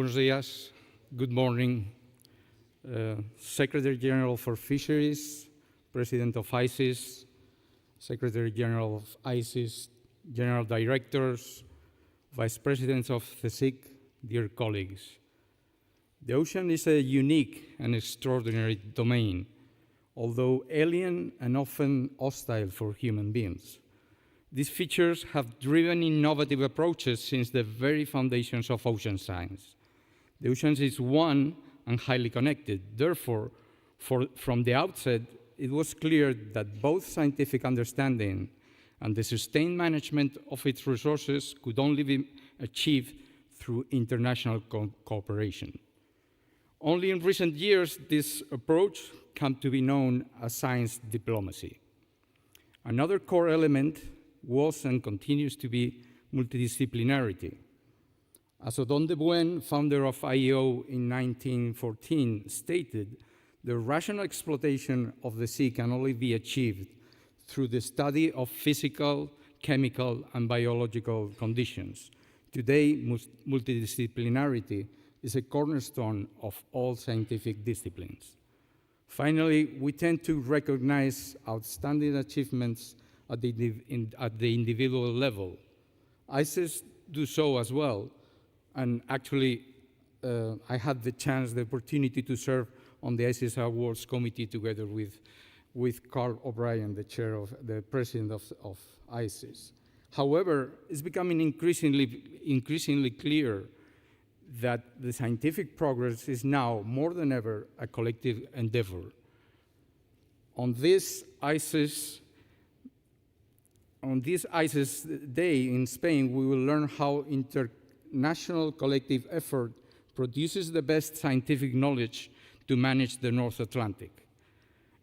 Buenos dias, good morning, Secretary General for Fisheries, President of ICES, Secretary General of ICES, General Directors, Vice Presidents of the SIC, dear colleagues. The ocean is a unique and extraordinary domain, although alien and often hostile for human beings. These features have driven innovative approaches since the very foundations of ocean science. The ocean is one and highly connected. Therefore, from the outset, it was clear that both scientific understanding and the sustained management of its resources could only be achieved through international cooperation. Only in recent years, this approach came to be known as science diplomacy. Another core element was and continues to be multidisciplinarity. As Odon de Buen, founder of IEO in 1914, stated, the rational exploitation of the sea can only be achieved through the study of physical, chemical, and biological conditions. Today, multidisciplinarity is a cornerstone of all scientific disciplines. Finally, we tend to recognize outstanding achievements at the individual level. ICES do so as well, and actually I had the opportunity to serve on the ICES Awards Committee together with Carl O'Brien, the president of ICES. However, it's becoming increasingly clear that the scientific progress is now more than ever a collective endeavor. On this ICES Day in Spain, we will learn how international collective effort produces the best scientific knowledge to manage the North Atlantic.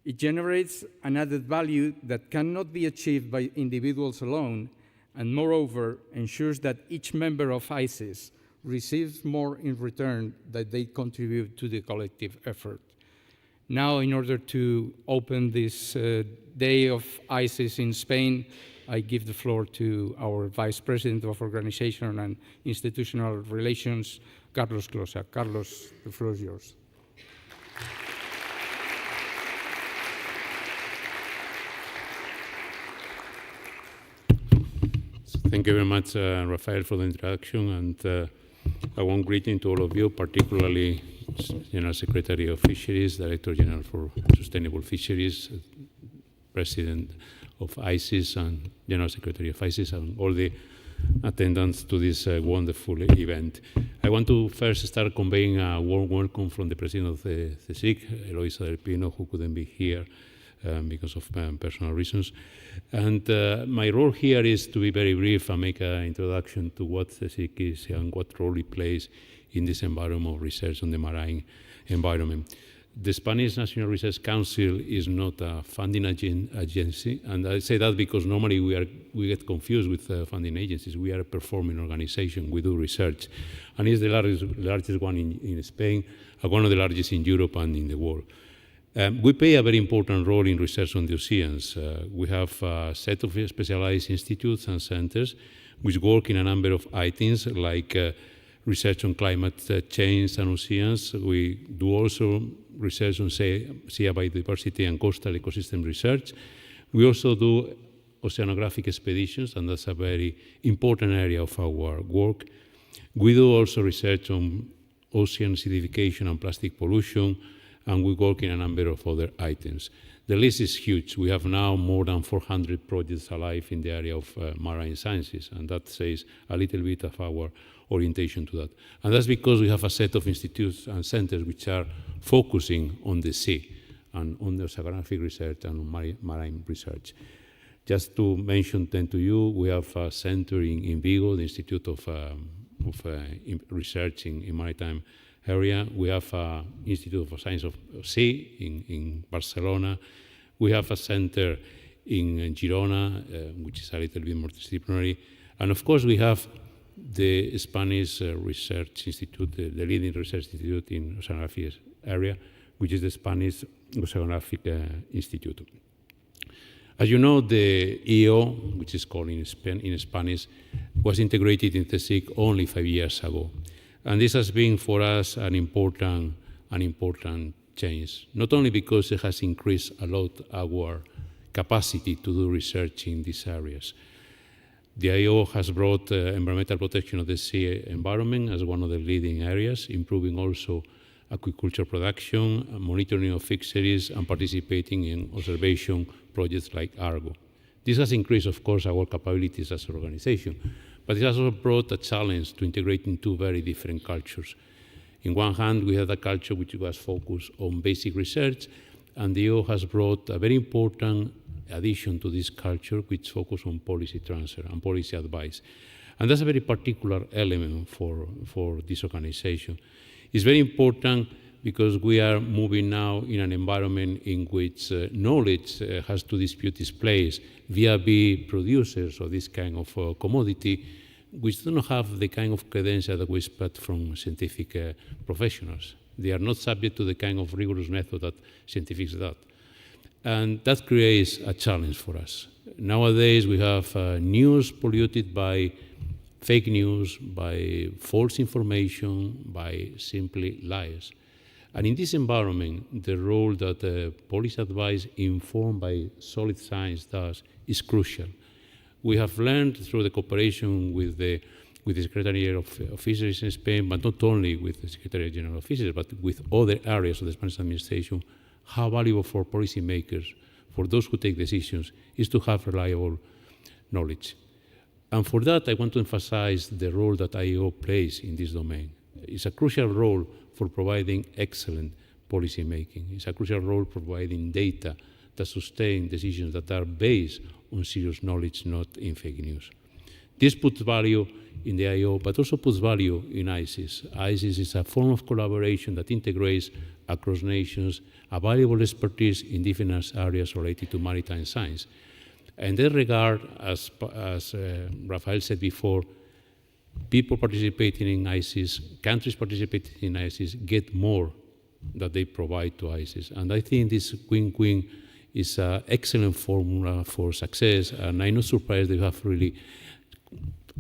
It generates an added value that cannot be achieved by individuals alone, and moreover, ensures that each member of ICES receives more in return that they contribute to the collective effort. Now, in order to open this Day of ICES in Spain, I give the floor to our Vice President of Organization and Institutional Relations, Carlos Closa. Carlos, the floor is yours. Thank you very much, Rafael, for the introduction, and a warm greeting to all of you, particularly General Secretary of Fisheries, Director General for Sustainable Fisheries, President of ICES, and General Secretary of ICES, and all the attendants to this wonderful event. I want to first start conveying a warm welcome from the President of the SIC, Eloisa del Pino, who couldn't be here because of personal reasons. And my role here is to be very brief and make an introduction to what the SIC is and what role it plays in this environment of research on the marine environment. The Spanish National Research Council is not a funding agency, and I say that because normally we get confused with funding agencies. We are a performing organization. We do research, and it's the largest one in Spain, and one of the largest in Europe and in the world. We play a very important role in research on the oceans. We have a set of specialized institutes and centers which work in a number of items like research on climate change and oceans. We do also research on sea biodiversity and coastal ecosystem research. We also do oceanographic expeditions, and that's a very important area of our work. We do also research on ocean acidification and plastic pollution, and we work in a number of other items. The list is huge. We have now more than 400 projects alive in the area of marine sciences, and that says a little bit of our orientation to that. And that's because we have a set of institutes and centers which are focusing on the sea and on the oceanographic research and on marine research. Just to mention 10 to you, we have a center in Vigo, the Institute of Research in Maritime area. We have an Institute of Science of Sea in Barcelona. We have a center in Girona, which is a little bit more disciplinary. And of course, we have the Spanish Research Institute, the leading research institute in oceanography area, which is the Spanish Oceanographic Institute. As you know, the EO, which is called in Spanish, was integrated in the SIC only 5 years ago. And this has been for us an important change, not only because it has increased a lot our capacity to do research in these areas. The IO has brought environmental protection of the sea environment as one of the leading areas, improving also aquaculture production, monitoring of fisheries, and participating in observation projects like Argo. This has increased, of course, our capabilities as an organization, but it has also brought a challenge to integrating two very different cultures. In one hand, we had a culture which was focused on basic research, and the IO has brought a very important addition to this culture, which focuses on policy transfer and policy advice. And that's a very particular element for this organization. It's very important because we are moving now in an environment in which knowledge has to dispute its place vis-à-vis producers of this kind of commodity, which do not have the kind of credential that we expect from scientific professionals. They are not subject to the kind of rigorous method that scientists do. And that creates a challenge for us. Nowadays, we have news polluted by fake news, by false information, by simply lies. And in this environment, the role that policy advice informed by solid science does is crucial. We have learned through the cooperation with the Secretary of Fisheries in Spain, but not only with the Secretary General of Fisheries, but with other areas of the Spanish administration, how valuable for policymakers, for those who take decisions, is to have reliable knowledge. And for that, I want to emphasize the role that IEO plays in this domain. It's a crucial role for providing excellent policy making. It's a crucial role providing data that sustain decisions that are based on serious knowledge, not in fake news. This puts value in the IO, but also puts value in ICES. ICES is a form of collaboration that integrates across nations a valuable expertise in different areas related to maritime science. In that regard, as Rafael said before, people participating in ICES, countries participating in ICES get more that they provide to ICES. And I think this win-win is an excellent formula for success, and I'm not surprised they have really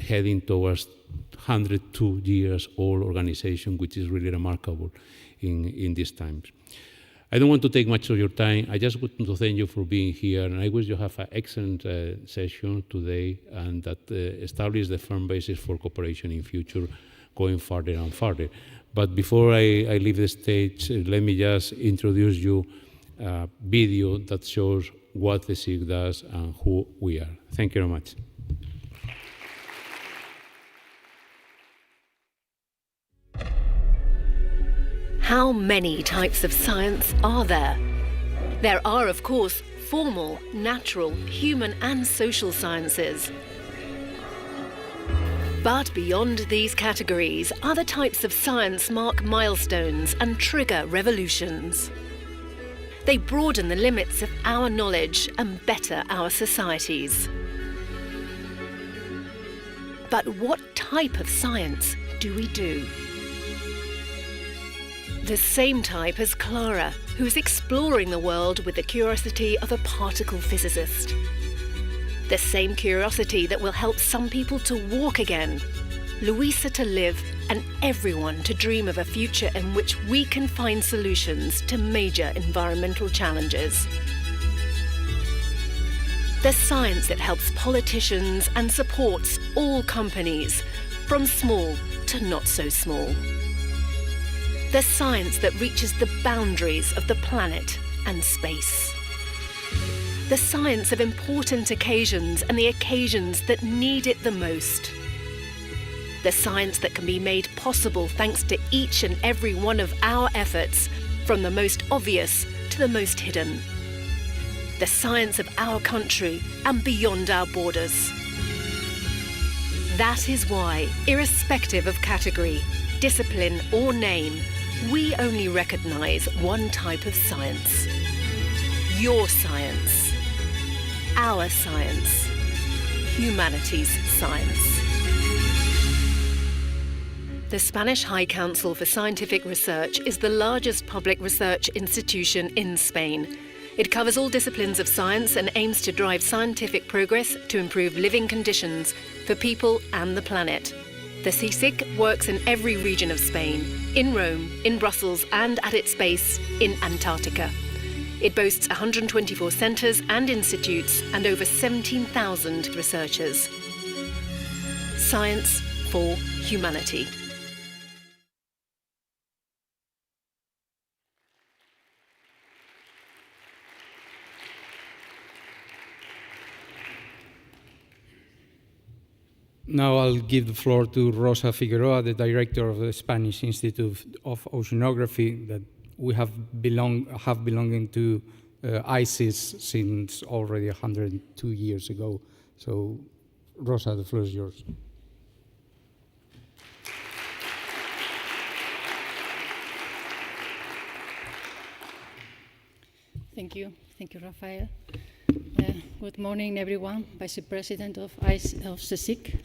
heading towards 102 years old organization, which is really remarkable in these times. I don't want to take much of your time. I just want to thank you for being here, and I wish you have an excellent session today, and that establish the firm basis for cooperation in future, going further and further. But before I leave the stage, let me just introduce you a video that shows what the SIG does and who we are. Thank you very much. How many types of science are there? There are, of course, formal, natural, human and social sciences. But beyond these categories, other types of science mark milestones and trigger revolutions. They broaden the limits of our knowledge and better our societies. But what type of science do we do? The same type as Clara, who is exploring the world with the curiosity of a particle physicist. The same curiosity that will help some people to walk again, Luisa to live, and everyone to dream of a future in which we can find solutions to major environmental challenges. The science that helps politicians and supports all companies, from small to not so small. The science that reaches the boundaries of the planet and space. The science of important occasions and the occasions that need it the most. The science that can be made possible thanks to each and every one of our efforts, from the most obvious to the most hidden. The science of our country and beyond our borders. That is why, irrespective of category, discipline or name, we only recognise one type of science. Your science. Our science. Humanities science. The Spanish High Council for Scientific Research is the largest public research institution in Spain. It covers all disciplines of science and aims to drive scientific progress to improve living conditions for people and the planet. The CSIC works in every region of Spain, in Rome, in Brussels, and at its base in Antarctica. It boasts 124 centres and institutes and over 17,000 researchers. Science for humanity. Now I'll give the floor to Rosa Figueroa, the director of the Spanish Institute of Oceanography, that we have belonging to ICES since already 102 years ago. So, Rosa, the floor is yours. Thank you, Rafael. Good morning, everyone. Vice President of CSIC,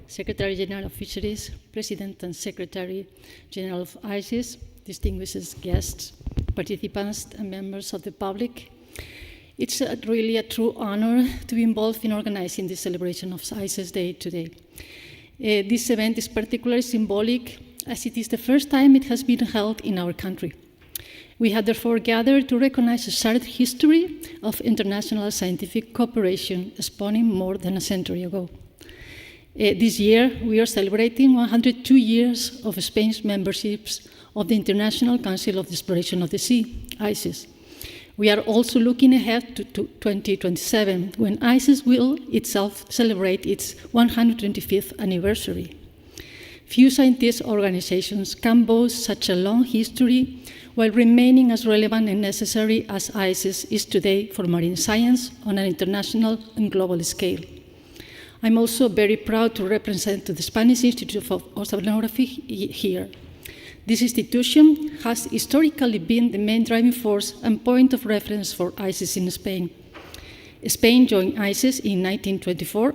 Secretary General of Fisheries, President and Secretary General of ICES, distinguished guests, participants, and members of the public. It's really a true honor to be involved in organizing the celebration of ICES Day today. This event is particularly symbolic as it is the first time it has been held in our country. We have therefore gathered to recognize a shared history of international scientific cooperation spawning more than a century ago. This year, we are celebrating 102 years of Spain's memberships of the International Council of the Exploration of the Sea, ICES. We are also looking ahead to 2027, when ICES will itself celebrate its 125th anniversary. Few scientist organizations can boast such a long history while remaining as relevant and necessary as ICES is today for marine science on an international and global scale. I'm also very proud to represent the Spanish Institute of Oceanography here. This institution has historically been the main driving force and point of reference for ICES in Spain. Spain joined ICES in 1924,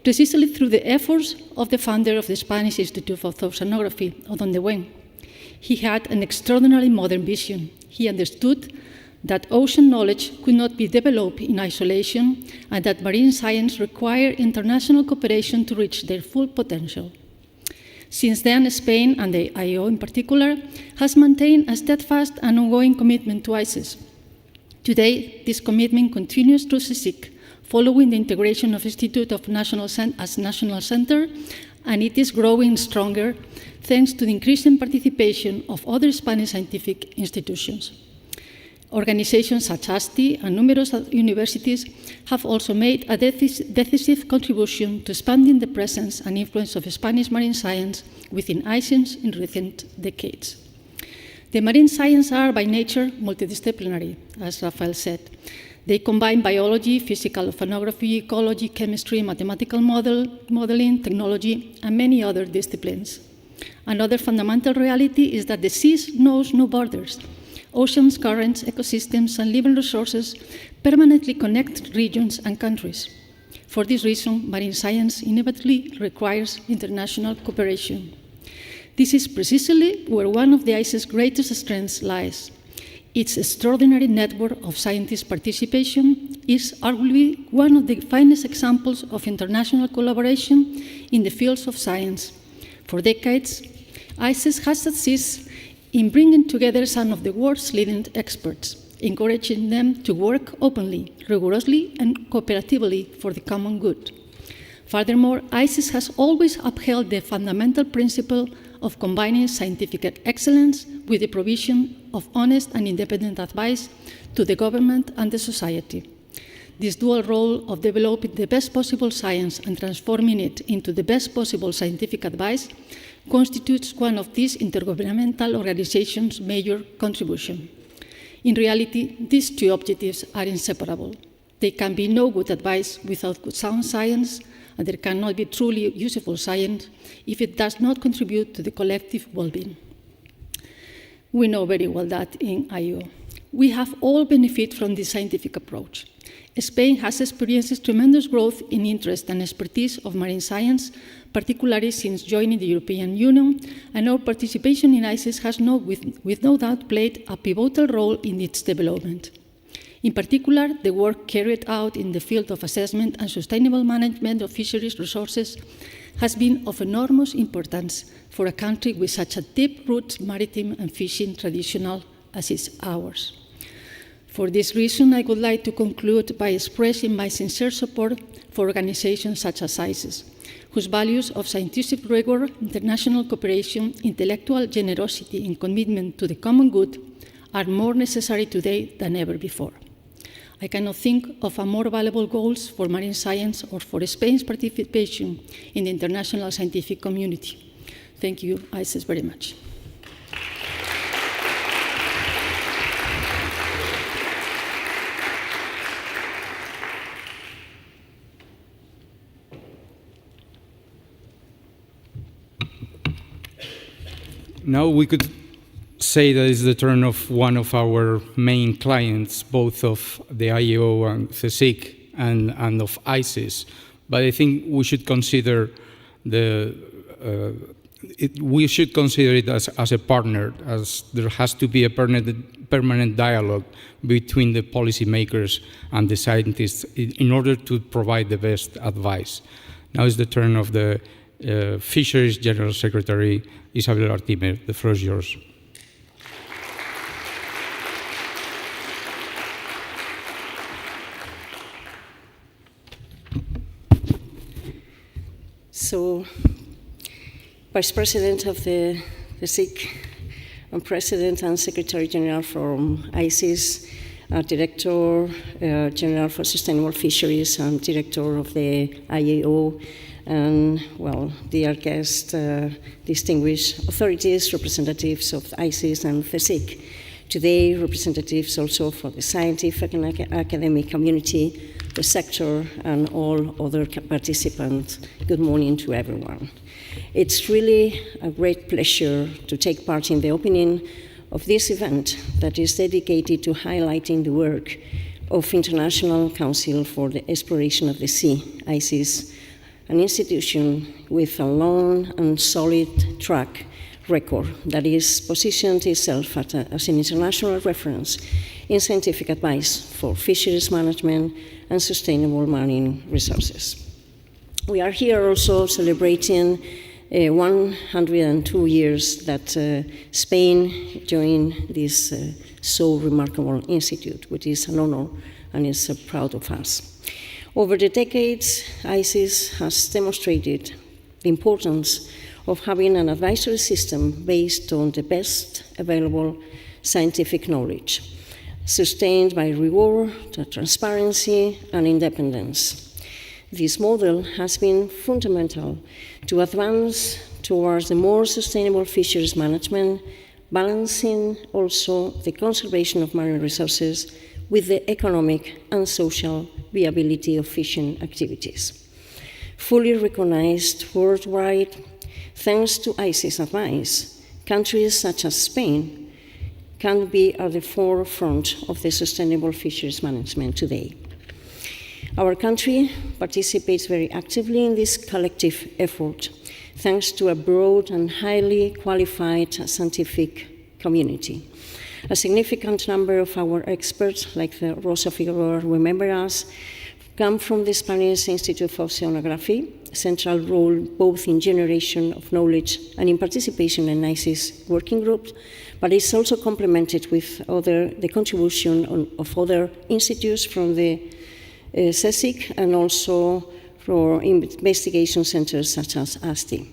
precisely through the efforts of the founder of the Spanish Institute of Oceanography, Odón de Buen. He had an extraordinarily modern vision. He understood that ocean knowledge could not be developed in isolation and that marine science required international cooperation to reach their full potential. Since then, Spain, and the IO in particular, has maintained a steadfast and ongoing commitment to ICES. Today, this commitment continues through CSIC, following the integration of Institute of National as National Center, and it is growing stronger thanks to the increasing participation of other Spanish scientific institutions. Organizations such as TI and numerous universities have also made a decisive contribution to expanding the presence and influence of Spanish marine science within ICES in recent decades. The marine sciences are by nature multidisciplinary, as Rafael said. They combine biology, physical oceanography, ecology, chemistry, mathematical modeling, technology, and many other disciplines. Another fundamental reality is that the seas knows no borders. Oceans, currents, ecosystems, and living resources permanently connect regions and countries. For this reason, marine science inevitably requires international cooperation. This is precisely where one of the ICES' greatest strengths lies. Its extraordinary network of scientist participation is arguably one of the finest examples of international collaboration in the fields of science. For decades, ICES has succeeded in bringing together some of the world's leading experts, encouraging them to work openly, rigorously, and cooperatively for the common good. Furthermore, ICES has always upheld the fundamental principle of combining scientific excellence with the provision of honest and independent advice to the government and the society. This dual role of developing the best possible science and transforming it into the best possible scientific advice constitutes one of these intergovernmental organizations' major contributions. In reality, these two objectives are inseparable. There can be no good advice without sound science, and there cannot be truly useful science if it does not contribute to the collective well-being. We know very well that in IO. We have all benefited from this scientific approach. Spain has experienced tremendous growth in interest and expertise of marine science, particularly since joining the European Union, and our participation in ICES has with no doubt played a pivotal role in its development. In particular, the work carried out in the field of assessment and sustainable management of fisheries resources has been of enormous importance for a country with such a deep-rooted maritime and fishing tradition as is ours. For this reason, I would like to conclude by expressing my sincere support for organizations such as ICES, whose values of scientific rigor, international cooperation, intellectual generosity, and commitment to the common good are more necessary today than ever before. I cannot think of a more valuable goals for marine science or for Spain's participation in the international scientific community. Thank you, ICES, very much. Now we could say that it's the turn of one of our main clients, both of the IEO and CSIC and of ICES. But I think we should consider it as a partner, as there has to be a permanent dialogue between the policymakers and the scientists in order to provide the best advice. Now is the turn of the Fisheries General Secretary, Isabel Artime. The floor is yours. So, Vice President of the SIC, and President and Secretary General from ICES, Director General for Sustainable Fisheries, and Director of the IEO, and, well, dear guests, distinguished authorities, representatives of ICES and the SIC. Today, representatives also for the scientific and academic community, the sector, and all other participants. Good morning to everyone. It's really a great pleasure to take part in the opening of this event that is dedicated to highlighting the work of International Council for the Exploration of the Sea, ICES, an institution with a long and solid track record that is positioned itself as an international reference in scientific advice for fisheries management and sustainable marine resources. We are here also celebrating 102 years that Spain joined this so remarkable institute, which is an honor and is proud of us. Over the decades, ICES has demonstrated the importance of having an advisory system based on the best available scientific knowledge, sustained by rigor, transparency, and independence. This model has been fundamental to advance towards the more sustainable fisheries management, balancing also the conservation of marine resources with the economic and social viability of fishing activities. Fully recognized worldwide, thanks to ICES advice, countries such as Spain can be at the forefront of the sustainable fisheries management today. Our country participates very actively in this collective effort, thanks to a broad and highly qualified scientific community. A significant number of our experts, like Rosa Figueroa, remember us, come from the Spanish Institute of Oceanography, a central role both in generation of knowledge and in participation in ICES working groups, but it's also complemented with the contribution of other institutes from the CSIC and also for investigation centers such as ASTI.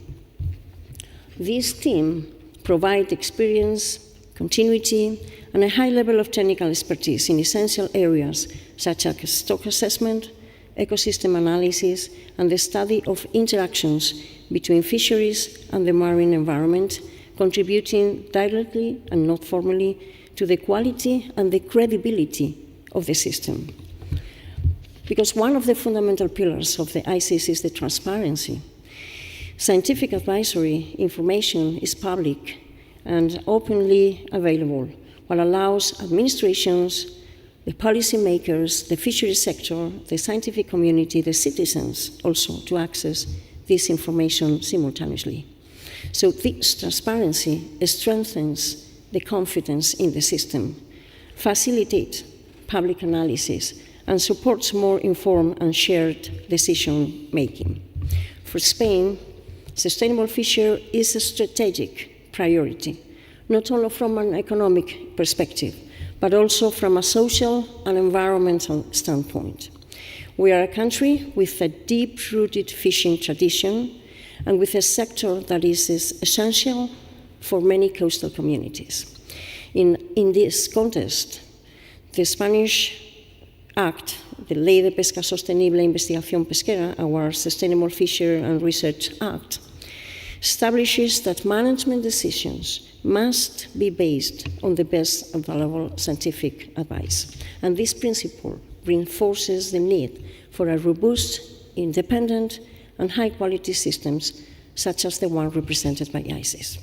This team provides experience, continuity, and a high level of technical expertise in essential areas such as stock assessment, ecosystem analysis, and the study of interactions between fisheries and the marine environment, contributing directly and not formally to the quality and the credibility of the system. Because one of the fundamental pillars of the ICES is the transparency. Scientific advisory information is public and openly available, what allows administrations, the policymakers, the fisheries sector, the scientific community, the citizens also to access this information simultaneously. So this transparency strengthens the confidence in the system, facilitates public analysis, and supports more informed and shared decision-making. For Spain, Sustainable fishery is a strategic priority, not only from an economic perspective, but also from a social and environmental standpoint. We are a country with a deep-rooted fishing tradition and with a sector that is essential for many coastal communities. In this context, the Spanish Act, the Ley de Pesca Sostenible e Investigación Pesquera, our Sustainable Fishery and Research Act, establishes that management decisions must be based on the best available scientific advice. And this principle reinforces the need for a robust, independent, and high-quality systems such as the one represented by ICES.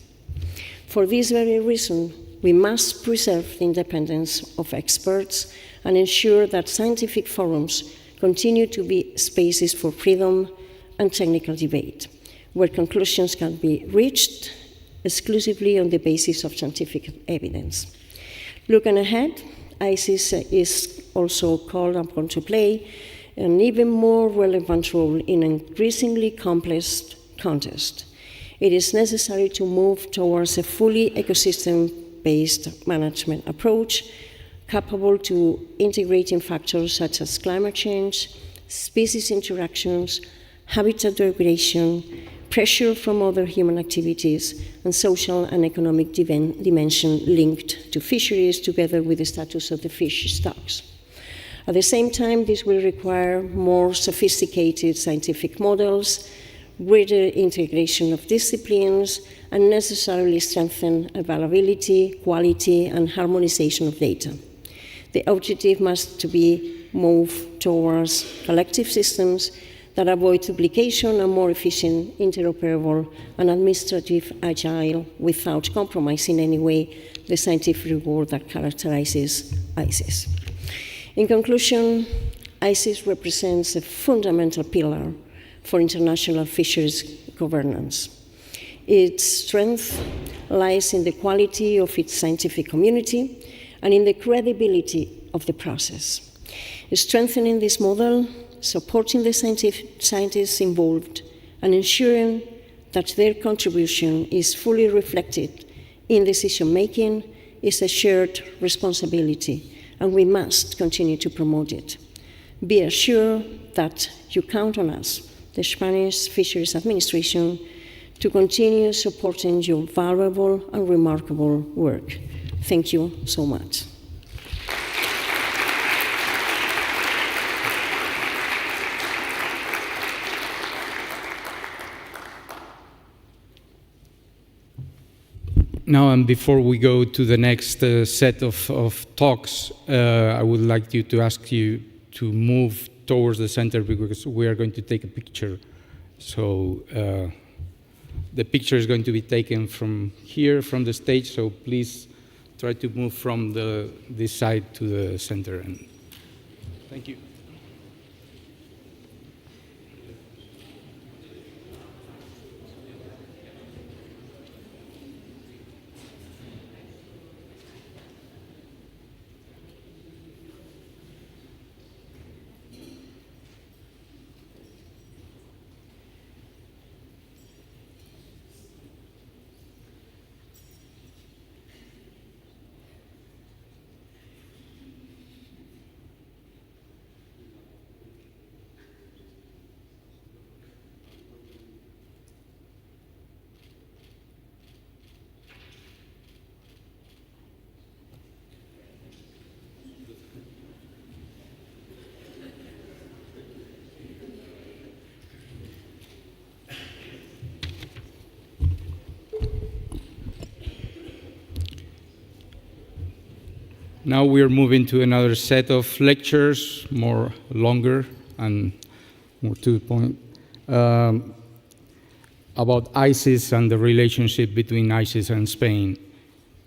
For this very reason, we must preserve the independence of experts and ensure that scientific forums continue to be spaces for freedom and technical debate, where conclusions can be reached exclusively on the basis of scientific evidence. Looking ahead, ICES is also called upon to play an even more relevant role in an increasingly complex context. It is necessary to move towards a fully ecosystem-based management approach, capable to integrating factors such as climate change, species interactions, habitat degradation, pressure from other human activities, and social and economic dimension linked to fisheries, together with the status of the fish stocks. At the same time, this will require more sophisticated scientific models, greater integration of disciplines, and necessarily strengthen availability, quality, and harmonization of data. The objective must be move towards collective systems that avoid duplication and more efficient, interoperable, and administrative agile without compromising in any way the scientific rigor that characterizes ICES. In conclusion, ICES represents a fundamental pillar for international fisheries governance. Its strength lies in the quality of its scientific community and in the credibility of the process. Strengthening this model, supporting the scientists involved, and ensuring that their contribution is fully reflected in decision-making is a shared responsibility, and we must continue to promote it. Be assured that you count on us, the Spanish Fisheries Administration, to continue supporting your valuable and remarkable work. Thank you so much. Now, and before we go to the next set of talks, I would like to ask you to move towards the center, because we are going to take a picture. So the picture is going to be taken from here, from the stage, so please try to move from this side to the center. And thank you. Now we're moving to another set of lectures, more longer and more to the point, about ICES and the relationship between ICES and Spain.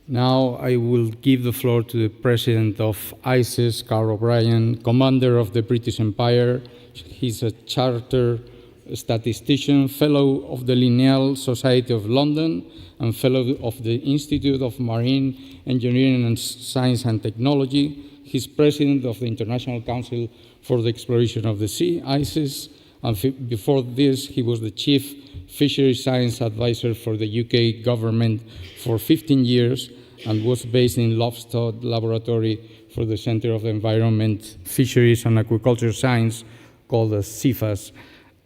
Now I will give the floor to the president of ICES, Carl O'Brien, commander of the British Empire. He's a chartered statistician, fellow of the Linneal Society of London, and fellow of the Institute of Marine Engineering and Science and Technology. He's president of the International Council for the Exploration of the Sea, ICES, And before this, he was the Chief Fishery Science Advisor for the UK government for 15 years and was based in Lowestoft Laboratory for the Centre of Environment, Fisheries and Aquaculture Science, called the CIFAS,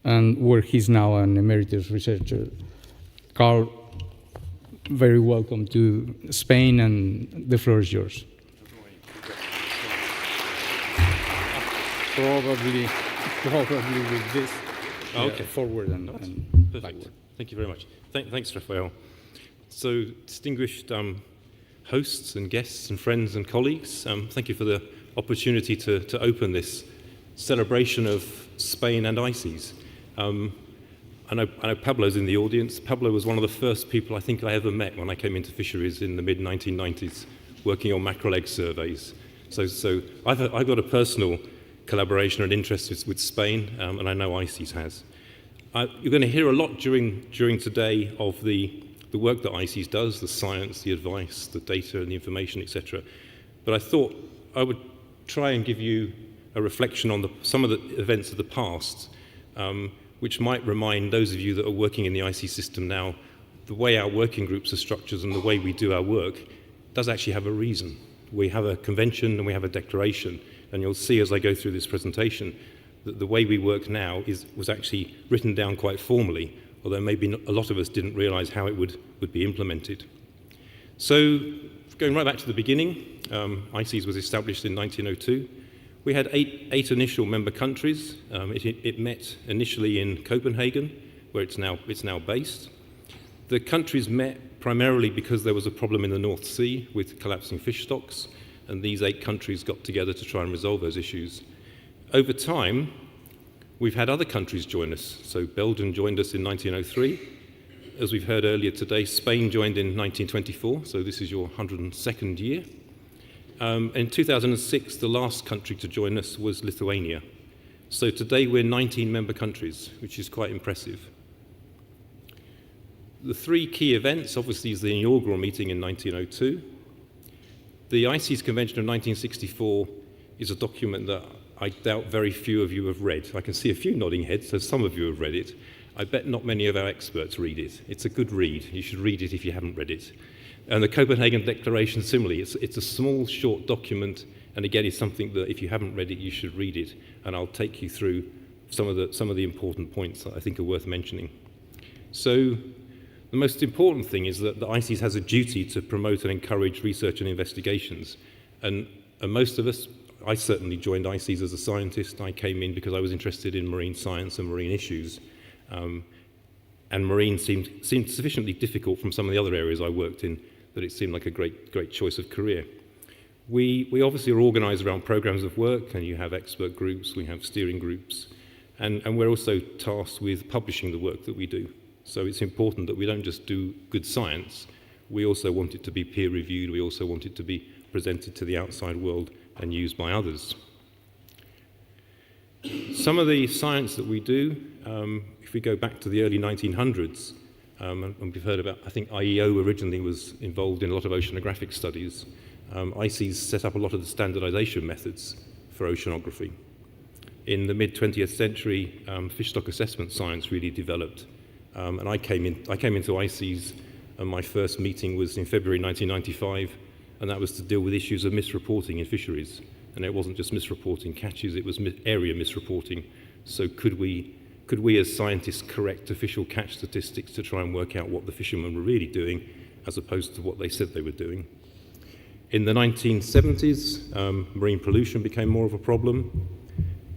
and where he's now an emeritus researcher. Carl, very welcome to Spain, and the floor is yours. Probably with this forward and backward. Thank you very much. Thanks, Rafael. So, distinguished hosts and guests and friends and colleagues, thank you for the opportunity to open this celebration of Spain and ICES. I know Pablo's in the audience. Pablo was one of the first people I think I ever met when I came into fisheries in the mid-1990s, working on mackerel egg surveys. So I've got a personal collaboration and interest with Spain, and I know ICES has. You're going to hear a lot during today of the work that ICES does, the science, the advice, the data and the information, etc. But I thought I would try and give you a reflection on some of the events of the past, which might remind those of you that are working in the ICES system now, the way our working groups are structured and the way we do our work does actually have a reason. We have a convention and we have a declaration, and you'll see as I go through this presentation that the way we work now was actually written down quite formally, although maybe a lot of us didn't realise how it would be implemented. So, going right back to the beginning, ICES was established in 1902. We had eight initial member countries. It met initially in Copenhagen, where it's now based. The countries met primarily because there was a problem in the North Sea with collapsing fish stocks, and these 8 countries got together to try and resolve those issues. Over time, we've had other countries join us. So Belgium joined us in 1903. As we've heard earlier today, Spain joined in 1924, so this is your 102nd year. In 2006, the last country to join us was Lithuania. So today we're 19 member countries, which is quite impressive. The 3 key events, obviously, is the inaugural meeting in 1902. The ICES Convention of 1964 is a document that I doubt very few of you have read. I can see a few nodding heads, so some of you have read it. I bet not many of our experts read it. It's a good read. You should read it if you haven't read it. And the Copenhagen Declaration, similarly, it's a small, short document, and again, it's something that if you haven't read it, you should read it. And I'll take you through some of the important points that I think are worth mentioning. So, the most important thing is that the ICES has a duty to promote and encourage research and investigations. And most of us, I certainly joined ICES as a scientist. I came in because I was interested in marine science and marine issues. And marine seemed sufficiently difficult from some of the other areas I worked in that it seemed like a great choice of career. We obviously are organised around programmes of work, and you have expert groups, we have steering groups, and we're also tasked with publishing the work that we do. So it's important that we don't just do good science, we also want it to be peer-reviewed, we also want it to be presented to the outside world and used by others. Some of the science that we do, if we go back to the early 1900s, and we've heard about, I think IEO originally was involved in a lot of oceanographic studies. ICES set up a lot of the standardization methods for oceanography. In the mid-20th century, fish stock assessment science really developed. And I came into ICES, and my first meeting was in February 1995, and that was to deal with issues of misreporting in fisheries. And it wasn't just misreporting catches, it was area misreporting. So could we as scientists correct official catch statistics to try and work out what the fishermen were really doing as opposed to what they said they were doing? In the 1970s, marine pollution became more of a problem.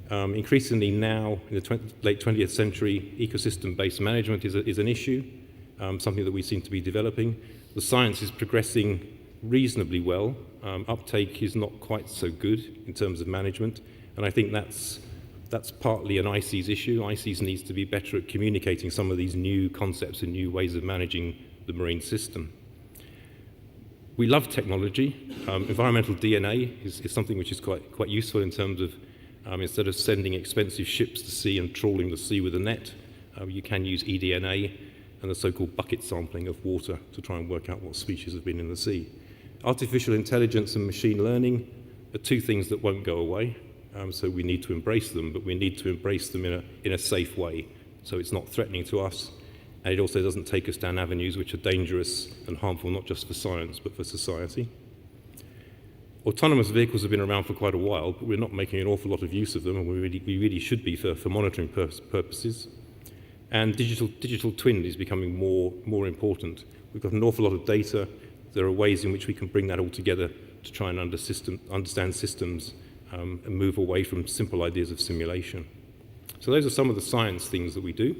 Increasingly now, in the late 20th century, ecosystem-based management is an issue, something that we seem to be developing. The science is progressing reasonably well. Uptake is not quite so good in terms of management, and I think that's partly an ICES issue. ICES needs to be better at communicating some of these new concepts and new ways of managing the marine system. We love technology. Environmental DNA is something which is quite useful in terms of instead of sending expensive ships to sea and trawling the sea with a net, you can use eDNA and the so-called bucket sampling of water to try and work out what species have been in the sea. Artificial intelligence and machine learning are 2 things that won't go away. so we need to embrace them, but we need to embrace them in a safe way, so it's not threatening to us, and it also doesn't take us down avenues which are dangerous and harmful, not just for science, but for society. Autonomous vehicles have been around for quite a while, but we're not making an awful lot of use of them, and we really should be for monitoring purposes. And digital twin is becoming more important. We've got an awful lot of data. There are ways in which we can bring that all together to try and understand systems and move away from simple ideas of simulation. So those are some of the science things that we do.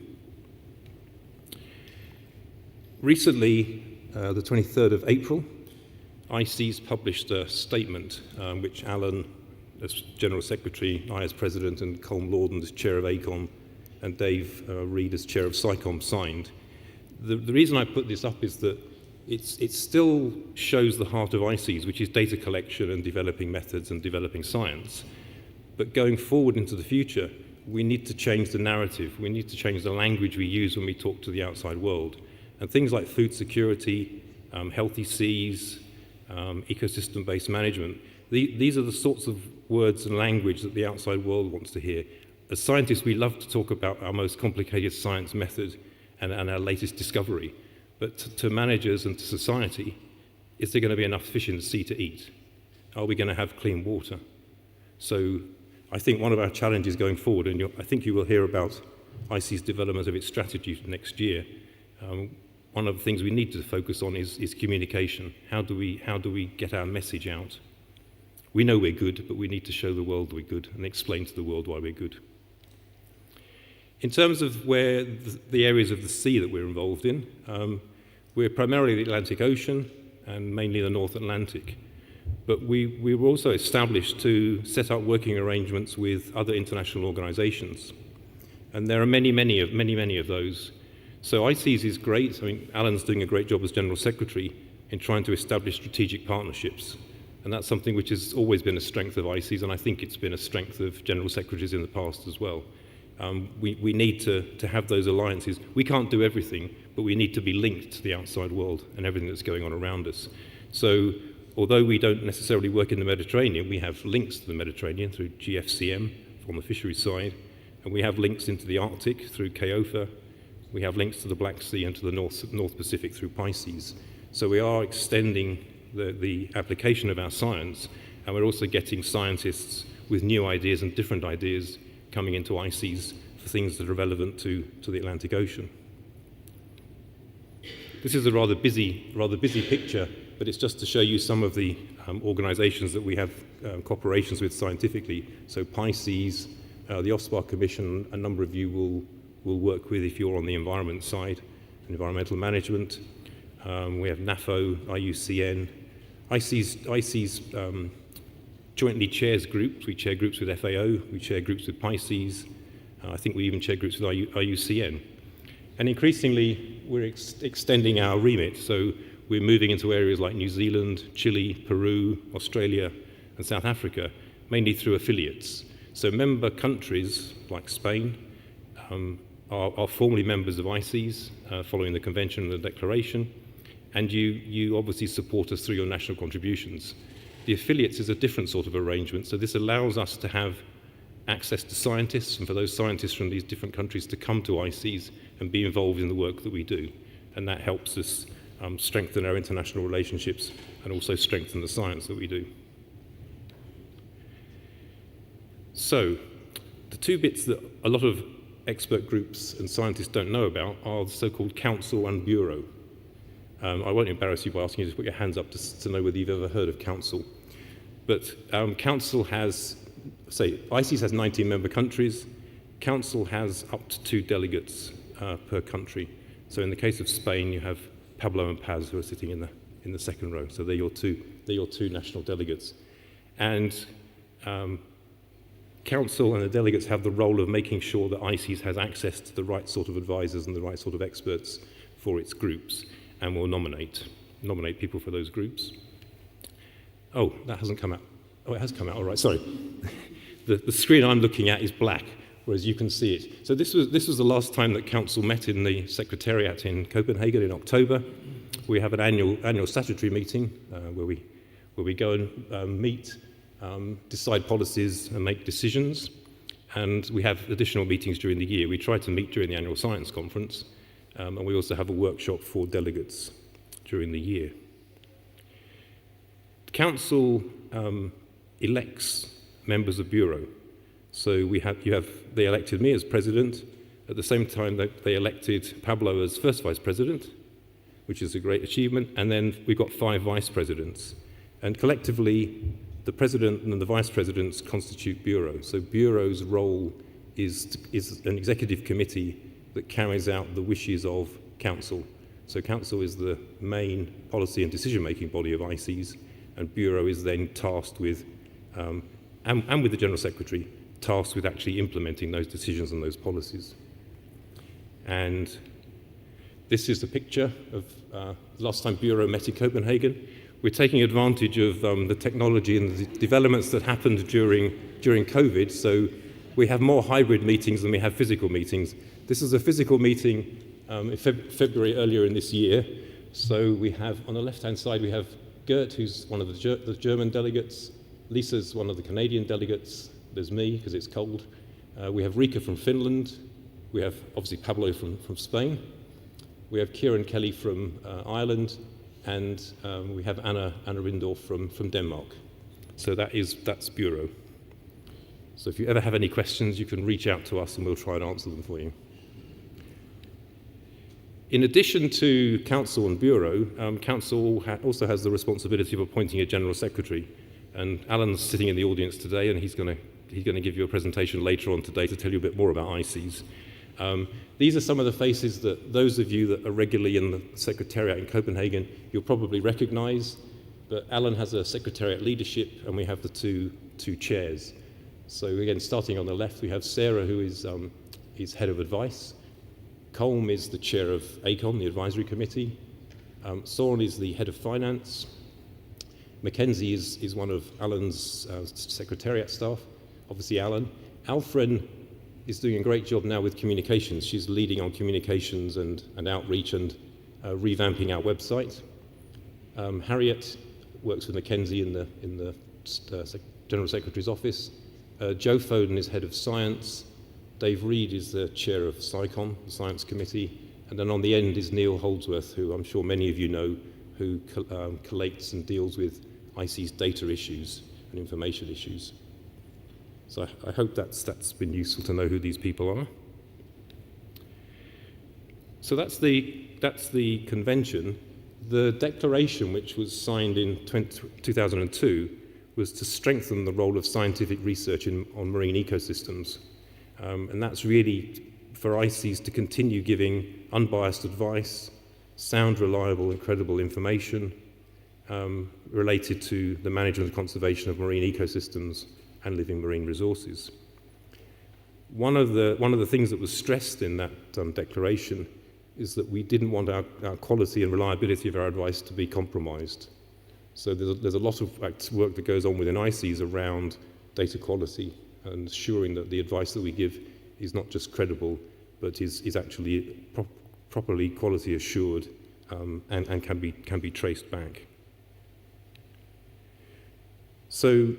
Recently, the 23rd of April, ICES published a statement which Alan, as General Secretary, I as President, and Colm Lawden as Chair of ACOM, and Dave Reed as Chair of SciComm signed. The reason I put this up is that it still shows the heart of ICES, which is data collection and developing methods and developing science. But going forward into the future, we need to change the narrative. We need to change the language we use when we talk to the outside world. And things like food security, healthy seas, ecosystem-based management, these are the sorts of words and language that the outside world wants to hear. As scientists, we love to talk about our most complicated science method and our latest discovery. But to managers and to society, is there going to be enough fish in the sea to eat? Are we going to have clean water? So I think one of our challenges going forward, and I think you will hear about ICES' development of its strategy for next year, one of the things we need to focus on is communication. How do we get our message out? We know we're good, but we need to show the world we're good and explain to the world why we're good. In terms of where the areas of the sea that we're involved in, we're primarily the Atlantic Ocean and mainly the North Atlantic. But we were also established to set up working arrangements with other international organizations. And there are many of those. So ICES is great. I mean, Alan's doing a great job as General Secretary in trying to establish strategic partnerships. And that's something which has always been a strength of ICES, and I think it's been a strength of General Secretaries in the past as well. We need to have those alliances. We can't do everything, but we need to be linked to the outside world and everything that's going on around us. So although we don't necessarily work in the Mediterranean, we have links to the Mediterranean through GFCM on the fisheries side, and we have links into the Arctic through CAOFA. We have links to the Black Sea and to the North Pacific through ICES. So we are extending the application of our science, and we're also getting scientists with new ideas and different ideas coming into ICES for things that are relevant to the Atlantic Ocean. This is a rather busy picture, but it's just to show you some of the organizations that we have cooperations with scientifically. So ICES, the OSPAR Commission, a number of you will work with if you're on the environment side, environmental management. We have NAFO, IUCN. ICES jointly chairs groups. We chair groups with FAO, we chair groups with ICES. I think we even chair groups with IUCN. And increasingly, we're extending our remit. So we're moving into areas like New Zealand, Chile, Peru, Australia, and South Africa, mainly through affiliates. So member countries like Spain are formally members of ICES following the convention and the declaration. And you obviously support us through your national contributions. The affiliates is a different sort of arrangement, so this allows us to have access to scientists, and for those scientists from these different countries to come to ICES and be involved in the work that we do. And that helps us strengthen our international relationships and also strengthen the science that we do. So, the two bits that a lot of expert groups and scientists don't know about are the so-called Council and Bureau. I won't embarrass you by asking you to put your hands up to know whether you've ever heard of Council. But Council has, ICES has 19 member countries. Council has up to 2 delegates per country. So in the case of Spain, you have Pablo and Paz who are sitting in the second row. So they're your two national delegates. And Council and the delegates have the role of making sure that ICES has access to the right sort of advisors and the right sort of experts for its groups, and will nominate people for those groups. Oh, that hasn't come out. Oh, it has come out. All right, sorry. The screen I'm looking at is black, whereas you can see it. So this was the last time that Council met in the Secretariat in Copenhagen in October. We have an annual statutory meeting where we go and meet decide policies and make decisions. And we have additional meetings during the year. We try to meet during the annual science conference, and we also have a workshop for delegates during the year. The Council elects members of Bureau. So they elected me as president. At the same time, they elected Pablo as first vice president, which is a great achievement. And then we've got 5 vice presidents. And collectively, the president and the vice presidents constitute Bureau. So Bureau's role is an executive committee that carries out the wishes of Council. So Council is the main policy and decision-making body of ICES, and Bureau is then tasked with, and with the General Secretary, tasked with actually implementing those decisions and those policies. And this is the picture of the last time Bureau met in Copenhagen. We're taking advantage of the technology and the developments that happened during COVID, so we have more hybrid meetings than we have physical meetings. This is a physical meeting in February earlier in this year. So we have, on the left-hand side, we have Gert, who's one of the German delegates. Lisa's one of the Canadian delegates. There's me, because it's cold. We have Rika from Finland. We have, obviously, Pablo from Spain. We have Kieran Kelly from Ireland. And we have Anna Rindorf from Denmark. So that's Bureau. So if you ever have any questions, you can reach out to us and we'll try and answer them for you. In addition to Council and Bureau, Council also has the responsibility of appointing a General Secretary. And Alan's sitting in the audience today, and he's going to give you a presentation later on today to tell you a bit more about ICES. These are some of the faces that those of you that are regularly in the Secretariat in Copenhagen, you'll probably recognize. But Alan has a Secretariat leadership, and we have the two chairs. So again, starting on the left, we have Sarah, who is head of advice. Colm is the chair of ACON, the advisory committee. Soren is the head of finance. Mackenzie is one of Alan's Secretariat staff, obviously Alan. Alfred is doing a great job now with communications. She's leading on communications and outreach and revamping our website. Harriet works with Mackenzie in the General Secretary's office. Joe Foden is head of science. Dave Reed is the chair of SciComm, the Science Committee. And then on the end is Neil Holdsworth, who I'm sure many of you know, who collates and deals with ICES data issues and information issues. So I hope that's been useful to know who these people are. So that's the convention. The declaration, which was signed in 2002, was to strengthen the role of scientific research on marine ecosystems. And that's really for ICES to continue giving unbiased advice, sound, reliable, and credible information related to the management and conservation of marine ecosystems and living marine resources. One of the things that was stressed in that declaration is that we didn't want our quality and reliability of our advice to be compromised. So there's a lot of work that goes on within ICES around data quality and ensuring that the advice that we give is not just credible, but is actually properly quality assured and can be traced back. So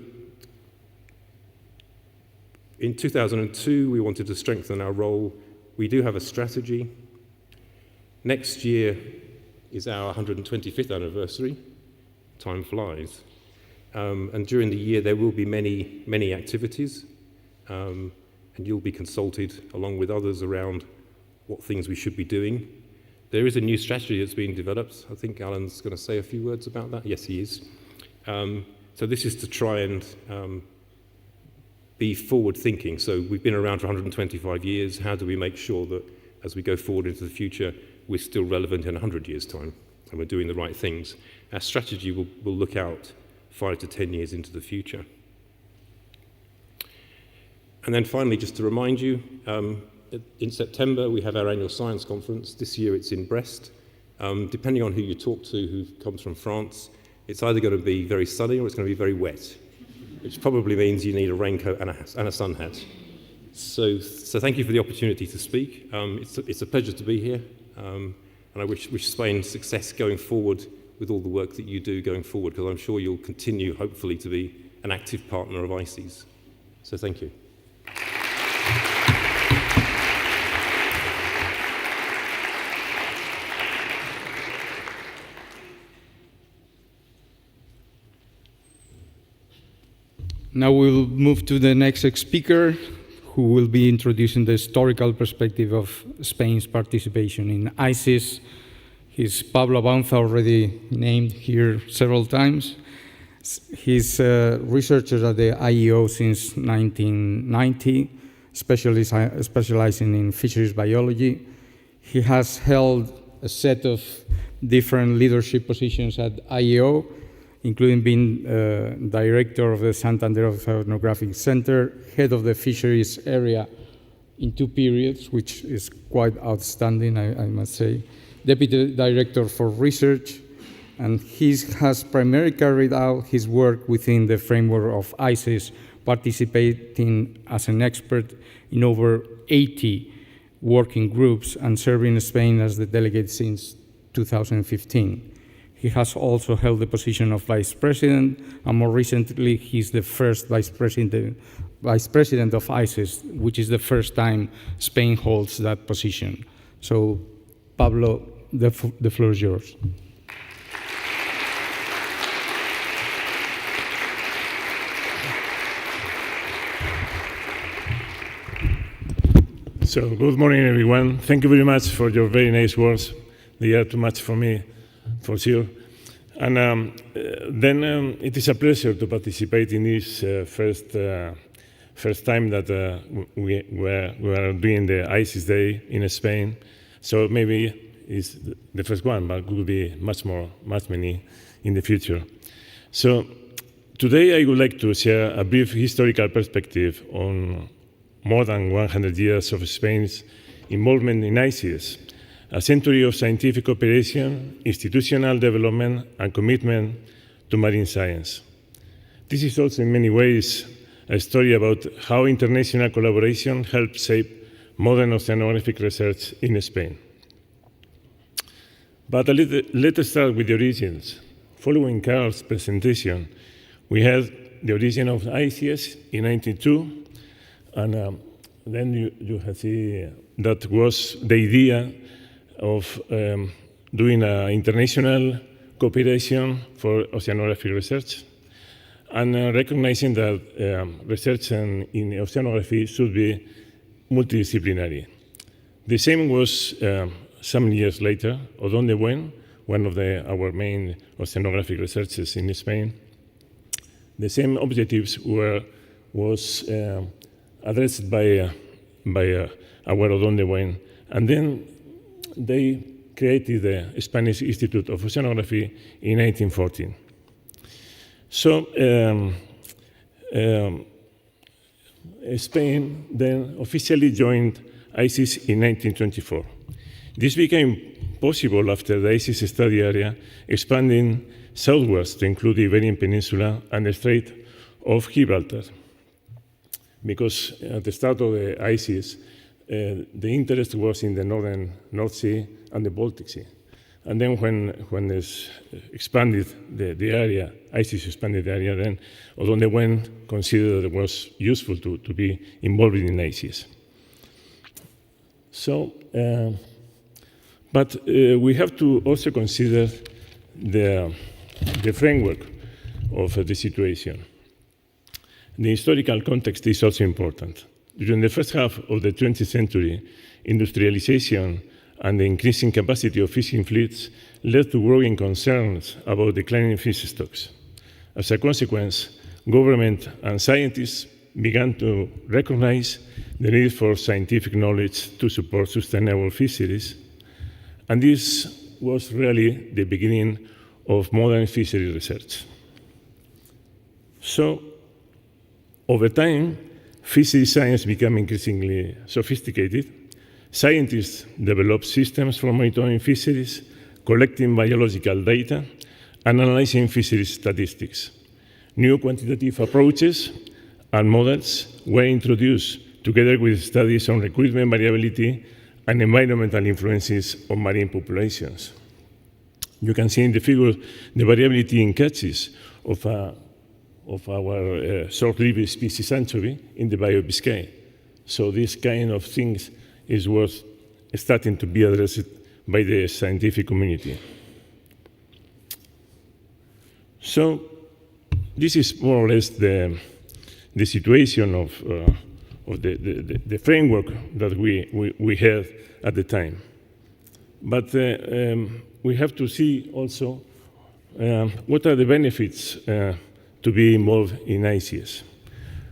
in 2002, we wanted to strengthen our role. We do have a strategy. Next year is our 125th anniversary. Time flies. And during the year, there will be many activities. And you'll be consulted along with others around what things we should be doing. There is a new strategy that's being developed. I think Alan's going to say a few words about that. Yes, he is. So this is to try and be forward-thinking. So we've been around for 125 years. How do we make sure that as we go forward into the future, we're still relevant in 100 years' time and we're doing the right things? Our strategy will look out 5 to 10 years into the future. And then finally, just to remind you, in September, we have our annual science conference. This year, it's in Brest. Depending on who you talk to, who comes from France, it's either going to be very sunny or it's going to be very wet, which probably means you need a raincoat and a sun hat. So thank you for the opportunity to speak. It's a pleasure to be here, and I wish Spain success going forward with all the work that you do going forward, because I'm sure you'll continue, hopefully, to be an an active partner of ICES. So thank you. Now we'll move to the next speaker, who will be introducing the historical perspective of Spain's participation in ICES. He's Pablo Abanza, already named here several times. He's a researcher at the IEO since 1990, specializing in fisheries biology. He has held a set of different leadership positions at IEO, including being director of the Santander Oceanographic Center, head of the fisheries area in 2 periods, which is quite outstanding, I must say, deputy director for research, and he has primarily carried out his work within the framework of ICES, participating as an expert in over 80 working groups and serving Spain as the delegate since 2015. He has also held the position of vice president, and more recently, he's the first vice president of ICES, which is the first time Spain holds that position. So, Pablo, the floor is yours. So, good morning, everyone. Thank you very much for your very nice words. They are too much for me, for sure. And then it is a pleasure to participate in this first time that we are doing the ICES Day in Spain. So maybe it's the first one, but could be much many in the future. So today I would like to share a brief historical perspective on more than 100 years of Spain's involvement in ICES, a century of scientific cooperation, institutional development, and commitment to marine science. This is also in many ways a story about how international collaboration helped shape modern oceanographic research in Spain. But let us start with the origins. Following Carl's presentation, we had the origin of ICES in 1992, and then you have seen that was the idea of doing international cooperation for oceanography research, and recognizing that research in oceanography should be multidisciplinary. The same was some years later, Odón de Buen, one of our main oceanographic researchers in Spain. The same objectives was addressed by our Odón de Buen, and then they created the Spanish Institute of Oceanography in 1914. So Spain then officially joined ICES in 1924. This became possible after the ICES study area expanding southwards to include the Iberian Peninsula and the Strait of Gibraltar. Because at the start of the ICES, the interest was in the North Sea and the Baltic Sea. And then when it's expanded the area, ICES expanded the area, then Odón de Buen considered it was useful to be involved in ICES. So, but we have to also consider the framework of the situation. The historical context is also important. During the first half of the 20th century, industrialization and the increasing capacity of fishing fleets led to growing concerns about declining fish stocks. As a consequence, government and scientists began to recognize the need for scientific knowledge to support sustainable fisheries, and this was really the beginning of modern fishery research. So, over time, fishery science became increasingly sophisticated. Scientists developed systems for monitoring fisheries, collecting biological data, and analyzing fisheries statistics. New quantitative approaches and models were introduced together with studies on recruitment variability and environmental influences on marine populations. You can see in the figure the variability in catches of of our short-lived species anchovy in the Bay of Biscay. So this kind of things is worth starting to be addressed by the scientific community. So this is more or less the situation of the framework that we had at the time. But we have to see also what are the benefits to be involved in ICES.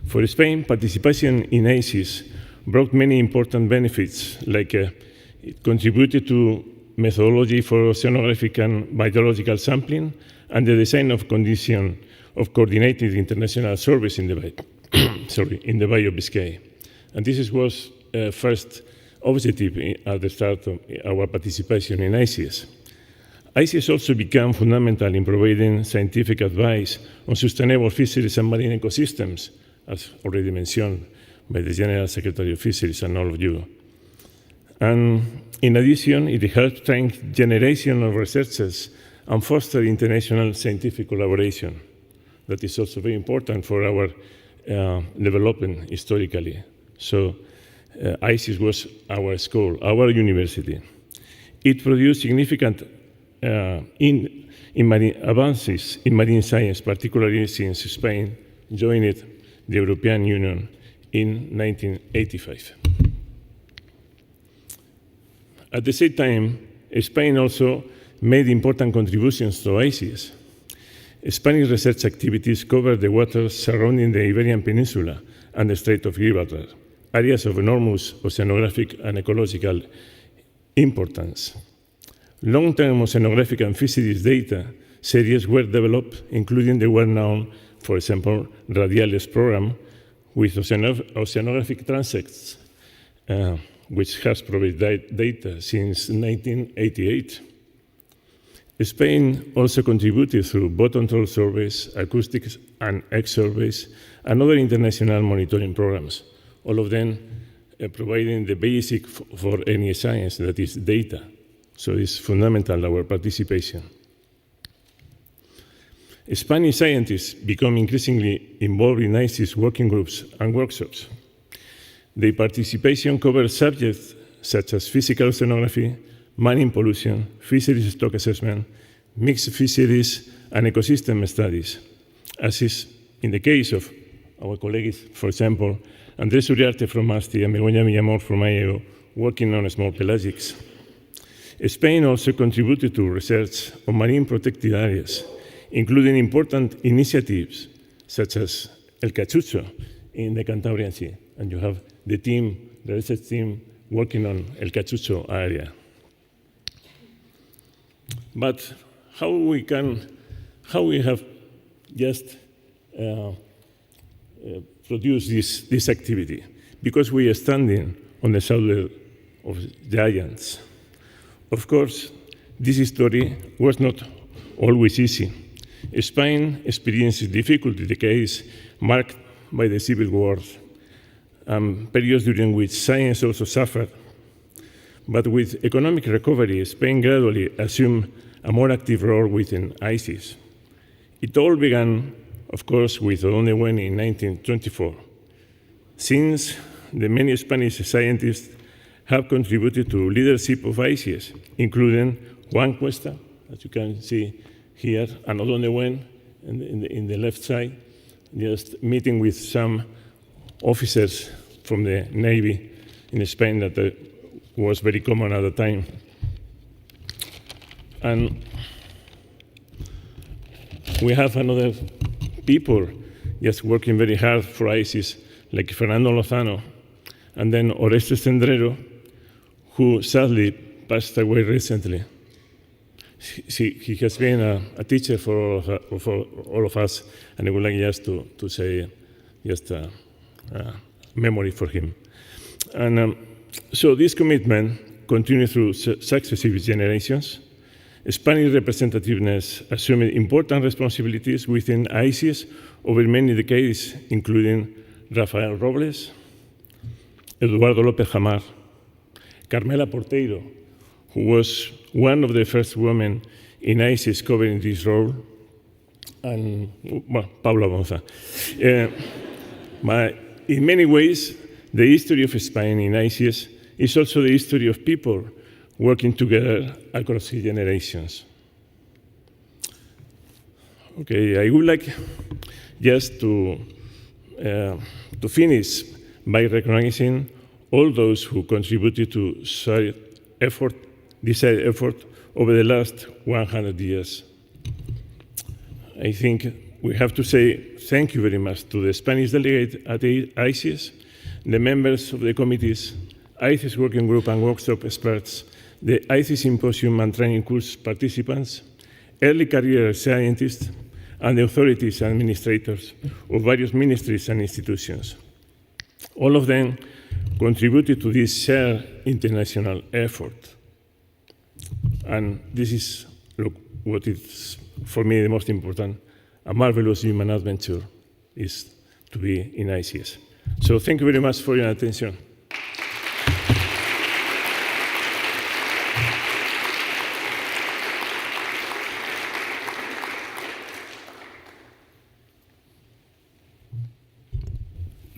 For Spain, participation in ICES brought many important benefits, like it contributed to methodology for oceanographic and biological sampling and the design of conditions of coordinated international surveys in the Bay, in the Bay of Biscay. And this was first objective at the start of our participation in ICES. ICES also became fundamental in providing scientific advice on sustainable fisheries and marine ecosystems, as already mentioned by the General Secretary of Fisheries and all of you. And in addition, it helped train generation of researchers and foster international scientific collaboration. That is also very important for our development historically. So ICES was our school, our university. It produced significant advances in marine science, particularly since Spain joined the European Union in 1985. At the same time, Spain also made important contributions to ICES. Spanish research activities covered the waters surrounding the Iberian Peninsula and the Strait of Gibraltar, areas of enormous oceanographic and ecological importance. Long-term oceanographic and fisheries data series were developed, including the well-known, for example, Radiales program with oceanographic transects, which has provided data since 1988. Spain also contributed through bottom troll surveys, acoustics and X-surveys, and other international monitoring programs, all of them providing the basic for any science, that is data. So it's fundamental, our participation. Spanish scientists become increasingly involved in ICES working groups and workshops. Their participation covers subjects such as physical oceanography, marine pollution, fisheries stock assessment, mixed fisheries, and ecosystem studies, as is in the case of our colleagues, for example, Andrés Uriarte from Asti and Begoña Villamor from IEO, working on small pelagics. Spain also contributed to research on marine protected areas, including important initiatives such as El Cachucho in the Cantabrian Sea. And you have the team, the research team, working on El Cachucho area. But how we have just produced this activity? Because we are standing on the shoulder of giants. Of course, this story was not always easy. Spain experienced difficult decades marked by the civil wars, periods during which science also suffered. But with economic recovery, Spain gradually assumed a more active role within ICES. It all began, of course, with Odón de Buen in 1924. Since the many Spanish scientists have contributed to leadership of ICES, including Juan Cuesta, as you can see here, and Odón de Buen in the left side, just meeting with some officers from the Navy in Spain that was very common at the time. And we have another people just working very hard for ICES, like Fernando Lozano, and then Orestes Cendrero, who sadly passed away recently. He has been a teacher for all of us, and I would like just to say just a memory for him. And so this commitment continued through successive generations. Spanish representativeness assumed important responsibilities within ICES over many decades, including Rafael Robles, Eduardo López Jamar, Carmela Porteiro, who was one of the first women in ICES covering this role, and well, Pablo Gonza. In many ways, the history of Spain in ICES is also the history of people working together across generations. Okay, I would like just to finish by recognizing all those who contributed to this effort over the last 100 years. I think we have to say thank you very much to the Spanish delegate at ICES, the members of the committees, ICES working group and workshop experts, the ICES symposium and training course participants, early career scientists, and the authorities and administrators of various ministries and institutions. All of them contributed to this shared international effort. And this is what is, for me, the most important. A marvelous human adventure is to be in ICES. So thank you very much for your attention.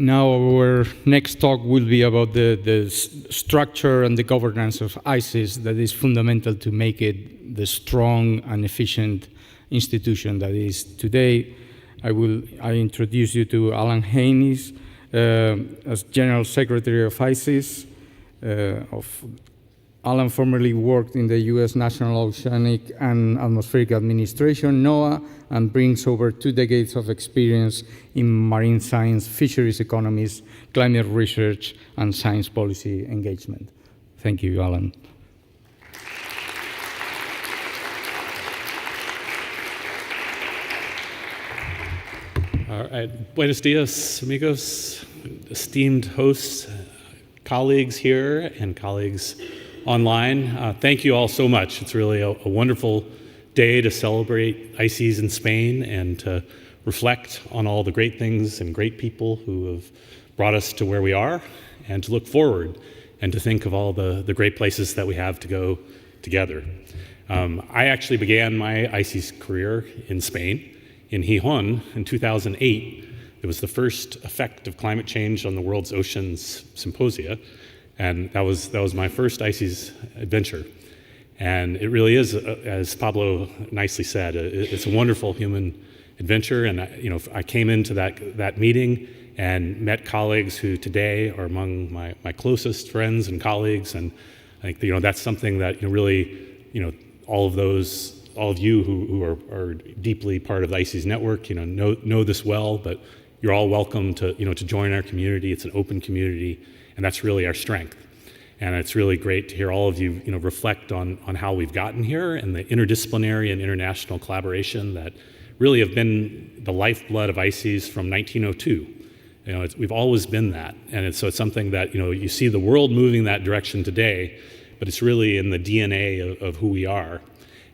Now our next talk will be about the structure and the governance of ICES that is fundamental to make it the strong and efficient institution that is today. I introduce you to Alan Haynes as General Secretary of ICES. Alan formerly worked in the U.S. National Oceanic and Atmospheric Administration, NOAA, and brings over 2 decades of experience in marine science, fisheries economies, climate research, and science policy engagement. Thank you, Alan. All right. Buenos dias, amigos, esteemed hosts, colleagues here, and colleagues online. Thank you all so much. It's really a wonderful day to celebrate ICES in Spain and to reflect on all the great things and great people who have brought us to where we are, and to look forward and to think of all the great places that we have to go together. I actually began my ICES career in Spain, in Gijón, in 2008. It was the first effect of climate change on the world's oceans symposia, and that was my first ICES adventure. And it really is, as Pablo nicely said, it's a wonderful human adventure. And I came into that meeting and met colleagues who today are among my closest friends and colleagues. And I think that's something that really all of you who are deeply part of the ICES network know this well. But you're all welcome to join our community. It's an open community, and that's really our strength. And it's really great to hear all of you, reflect on how we've gotten here and the interdisciplinary and international collaboration that really have been the lifeblood of ICES from 1902. We've always been that, and so it's something that you see the world moving that direction today, but it's really in the DNA of who we are,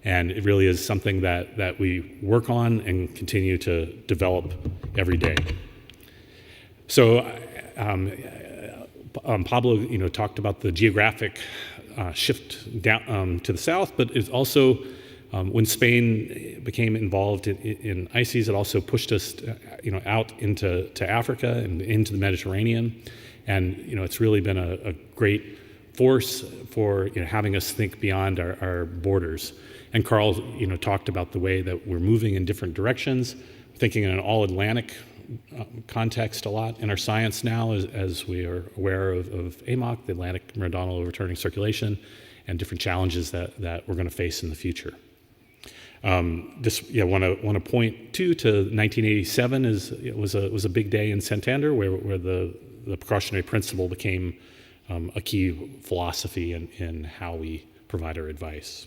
and it really is something that we work on and continue to develop every day. So. Pablo, talked about the geographic shift down to the south, but it's also when Spain became involved in ICES, it also pushed us, out into Africa and into the Mediterranean, and it's really been a great force for having us think beyond our borders. And Carl, talked about the way that we're moving in different directions, thinking in an all-Atlantic context a lot in our science now, as we are aware of AMOC, the Atlantic Meridional Overturning Circulation, and different challenges that we're going to face in the future. Want to point to 1987 was a big day in Santander where the precautionary principle became a key philosophy in how we provide our advice.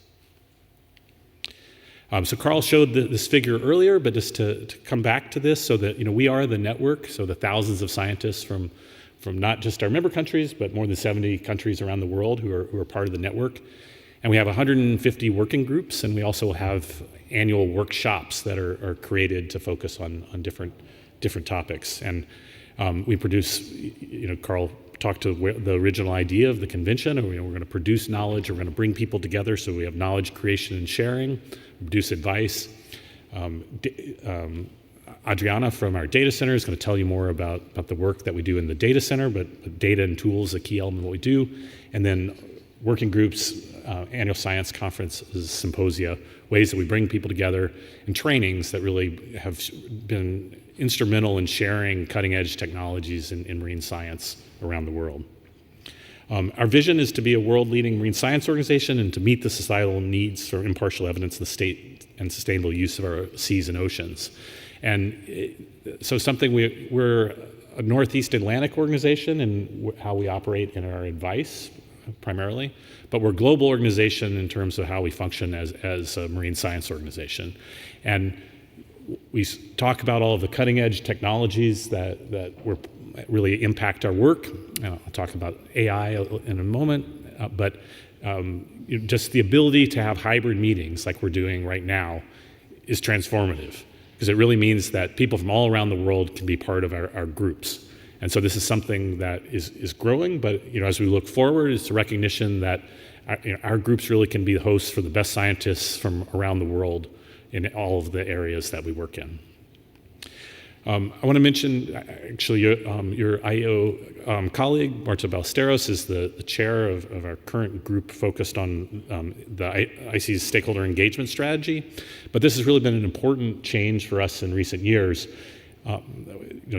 So Carl showed this figure earlier, but just to come back to this, so that we are the network, so the thousands of scientists from not just our member countries, but more than 70 countries around the world who are part of the network. And we have 150 working groups, and we also have annual workshops that are created to focus on different topics. And we produce, Carl talked to the original idea of the convention, and we're going to produce knowledge, we're going to bring people together, so we have knowledge creation and sharing, produce advice. Adriana from our data center is going to tell you more about the work that we do in the data center, but data and tools is a key element of what we do. And then working groups, annual science conferences, symposia, ways that we bring people together, and trainings that really have been instrumental in sharing cutting edge technologies in marine science around the world. Our vision is to be a world-leading marine science organization and to meet the societal needs for impartial evidence in the state and sustainable use of our seas and oceans. And so we're a Northeast Atlantic organization in how we operate in our advice primarily, but we're a global organization in terms of how we function as a marine science organization. And we talk about all of the cutting edge technologies that really impact our work. I'll talk about AI in a moment, but just the ability to have hybrid meetings like we're doing right now is transformative, because it really means that people from all around the world can be part of our groups. And so this is something that is growing, but as we look forward, it's a recognition that our groups really can be the hosts for the best scientists from around the world in all of the areas that we work in. I want to mention, actually, your IO colleague, Marta Ballesteros, is the chair of our current group focused on the ICES stakeholder engagement strategy. But this has really been an important change for us in recent years.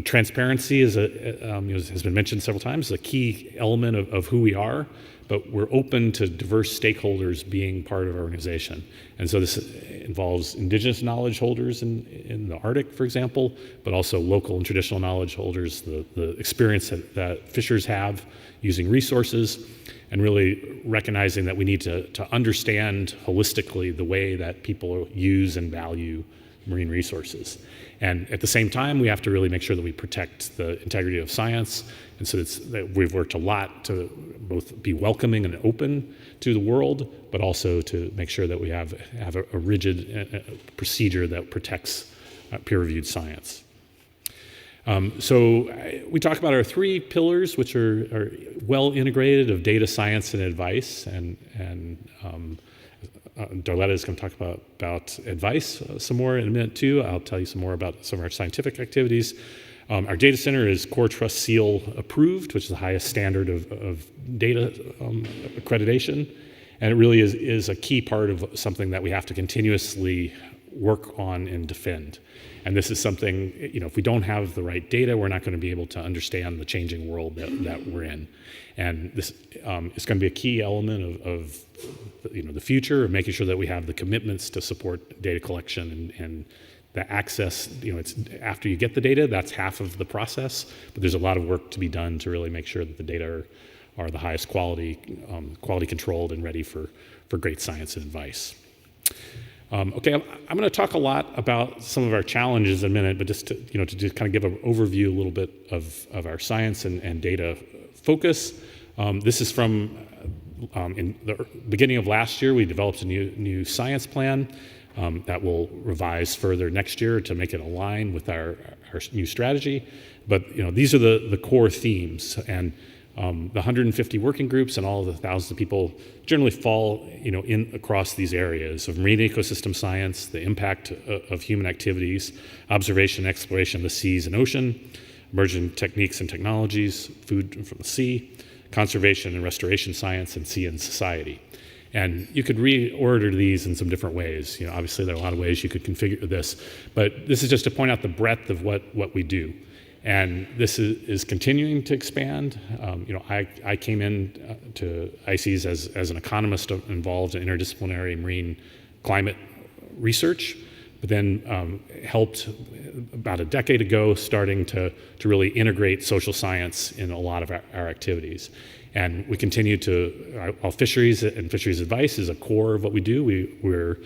Transparency has been mentioned several times, is a key element of who we are, but we're open to diverse stakeholders being part of our organization. And so this involves indigenous knowledge holders in the Arctic, for example, but also local and traditional knowledge holders, the experience that fishers have using resources, and really recognizing that we need to understand holistically the way that people use and value marine resources. And at the same time, we have to really make sure that we protect the integrity of science. And so that we've worked a lot to both be welcoming and open to the world, but also to make sure that we have a rigid procedure that protects peer-reviewed science. So we talk about our three pillars, which are well integrated, of data science and advice. And Darletta is going to talk about advice some more in a minute too. I'll tell you some more about some of our scientific activities. Our data center is Core Trust Seal approved, which is the highest standard of data accreditation. And it really is a key part of something that we have to continuously work on and defend. And this is something, if we don't have the right data, we're not going to be able to understand the changing world that we're in. And this is going to be a key element of the future, of making sure that we have the commitments to support data collection and the access. It's after you get the data, that's half of the process, but there's a lot of work to be done to really make sure that the data are the highest quality, quality controlled and ready for great science and advice. Okay, I'm going to talk a lot about some of our challenges in a minute, but just to just kind of give an overview a little bit of our science and data focus. This is from in the beginning of last year. We developed a new science plan that will revise further next year to make it align with our new strategy. But these are the core themes, and the 150 working groups and all of the thousands of people generally fall in across these areas of marine ecosystem science, the impact of human activities, observation and exploration of the seas and ocean, emerging techniques and technologies, food from the sea, conservation and restoration science, and sea and society. And you could reorder these in some different ways. Obviously there are a lot of ways you could configure this, but this is just to point out the breadth of what we do. And this is continuing to expand. I came in to ICES as an economist involved in interdisciplinary marine climate research, but then helped about a decade ago starting to really integrate social science in a lot of our activities. And we continue our fisheries and fisheries advice is a core of what we do. We're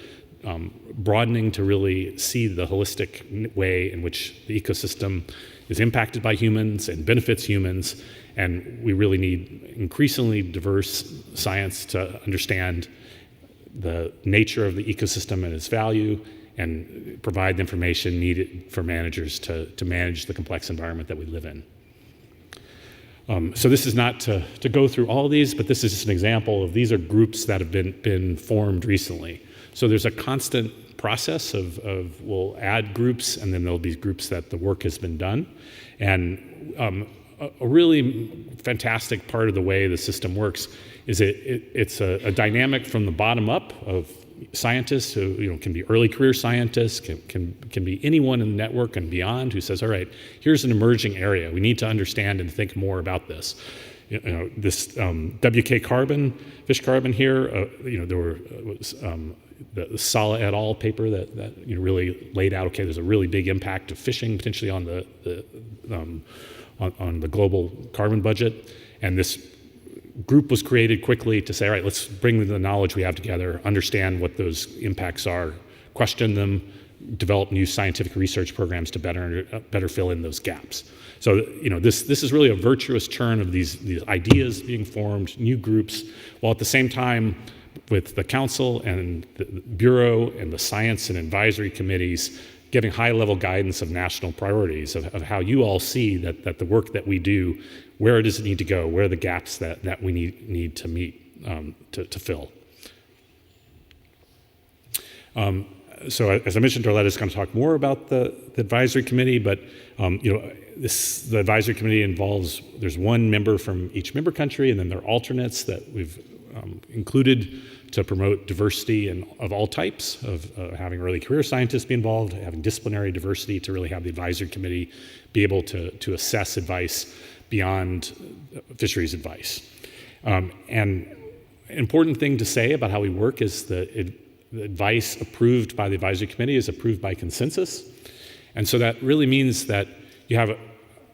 broadening to really see the holistic way in which the ecosystem is impacted by humans and benefits humans, and we really need increasingly diverse science to understand the nature of the ecosystem and its value, and provide the information needed for managers to manage the complex environment that we live in. So this is not to go through all of these, but this is just an example of these are groups that have been formed recently. So there's a constant process of we'll add groups, and then there'll be groups that the work has been done. And a really fantastic part of the way the system works is it's a dynamic from the bottom up of scientists who can be early career scientists, can be anyone in the network and beyond who says, all right, here's an emerging area. We need to understand and think more about this. This WK carbon, fish carbon here, there was the Sala et al. Paper that really laid out, okay, there's a really big impact of fishing potentially on the global carbon budget. And this group was created quickly to say, all right, let's bring the knowledge we have together, understand what those impacts are, question them, develop new scientific research programs to better fill in those gaps. So this is really a virtuous churn of these ideas being formed, new groups, while at the same time with the council and the bureau and the science and advisory committees giving high-level guidance of national priorities of how you all see that the work that we do, where does it need to go, where are the gaps that we need to meet to fill. So as I mentioned, Darletta's going to talk more about the advisory committee, but the advisory committee involves, there's one member from each member country, and then there are alternates that we've included to promote diversity of all types, of having early career scientists be involved, having disciplinary diversity to really have the advisory committee be able to assess advice beyond fisheries advice. And an important thing to say about how we work is the advice approved by the advisory committee is approved by consensus. And so that really means that you have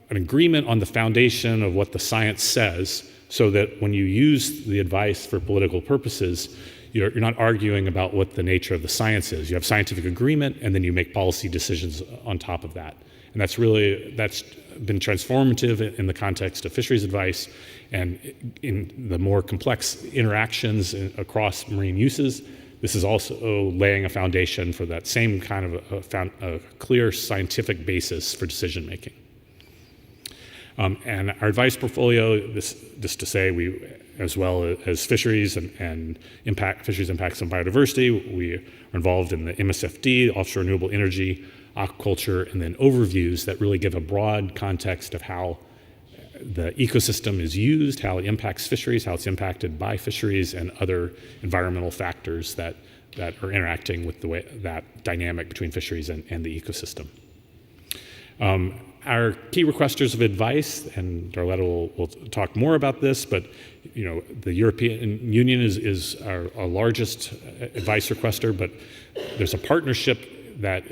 an agreement on the foundation of what the science says, so that when you use the advice for political purposes, you're not arguing about what the nature of the science is. You have scientific agreement, and then you make policy decisions on top of that. And that's been transformative in the context of fisheries advice and in the more complex interactions across marine uses. This is also laying a foundation for that same kind of a clear scientific basis for decision making. And our advice portfolio, just to say, we, as well as fisheries and fisheries impacts on biodiversity, we are involved in the MSFD, offshore renewable energy, aquaculture, and then overviews that really give a broad context of how the ecosystem is used, how it impacts fisheries, how it's impacted by fisheries, and other environmental factors that are interacting with the way that dynamic between fisheries and the ecosystem. Our key requesters of advice, and Darletta will talk more about this, but the European Union is our largest advice requester, but there's a partnership that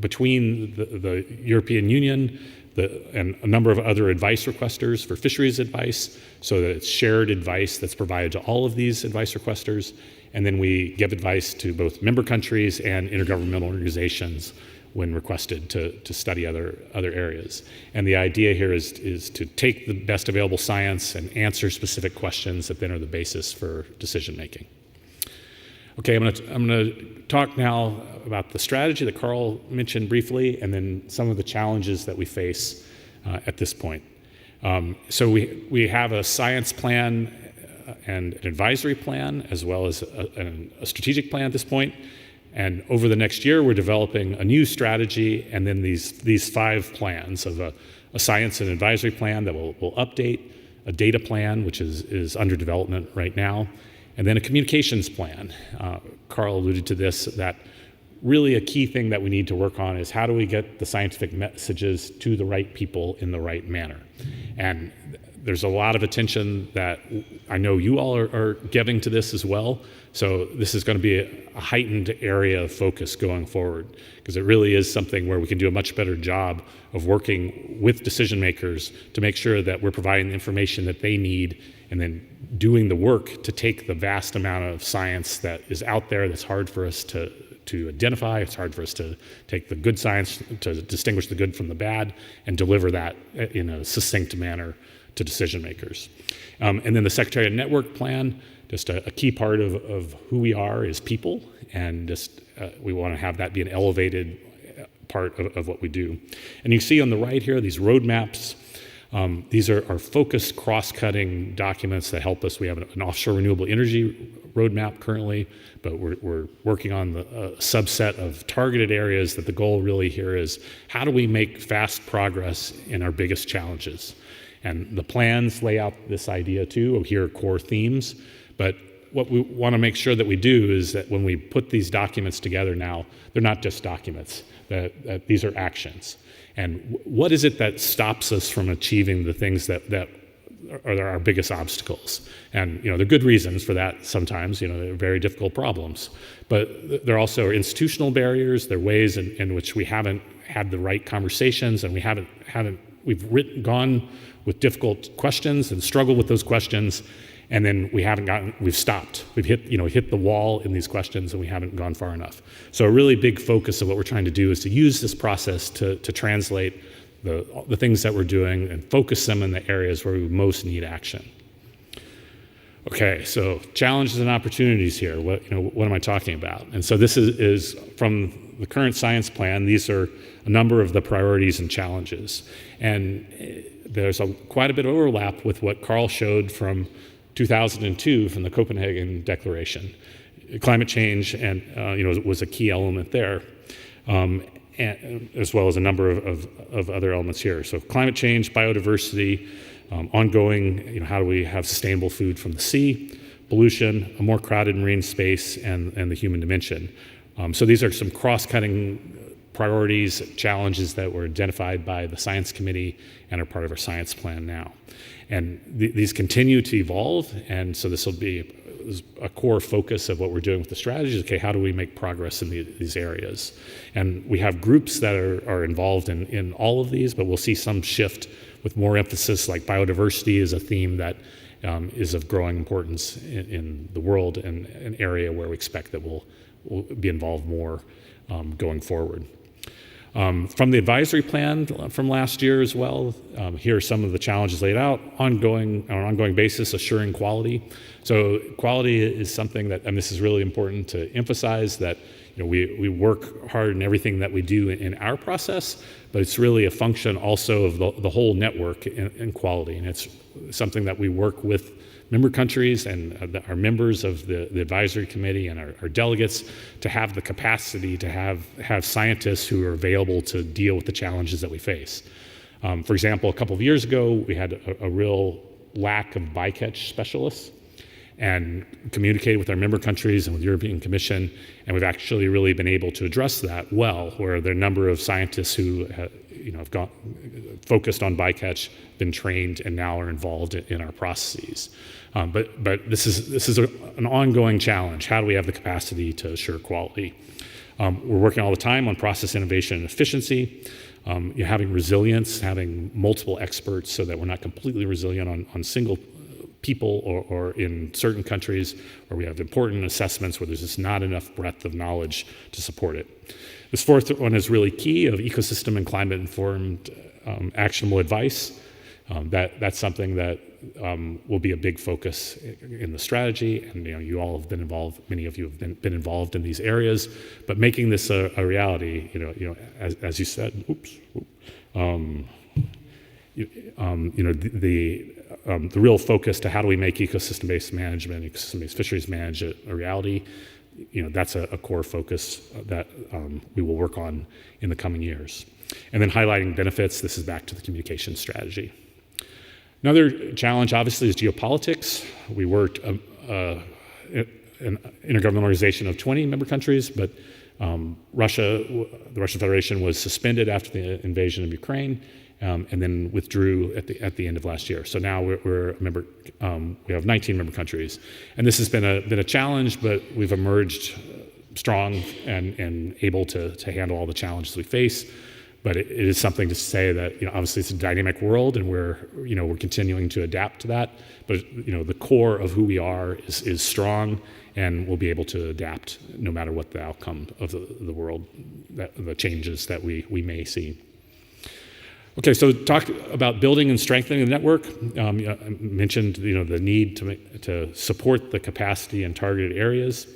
between the European Union and a number of other advice requesters for fisheries advice, so that it's shared advice that's provided to all of these advice requesters, and then we give advice to both member countries and intergovernmental organizations when requested to study other areas. And the idea here is to take the best available science and answer specific questions that then are the basis for decision making. Okay, I'm gonna talk now about the strategy that Carl mentioned briefly, and then some of the challenges that we face at this point. So we have a science plan and an advisory plan, as well as a strategic plan at this point. And over the next year, we're developing a new strategy, and then these 5 plans of a science and advisory plan that we'll update, a data plan, which is under development right now, and then a communications plan. Carl alluded to this, that really a key thing that we need to work on is how do we get the scientific messages to the right people in the right manner. And there's a lot of attention that I know you all are giving to this as well. So this is going to be a heightened area of focus going forward, because it really is something where we can do a much better job of working with decision makers to make sure that we're providing the information that they need, and then doing the work to take the vast amount of science that is out there that's hard for us to identify. It's hard for us to take the good science, to distinguish the good from the bad, and deliver that in a succinct manner to decision makers. And then the Secretariat Network Plan, just a key part of who we are is people, and just we want to have that be an elevated part of what we do. And you see on the right here these roadmaps These are focused, cross-cutting documents that help us. We have an offshore renewable energy roadmap currently, but we're working on a subset of targeted areas that the goal really here is how do we make fast progress in our biggest challenges? And the plans lay out this idea too. Here are core themes, but what we want to make sure that we do is that when we put these documents together now, they're not just documents, that these are actions. And what is it that stops us from achieving the things that are our biggest obstacles? And there are good reasons for that sometimes, they're very difficult problems. But there also are institutional barriers, there are ways in which we haven't had the right conversations, and we've gone with difficult questions and struggled with those questions, and then we've stopped. We've hit the wall in these questions, and we haven't gone far enough. So a really big focus of what we're trying to do is to use this process to translate the things that we're doing and focus them in the areas where we most need action. Okay, so challenges and opportunities here. What am I talking about? And so this is from the current science plan. These are a number of the priorities and challenges. And there's quite a bit of overlap with what Carl showed from 2002 from the Copenhagen Declaration. Climate change was a key element there, and, as well as a number of other elements here. So climate change, biodiversity, ongoing, how do we have sustainable food from the sea, pollution, a more crowded marine space, and the human dimension. So these are some cross-cutting priorities, challenges that were identified by the Science Committee and are part of our science plan now. And these continue to evolve, and so this will be a core focus of what we're doing with the strategies. Okay, how do we make progress in these areas? And we have groups that are involved in all of these, but we'll see some shift with more emphasis, like biodiversity is a theme that is of growing importance in the world, and an area where we expect that we'll be involved more going forward. From the advisory plan from last year as well, here are some of the challenges laid out. On an ongoing basis, assuring quality. So quality is something that, and this is really important to emphasize, that we work hard in everything that we do in our process, but it's really a function also of the whole network in quality. And it's something that we work with member countries and our members of the advisory committee and our delegates to have the capacity to have scientists who are available to deal with the challenges that we face. For example, a couple of years ago, we had a real lack of bycatch specialists, and communicated with our member countries and with the European Commission, and we've actually really been able to address that well, where there are a number of scientists who have focused on bycatch, been trained, and now are involved in our processes. But this is an ongoing challenge. How do we have the capacity to assure quality? We're working all the time on process innovation and efficiency, having resilience, having multiple experts so that we're not completely resilient on single people or in certain countries where we have important assessments where there's just not enough breadth of knowledge to support it. This fourth one is really key, of ecosystem and climate-informed actionable advice. That's something that will be a big focus in the strategy, and you all have been involved. Many of you have been involved in these areas, but making this a reality, as you said. The real focus to how do we make ecosystem-based management, ecosystem-based fisheries management a reality. That's a core focus that we will work on in the coming years. And then highlighting benefits. This is back to the communication strategy. Another challenge, obviously, is geopolitics. We worked an intergovernmental organization of 20 member countries, but the Russian Federation was suspended after the invasion of Ukraine, and then withdrew at the end of last year. So now we're a member. We have 19 member countries, and this has been a challenge, but we've emerged strong and able to handle all the challenges we face. But it is something to say that obviously it's a dynamic world, and we're continuing to adapt to that. But the core of who we are is strong, and we'll be able to adapt no matter what the outcome of the world, the changes that we may see. Okay, so talk about building and strengthening the network. I mentioned the need to support the capacity in targeted areas.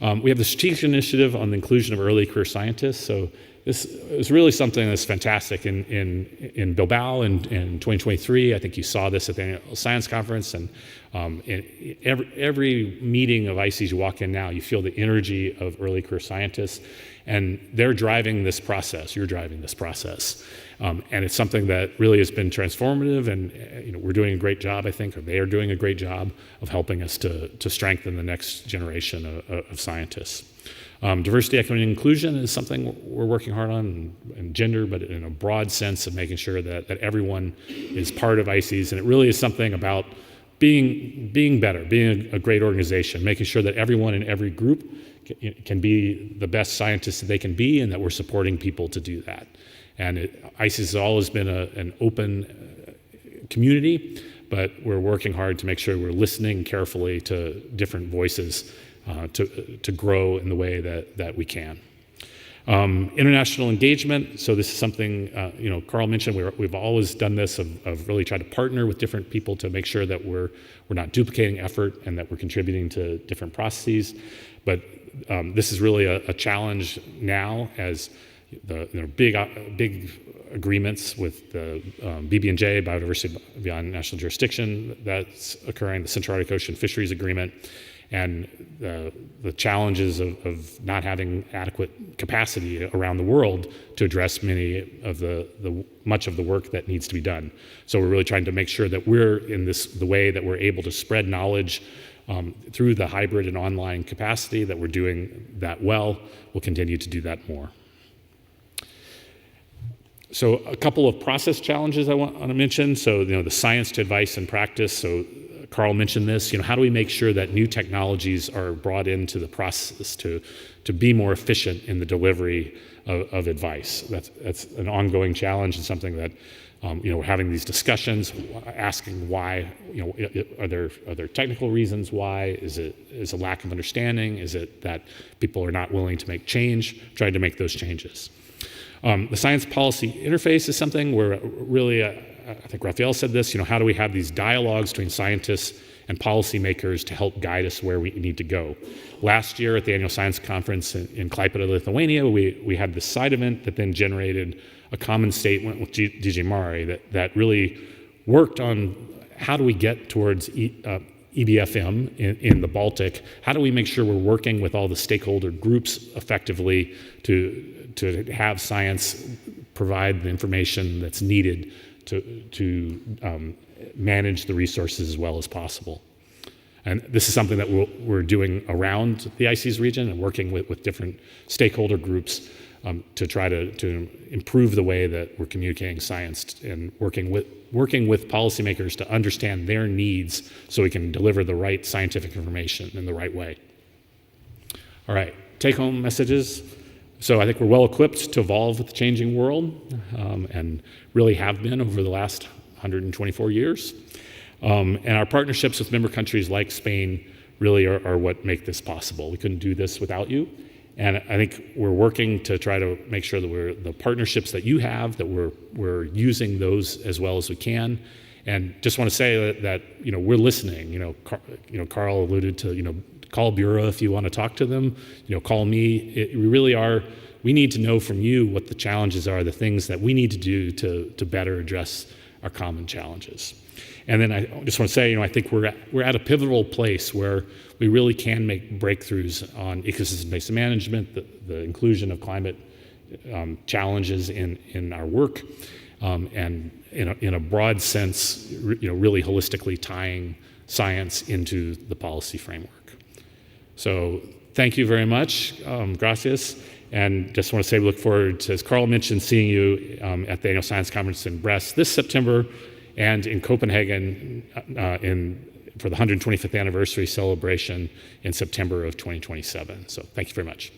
We have the strategic initiative on the inclusion of early career scientists. So this is really something that's fantastic. In Bilbao in 2023, I think you saw this at the annual science conference, and in every meeting of ICES you walk in now, you feel the energy of early career scientists, and they're driving this process. You're driving this process. And it's something that really has been transformative, and we're doing a great job, I think, or they are doing a great job of helping us to strengthen the next generation of scientists. Diversity, equity, and inclusion is something we're working hard on, and gender, but in a broad sense of making sure that everyone is part of ICES. And it really is something about being better, being a great organization, making sure that everyone in every group can be the best scientists that they can be, and that we're supporting people to do that. And ICES has always been an open community, but we're working hard to make sure we're listening carefully to different voices to grow in the way that we can. International engagement. So this is something Carl mentioned. We've always done this of really trying to partner with different people to make sure that we're not duplicating effort and that we're contributing to different processes. But this is really a challenge now as the big agreements with the BB&J, Biodiversity Beyond National Jurisdiction, that's occurring, the Central Arctic Ocean Fisheries Agreement, and the challenges of not having adequate capacity around the world to address much of the work that needs to be done. So we're really trying to make sure that we're in the way that we're able to spread knowledge through the hybrid and online capacity, that we're doing that well. We'll continue to do that more. So a couple of process challenges I want to mention. So the science to advice and practice. So Carl mentioned this. How do we make sure that new technologies are brought into the process to be more efficient in the delivery of advice? That's an ongoing challenge, and something that we're having these discussions, asking why. Are there technical reasons why? Is a lack of understanding? Is it that people are not willing to make change? Trying to make those changes. The science policy interface is something where really, I think Raphael said this, how do we have these dialogues between scientists and policymakers to help guide us where we need to go? Last year at the annual science conference in Klaipėda, Lithuania, we had this side event that then generated a common statement with DG Mare that really worked on how do we get towards EBFM in the Baltic. How do we make sure we're working with all the stakeholder groups effectively to have science provide the information that's needed to manage the resources as well as possible? And this is something that we're doing around the ICES region and working with different stakeholder groups to try to improve the way that we're communicating science and working with policymakers to understand their needs so we can deliver the right scientific information in the right way. All right, take-home messages. So I think we're well equipped to evolve with the changing world, and really have been over the last 124 years. And our partnerships with member countries like Spain really are what make this possible. We couldn't do this without you. And I think we're working to try to make sure that the partnerships that you have, that we're using those as well as we can. And just want to say that we're listening. Carl alluded to call Bureau if you want to talk to them. Call me. We need to know from you what the challenges are, the things that we need to do to better address our common challenges. And then I just want to say, I think we're at a pivotal place where we really can make breakthroughs on ecosystem-based management, the inclusion of climate challenges in our work, and in a broad sense, really holistically tying science into the policy framework. So thank you very much, gracias. And just want to say we look forward to, as Carl mentioned, seeing you at the annual science conference in Brest this September, and in Copenhagen for the 125th anniversary celebration in September of 2027. So thank you very much.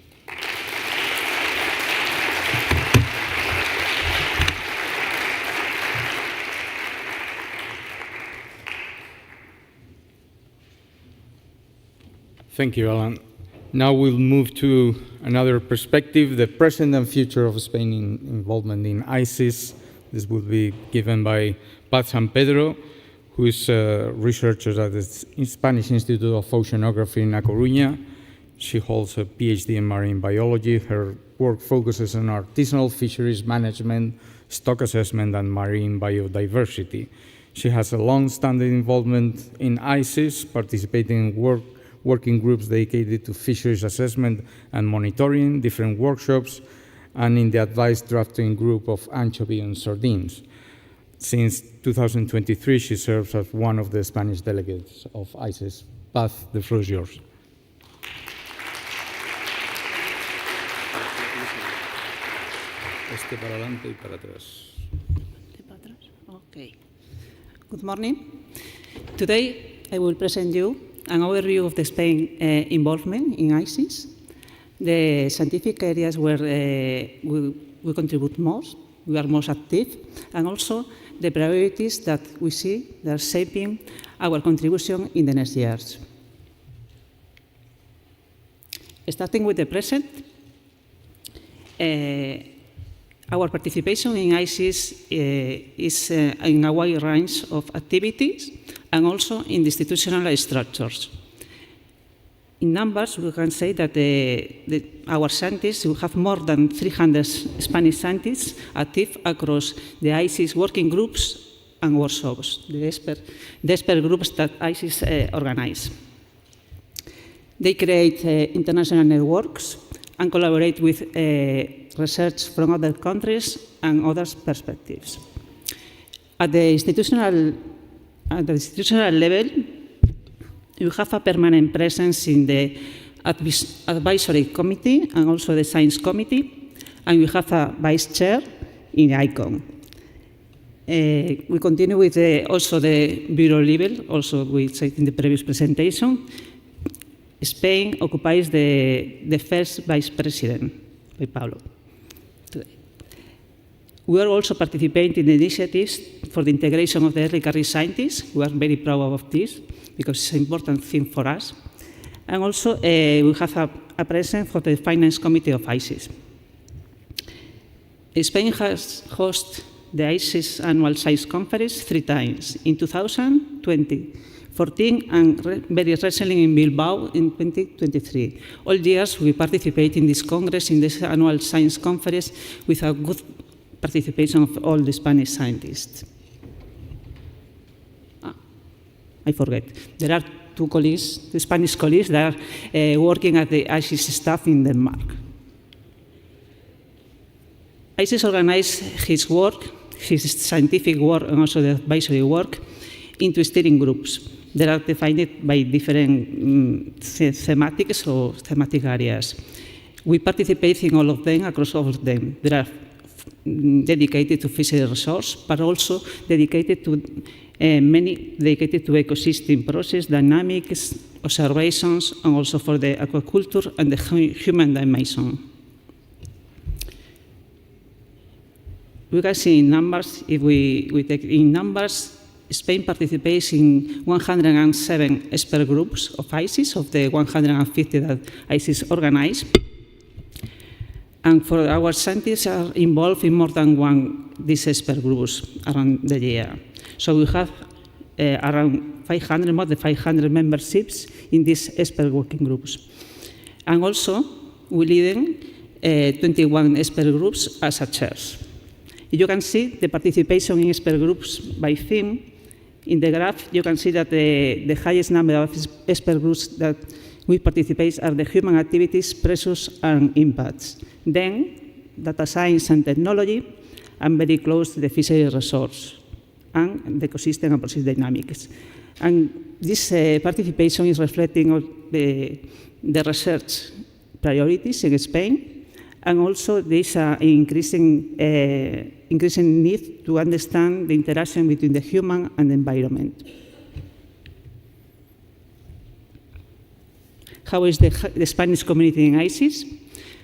Thank you, Alan. Now we'll move to another perspective, the present and future of Spain involvement in ICES. This will be given by Paz San Pedro, who is a researcher at the Spanish Institute of Oceanography in A Coruña. She holds a PhD in marine biology. Her work focuses on artisanal fisheries management, stock assessment, and marine biodiversity. She has a long-standing involvement in ICES, participating in working groups dedicated to fisheries assessment and monitoring, different workshops, and in the advice drafting group of anchovy and sardines. Since 2023, she serves as one of the Spanish delegates of ICES. Paz, the floor is yours. Este para adelante y para atrás. Okay. Good morning. Today, I will present you an overview of the Spain involvement in ICES, the scientific areas where we contribute most, we are most active, and also the priorities that we see that are shaping our contribution in the next years. Starting with the present, our participation in ICES is in a wide range of activities and also in the institutional structures. In numbers, we can say that our scientists, we have more than 300 Spanish scientists active across the ICES working groups and workshops, the expert groups that ICES organize. They create international networks and collaborate with research from other countries and other perspectives. At the institutional level, you have a permanent presence in the advisory committee and also the science committee, and we have a vice chair in ICON. We continue with also the bureau level, also we said in the previous presentation. Spain occupies the first vice president by Pablo today. We are also participating in initiatives for the integration of the early career scientists. We are very proud of this because it's an important thing for us. And also we have a presence for the finance committee of ICES. Spain has hosted the ICES annual science conference 3 times, in 2000, 2014, and very recently in Bilbao in 2023. All years we participate in this congress, in this annual science conference, with a good participation of all the Spanish scientists. I forget. There are 2 colleagues, the Spanish colleagues, that are working at the ICES staff in Denmark. ICES organizes his work, his scientific work, and also the advisory work into steering groups that are defined by different thematics or thematic areas. We participate in all of them, across all of them. There are dedicated to fishery resource, but also dedicated to many dedicated to ecosystem process, dynamics, observations, and also for the aquaculture and the human dimension. We can see in numbers, if we take in numbers, Spain participates in 107 expert groups of ICES, of the 150 that ICES organize. And for our scientists are involved in more than one these expert groups around the year. So we have around 500, more than 500 memberships in these expert working groups. And also, we lead 21 expert groups as a chairs. You can see the participation in expert groups by theme. In the graph, you can see that the highest number of expert groups that we participate are the human activities, pressures, and impacts. Then, data science and technology, and very close to the fishery resource, and the ecosystem and process dynamics. And this participation is reflecting on the research priorities in Spain, and also there is an increasing need to understand the interaction between the human and the environment. How is the Spanish community in ICES?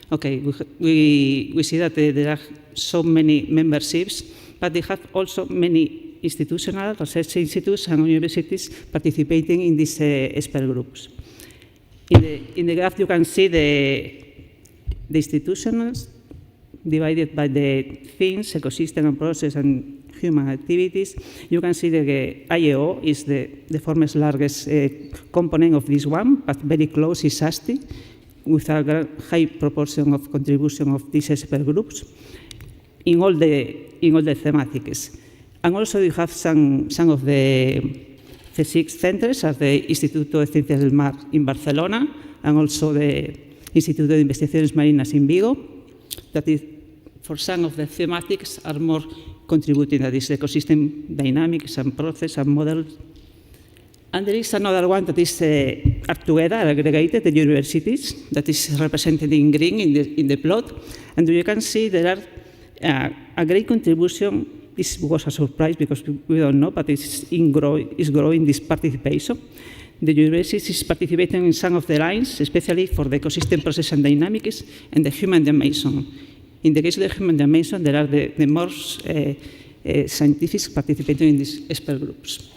Okay, we see that there are so many memberships, but they have also many institutional research institutes and universities participating in these expert groups. In the graph, you can see the institutions divided by the themes, ecosystem and process, and human activities. You can see that the IEO is the foremost largest component of this one, but very close is SASTI, with a high proportion of contribution of these expert groups in all the thematics. And also you have some of the CSIC centers, as the Instituto de Ciencias del Mar in Barcelona, and also the Instituto de Investigaciones Marinas in Vigo, that is, for some of the thematics are more contributing, that is ecosystem dynamics and process and models. And there is another one that is are together, aggregated, the universities, that is represented in green in the plot. And you can see there are a great contribution. This was a surprise because we don't know, but it's growing this participation. The university is participating in some of the lines, especially for the ecosystem process and dynamics and the human dimension. In the case of the human dimension, there are the most scientists participating in these expert groups.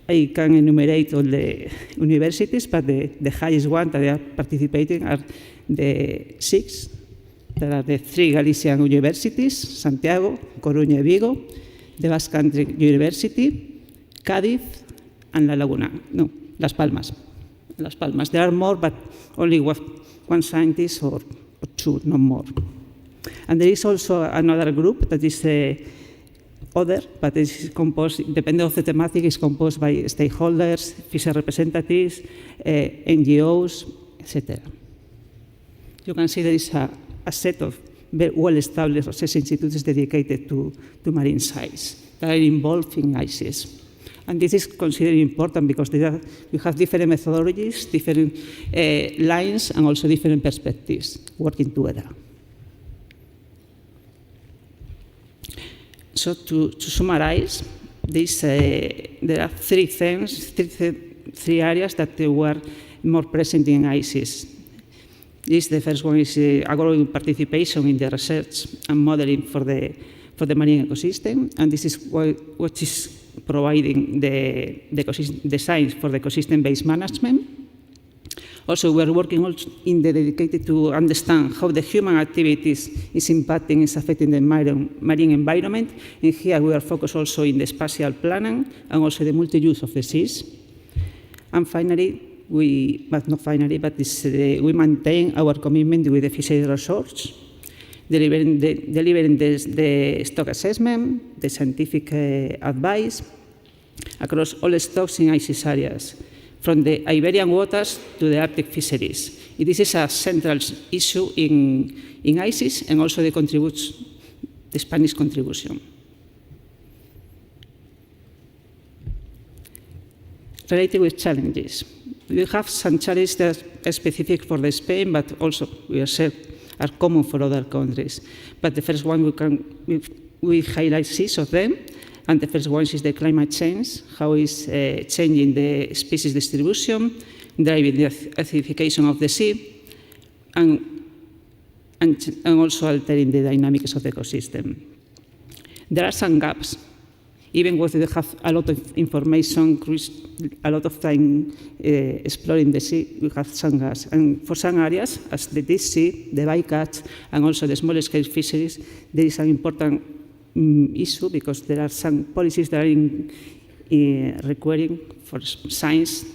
I can enumerate all the universities, but the highest one that they are participating are the 6. There are the 3 Galician universities, Santiago, Coruña, Vigo, the Basque Country University, Cádiz, and La Laguna. No, Las Palmas. Las Palmas. There are more, but only one scientist or 2, no more. And there is also another group that is other, but it's composed, depending on the thematic, is composed by stakeholders, fisher representatives, NGOs, etc. You can see there is a set of very well-established research institutes dedicated to marine science that are involved in ICES. And this is considered important because we have different methodologies, different lines, and also different perspectives working together. So to summarize, there are 3 things, 3 areas that were more present in ICES. The first one is a growing participation in the research and modeling for the marine ecosystem, and this is what is providing the science for the ecosystem-based management. Also, we are working dedicated to understand how the human activities is impacting, is affecting the marine environment, and here we are focused also in the spatial planning and also the multi-use of the seas. And finally, we maintain our commitment with the fisheries resource, delivering the stock assessment, the scientific advice across all stocks in ICES areas, from the Iberian waters to the Arctic fisheries. This is a central issue in ICES and also the Spanish contribution. Related with challenges. We have some challenges that are specific for Spain, but also are common for other countries. But the first one we highlight 6 of them, and the first one is the climate change, how it's changing the species distribution, driving the acidification of the sea, and also altering the dynamics of the ecosystem. There are some gaps. Even when they have a lot of information, a lot of time exploring the sea, we have some gaps. And for some areas, as the deep sea, the bycatch, and also the small-scale fisheries, there is an important issue because there are some policies that are requiring for science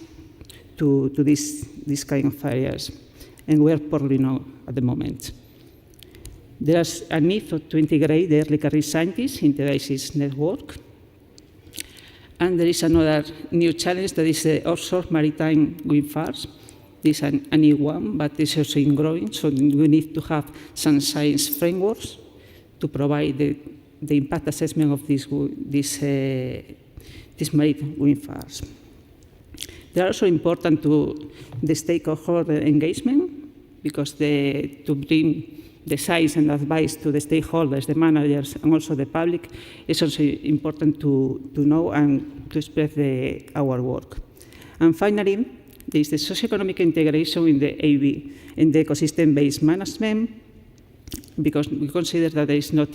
to this kind of areas, and we are poorly known at the moment. There is a need to integrate the early career scientists into the ICES network. And there is another new challenge that is the offshore maritime wind farms. This is a new one, but it's also growing, so we need to have some science frameworks to provide the impact assessment of these maritime wind farms. They are also important to the stakeholder engagement because to bring the science and advice to the stakeholders, the managers, and also the public is also important to know and to spread our work. And finally, there is the socioeconomic integration in the AV, in the ecosystem-based management, because we consider that there is not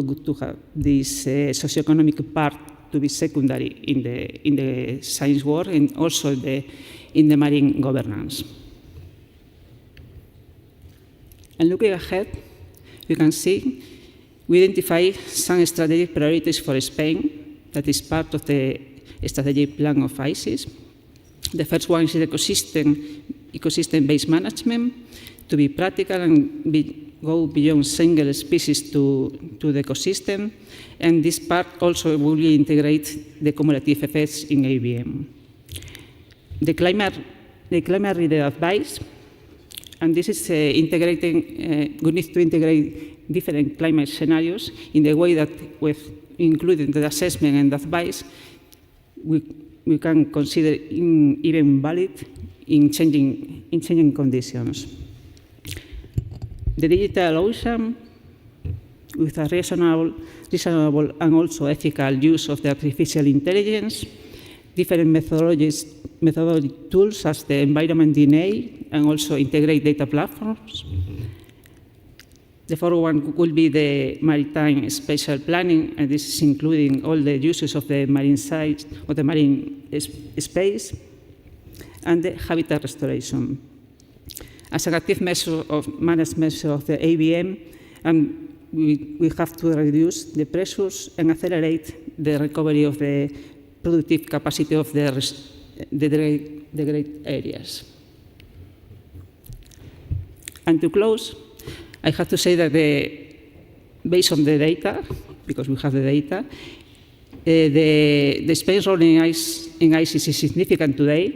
good to have this socioeconomic part to be secondary in the science work and also in the marine governance. And looking ahead, you can see we identify some strategic priorities for Spain that is part of the strategic plan of ICES. The first one is ecosystem-based management, to be practical and go beyond single species to the ecosystem, and this part also will integrate the cumulative effects in ABM. The climate-related advice, and this is integrating, we need to integrate different climate scenarios in the way that with including the assessment and advice, we can consider even valid in changing conditions. The digital ocean, with a reasonable and also ethical use of the artificial intelligence, different methodology tools such as the environment DNA, and also integrate data platforms. The fourth one will be the maritime spatial planning, and this is including all the uses of the marine sites or the marine space, and the habitat restoration. As an active measure of management of the ABM, we have to reduce the pressures and accelerate the recovery of the productive capacity of the degraded areas. And to close, I have to say that based on the data, because we have the data, the Spain's role in ICES is significant today,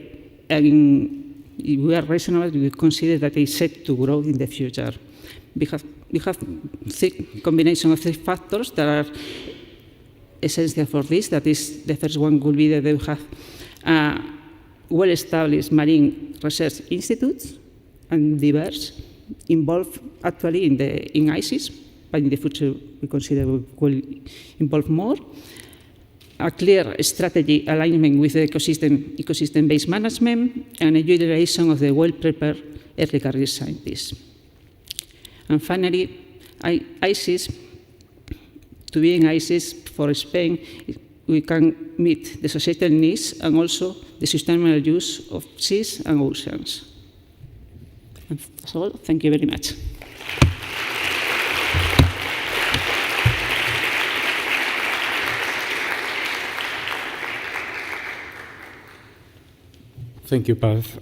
and we are reasonable, we consider that it's set to grow in the future. We have three combination of three factors that are essential for this. That is, the first one will be that they have well-established marine research institutes and diverse, involved actually in ICES, but in the future we consider we will involve more. A clear strategy alignment with the ecosystem-based management, and a utilization of the well-prepared early career scientists. And finally, ICES, to be in ICES for Spain, we can meet the societal needs and also the sustainable use of seas and oceans. And that's all. Thank you very much. Thank you, Paz.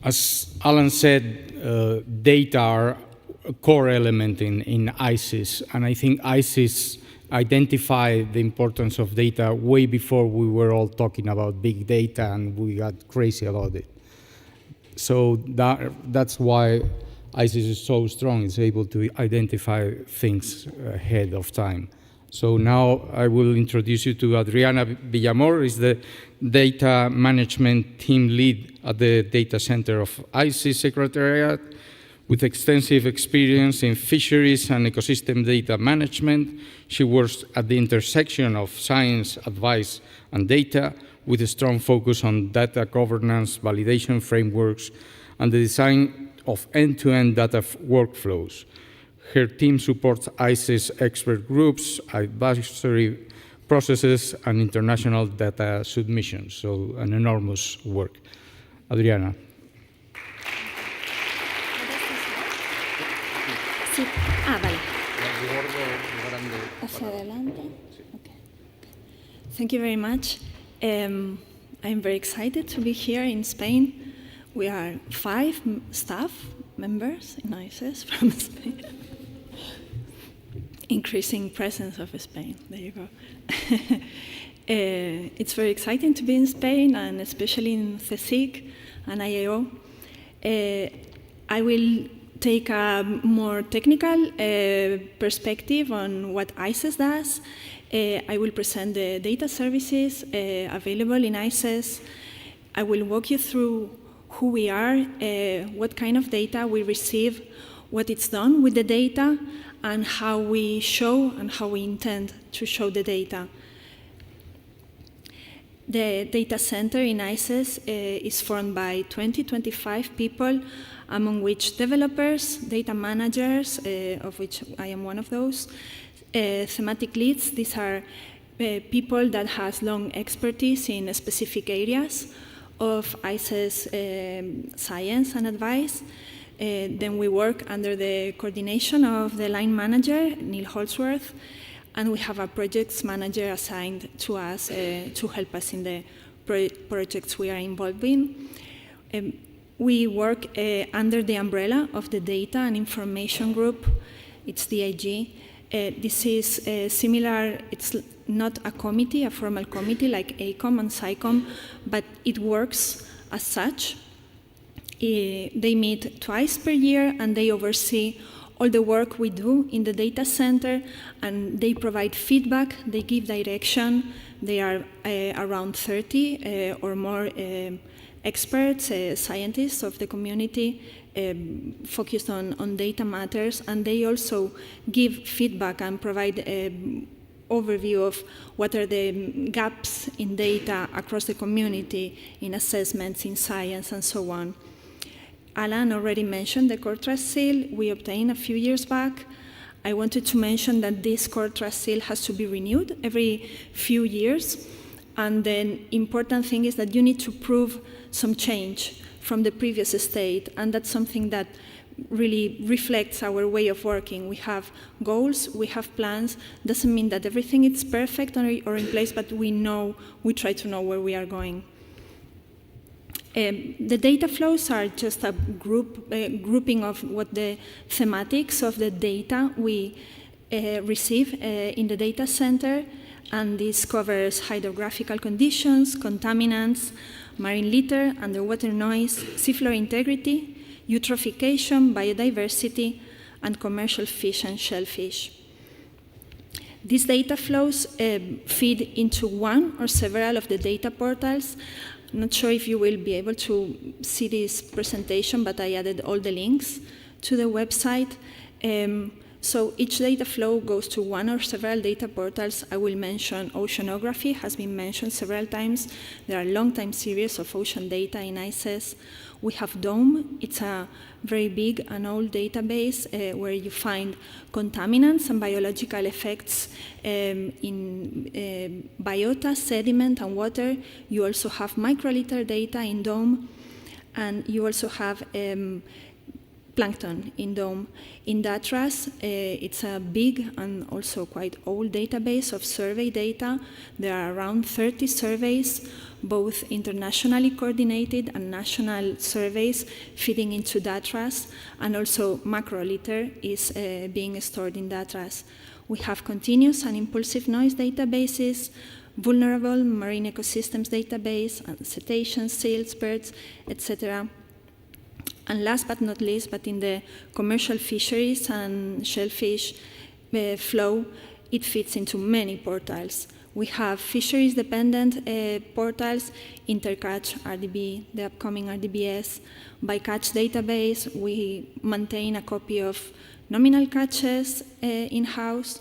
As Alan said, data are a core element in ICES, and I think ICES identified the importance of data way before we were all talking about big data and we got crazy about it. So that's why ICES is so strong, it's able to identify things ahead of time. So now I will introduce you to Adriana Villamor, is the data management team lead at the data center of ICES Secretariat, with extensive experience in fisheries and ecosystem data management. She works at the intersection of science, advice, and data, with a strong focus on data governance, validation frameworks, and the design of end-to-end data workflows. Her team supports ICES expert groups, advisory processes, and international data submissions, so an enormous work. Adriana. Sí. Vale. Hacia adelante. Okay. Thank you very much. I'm very excited to be here in Spain. We are 5 staff members in ICES from Spain. Increasing presence of Spain. There you go. It's very exciting to be in Spain, and especially in CSIC and IAO. I will take a more technical perspective on what ICES does. I will present the data services available in ICES. I will walk you through who we are, what kind of data we receive, what it's done with the data, and how we show and how we intend to show the data. The data center in ICES is formed by 25 people, among which developers, data managers, of which I am one of those, thematic leads. These are people that has long expertise in specific areas of ICES science and advice. Then we work under the coordination of the line manager, Neil Holsworth, and we have a projects manager assigned to us to help us in the projects we are involved in. We work under the umbrella of the Data and Information Group. It's DIG. This is similar, it's not a committee, a formal committee like ACOM and SICOM, but it works as such. They meet twice per year and they oversee all the work we do in the data center, and they provide feedback, they give direction. They are around 30 or more experts, scientists of the community focused on data matters, and they also give feedback and provide overview of what are the gaps in data across the community, in assessments, in science, and so on. Alan already mentioned the Core Trust Seal we obtained a few years back. I wanted to mention that this Core Trust Seal has to be renewed every few years, and the important thing is that you need to prove some change from the previous state, and that's something that really reflects our way of working. We have goals, we have plans. Doesn't mean that everything is perfect or in place, but we try to know where we are going. The data flows are just a grouping of what the thematics of the data we receive in the data center, and this covers hydrographical conditions, contaminants, marine litter, underwater noise, seafloor integrity, eutrophication, biodiversity, and commercial fish and shellfish. These data flows feed into one or several of the data portals. I'm not sure if you will be able to see this presentation, but I added all the links to the website. So each data flow goes to one or several data portals. I will mention oceanography, has been mentioned several times. There are a long time series of ocean data in ICES. We have DOME. It's a very big and old database where you find contaminants and biological effects in biota, sediment, and water. You also have microliter data in DOME, and you also have plankton in DOME. In DATRAS, it's a big and also quite old database of survey data. There are around 30 surveys, both internationally coordinated and national surveys feeding into DATRAS, and also macroliter is being stored in DATRAS. We have continuous and impulsive noise databases, vulnerable marine ecosystems database, and cetaceans, seals, birds, etc. And last but not least, but in the commercial fisheries and shellfish flow, it fits into many portals. We have fisheries-dependent portals, Intercatch, RDB, the upcoming RDBS, by catch database. We maintain a copy of nominal catches in-house.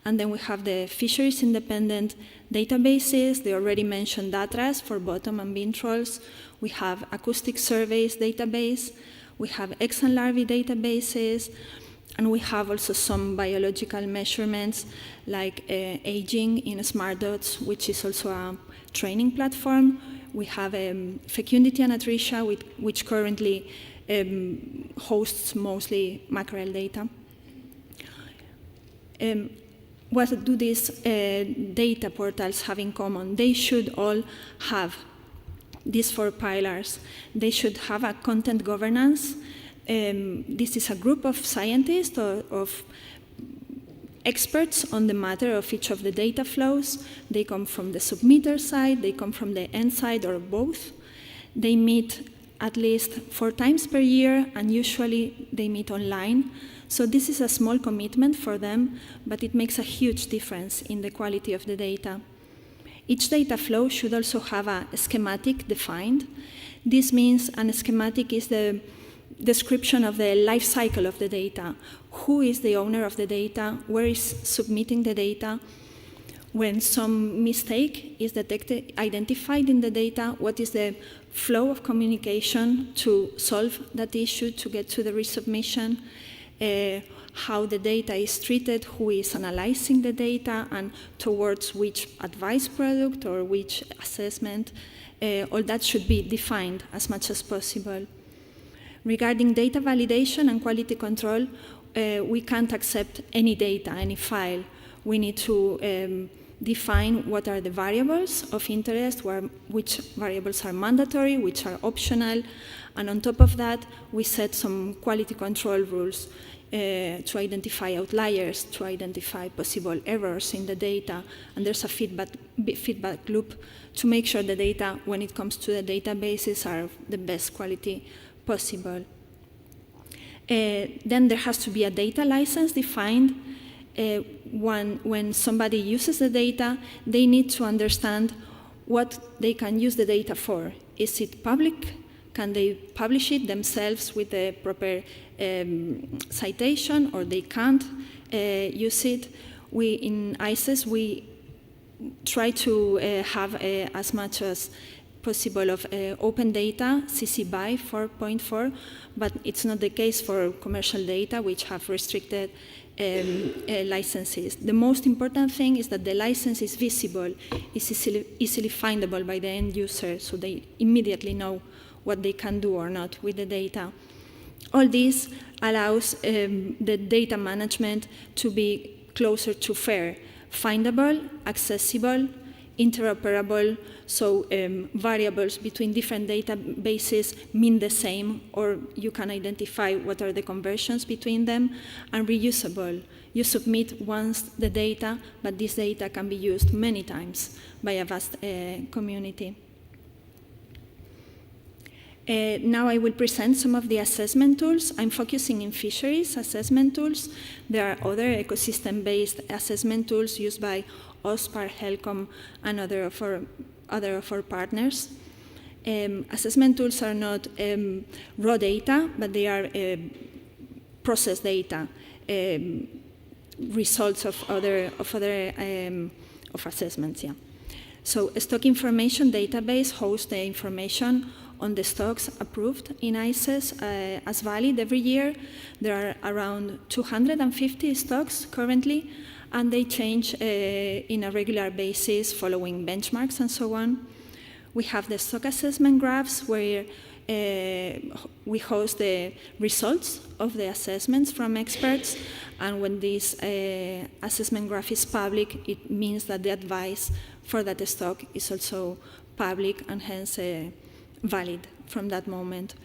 And then we have the fisheries-independent databases, the already mentioned DATRAS for bottom and bean trawls. We have acoustic surveys database. We have eggs and larvae databases. And we have also some biological measurements like aging in smart dots, which is also a training platform. We have fecundity and atresia, which currently hosts mostly mackerel data. What do these data portals have in common? They should all have these 4 pillars. They should have a content governance. This is a group of scientists or of experts on the matter of each of the data flows. They come from the submitter side, they come from the end side, or both. They meet at least 4 times per year, and usually they meet online. So this is a small commitment for them, but it makes a huge difference in the quality of the data. Each data flow should also have a schematic defined. This means a schematic is the description of the life cycle of the data. Who is the owner of the data? Where is submitting the data? When some mistake is detected, identified in the data, what is the flow of communication to solve that issue, to get to the resubmission? How the data is treated, who is analyzing the data, and towards which advice product or which assessment. All that should be defined as much as possible. Regarding data validation and quality control, we can't accept any data, any file. We need to define what are the variables of interest, which variables are mandatory, which are optional, and on top of that, we set some quality control rules to identify outliers, to identify possible errors in the data, and there's a feedback loop to make sure the data, when it comes to the databases, are the best quality possible. Then there has to be a data license defined. When somebody uses the data, they need to understand what they can use the data for. Is it public? Can they publish it themselves with the proper citation, or they can't use it? In ICES, we try to have as much as possible of open data, CC BY 4.4, but it's not the case for commercial data, which have restricted licenses. The most important thing is that the license is visible, is easily findable by the end user, so they immediately know what they can do or not with the data. All this allows the data management to be closer to fair, findable, accessible, interoperable, so variables between different databases mean the same, or you can identify what are the conversions between them, and reusable. You submit once the data, but this data can be used many times by a vast community. Now I will present some of the assessment tools. I'm focusing in fisheries assessment tools. There are other ecosystem-based assessment tools used by OSPAR, HELCOM, and other of our partners. Assessment tools are not raw data, but they are process data, results of assessments. Yeah. So a stock information database hosts the information on the stocks approved in ICES as valid every year. There are around 250 stocks currently, and they change in a regular basis following benchmarks and so on. We have the stock assessment graphs where we host the results of the assessments from experts, and when this assessment graph is public, it means that the advice for that stock is also public and hence valid from that moment.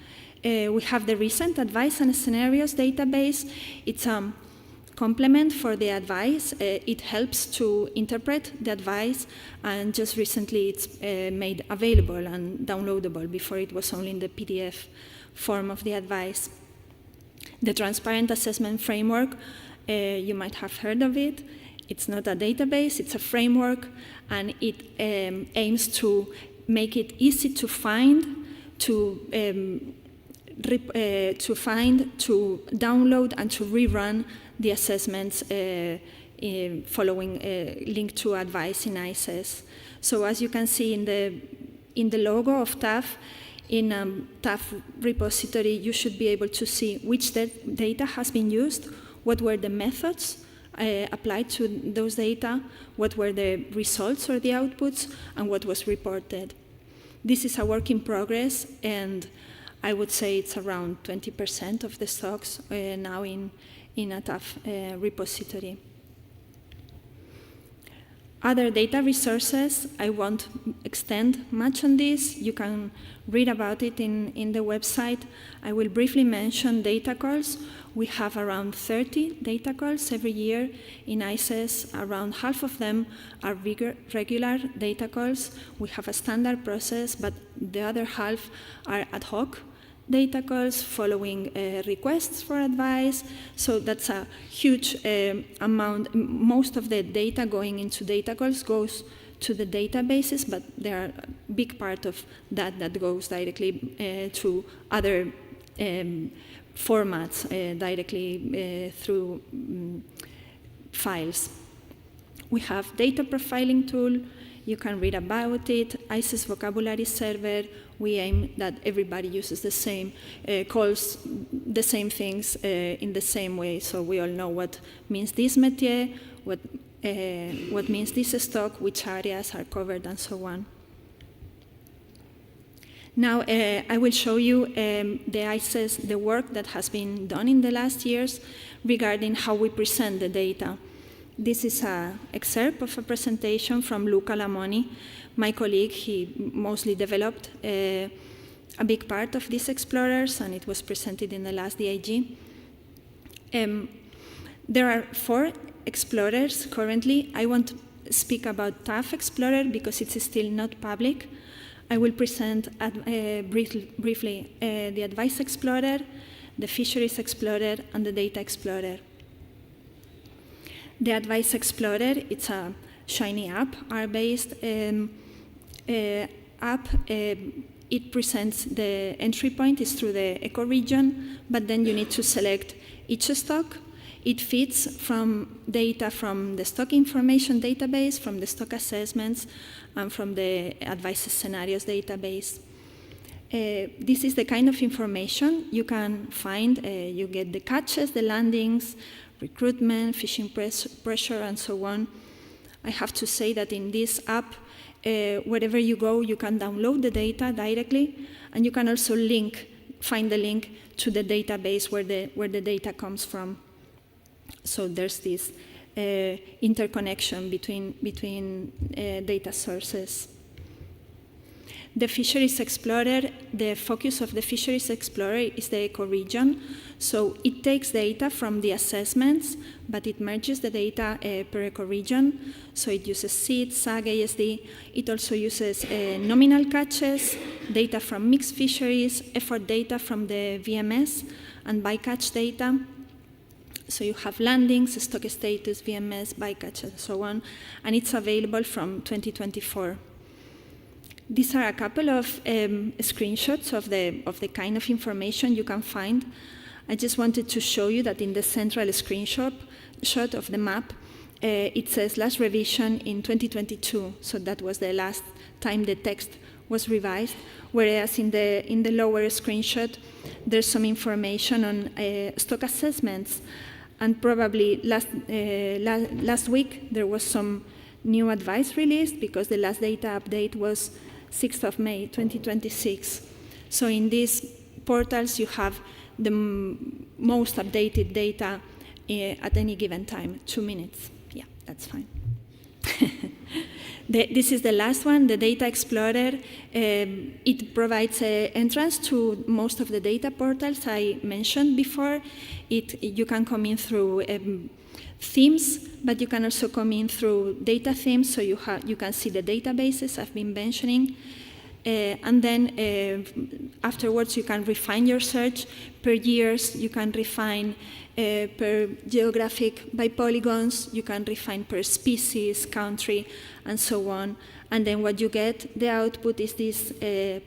We have the recent advice and scenarios database. It's a complement for the advice. It helps to interpret the advice, and just recently it's made available and downloadable. Before it was only in the PDF form of the advice. The Transparent Assessment Framework, you might have heard of it. It's not a database, it's a framework, and it aims to make it easy to find, to download, and to rerun the assessments following link to advice in ICES. So as you can see in the logo of TAF, in TAF repository, you should be able to see which data has been used, what were the methods applied to those data, what were the results or the outputs, and what was reported. This is a work in progress, and I would say it's around 20% of the stocks now in a TAF repository. Other data resources, I won't extend much on this. You can read about it in the website. I will briefly mention data calls. We have around 30 data calls every year in ICES. Around half of them are regular data calls. We have a standard process, but the other half are ad hoc data calls following requests for advice. So that's a huge amount. Most of the data going into data calls goes to the databases, but there are a big part of that goes directly to other formats, directly through files. We have data profiling tool. You can read about it. ICES vocabulary server. We aim that everybody uses the same, calls the same things in the same way, so we all know what means this métier, what means this stock, which areas are covered, and so on. Now I will show you the work that has been done in the last years regarding how we present the data. This is an excerpt of a presentation from Luca Lamoni, my colleague. He mostly developed a big part of these explorers, and it was presented in the last DIG. There are 4 explorers currently. I won't speak about TAF Explorer because it's still not public. I will present briefly the Advice Explorer, the Fisheries Explorer, and the Data Explorer. The Advice Explorer, it's a shiny app, R-based app. It presents the entry point is through the ecoregion, but then you need to select each stock. It feeds from data from the stock information database, from the stock assessments, and from the advice scenarios database. This is the kind of information you can find. You get the catches, the landings, recruitment, fishing pressure, and so on. I have to say that in this app, wherever you go, you can download the data directly, and you can also find the link to the database where the data comes from. So there's this interconnection between data sources. The Fisheries Explorer, the focus of the Fisheries Explorer is the ecoregion. So it takes data from the assessments, but it merges the data per ecoregion. So it uses SID, SAG, ASD. It also uses nominal catches, data from mixed fisheries, effort data from the VMS, and bycatch data. So you have landings, stock status, VMS, bycatch, and so on. And it's available from 2024. These are a couple of screenshots of the kind of information you can find. I just wanted to show you that in the central screenshot of the map, it says last revision in 2022. So that was the last time the text was revised. Whereas in the lower screenshot, there's some information on stock assessments. And probably last week, there was some new advice released because the last data update was 6th of May, 2026. So in these portals, you have the most updated data at any given time, 2 minutes. Yeah, that's fine. This is the last one, the Data Explorer. It provides an entrance to most of the data portals I mentioned before. You can come in through themes, but you can also come in through data themes, so you can see the databases I've been mentioning. And then afterwards, you can refine your search per years. You can refine per geographic, by polygons. You can refine per species, country, and so on. And then what you get, the output is these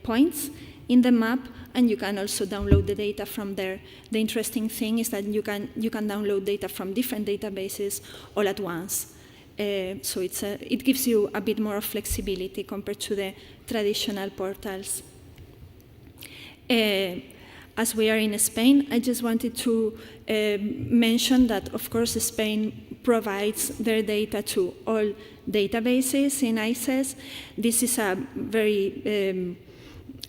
points in the map, and you can also download the data from there. The interesting thing is that you can download data from different databases all at once. So it gives you a bit more flexibility compared to the traditional portals. As we are in Spain, I just wanted to mention that, of course, Spain provides their data to all databases in ICES. This is a very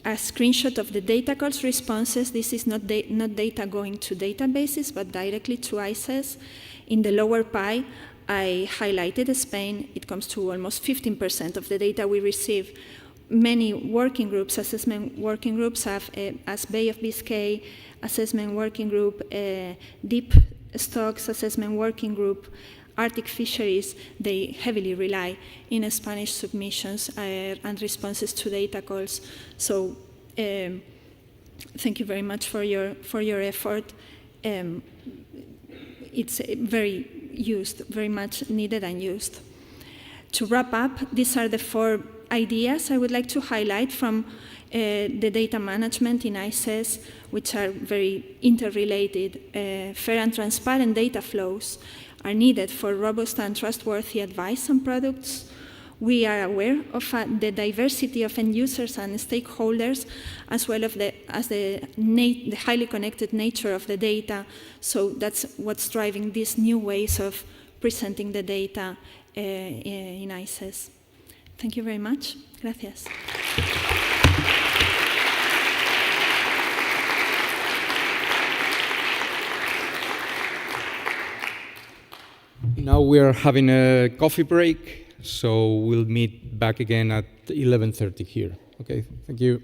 a screenshot of the data calls responses. This is not data going to databases, but directly to ICES. In the lower pie, I highlighted Spain. It comes to almost 15% of the data we receive. Many working groups, assessment working groups, have as Bay of Biscay assessment working group, deep stocks assessment working group, Arctic fisheries. They heavily rely in Spanish submissions and responses to data calls. So thank you very much for your effort. It's very used, very much needed and used. To wrap up, these are the 4 ideas I would like to highlight from the data management in ICES, which are very interrelated. Fair and transparent data flows are needed for robust and trustworthy advice on products. We are aware of the diversity of end users and stakeholders, as well as the highly connected nature of the data. So that's what's driving these new ways of presenting the data in ICES. Thank you very much. Gracias. Now we are having a coffee break, so we'll meet back again at 11:30 here. Okay, thank you.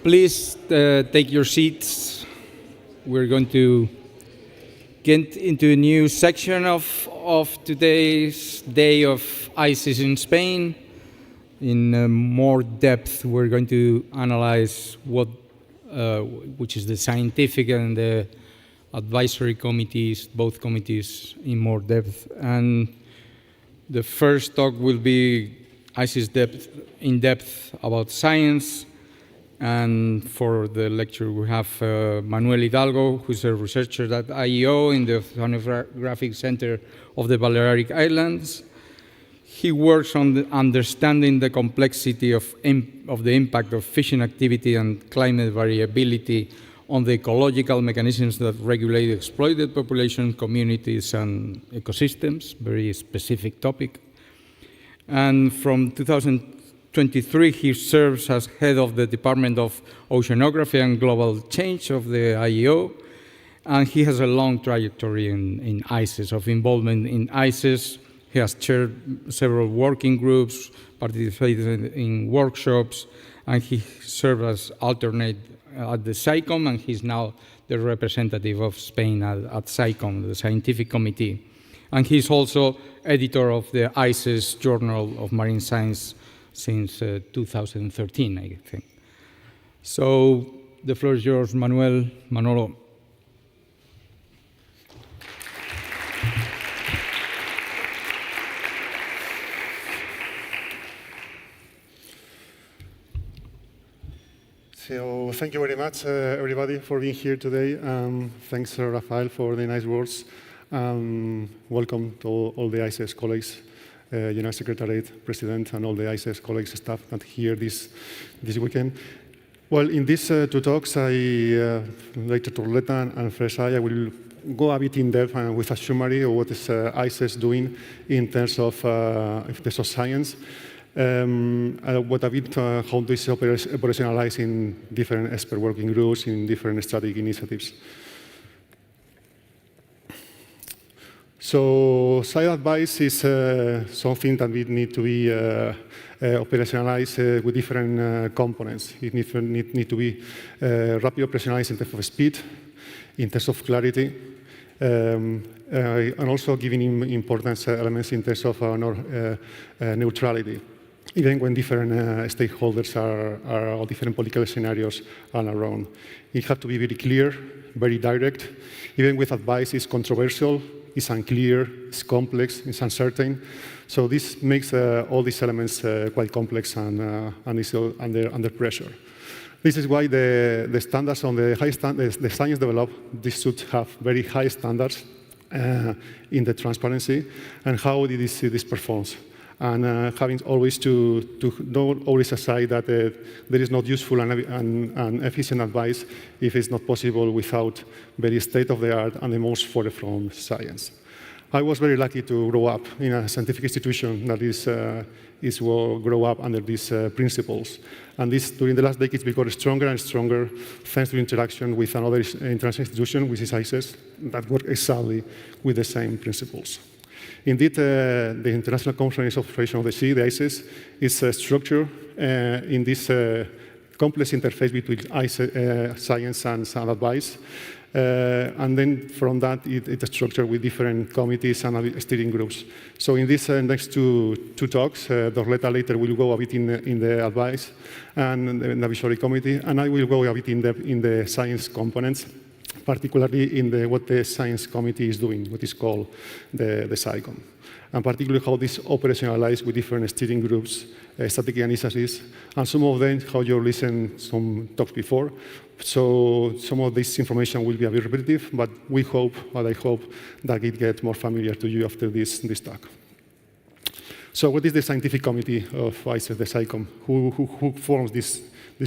please take your seats. We're going to get into a new section of today's day of ICES in Spain. In more depth, we're going to analyze which is the scientific and the advisory committees, both committees in more depth. And the first talk will be ICES in depth about science. And for the lecture, we have Manuel Hidalgo, who's a researcher at IEO in the Oceanographic Center of the Balearic Islands. He works on understanding the complexity of the impact of fishing activity and climate variability on the ecological mechanisms that regulate exploited population, communities, and ecosystems, very specific topic. And from 2023, he serves as head of the Department of Oceanography and Global Change of the IEO, and he has a long trajectory in ICES, of involvement in ICES. He has chaired several working groups, participated in workshops, and he served as alternate at the SciComm, and he's now the representative of Spain at SciComm, the scientific committee. And he's also editor of the ICES Journal of Marine Science since 2013, I think. So the floor is yours, Manolo. So thank you very much, everybody, for being here today. Thanks, Rafael, for the nice words. Welcome to all the ICES colleagues, General Secretariat, President, and all the ICES colleagues, staff that here this weekend. Well, in these two talks, later Torleta and Fresh Eye, I will go a bit in depth with a summary of what is ICES doing in terms of science. What a bit how this is operationalized in different expert working groups, in different strategic initiatives. So side advice is something that we need to be operationalized with different components. It need to be rapidly operationalized in terms of speed, in terms of clarity, and also giving importance elements in terms of neutrality, even when different stakeholders are different political scenarios are around. It has to be very clear, very direct. Even with advice, it's controversial, it's unclear, it's complex, it's uncertain. So this makes all these elements quite complex and is under pressure. This is why the standards on the science developed, this should have very high standards in the transparency and how this performs. And having always to don't always aside that there is not useful and efficient advice if it's not possible without very state-of-the-art and the most forefront science. I was very lucky to grow up in a scientific institution that grow up under these principles. And this, during the last decades, became stronger and stronger thanks to interaction with another international institution, which is ICES, that work exactly with the same principles. Indeed, the International Conference of Operation of the Sea, the ICES, is structured in this complex interface between science and advice. And then from that, it's structured with different committees and steering groups. So in this next two talks, Dorleta later will go a bit in the advice and the advisory committee, and I will go a bit in depth in the science components, particularly in what the science committee is doing, what is called the SciComm, and particularly how this operationalized with different steering groups, strategic initiatives, and some of them, how you listened some talks before. So some of this information will be a bit repetitive, but I hope that it gets more familiar to you after this talk. So what is the scientific committee of ICES, the SciComm? Who forms this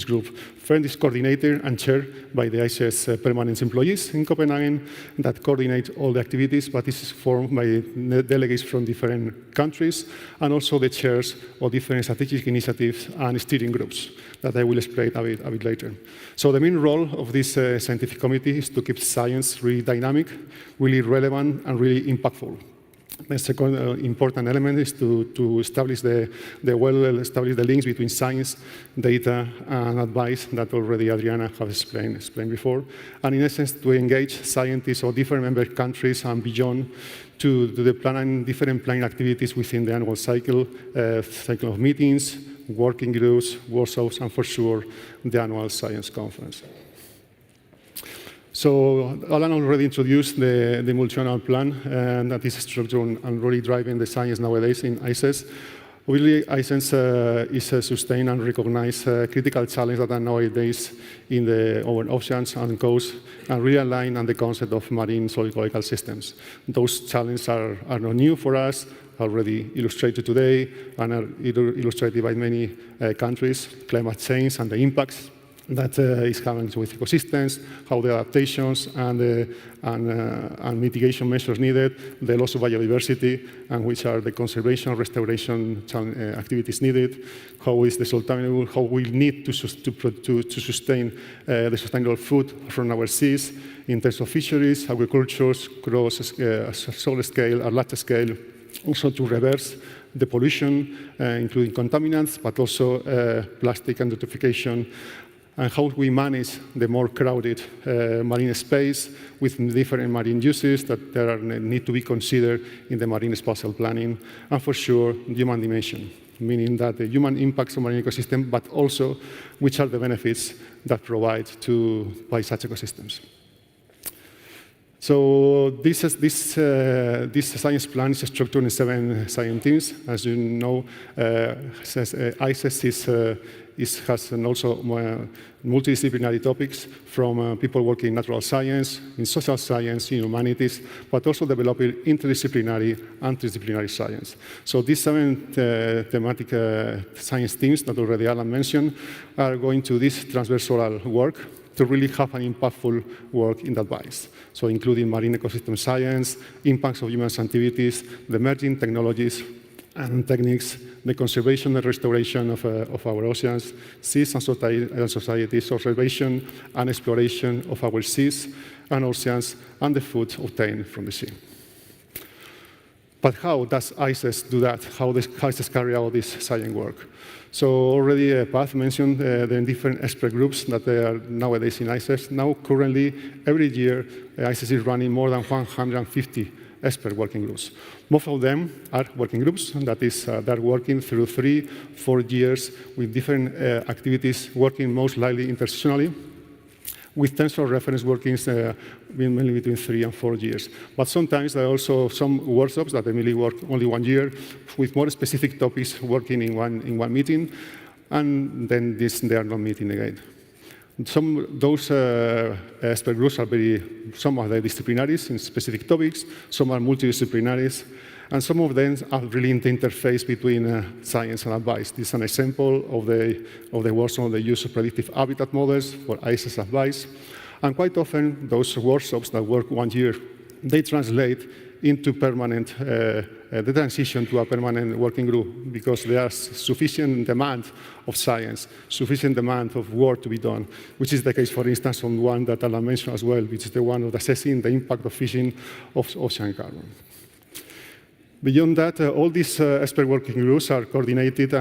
group? First is coordinator and chaired by the ICES permanent employees in Copenhagen that coordinate all the activities, but this is formed by delegates from different countries and also the chairs of different strategic initiatives and steering groups that I will explain a bit later. So the main role of this scientific committee is to keep science really dynamic, really relevant, and really impactful. The second important element is to establish the links between science, data, and advice that already Adriana has explained before. And in essence, to engage scientists of different member countries and beyond to the different planning activities within the annual cycle of meetings, working groups, workshops, and for sure, the annual science conference. So Alan already introduced the multi-annual plan that is structured and really driving the science nowadays in ICES. Really, ICES is a sustained and recognized critical challenge that are nowadays in our oceans and coasts and realign on the concept of marine soil ecological systems. Those challenges are not new for us, already illustrated today and are illustrated by many countries, climate change and the impacts that is having with ecosystems, how the adaptations and mitigation measures needed, the loss of biodiversity, and which are the conservation, restoration activities needed, how is the sustainable, how we need to sustain the sustainable food from our seas in terms of fisheries, agriculture, across small scale or large scale, also to reverse the pollution, including contaminants, but also plastic and eutrophication, and how we manage the more crowded marine space with different marine uses that need to be considered in the marine spatial planning, and for sure, human dimension, meaning that the human impacts on marine ecosystem, but also which are the benefits that provide by such ecosystems. So this science plan is structured in 7 science teams. As you know, ICES has also multidisciplinary topics from people working in natural science, in social science, in humanities, but also developing interdisciplinary and transdisciplinary science. So these 7 thematic science teams that already Alan mentioned are going to this transversal work to really have an impactful work in advice. So including marine ecosystem science, impacts of human activities, the emerging technologies and techniques, the conservation and restoration of our oceans, seas and societies, observation and exploration of our seas and oceans, and the food obtained from the sea. But how does ICES do that? How does ICES carry out this science work? So already Paz mentioned the different expert groups that are nowadays in ICES. Now, currently, every year, ICES is running more than 150 expert working groups. Most of them are working groups, that is, they're working through 3-4 years with different activities, working most likely intersectionally, with terms of reference workings mainly between 3 and 4 years. But sometimes there are also some workshops that they mainly work only 1 year, with more specific topics working in one meeting, and then they are not meeting again. Those expert groups are some are disciplinaries in specific topics, some are multidisciplinaries, and some of them are really in the interface between science and advice. This is an example of the works on the use of predictive habitat models for ICES advice. And quite often, those workshops that work 1 year, they translate into permanent, the transition to a permanent working group, because there is sufficient demand of science, sufficient demand of work to be done, which is the case, for instance, on one that Alan mentioned as well, which is the one of assessing the impact of fishing of ocean carbon. Beyond that, all these expert working groups are coordinated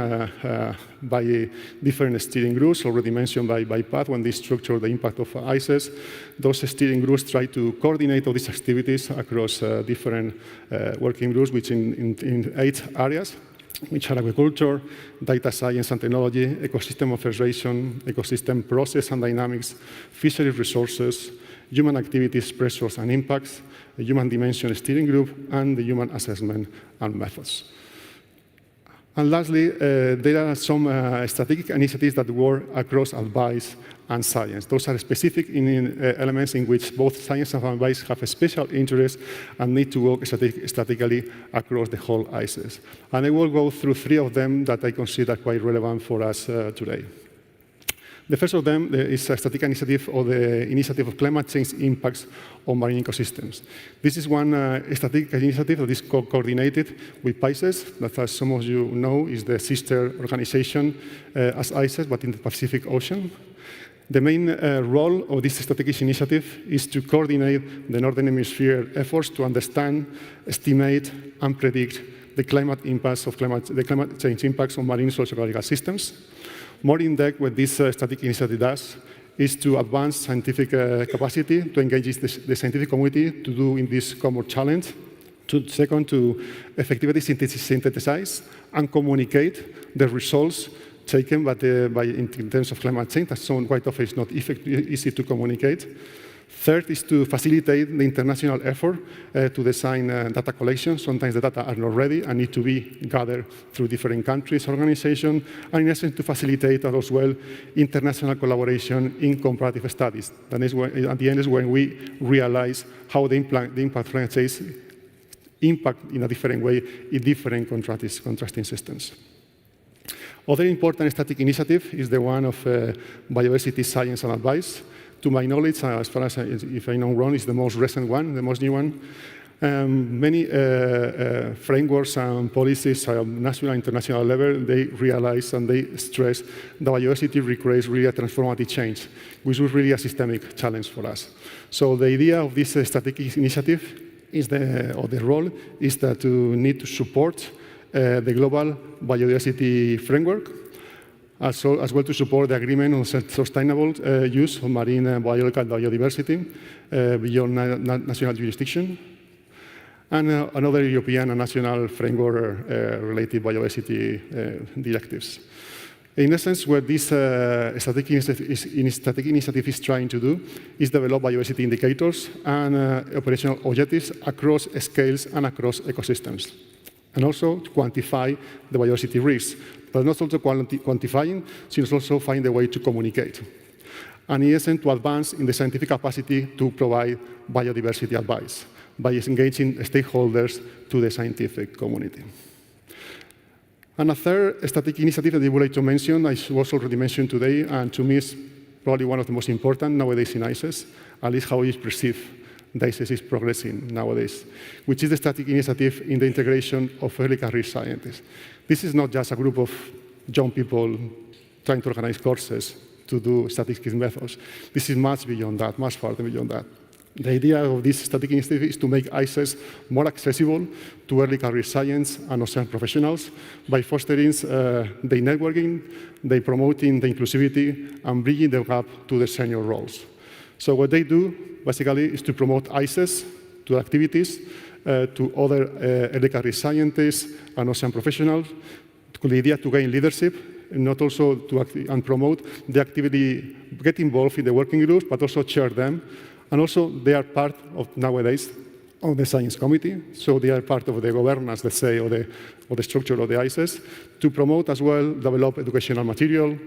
by different steering groups, already mentioned by Pat when they structure the impact of ICES. Those steering groups try to coordinate all these activities across different working groups, which in 8 areas, which are agriculture, data science and technology, ecosystem observation, ecosystem process and dynamics, fisheries resources, human activities, pressures and impacts, the human dimension steering group, and the human assessment and methods. And lastly, there are some strategic initiatives that work across advice and science. Those are specific elements in which both science and advice have a special interest and need to work strategically across the whole ICES. And I will go through 3 of them that I consider quite relevant for us today. The first of them is a strategic initiative, or the initiative of climate change impacts on marine ecosystems. This is one strategic initiative that is coordinated with ICES, that, as some of you know, is the sister organization as ICES, but in the Pacific Ocean. The main role of this strategic initiative is to coordinate the Northern Hemisphere efforts to understand, estimate, and predict the climate change impacts on marine socio-ecological systems. More in depth, what this strategic initiative does is to advance scientific capacity, to engage the scientific community to do in this common challenge. Second, to effectively synthesize and communicate the results taken in terms of climate change. That's quite often it's not easy to communicate. Third is to facilitate the international effort to design data collection. Sometimes the data are not ready and need to be gathered through different countries, organizations, and in essence to facilitate as well international collaboration in comparative studies. That is when, at the end is when we realize how the impact of climate change impact in a different way in different contrasting systems. Other important static initiative is the one of biodiversity science and advice. To my knowledge, as far as if I know wrong, is the most recent one, the most new one. Many frameworks and policies at national and international level, they realize and they stress that biodiversity requires really a transformative change, which is really a systemic challenge for us. So the idea of this strategic initiative is the role is that to need to support the global biodiversity framework, as well to support the agreement on sustainable use of marine biological biodiversity beyond national jurisdiction, and another European and national framework related biodiversity directives. In essence, what this strategic initiative is trying to do is develop biodiversity indicators and operational objectives across scales and across ecosystems, and also to quantify the biodiversity risks, but not also quantifying, since also find a way to communicate. And in essence, to advance in the scientific capacity to provide biodiversity advice by engaging stakeholders to the scientific community. And a third static initiative that I would like to mention, I was already mentioned today, and to me is probably one of the most important nowadays in ICES, at least how it is perceived. The ICES is progressing nowadays, which is the static initiative in the integration of early career scientists. This is not just a group of young people trying to organize courses to do statistical methods. This is much beyond that, much farther beyond that. The idea of this static initiative is to make ICES more accessible to early career science and ocean professionals by fostering the networking, by promoting the inclusivity, and bridging the gap to the senior roles. So what they do, basically, is to promote ICES to activities to other early career scientists and ocean professionals, with the idea to gain leadership, and not also to and promote the activity, get involved in the working groups, but also chair them. And also, they are part of, nowadays, of the science committee, so they are part of the governance, let's say, of the structure of the ICES, to promote as well, develop educational material,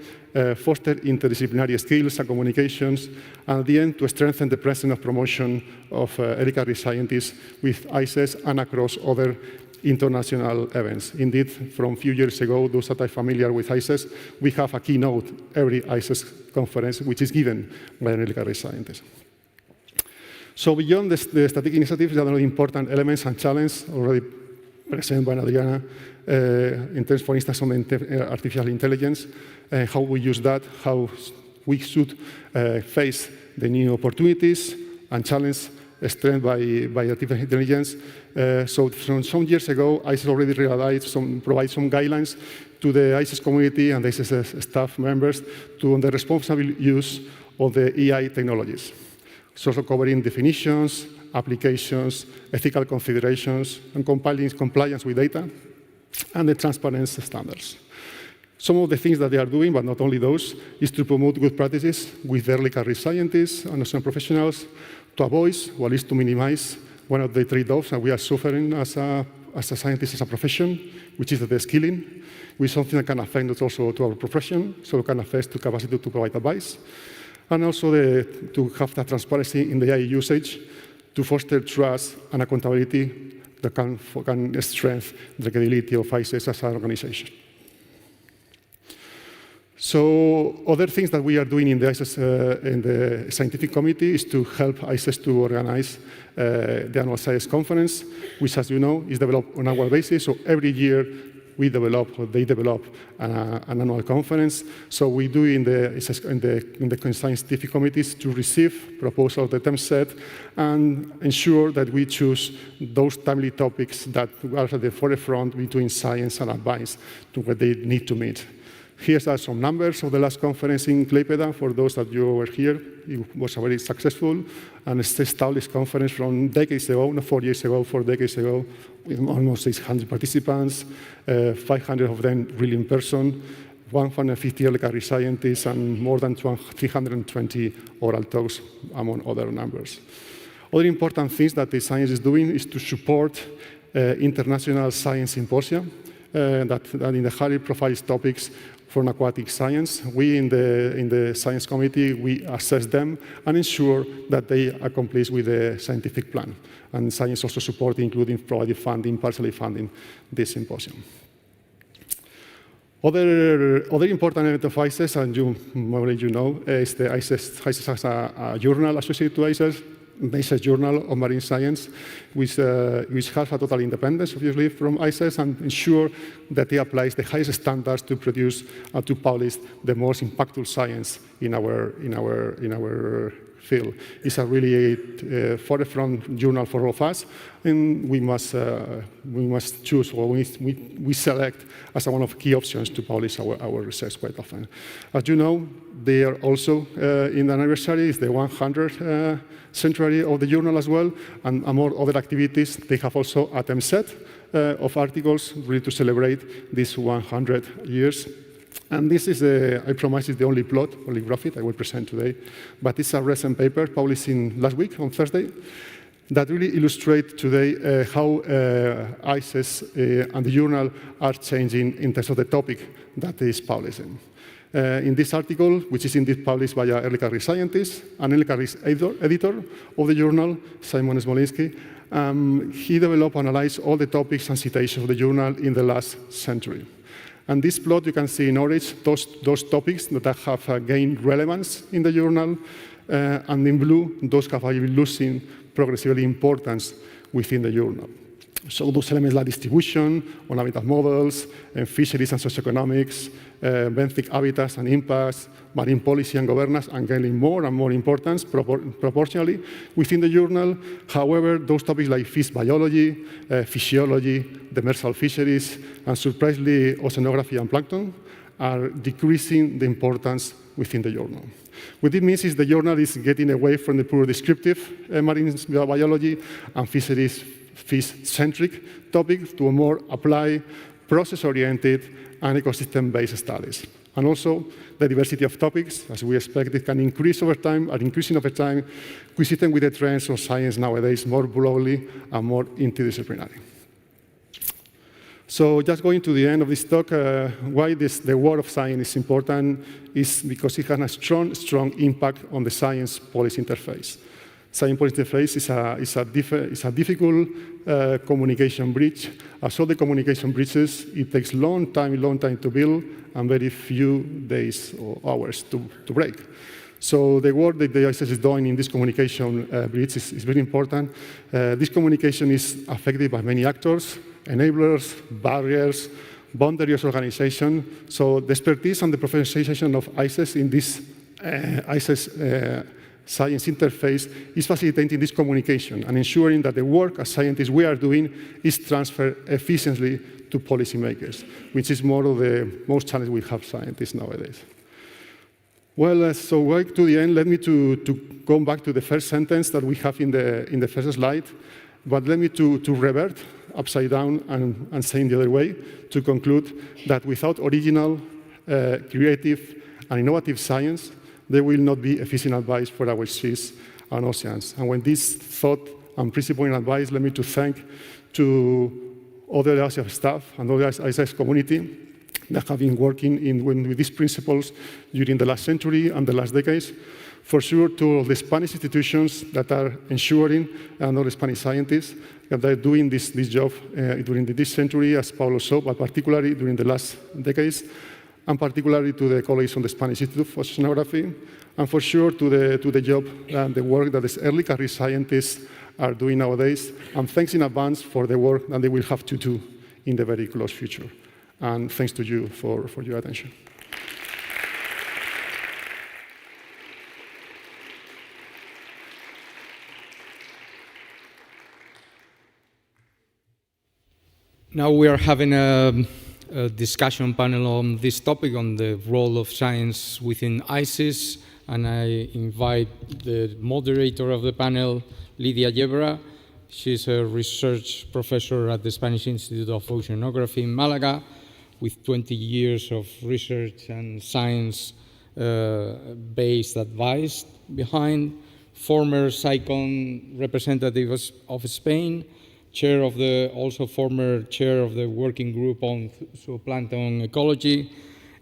foster interdisciplinary skills and communications, and at the end, to strengthen the presence of promotion of early career scientists with ICES and across other international events. Indeed, from a few years ago, those that are familiar with ICES, we have a keynote every ICES conference, which is given by an early career scientist. So beyond the static initiatives, there are important elements and challenges already present by Adriana in terms, for instance, on artificial intelligence, how we use that, how we should face the new opportunities and challenges strengthened by artificial intelligence. So from some years ago, ICES already realized provide some guidelines to the ICES community and the ICES staff members on the responsible use of the AI technologies. It's also covering definitions, applications, ethical considerations, and compliance with data, and the transparency standards. Some of the things that they are doing, but not only those, is to promote good practices with early career scientists and ocean professionals to avoid, or at least to minimize, one of the trade-offs that we are suffering as a scientist, as a profession, which is the skilling, which is something that can affect also to our profession, so it can affect the capacity to provide advice. And also to have that transparency in the AI usage to foster trust and accountability that can strengthen the credibility of ICES as an organization. So other things that we are doing in the ICES, in the scientific committee, is to help ICES to organize the annual science conference, which, as you know, is developed on an annual basis. So every year, we develop, or they develop, an annual conference. So we do in the scientific committees to receive proposals of the term set and ensure that we choose those timely topics that are at the forefront between science and advice to what they need to meet. Here are some numbers of the last conference in Klaipėda. For those that you were here, it was a very successful and established conference from decades ago, not 4 years ago, 4 decades ago, with almost 600 participants, 500 of them really in person, 150 early career scientists, and more than 320 oral talks, among other numbers. Other important things that the science is doing is to support international science symposia that in the highly profile topics for aquatic science. We in the science committee, we assess them and ensure that they accomplish with the scientific plan. And science also support, including providing funding, partially funding this symposium. Other important element of ICES, and you know, is the ICES has a journal associated to ICES, the ICES Journal of Marine Science, which has a total independence, obviously, from ICES and ensure that it applies the highest standards to produce and to publish the most impactful science in our field. It's a really forefront journal for all of us, and we must choose, or we select as one of key options to publish our research quite often. As you know, they are also in the anniversary, it's the 100th centenary of the journal as well, and among other activities, they have also a term set of articles really to celebrate these 100 years. And this is, I promise, is the only plot, only graphic I will present today, but it's a recent paper published last week on Thursday that really illustrates today how ICES and the journal are changing in terms of the topic that is publishing. In this article, which is indeed published by an early career scientist, an early career editor of the journal, Simon Smolinski, he developed and analyzed all the topics and citations of the journal in the last century. And this plot, you can see in orange, those topics that have gained relevance in the journal, and in blue, those have been losing progressively importance within the journal. So those elements like distribution, on habitat models, and fisheries and socioeconomics, benthic habitats and impacts, marine policy and governance, are gaining more and more importance proportionally within the journal. However, those topics like fish biology, physiology, demersal fisheries, and surprisingly oceanography and plankton are decreasing the importance within the journal. What it means is the journal is getting away from the pure descriptive marine biology and fisheries fish-centric topics to a more applied, process-oriented, and ecosystem-based studies. And also, the diversity of topics, as we expected, can increase over time, are increasing over time, consistent with the trends of science nowadays, more broadly and more interdisciplinary. So just going to the end of this talk, why the world of science is important is because it has a strong impact on the science policy interface. Science policy interface is a difficult communication bridge. As all the communication bridges, it takes long time to build and very few days or hours to break. So the work that the ICES is doing in this communication bridge is very important. This communication is affected by many actors, enablers, barriers, boundaries organization. So the expertise and the professionalization of ICES in this ICES science interface is facilitating this communication and ensuring that the work as scientists we are doing is transferred efficiently to policymakers, which is more of the most challenge we have scientists nowadays. Well, so going to the end, let me to go back to the first sentence that we have in the first slide, but let me to revert upside down and say in the other way, to conclude that without original, creative, and innovative science, there will not be efficient advice for our seas and oceans. And when this thought and principle in advice, let me to thank to other ICES staff and other ICES community that have been working with these principles during the last century and the last decades. For sure, to all the Spanish institutions that are ensuring, and all the Spanish scientists that are doing this job during this century, as Paulo saw, but particularly during the last decades, and particularly to the colleagues from the Spanish Institute for Oceanography, and for sure to the job and the work that the early career scientists are doing nowadays, and thanks in advance for the work that they will have to do in the very close future. And thanks to you for your attention. Now we are having a discussion panel on this topic, on the role of science within ICES, and I invite the moderator of the panel, Lidia Yebra. She's a research professor at the Spanish Institute of Oceanography in Malaga, with 20 years of research and science-based advice behind. Former SciCon representative of Spain, former chair of the working group on zooplankton ecology,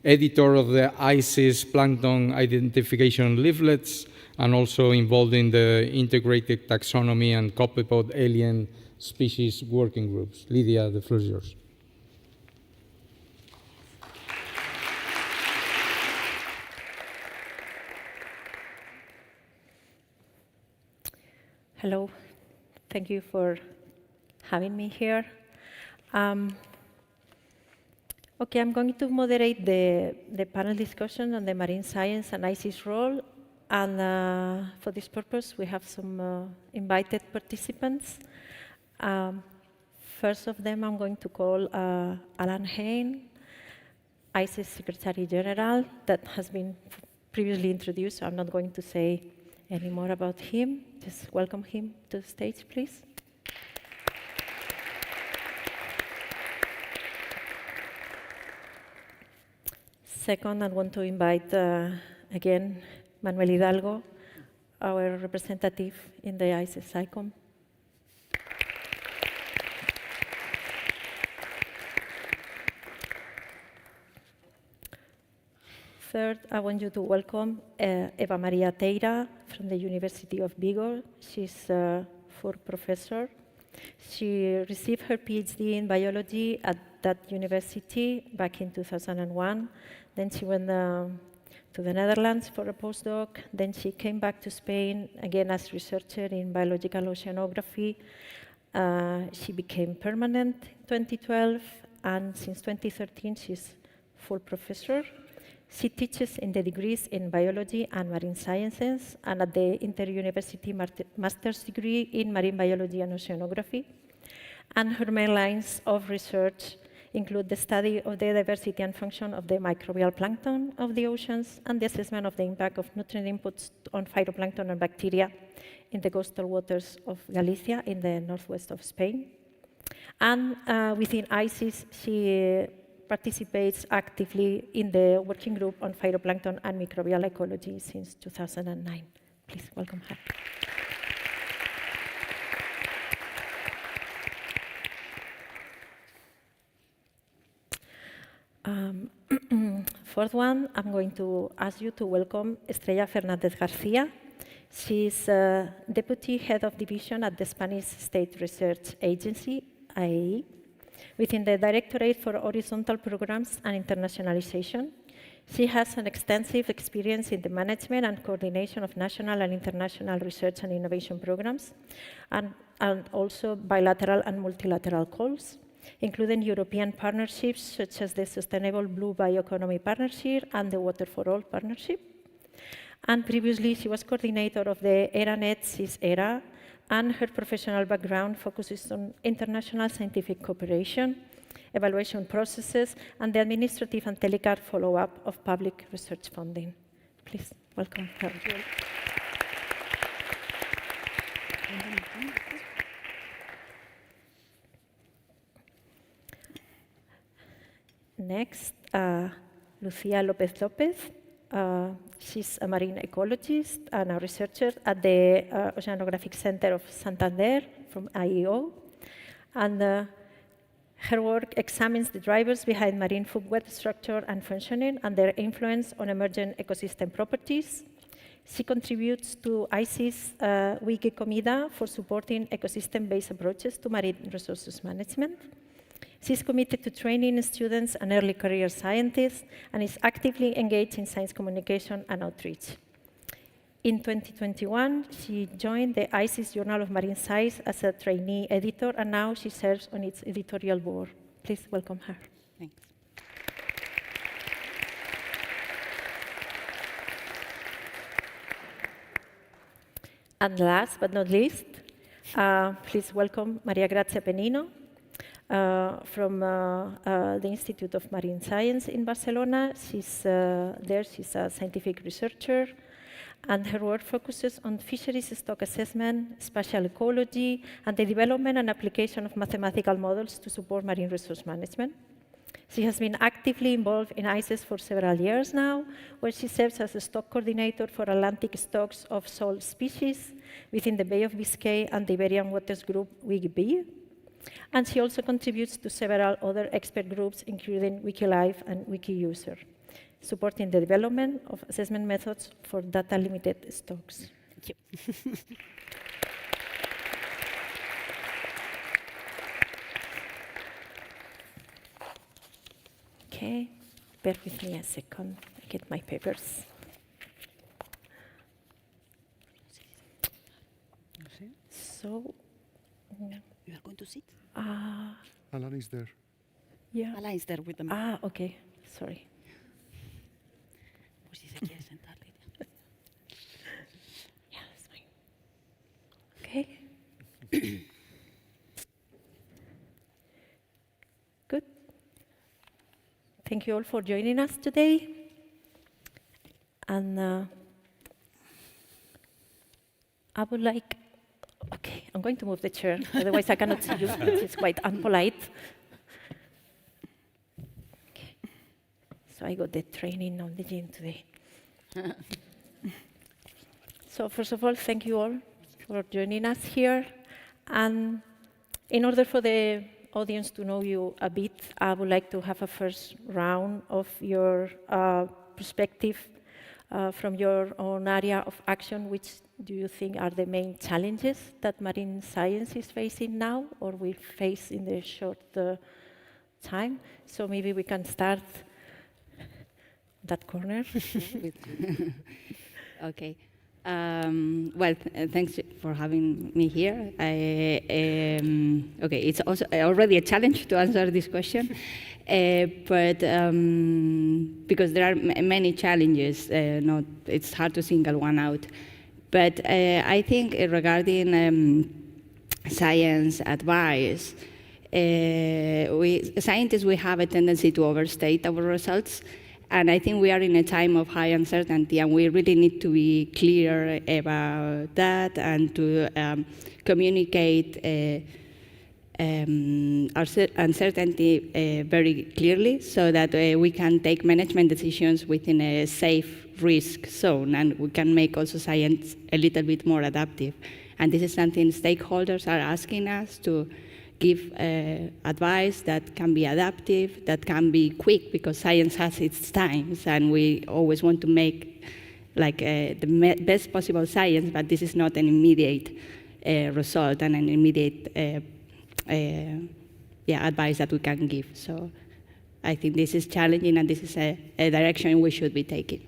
editor of the ICES plankton identification leaflets, and also involved in the integrated taxonomy and copepod alien species working groups. Lidia, the floor is yours. Hello, thank you for having me here. Okay, I'm going to moderate the panel discussion on the marine science and ICES role. And for this purpose, we have some invited participants. First of them, I'm going to call Alan Hain, ICES Secretary General, that has been previously introduced, so I'm not going to say any more about him. Just welcome him to the stage, please. Second, I want to invite, again, Manuel Hidalgo, our representative in the ICES SciCom. Third, I want you to welcome Eva Maria Teira from the University of Vigo. She's a full professor. She received her PhD in biology at that university back in 2001. Then she went to the Netherlands for a postdoc. Then she came back to Spain, again as researcher in biological oceanography. She became permanent in 2012, and since 2013, she's full professor. She teaches in the degrees in biology and marine sciences, and at the inter-university master's degree in marine biology and oceanography. And her main lines of research include the study of the diversity and function of the microbial plankton of the oceans and the assessment of the impact of nutrient inputs on phytoplankton and bacteria in the coastal waters of Galicia in the northwest of Spain. And within ICES, she participates actively in the working group on phytoplankton and microbial ecology since 2009. Please welcome her. Fourth one, I'm going to ask you to welcome Estrella Fernández García. She's Deputy Head of Division at the Spanish State Research Agency, IAE, within the Directorate for Horizontal Programs and Internationalization. She has an extensive experience in the management and coordination of national and international research and innovation programs, and also bilateral and multilateral calls, including European partnerships such as the Sustainable Blue Bioeconomy Partnership and the Water for All Partnership. And previously, she was coordinator of the ERANET CIS ERA, and her professional background focuses on international scientific cooperation, evaluation processes, and the administrative and telecare follow-up of public research funding. Please welcome her. Next, Lucia López López. She's a marine ecologist and a researcher at the Oceanographic Center of Santander from IEO. And her work examines the drivers behind marine food web structure and functioning and their influence on emergent ecosystem properties. She contributes to ICES Wikicomida for supporting ecosystem-based approaches to marine resources management. She's committed to training students and early career scientists and is actively engaged in science communication and outreach. In 2021, she joined the ICES Journal of Marine Science as a trainee editor, and now she serves on its editorial board. Please welcome her. Thanks. And last but not least, please welcome Maria Grazia Penino from the Institute of Marine Science in Barcelona. She's she's a scientific researcher, and her work focuses on fisheries stock assessment, spatial ecology, and the development and application of mathematical models to support marine resource management. She has been actively involved in ICES for several years now, where she serves as a stock coordinator for Atlantic stocks of salt species within the Bay of Biscay and the Iberian Waters Group WIGB. And she also contributes to several other expert groups, including WikiLife and WikiUser, supporting the development of assessment methods for data-limited stocks. Thank you. Okay, bear with me a second. I get my papers. So, You are going to sit? Alan is there. yeah. Ala is there with them. Okay, sorry. Pues si se quiere sentar, Lidia. Yeah, that's fine. Okay. Good. Thank you all for joining us today. And I would like, okay, I'm going to move the chair, otherwise I cannot see you, which is quite unpolite. Okay. So I got the training on the gym today. So first of all, thank you all for joining us here. And in order for the audience to know you a bit, I would like to have a first round of your perspective from your own area of action. Which do you think are the main challenges that marine science is facing now or will face in the short time? So maybe we can start that corner. Okay. Well, thanks for having me here. Okay, it's also already a challenge to answer this question, but because there are many challenges, it's hard to single one out. But I think regarding science advice, scientists, we have a tendency to overstate our results. And I think we are in a time of high uncertainty, and we really need to be clear about that and to communicate our uncertainty very clearly so that we can take management decisions within a safe risk zone, and we can make also science a little bit more adaptive. And this is something stakeholders are asking us to give advice that can be adaptive, that can be quick, because science has its times, and we always want to make like the best possible science, but this is not an immediate result and an immediate advice that we can give. So I think this is challenging, and this is a direction we should be taking.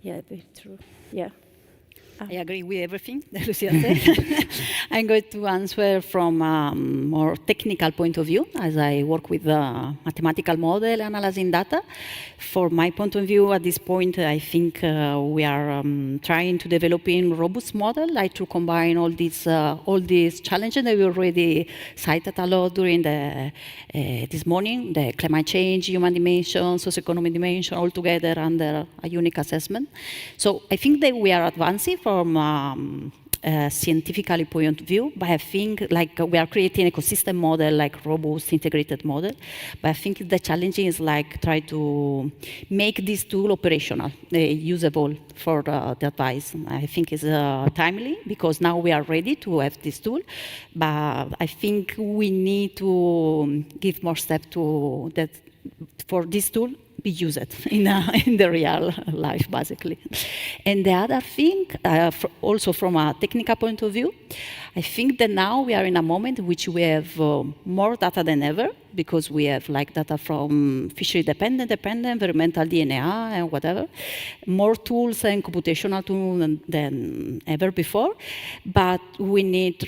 Yeah, very true. Yeah. I agree with everything that Lucia said. I'm going to answer from a more technical point of view, as I work with the mathematical model analyzing data. From my point of view, at this point, I think we are trying to develop a robust model, like to combine all these challenges that we already cited a lot during this morning, the climate change, human dimension, socioeconomic dimension, all together under a unique assessment. So I think that we are advancing from a scientifically point of view, but I think like we are creating an ecosystem model, like robust integrated model. But I think the challenge is like try to make this tool operational, usable for the advice. I think it's timely because now we are ready to have this tool, but I think we need to give more steps to that for this tool be used in the real life, basically. And the other thing, also from a technical point of view, I think that now we are in a moment in which we have more data than ever, because we have like data from fishery dependent, environmental DNA and whatever, more tools and computational tools than ever before. But we need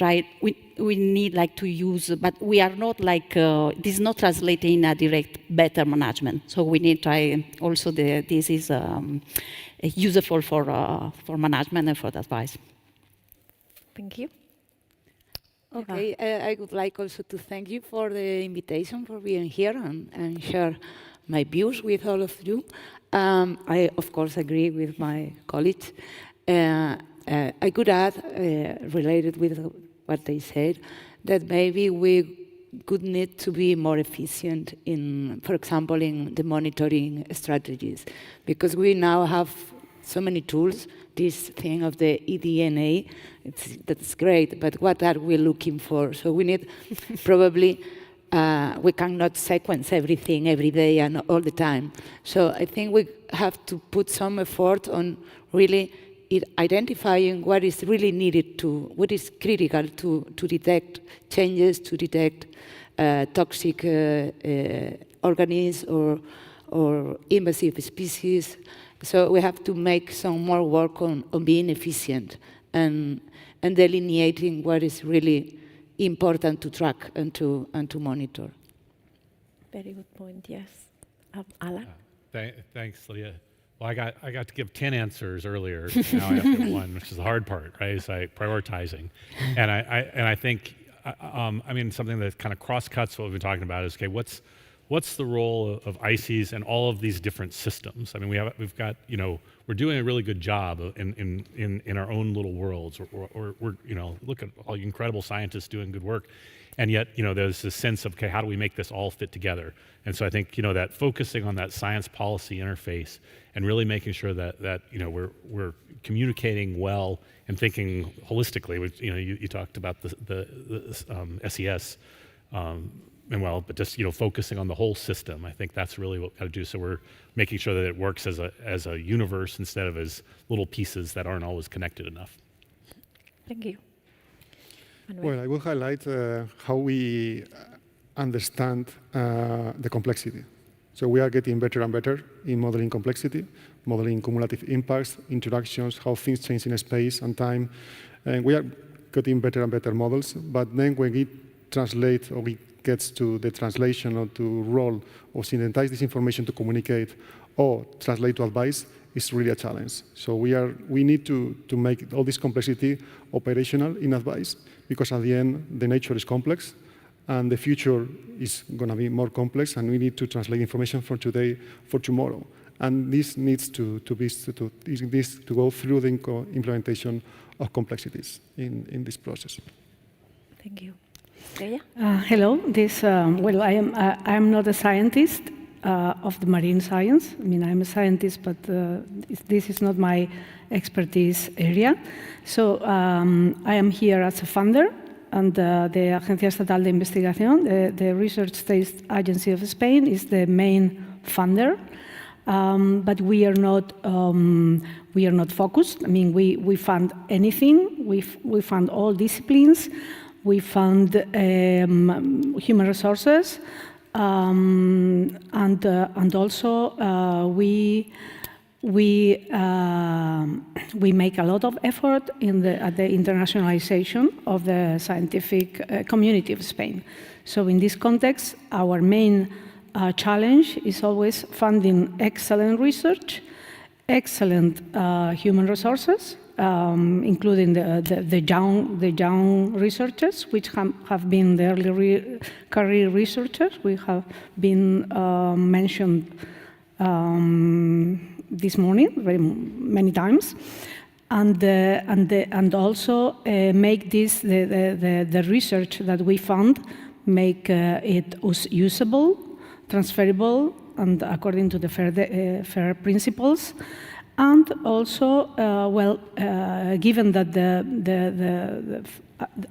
we need like to use, but we are not like, this is not translating in a direct better management. So we need to try also this is useful for management and for advice. Thank you. Okay, I would like also to thank you for the invitation, for being here and share my views with all of you. I, of course, agree with my colleagues. I could add, related with what they said, that maybe we could need to be more efficient in, for example, in the monitoring strategies, because we now have so many tools. This thing of the eDNA, that's great, but what are we looking for? So we need probably, we cannot sequence everything every day and all the time. So I think we have to put some effort on really identifying what is really needed to, what is critical to detect changes, to detect toxic organisms or invasive species. So we have to make some more work on being efficient and delineating what is really important to track and to monitor. Very good point, yes. Alan? Thanks, Lydia. Well, I got to give 10 answers earlier. Now I have to give one, which is the hard part, right? It's like prioritizing. And I think, I mean, something that kind of cross-cuts what we've been talking about is, okay, what's the role of ICES and all of these different systems? I mean, we've got, you know, we're doing a really good job in our own little worlds, or we're, you know, look at all the incredible scientists doing good work. And yet, you know, there's this sense of, okay, how do we make this all fit together? And so I think, you know, that focusing on that science policy interface and really making sure that you know, we're communicating well and thinking holistically, which, you know, you talked about the SES, and well, but just, you know, focusing on the whole system. I think that's really what we've got to do. So we're making sure that it works as a universe instead of as little pieces that aren't always connected enough. Thank you. Well, I will highlight how we understand the complexity. So we are getting better and better in modeling complexity, modeling cumulative impacts, interactions, how things change in space and time. And we are getting better and better models, but then when it translates or it gets to the translation or to role of synthesize this information to communicate or translate to advice, is really a challenge. So we need to make all this complexity operational in advice, because at the end, the nature is complex, and the future is going to be more complex, and we need to translate information from today for tomorrow. And this needs to go through the implementation of complexities in this process. Thank you. Hello. Well, I am not a scientist of the marine science. I mean, I'm a scientist, but this is not my expertise area. So I am here as a funder, and the Agencia Estatal de Investigación, the Research State Agency of Spain, is the main funder. But we are not focused. I mean, we fund anything. We fund all disciplines. We fund human resources, and also we make a lot of effort at the internationalization of the scientific community of Spain. So in this context, our main challenge is always funding excellent research, excellent human resources, including the young researchers, which have been the early career researchers. We have been mentioned this morning very many times, and also make this the research that we fund, make it usable, transferable, and according to the fair principles. And also, given that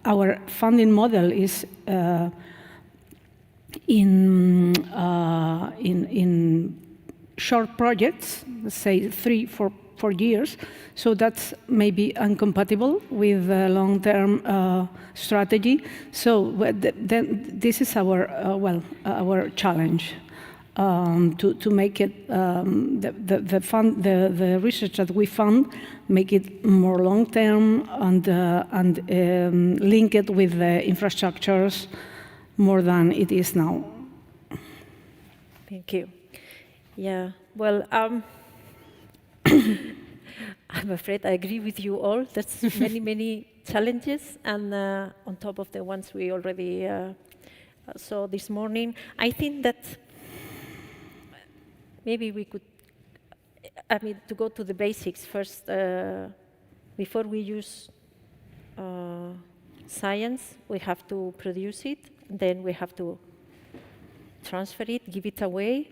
our funding model is in short projects, let's say 3-4 years, so that's maybe incompatible with the long-term strategy. So then this is our challenge. To make it the research that we fund, make it more long term and link it with the infrastructures more than it is now. Thank you. Yeah. Well, I'm afraid I agree with you all. There's many, many challenges, and on top of the ones we already saw this morning. I think that maybe we could, to go to the basics first, before we use science, we have to produce it, then we have to transfer it, give it away.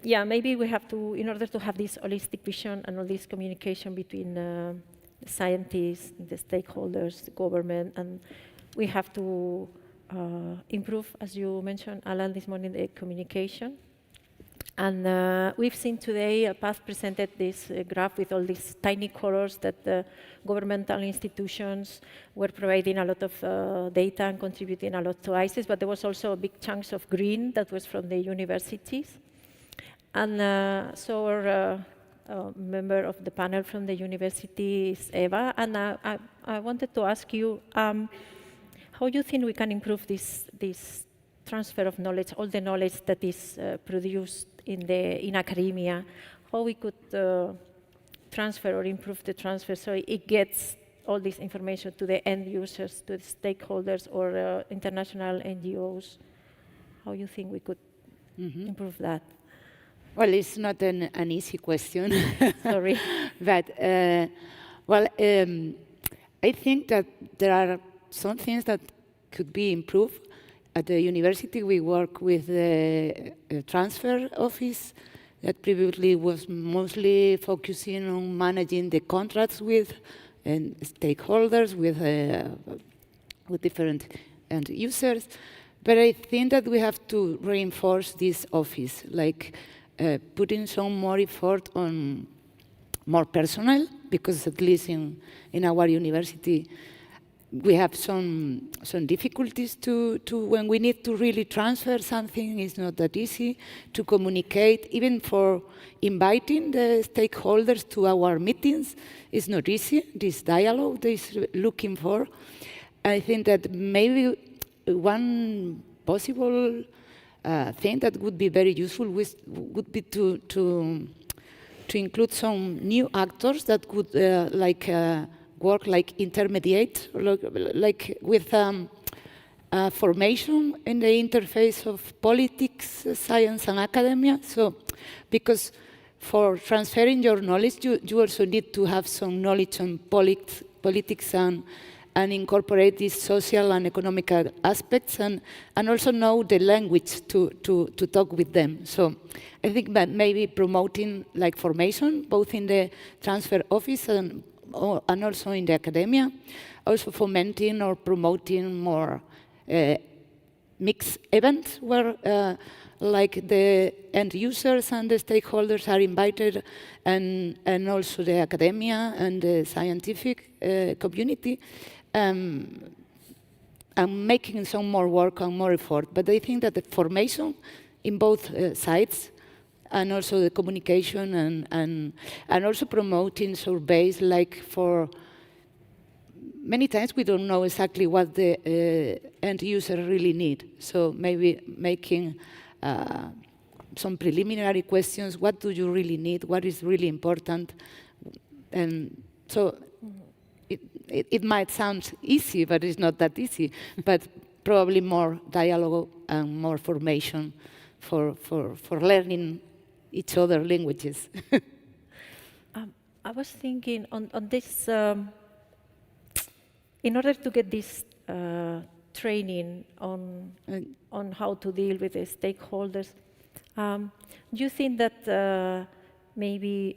Yeah, maybe we have to, in order to have this holistic vision and all this communication between the scientists, the stakeholders, the government, and we have to improve, as you mentioned, Alan, this morning, the communication. And we've seen today, Paz presented this graph with all these tiny colors that the governmental institutions were providing a lot of data and contributing a lot to ICES, but there was also big chunks of green that was from the universities. And so our member of the panel from the university is Eva, and I wanted to ask you, how do you think we can improve this transfer of knowledge, all the knowledge that is produced in academia, how we could transfer or improve the transfer so it gets all this information to the end users, to the stakeholders or international NGOs? How do you think we could improve that? Well, it's not an easy question. Sorry. But, I think that there are some things that could be improved. At the university, we work with the transfer office that previously was mostly focusing on managing the contracts with stakeholders, with different end users. But I think that we have to reinforce this office, like putting some more effort on more personnel, because at least in our university, we have some difficulties to when we need to really transfer something. It's not that easy to communicate, even for inviting the stakeholders to our meetings. It's not easy. This dialogue is looking for. I think that maybe one possible thing that would be very useful would be to include some new actors that could work like intermediate, like with formation in the interface of politics, science, and academia. So, because for transferring your knowledge, you also need to have some knowledge on politics and incorporate these social and economic aspects, and also know the language to talk with them. So I think that maybe promoting like formation, both in the transfer office and also in the academia, also fomenting or promoting more mixed events where like the end users and the stakeholders are invited, and also the academia and the scientific community, and making some more work and more effort. But I think that the formation in both sides, and also the communication, and also promoting surveys, like for many times we don't know exactly what the end user really need. So maybe making some preliminary questions: what do you really need? What is really important? And so it might sound easy, but it's not that easy. But probably more dialogue and more formation for learning each other languages. I was thinking on this, in order to get this training on how to deal with the stakeholders, do you think that maybe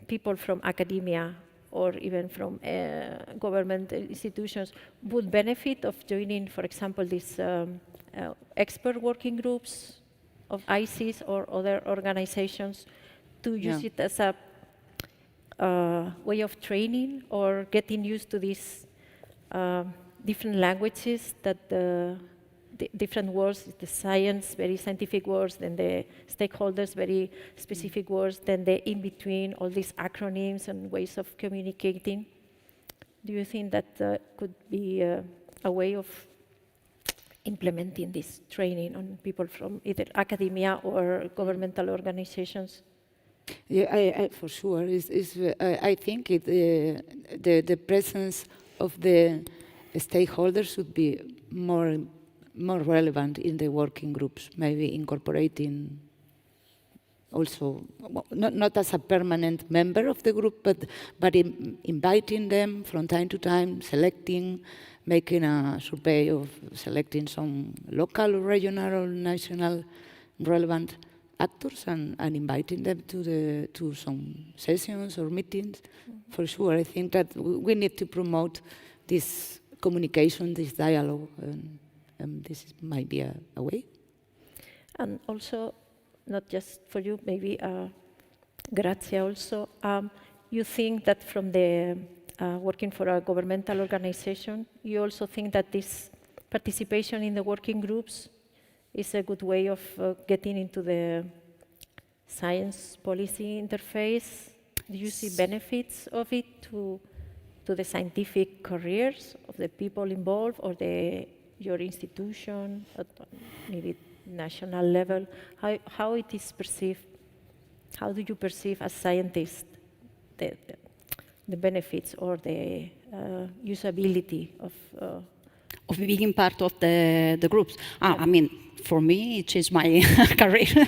people from academia or even from government institutions would benefit of joining, for example, these expert working groups of ICES or other organizations, to use it as a way of training or getting used to these different languages, that the different words, the science, very scientific words, then the stakeholders, very specific words, then the in-between, all these acronyms and ways of communicating. Do you think that could be a way of implementing this training on people from either academia or governmental organizations? Yeah, for sure. I think the presence of the stakeholders should be more relevant in the working groups, maybe incorporating also, not as a permanent member of the group, but inviting them from time to time, selecting, making a survey of selecting some local, regional, or national relevant actors and inviting them to some sessions or meetings. For sure, I think that we need to promote this communication, this dialogue, and this might be a way. And also, not just for you, maybe Grazia also, you think that from the working for a governmental organization, you also think that this participation in the working groups is a good way of getting into the science policy interface? Do you see benefits of it to the scientific careers of the people involved or your institution at maybe national level? How it is perceived? How do you perceive as scientists the benefits or the usability of being part of the groups? I mean, for me, it changed my career,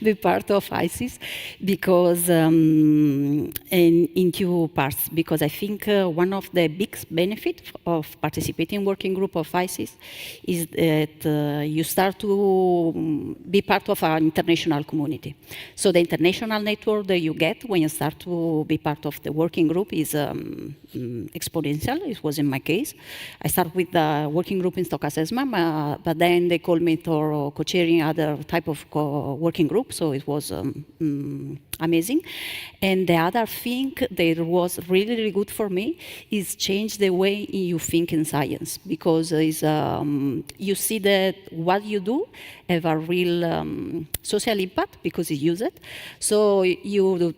be part of ICES, because in two parts. Because I think one of the big benefits of participating in working group of ICES is that you start to be part of an international community. So the international network that you get when you start to be part of the working group is exponential. It was in my case. I started with the working group in stock assessment, but then they called me for co-chairing other type of working group, so it was amazing. And the other thing that was really, really good for me is change the way you think in science, because you see that what you do have a real social impact because you use it. So you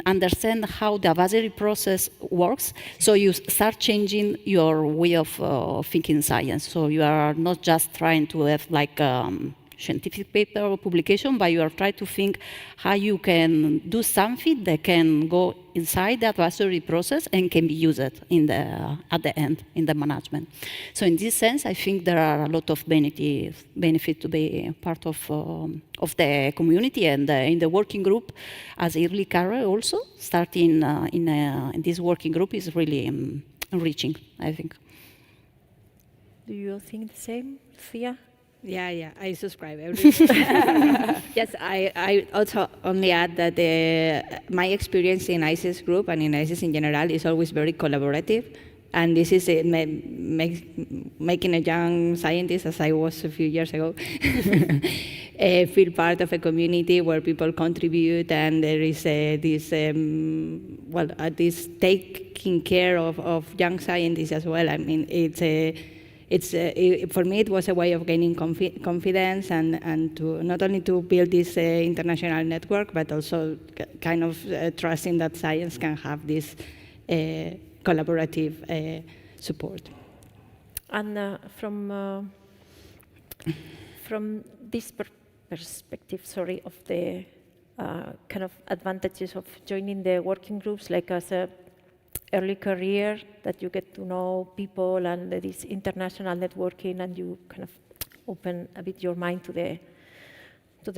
understand how the advisory process works, so you start changing your way of thinking science. So you are not just trying to have like scientific paper or publication, but you are trying to think how you can do something that can go inside the advisory process and can be used at the end in the management. So in this sense, I think there are a lot of benefit to be part of the community and in the working group as early career also. Starting in this working group is really enriching, I think. Do you think the same, Thea? Yeah, I subscribe everything. Yes, I also only add that my experience in ICES group and in ICES in general is always very collaborative. And this is making a young scientist, as I was a few years ago, feel part of a community where people contribute, and there is this taking care of young scientists as well. I mean, for me, it was a way of gaining confidence and to not only to build this international network, but also kind of trusting that science can have this collaborative support. And from this perspective, of the kind of advantages of joining the working groups, like as a early career, that you get to know people and this international networking, and you kind of open a bit your mind to the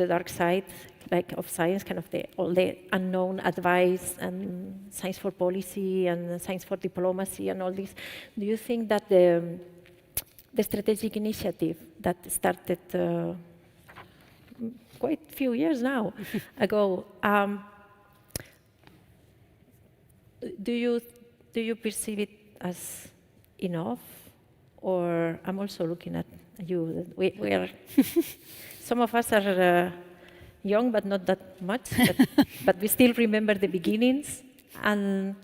dark side, like of science, kind of all the unknown advice and science for policy and science for diplomacy and all this. Do you think that the strategic initiative that started quite a few years now ago, do you perceive it as enough? Or I'm also looking at you. We are some of us are young, but not that much. But we still remember the beginnings, and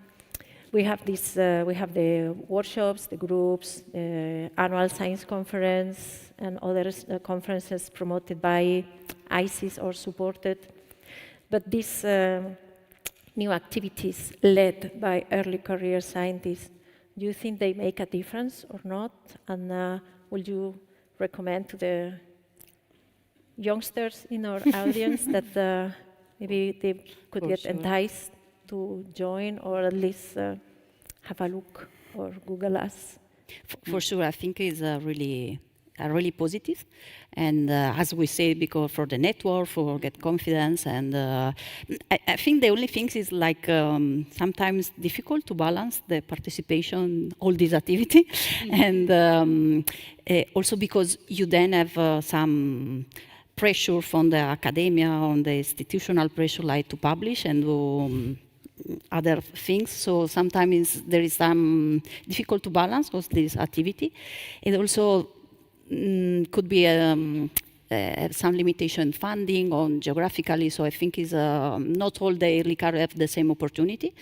we have this. We have the workshops, the groups, the annual science conference, and other conferences promoted by ICES or supported. But these new activities led by early career scientists, do you think they make a difference or not? And would you recommend to the youngsters in our audience that maybe they could For get sure. enticed to join, or at least have a look or Google us. For sure, I think it's really positive. And as we say, because for the network, for get confidence, and I think the only thing is like sometimes difficult to balance the participation, all this activity, and also because you then have some pressure from the academia, on the institutional pressure, like to publish and do other things. So sometimes there is some difficult to balance with this activity. It also could be some limitation funding on geographically. So I think is not all the early career have the same opportunity.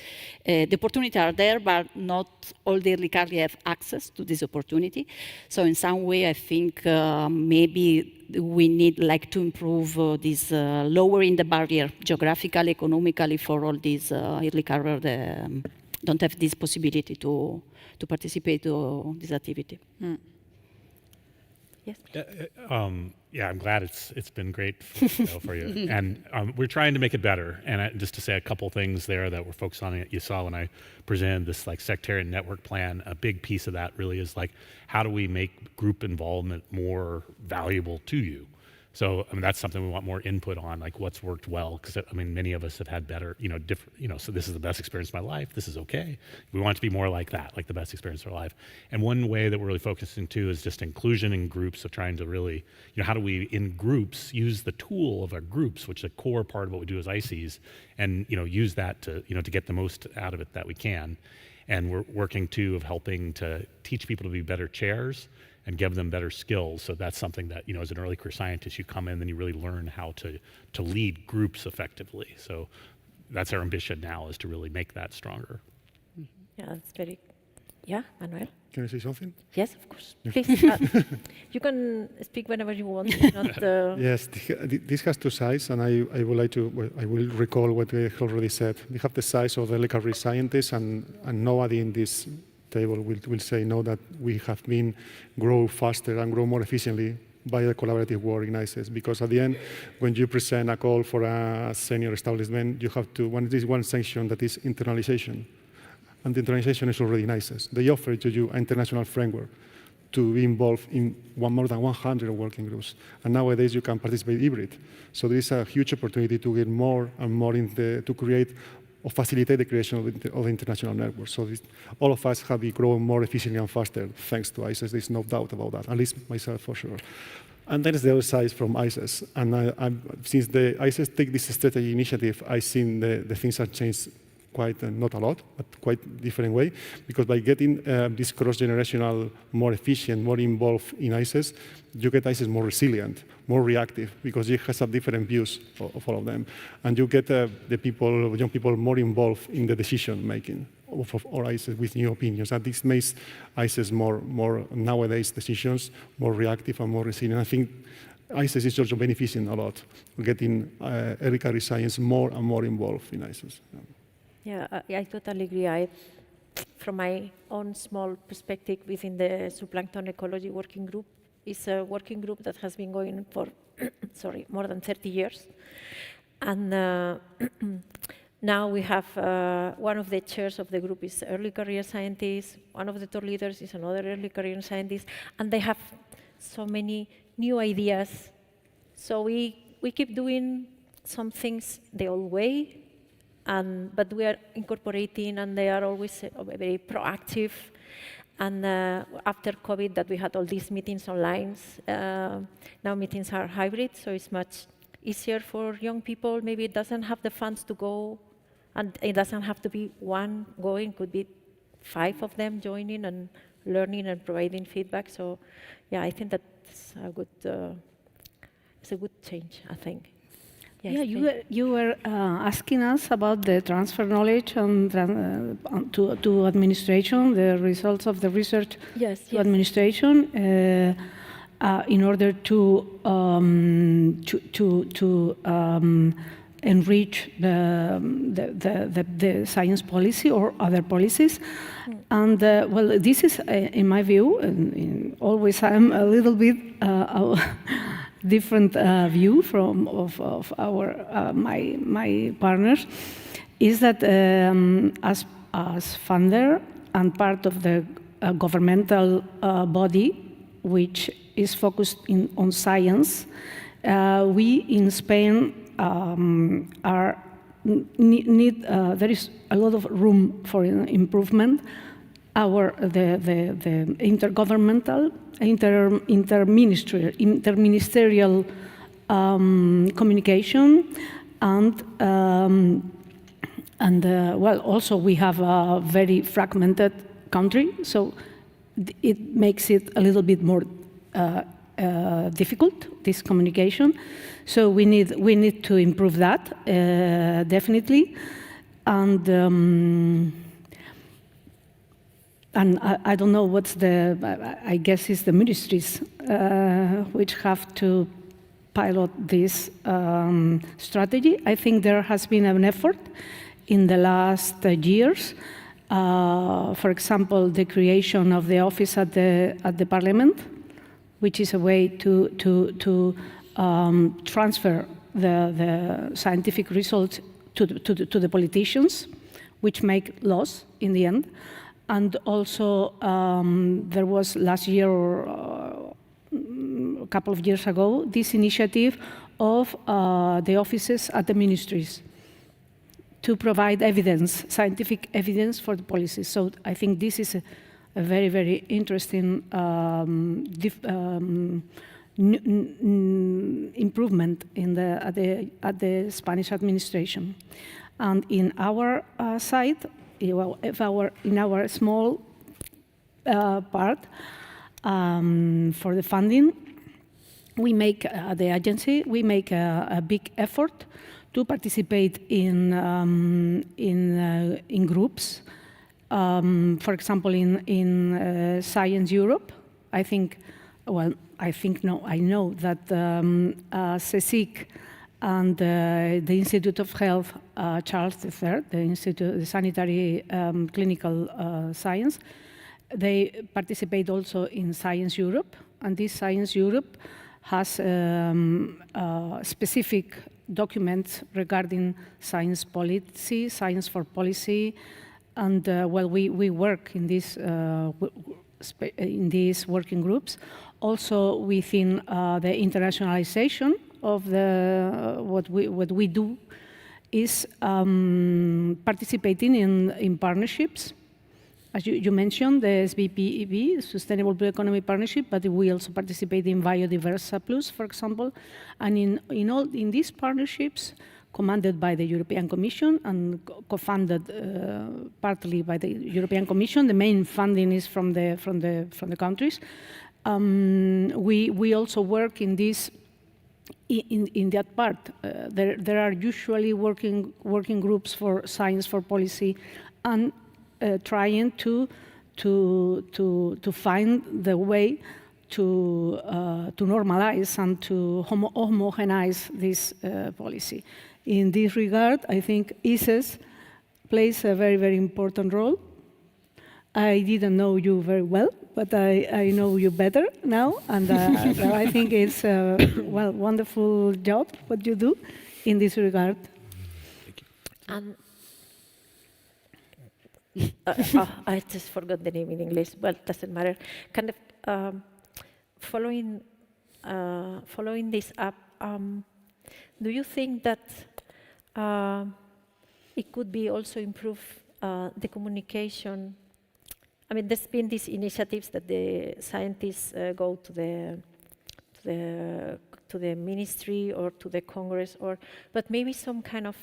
The opportunities are there, but not all the early career have access to this opportunity. So in some way, I think maybe we need like to improve this lowering the barrier geographically, economically for all these early career that don't have this possibility to participate to this activity. Yes. Yeah, I'm glad it's been great for you. And we're trying to make it better. And just to say a couple things there that we're focused on, you saw when I presented this like sectarian network plan, a big piece of that really is like, how do we make group involvement more valuable to you? So, I mean, that's something we want more input on, like what's worked well, because I mean, many of us have had better, different, so this is the best experience of my life, this is okay. We want it to be more like that, like the best experience of our life. And one way that we're really focusing too is just inclusion in groups, of trying to really, how do we, in groups, use the tool of our groups, which is a core part of what we do as ICES, and, use that to, to get the most out of it that we can. And we're working too of helping to teach people to be better chairs and give them better skills. So that's something that, as an early career scientist, you come in and you really learn how to lead groups effectively. So that's our ambition now, is to really make that stronger. Yeah, that's very, yeah, Manuel? Can I say something? Yes, of course. Please, you can speak whenever you want. Not, Yes, this has two sides, and I would like to, I will recall what we already said. We have the size of the early career scientists, and nobody in this table will say no, that we have been grow faster and grow more efficiently by the collaborative work in ICES, because at the end, when you present a call for a senior establishment, you have to, this one section that is internalization, and the internalization is already in ICES. They offer to you an international framework to be involved in more than 100 working groups, and nowadays you can participate hybrid. So there is a huge opportunity to get more and more to create or facilitate the creation of the international network. So all of us have been growing more efficiently and faster thanks to ICES. There's no doubt about that, at least myself for sure. And then is the other side from ICES. And since the ICES take this strategy initiative, I've seen the things have changed quite, not a lot, but quite different way, because by getting this cross-generational, more efficient, more involved in ICES, you get ICES more resilient, more reactive, because it has different views of all of them. And you get the people, young people, more involved in the decision-making of all ICES with new opinions. And this makes ICES more nowadays decisions, more reactive and more resilient. I think ICES is also benefiting a lot, getting early career science more and more involved in ICES. Yeah, I totally agree. From my own small perspective within the zooplankton ecology working group, it's a working group that has been going for, more than 30 years. And now we have one of the chairs of the group is early career scientist, one of the top leaders is another early career scientist, and they have so many new ideas. So we keep doing some things the old way, but we are incorporating, and they are always very proactive. And after COVID, that we had all these meetings online, now meetings are hybrid, so it's much easier for young people. Maybe it doesn't have the funds to go, and it doesn't have to be one going, could be 5 of them joining and learning and providing feedback. So yeah, I think that's a good, it's a good change, I think. Yes, yeah, you were asking us about the transfer knowledge and to administration, the results of the research to administration, in order to enrich the science policy or other policies. And well, this is, in my view, and always I'm a little bit different view from of our my partners, is that as funder and part of the governmental body which is focused on science, we in Spain there is a lot of room for improvement. The intergovernmental, interministerial communication, and well, also we have a very fragmented country, so it makes it a little bit more difficult, this communication. So we need to improve that, definitely. And I don't know what's I guess it's the ministries which have to pilot this strategy. I think there has been an effort in the last years. For example, the creation of the office at the Parliament, which is a way to transfer the scientific results to the politicians, which make laws in the end. And also, there was last year or a couple of years ago, this initiative of the offices at the ministries to provide evidence, scientific evidence for the policies. So I think this is a very, very interesting improvement at the Spanish administration. And in our side, in our small part for the funding, we make the agency, we make a big effort to participate in groups. For example, in Science Europe, I know that CSIC and the Institute of Health, Charles III, the Sanitary Clinical Science, they participate also in Science Europe, and this Science Europe has specific documents regarding science policy, science for policy, and well, we work in these working groups. Also within the internationalization of what we do is participating in partnerships. As you mentioned, the SBPEB, Sustainable Blue Economy Partnership, but we also participate in Biodiversa Plus, for example. And in these partnerships, commanded by the European Commission and co-funded partly by the European Commission, the main funding is from the countries. We also work in this. In that part, there are usually working groups for science for policy, and trying to find the way to normalize and to homogenize this policy. In this regard, I think ICES plays a very, very important role. I didn't know you very well, but I know you better now, and I think it's a wonderful job what you do in this regard. And I just forgot the name in English. Well, it doesn't matter. Kind of following this up. Do you think that it could be also improve the communication? I mean, there's been these initiatives that the scientists go to the ministry or to the Congress, but maybe some kind of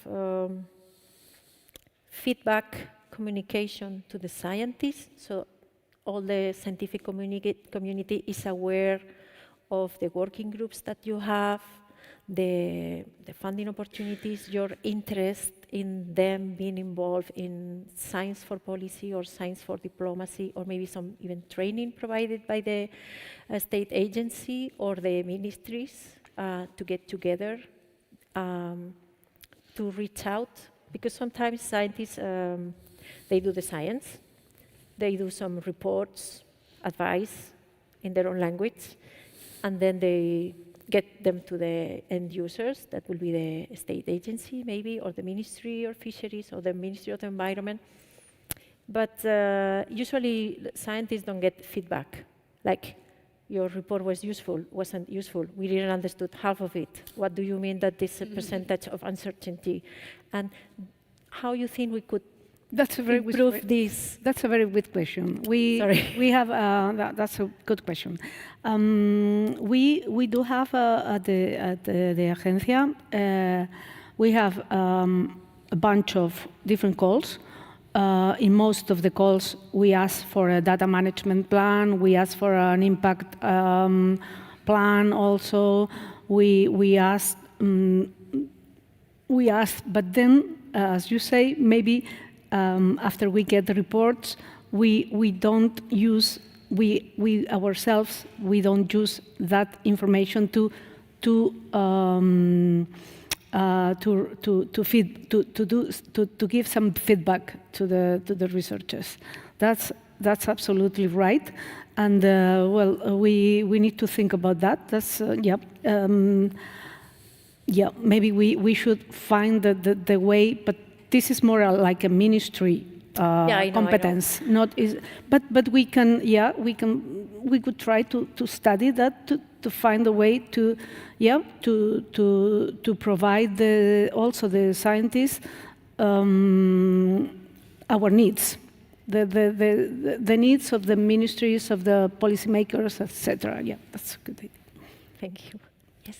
feedback communication to the scientists, so all the scientific community is aware of the working groups that you have, the funding opportunities, your interest in them being involved in science for policy or science for diplomacy, or maybe some even training provided by the state agency or the ministries to get together, to reach out, because sometimes scientists, they do the science, they do some reports, advice in their own language, and then they get them to the end users. That will be the state agency, maybe, or the Ministry of Fisheries, or the Ministry of the Environment. But usually, scientists don't get feedback. Like, your report was useful, wasn't useful. We didn't understood half of it. What do you mean that this percentage of uncertainty? And how you think we could improve this? That's a very good question. We have that's a good question. We do have at the agencia we have a bunch of different calls. In most of the calls, we ask for a data management plan. We ask for an impact plan. Also, we ask, but then, as you say, maybe after we get the reports, we don't use ourselves. We don't use that information to give some feedback to the researchers. That's absolutely right, and we need to think about that. That's maybe we should find the way, but this is more like a ministry competence. But we could try to study that to find a way to provide also the scientists our needs, the needs of the ministries, of the policymakers, etc. Yeah, that's a good idea. Thank you. Yes.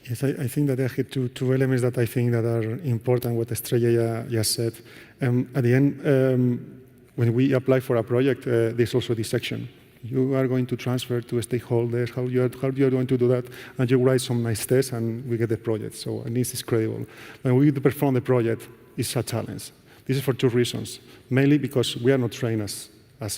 Yes, I think that there are two elements that I think that are important. What Estrella just said. At the end, when we apply for a project, there's also this section. You are going to transfer to stakeholders, how you are going to do that, and you write some nice tests, and we get the project. So, and this is credible. When we perform the project, it's a challenge. This is for two reasons. Mainly because we are not trained as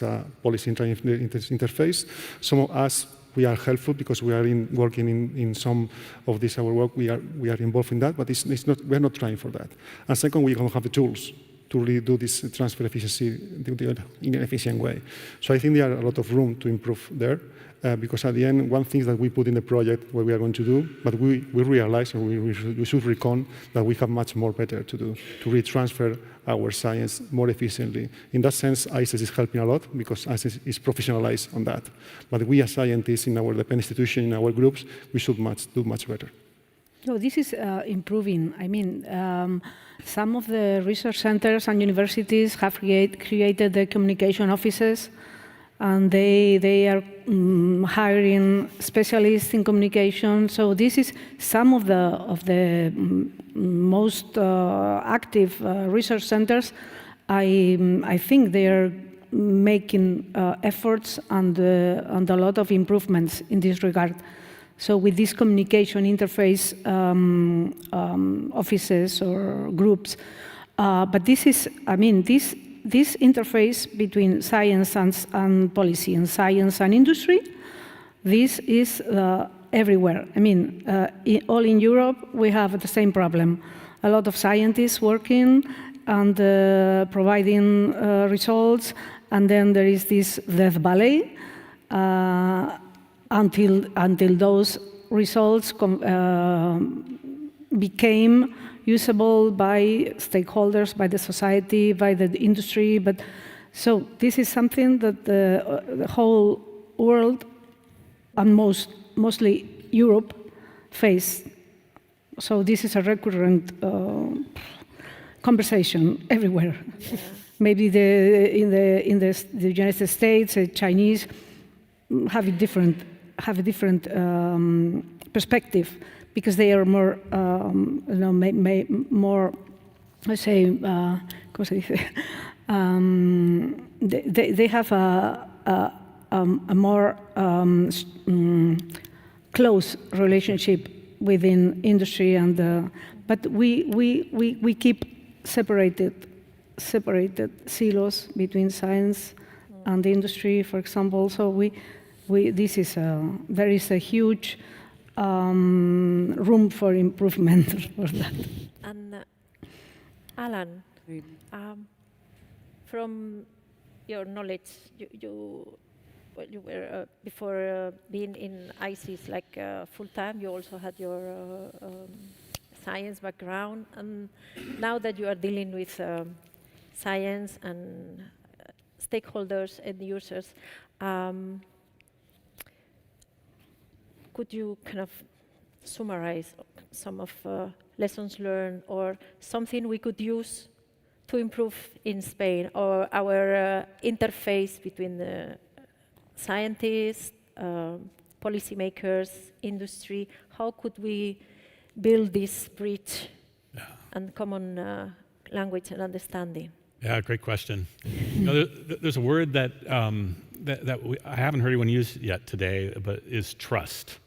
a policy interface. Some of us, we are helpful because we are working in some of this our work. We are involved in that, but it's not. We are not trying for that. And second, we don't have the tools to really do this transfer efficiency in an efficient way. So I think there are a lot of room to improve there, because at the end, one thing that we put in the project what we are going to do, but we realize, or we should recon that we have much more better to do, to retransfer our science more efficiently. In that sense, ICES is helping a lot because ICES is professionalized on that. But we as scientists in our institution, in our groups, we should do much better. No, this is improving. I mean, some of the research centers and universities have created the communication offices, and they are hiring specialists in communication. So this is some of the most active research centers. I think they are making efforts and a lot of improvements in this regard. So with this communication interface offices or groups, but this is, I mean, this interface between science and policy and science and industry, this is everywhere. I mean, all in Europe, we have the same problem. A lot of scientists working and providing results, and then there is this death valley until those results became usable by stakeholders, by the society, by the industry. But so this is something that the whole world and mostly Europe face. So this is a recurrent conversation everywhere. Yeah. Maybe in the United States, the Chinese have a different perspective, because they are more, more, let's say, they have a more close relationship within industry, and but we keep separated silos between science and the industry, for example. So there is a huge room for improvement for that. And Alan, from your knowledge, you well, you were before being in ICES like full time, you also had your science background, and now that you are dealing with science and stakeholders and users, could you kind of summarize some of lessons learned or something we could use to improve in Spain, or our interface between the scientists, policymakers, industry? How could we build this bridge and common language and understanding? Yeah, great question. There's a word that I haven't heard anyone use yet today, but is trust.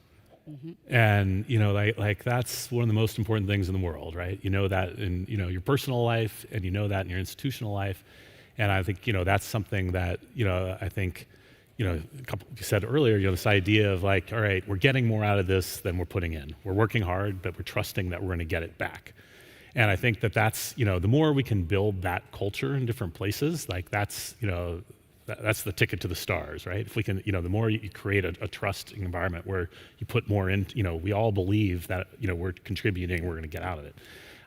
And like that's one of the most important things in the world, right? You know that in your personal life, and you know that in your institutional life. And I think that's something that I think a couple you said earlier, this idea of like, all right, we're getting more out of this than we're putting in. We're working hard, but we're trusting that we're going to get it back. And I think that's the more we can build that culture in different places, like that's that's the ticket to the stars, right? If we can, the more you create a trusting environment where you put more in, we all believe that, we're contributing, we're going to get out of it.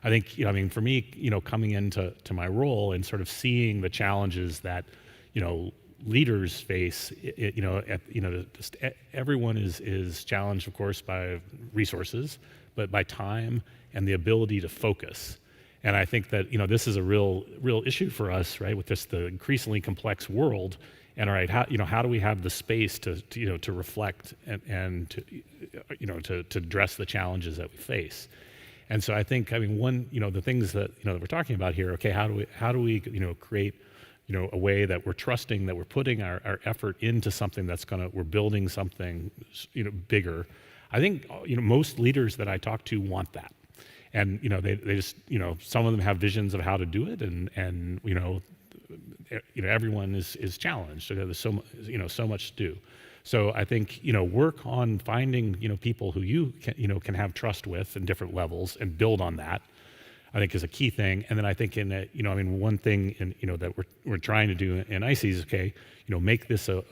I think, for me, coming into my role and sort of seeing the challenges that, leaders face, just everyone is challenged, of course, by resources, but by time and the ability to focus. And I think that this is a real issue for us, right? With the increasingly complex world, and all right, how do we have the space to reflect and to address the challenges that we face? And so I think one the things that that we're talking about here. Okay, how do we create a way that we're trusting, that we're putting our effort into something we're building something bigger. I think most leaders that I talk to want that. And they just some of them have visions of how to do it, and everyone is challenged. So there's so much to do. So I think work on finding people who you can have trust with in different levels and build on that. I think is a key thing. And then I think one thing that we're trying to do in ICES is make this an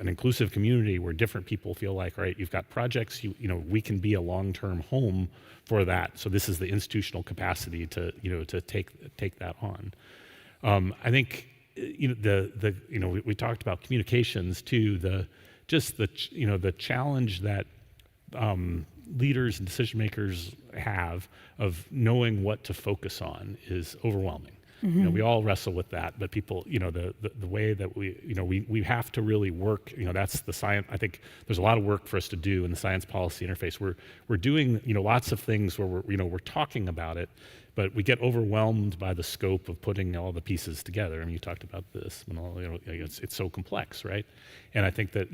inclusive community where different people feel like, all right, you've got projects, we can be a long-term home for that. So this is the institutional capacity to take that on. I think we talked about communications too. The challenge that leaders and decision makers have of knowing what to focus on is overwhelming. We all wrestle with that, but people, the way that we have to really work, that's the science. I think there's a lot of work for us to do in the science policy interface. We're doing, lots of things where we're talking about it, but we get overwhelmed by the scope of putting all the pieces together. I mean, you talked about this, it's so complex, right? And I think that,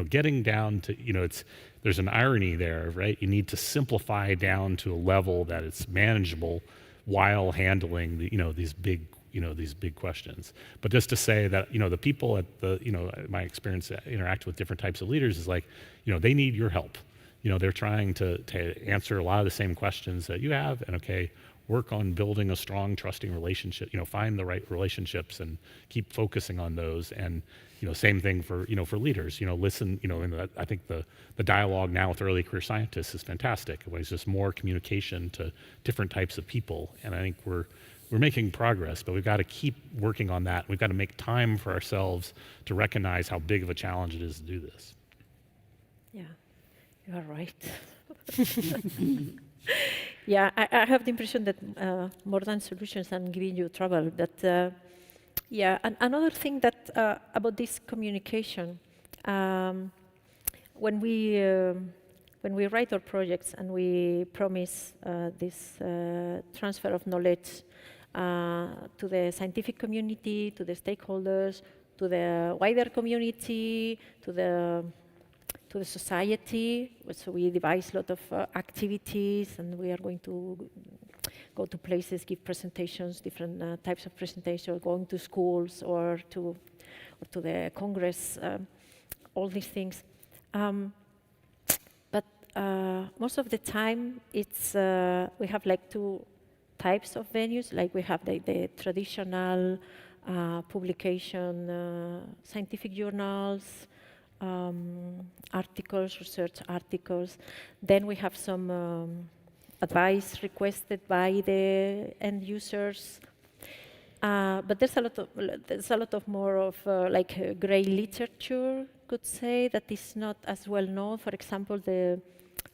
getting down to, there's an irony there, right? You need to simplify down to a level that it's manageable while handling these big questions. But just to say that the people at my experience interact with different types of leaders is like they need your help. They're trying to answer a lot of the same questions that you have, and work on building a strong, trusting relationship. Find the right relationships and keep focusing on those. And same thing for leaders. Listen. And I think the dialogue now with early career scientists is fantastic. It's just more communication to different types of people, and I think we're making progress. But we've got to keep working on that. We've got to make time for ourselves to recognize how big of a challenge it is to do this. Yeah, you are right. Yeah, I have the impression that more than solutions and giving you trouble, that and another thing that about this communication, when we write our projects and we promise this transfer of knowledge to the scientific community, to the stakeholders, to the wider community, to the society. So we devise a lot of activities, and we are going to go to places, give presentations, different types of presentations, going to schools or to the Congress, all these things. But most of the time, it's we have like two types of venues. Like we have the traditional publication, scientific journals, articles, research articles. Then we have some advice requested by the end users. But there's a lot of more of like gray literature, could say, that is not as well known. For example, the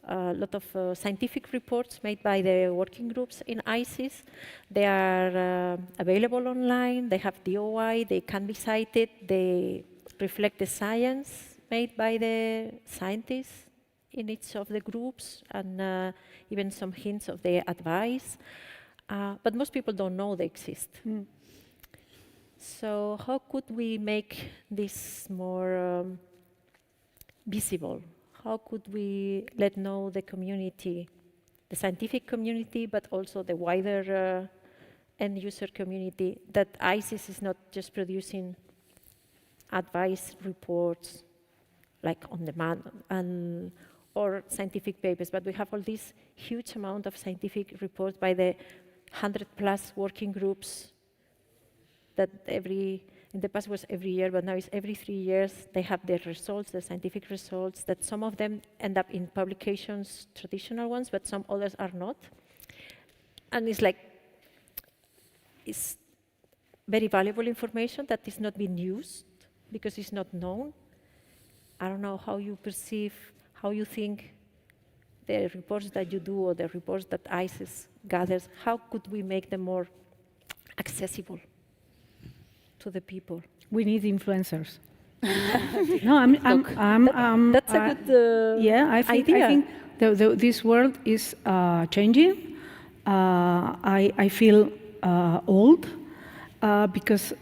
lot of scientific reports made by the working groups in ICES. They are available online. They have DOI. They can be cited. They reflect the science made by the scientists in each of the groups, and even some hints of the advice. But most people don't know they exist. So how could we make this more visible? How could we let know the community, the scientific community, but also the wider end user community, that ICES is not just producing advice reports like on demand or scientific papers, but we have all this huge amount of scientific reports by the 100+ working groups that in the past was every year, but now it's every 3 years. They have their results, the scientific results, that some of them end up in publications, traditional ones, but some others are not. And it's like, it's very valuable information that is not being used because it's not known. I don't know how you perceive, how you think the reports that you do or the reports that ICES gathers, how could we make them more accessible to the people? We need influencers. No, that's a good yeah, I think this world is changing. I feel old because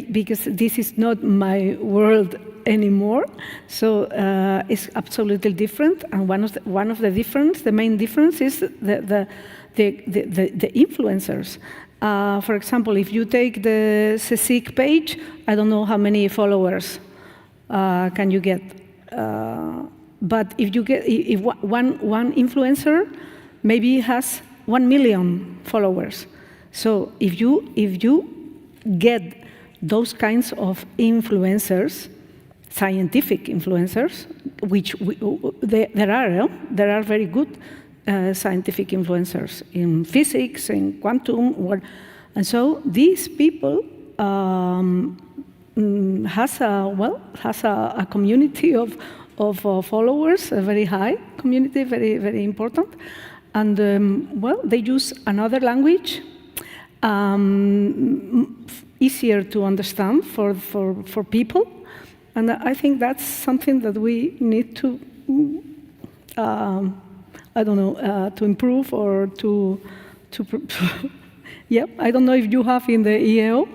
because this is not my world anymore. So it's absolutely different. And one of the difference, the main difference, is the influencers. For example, if you take the CSIC page, I don't know how many followers can you get. But if you get, if one influencer maybe has 1 million followers. So if you get those kinds of influencers, scientific influencers, which there are very good scientific influencers in physics, in quantum, and so these people has a community of followers, a very high community, very very important, and they use another language, easier to understand for people, and I think that's something that we need to. I don't know, to improve or to yeah, I don't know if you have in the EAO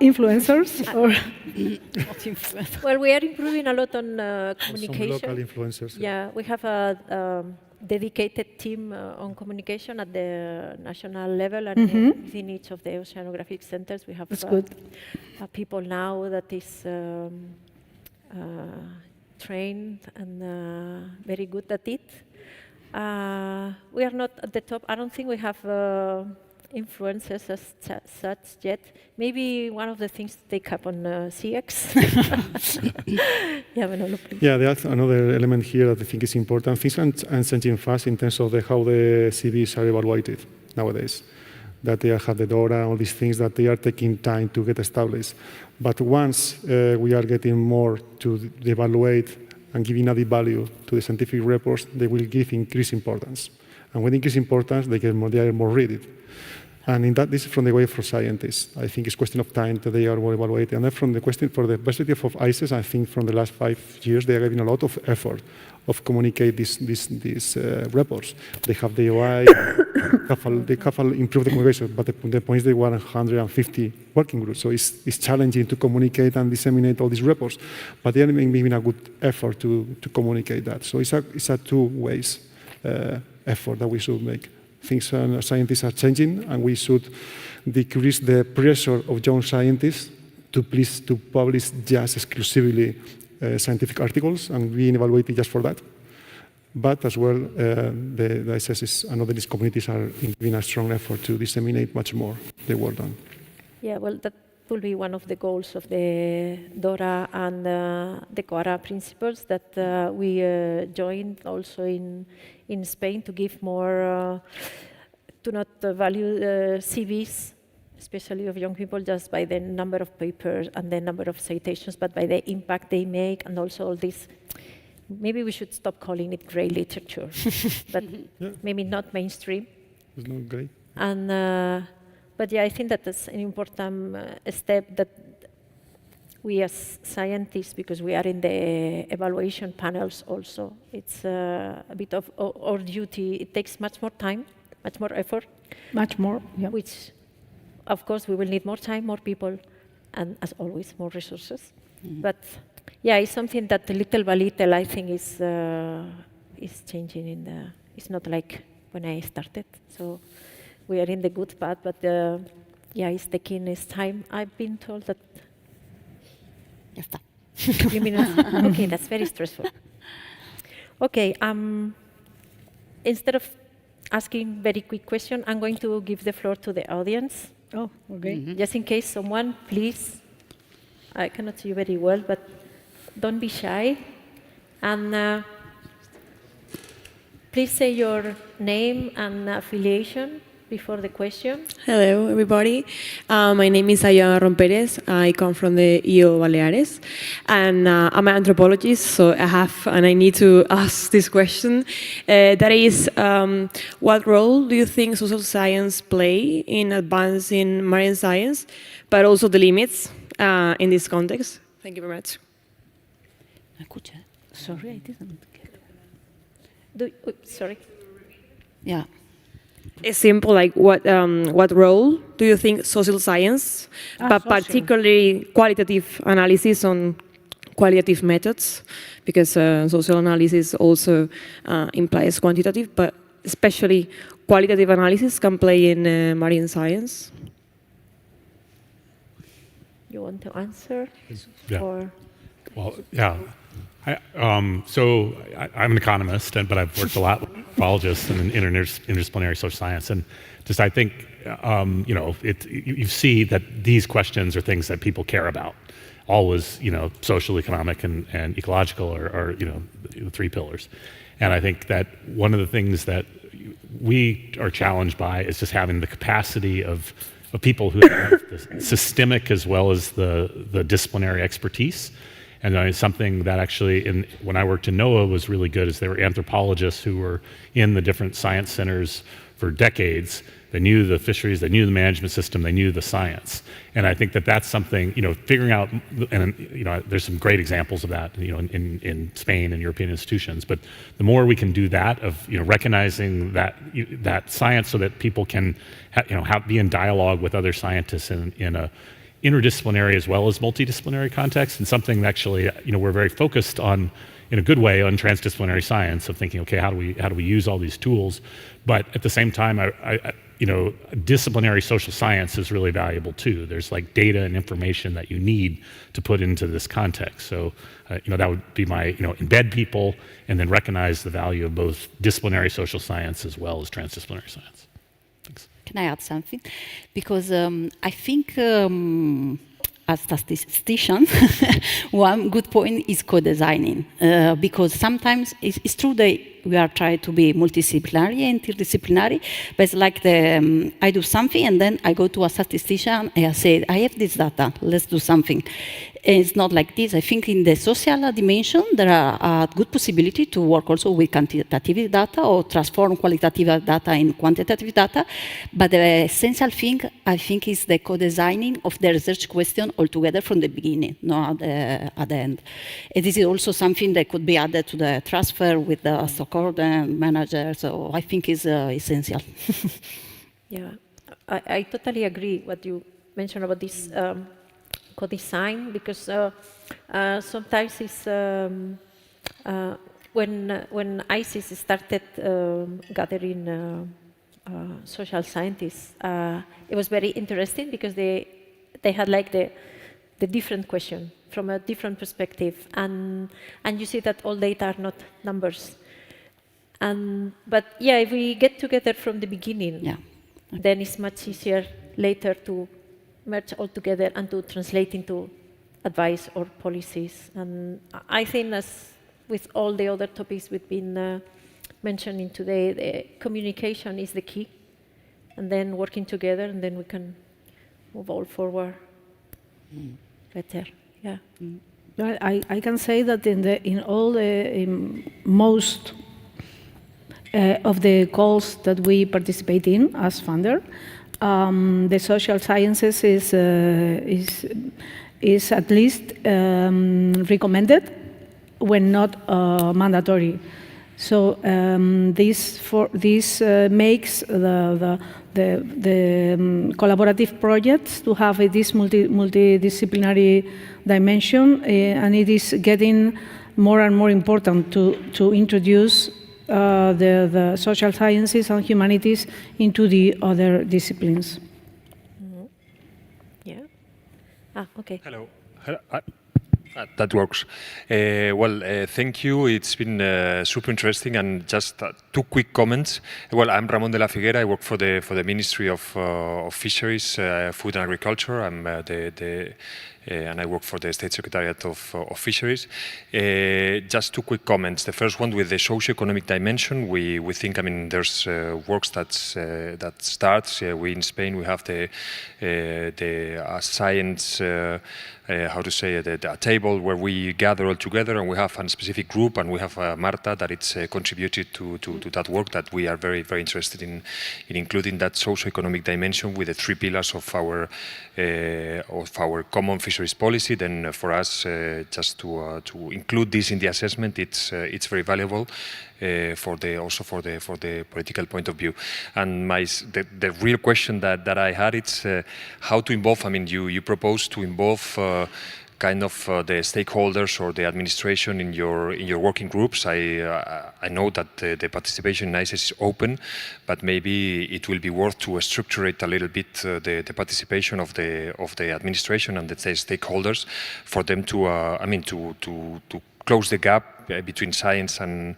influencers or... Well, we are improving a lot on communication. Some local influencers. Yeah, we have a dedicated team on communication at the national level, and within each of the oceanographic centers we have people now that is trained and very good at it. We are not at the top. I don't think we have influencers as such yet. Maybe one of the things to take up on CX. Yeah, Manolo, please. Yeah, there's another element here that I think is important. Things are changing fast in terms of how the CVs are evaluated nowadays. That they have the DORA, all these things that they are taking time to get established. But once we are getting more to evaluate and giving added value to the scientific reports, they will give increased importance. And when they increase importance, they are more read. And in that, this is from the way for scientists. I think it's a question of time that they are more evaluated. And then from the question for the perspective of ICES, I think from the last 5 years, they are giving a lot of effort of communicate these reports. They have the OI, they have improved the communication, but the point is they were 150 working groups. So it's challenging to communicate and disseminate all these reports, but they are making a good effort to communicate that. So it's a two ways effort that we should make. Things scientists are changing, and we should decrease the pressure of young scientists to publish just exclusively scientific articles and being evaluated just for that. But as well, the ICES and other communities are giving a strong effort to disseminate much more the work done. Yeah, well, that will be one of the goals of the DORA and the CORA principles that we joined also in Spain to give more, to not value CVs, especially of young people, just by the number of papers and the number of citations, but by the impact they make, and also all this. Maybe we should stop calling it grey literature, but maybe not mainstream. It's not grey. And but yeah, I think that that's an important step that we as scientists, because we are in the evaluation panels also, it's a bit of our duty. It takes much more time, much more effort. Much more, yeah. Which, of course, we will need more time, more people, and as always, more resources. But yeah, it's something that little by little, I think, is changing in the. It's not like when I started. So we are in the good path, but yeah, it's taking its time. I've been told that. Ya está. 3 minutes. Okay, that's very stressful. Okay, instead of asking very quick question, I'm going to give the floor to the audience. Oh, okay. Just in case someone, please. I cannot see you very well, but don't be shy. And please say your name and affiliation before the question. Hello, everybody. My name is Aya Romperez. I come from the EO Baleares, and I'm an anthropologist, so I need to ask this question. That is, what role do you think social science play in advancing marine science, but also the limits in this context? Thank you very much. Sorry, I didn't get it. Sorry. Yeah. It's simple, like what role do you think social science, but particularly qualitative analysis on qualitative methods, because social analysis also implies quantitative, but especially qualitative analysis can play in marine science? You want to answer? Yeah. Or? Well, yeah. So I'm an economist, but I've worked a lot with anthropologists and in interdisciplinary social science, and just I think you see that these questions are things that people care about. Always, social, economic, and ecological are the three pillars. And I think that one of the things that we are challenged by is just having the capacity of people who have the systemic as well as the disciplinary expertise. And something that actually, when I worked in NOAA, was really good is there were anthropologists who were in the different science centers for decades. They knew the fisheries, they knew the management system, they knew the science. And I think that that's something, figuring out, and there's some great examples of that, in Spain and European institutions. But the more we can do that, of recognizing that science, so that people can, be in dialogue with other scientists in a interdisciplinary as well as multidisciplinary context, and something that actually, we're very focused on, in a good way, on transdisciplinary science, of thinking, okay, how do we use all these tools? But at the same time, disciplinary social science is really valuable too. There's like data and information that you need to put into this context. So, that would be my, embed people and then recognize the value of both disciplinary social science as well as transdisciplinary science. Thanks. Can I add something? Because I think as statistician, one good point is co-designing. Because sometimes it's true that we are trying to be multidisciplinary and interdisciplinary, but it's like I do something and then I go to a statistician and I say, I have this data, let's do something. And it's not like this. I think in the social dimension, there are a good possibility to work also with quantitative data or transform qualitative data in quantitative data. But the essential thing, I think, is the co-designing of the research question altogether from the beginning, not at the end. And this is also something that could be added to the transfer with the stockholder manager. So I think is essential. Yeah, I totally agree what you mentioned about this co-design, because sometimes it's when ICES started gathering social scientists, it was very interesting because they had like the different question from a different perspective, and you see that all data are not numbers. But yeah, if we get together from the beginning, then it's much easier later to merge all together and to translate into advice or policies. And I think, as with all the other topics we've been mentioning today, the communication is the key, and then working together, and then we can move all forward better. Yeah. Well, I can say that in most of the calls that we participate in as funder, the social sciences is at least recommended when not mandatory. So this makes the collaborative projects to have this multidisciplinary dimension, and it is getting more and more important to introduce the social sciences and humanities into the other disciplines. Yeah. Okay. Hello. That works. Thank you. It's been super interesting, and just 2 quick comments. Well, I'm Ramón de la Figuera. I work for the Ministry of Fisheries, Food and Agriculture. I'm and I work for the State Secretariat of Fisheries. Just 2 quick comments. The first one, with the socio-economic dimension, we think, I mean, there's works that starts. We in Spain, we have the science, how to say it, a table where we gather all together, and we have a specific group, and we have Marta that it's contributed to that work, that we are very, very interested in including that socio-economic dimension with the 3 pillars of our common fisheries policy. Then for us, just to include this in the assessment, it's very valuable. Also for the political point of view. And the real question that I had, it's how to involve. I mean, you propose to involve kind of the stakeholders or the administration in your working groups. I know that the participation in ICES is open, but maybe it will be worth to structure it a little bit, the participation of the administration and the stakeholders, for them to to close the gap between science and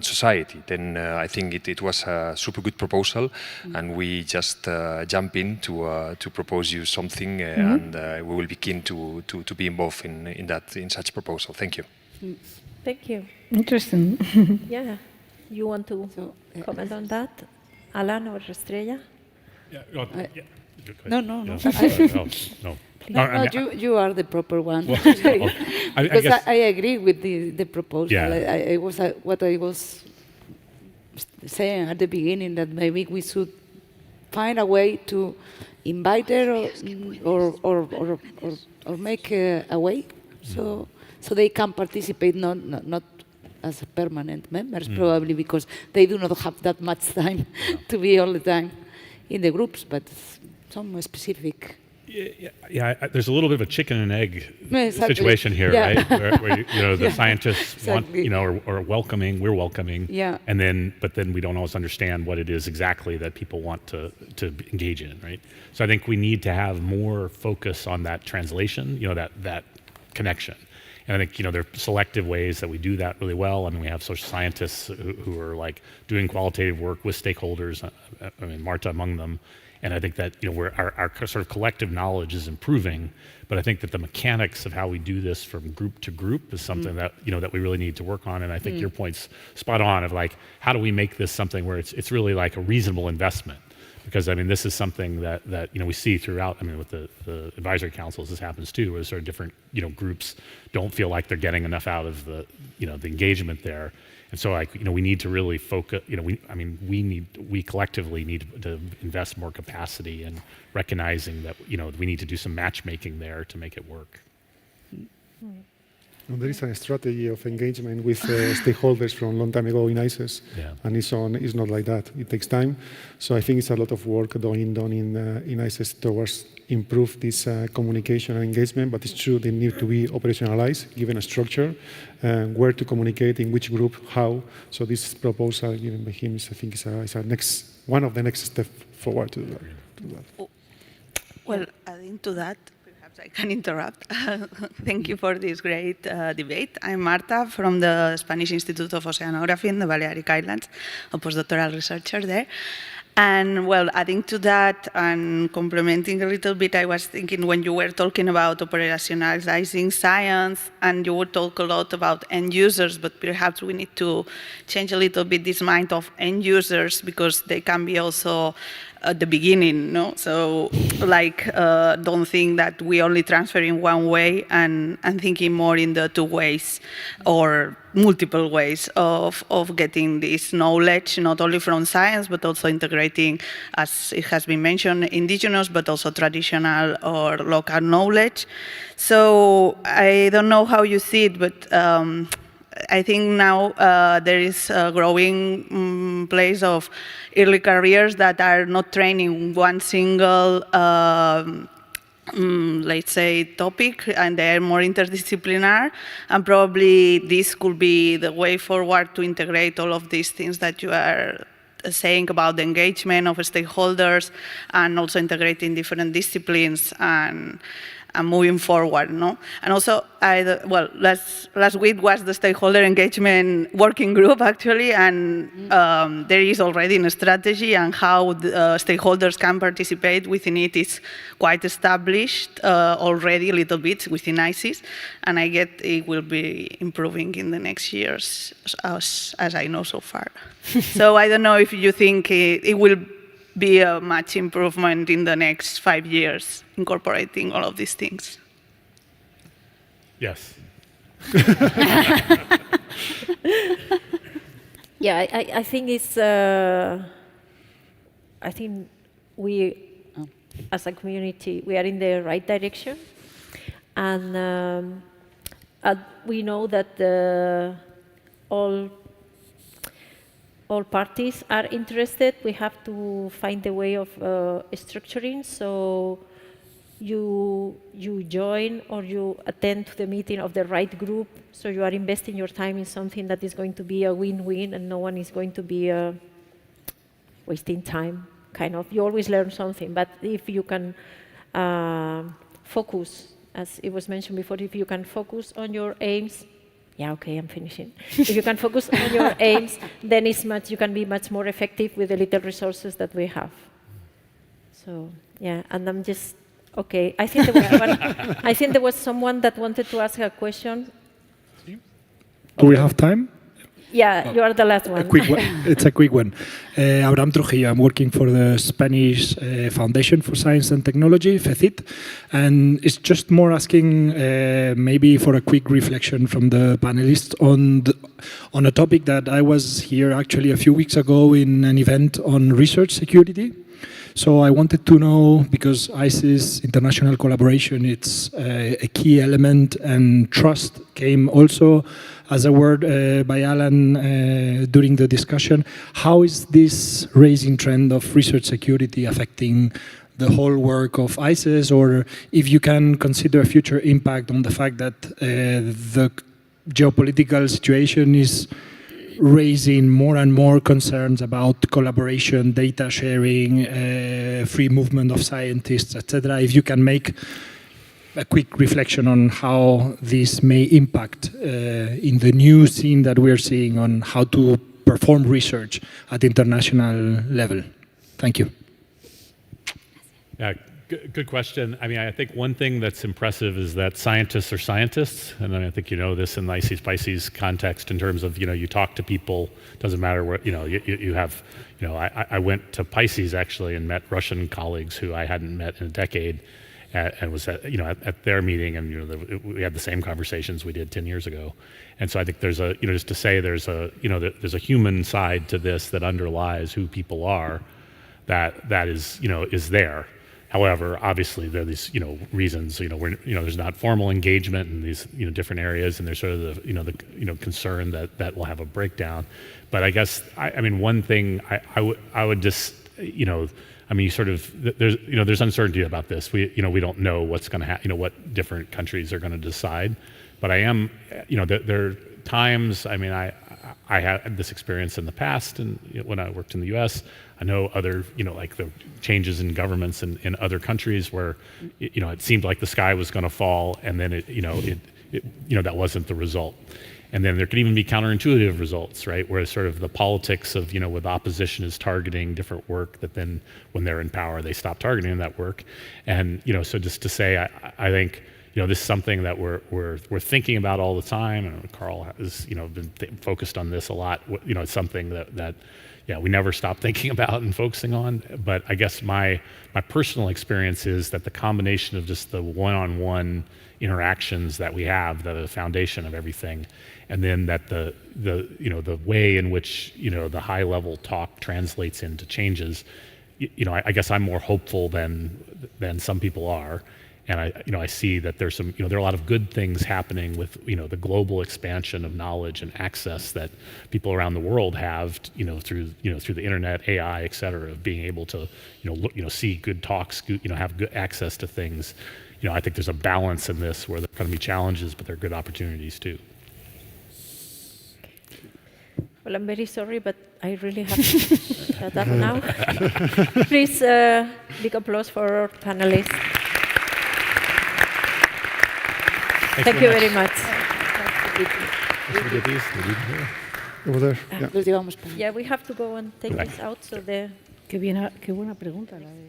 society. Then I think it was a super good proposal, and we just jump in to propose you something, and we will be keen to be involved in such proposal. Thank you. Thank you. Interesting. Yeah. You want to comment on that, Alan or Estrella? No. No. No, you are the proper one. Well, because I agree with the proposal. Yeah. What I was saying at the beginning, that maybe we should find a way to invite her or make a way so they can participate, not as permanent members, probably because they do not have that much time to be all the time in the groups, but some specific. Yeah, there's a little bit of a chicken and egg situation here, yeah. right? Where the scientists want, are welcoming, we're welcoming, but then we don't always understand what it is exactly that people want to engage in, right? So I think we need to have more focus on that translation, that connection. And I think, there are selective ways that we do that really well. I mean, we have social scientists who are like doing qualitative work with stakeholders, I mean, Marta among them. And I think that our sort of collective knowledge is improving, but I think that the mechanics of how we do this from group to group is something that that we really need to work on. And I think your point's spot on, of like, how do we make this something where it's really like a reasonable investment? Because I mean, this is something that we see throughout. I mean, with the advisory councils, this happens too, where sort of different groups don't feel like they're getting enough out of the the engagement there. And so, we need to really focus. We collectively need to invest more capacity in recognizing that we need to do some matchmaking there to make it work. And there is a strategy of engagement with stakeholders from a long time ago in ICES, and it's not like that. It takes time. So I think it's a lot of work done in ICES towards improve this communication and engagement, but it's true they need to be operationalized, given a structure, where to communicate, in which group, how. So this proposal given by him is, I think, is one of the next steps forward to do that. Well, adding to that, perhaps perhaps I can interrupt. Thank you for this great debate. I'm Marta from the Spanish Institute of Oceanography in the Balearic Islands, a postdoctoral researcher there. And well, adding to that and complementing a little bit, I was thinking when you were talking about operationalizing science, and you would talk a lot about end users, but perhaps we need to change a little bit this mind of end users, because they can be also at the beginning, no? So like, don't think that we only transfer in one way, and thinking more in the two ways or multiple ways of getting this knowledge, not only from science, but also integrating, as it has been mentioned, indigenous, but also traditional or local knowledge. So I don't know how you see it, but I think now there is a growing place of early careers that are not training one single let's say, topic, and they're more interdisciplinary, and probably this could be the way forward to integrate all of these things that you are saying about the engagement of stakeholders, and also integrating different disciplines and moving forward, no? And also, well, last week was the stakeholder engagement working group, actually, and there is already a strategy, and how the stakeholders can participate within it is quite established already a little bit within ICES, and I get it will be improving in the next years, as I know so far. So I don't know if you think it will be a much improvement in the next 5 years, incorporating all of these things. Yes. Yeah, I think it's. I think we, as a community, we are in the right direction, and we know that all parties are interested. We have to find a way of structuring, so you join or you attend to the meeting of the right group, so you are investing your time in something that is going to be a win-win, and no one is going to be wasting time, kind of. You always learn something, but if you can focus, as it was mentioned before, if you can focus on your aims. Yeah, okay, I'm finishing. If you can focus on your aims, then you can be much more effective with the little resources that we have. So, yeah, and I'm just, okay. I think there was someone that wanted to ask a question. Do we have time? Yeah, you are the last one. A quick one. It's a quick one. Abraham Trujillo, I'm working for the Spanish Foundation for Science and Technology, FECIT, and it's just more asking maybe for a quick reflection from the panelists on a topic that I was here actually a few weeks ago in an event on research security. So I wanted to know, because ICES, international collaboration, it's a key element, and trust came also as a word by Alan during the discussion. How is this rising trend of research security affecting the whole work of ICES, or if you can consider a future impact on the fact that the geopolitical situation is raising more and more concerns about collaboration, data sharing, free movement of scientists, etc. If you can make a quick reflection on how this may impact in the new scene that we're seeing on how to perform research at international level. Thank you. Yeah, good question. I mean, I think one thing that's impressive is that scientists are scientists, and I think you know this in the ICES-PICES context in terms of, you talk to people, doesn't matter where, you have, I went to PICES actually and met Russian colleagues who I hadn't met in a decade, and was at their meeting, and we had the same conversations we did 10 years ago. And so I think there's just to say there's a human side to this that underlies who people are, that is there. However, obviously there are these reasons there's not formal engagement in these different areas, and there's sort of the concern that we'll have a breakdown. But I guess I mean one thing I would just I mean, there's uncertainty about this. We don't know what's going to happen, what different countries are going to decide. But I am, there are times. I mean, I had this experience in the past, and when I worked in the U.S., I know other, like the changes in governments in other countries where, it seemed like the sky was going to fall, and then that wasn't the result. And then there could even be counterintuitive results, right? Where sort of the politics of, with opposition is targeting different work that then when they're in power, they stop targeting that work. And, so just to say, I think, this is something that we're thinking about all the time. And Carl has, been focused on this a lot. It's something that we never stop thinking about and focusing on. But I guess my personal experience is that the combination of just the one-on-one interactions that we have, that are the foundation of everything, and then that the way in which the high level talk translates into changes, I guess I'm more hopeful than some people are, and I see that there's some there are a lot of good things happening with the global expansion of knowledge and access that people around the world have through the internet, AI, et cetera, of being able to see good talks, have good access to things. I think there's a balance in this where there are going to be challenges, but there are good opportunities too. Well, I'm very sorry, but I really have to shut up now. Please, big applause for our panelists. Thank you very much. Over there. Yeah, we have to go and take this out. So the Qué buena pregunta la de...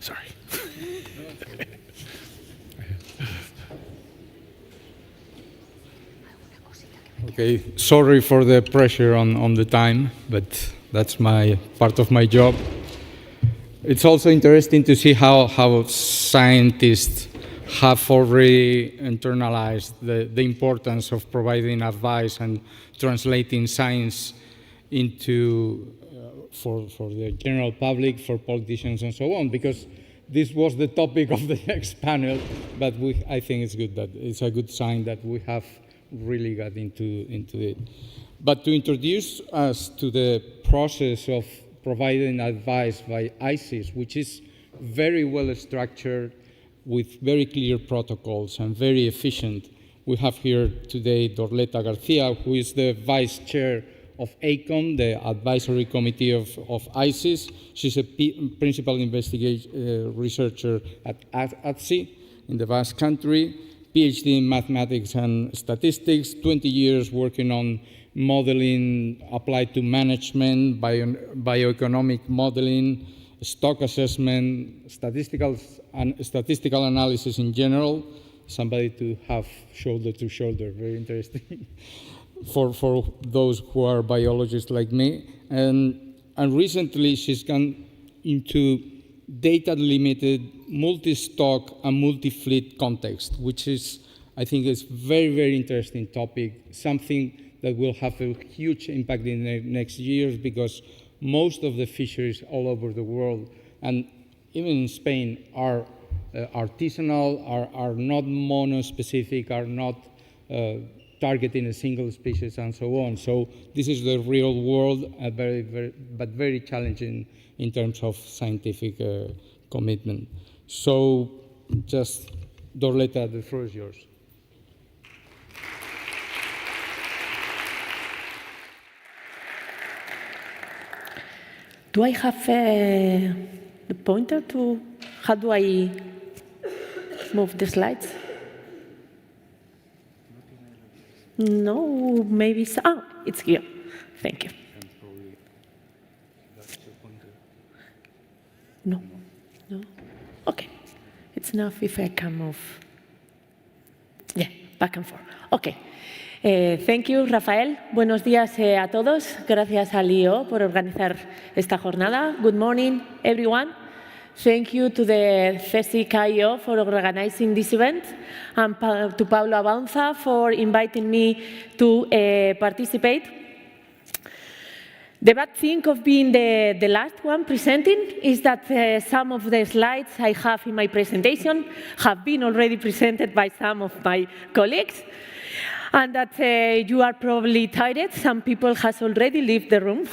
Sorry. Okay, sorry for the pressure on the time, but that's part of my job. It's also interesting to see how scientists have already internalized the importance of providing advice and translating science into for the general public, for politicians, and so on, because this was the topic of the next panel, but I think it's good that it's a good sign that we have really got into it. But to introduce us to the process of providing advice by ICES, which is very well structured with very clear protocols and very efficient, we have here today Dorleta Garcia, who is the vice chair of ACOM, the advisory committee of ICES. She's a principal researcher at ICES in the Basque Country, PhD in mathematics and statistics, 20 years working on modeling applied to management, bioeconomic modeling, stock assessment, statistical analysis in general. Somebody to have shoulder to shoulder, very interesting. For those who are biologists like me. And recently she's gone into data-limited, multi-stock and multi-fleet context, which is, I think, is very, very interesting topic, something that will have a huge impact in the next years, because most of the fisheries all over the world, and even in Spain, are artisanal, are not mono-specific, are not targeting a single species and so on. So this is the real world, but very challenging in terms of scientific commitment. So just, Dorleta, the floor is yours. Do I have the pointer to, how do I move the slides? No, maybe, it's here. Thank you. No, no, okay. It's enough if I can move. Yeah, back and forth. Okay. Thank you, Rafael. Buenos días a todos. Gracias al IO por organizar esta jornada. Good morning, everyone. Thank you to the CSIC IO for organizing this event, and to Paulo Avanza for inviting me to participate. The bad thing of being the last one presenting is that some of the slides I have in my presentation have been already presented by some of my colleagues. and that you are probably tired. Some people has already left the room,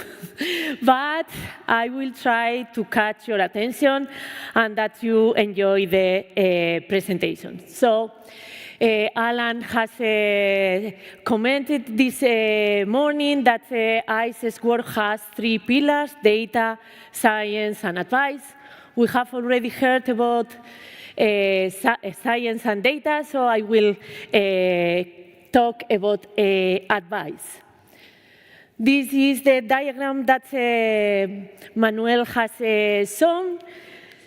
but I will try to catch your attention and that you enjoy the presentation. So, Alan has commented this morning that ICES work has 3 pillars: data, science, and advice. We have already heard about science and data, so I will talk about advice. This is the diagram that Manuel has shown.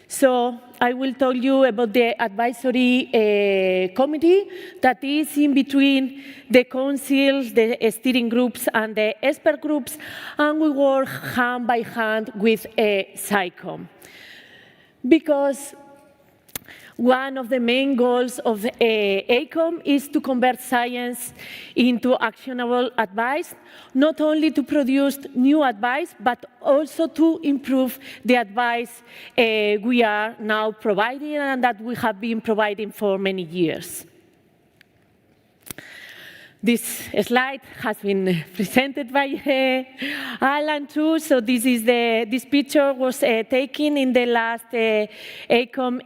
So I will tell you about the advisory committee that is in between the councils, the steering groups, and the expert groups, and we work hand by hand with SciComm. Because one of the main goals of ACOM is to convert science into actionable advice, not only to produce new advice, but also to improve the advice we are now providing and that we have been providing for many years. This slide has been presented by Alan too. So this picture was taken in the last ACOM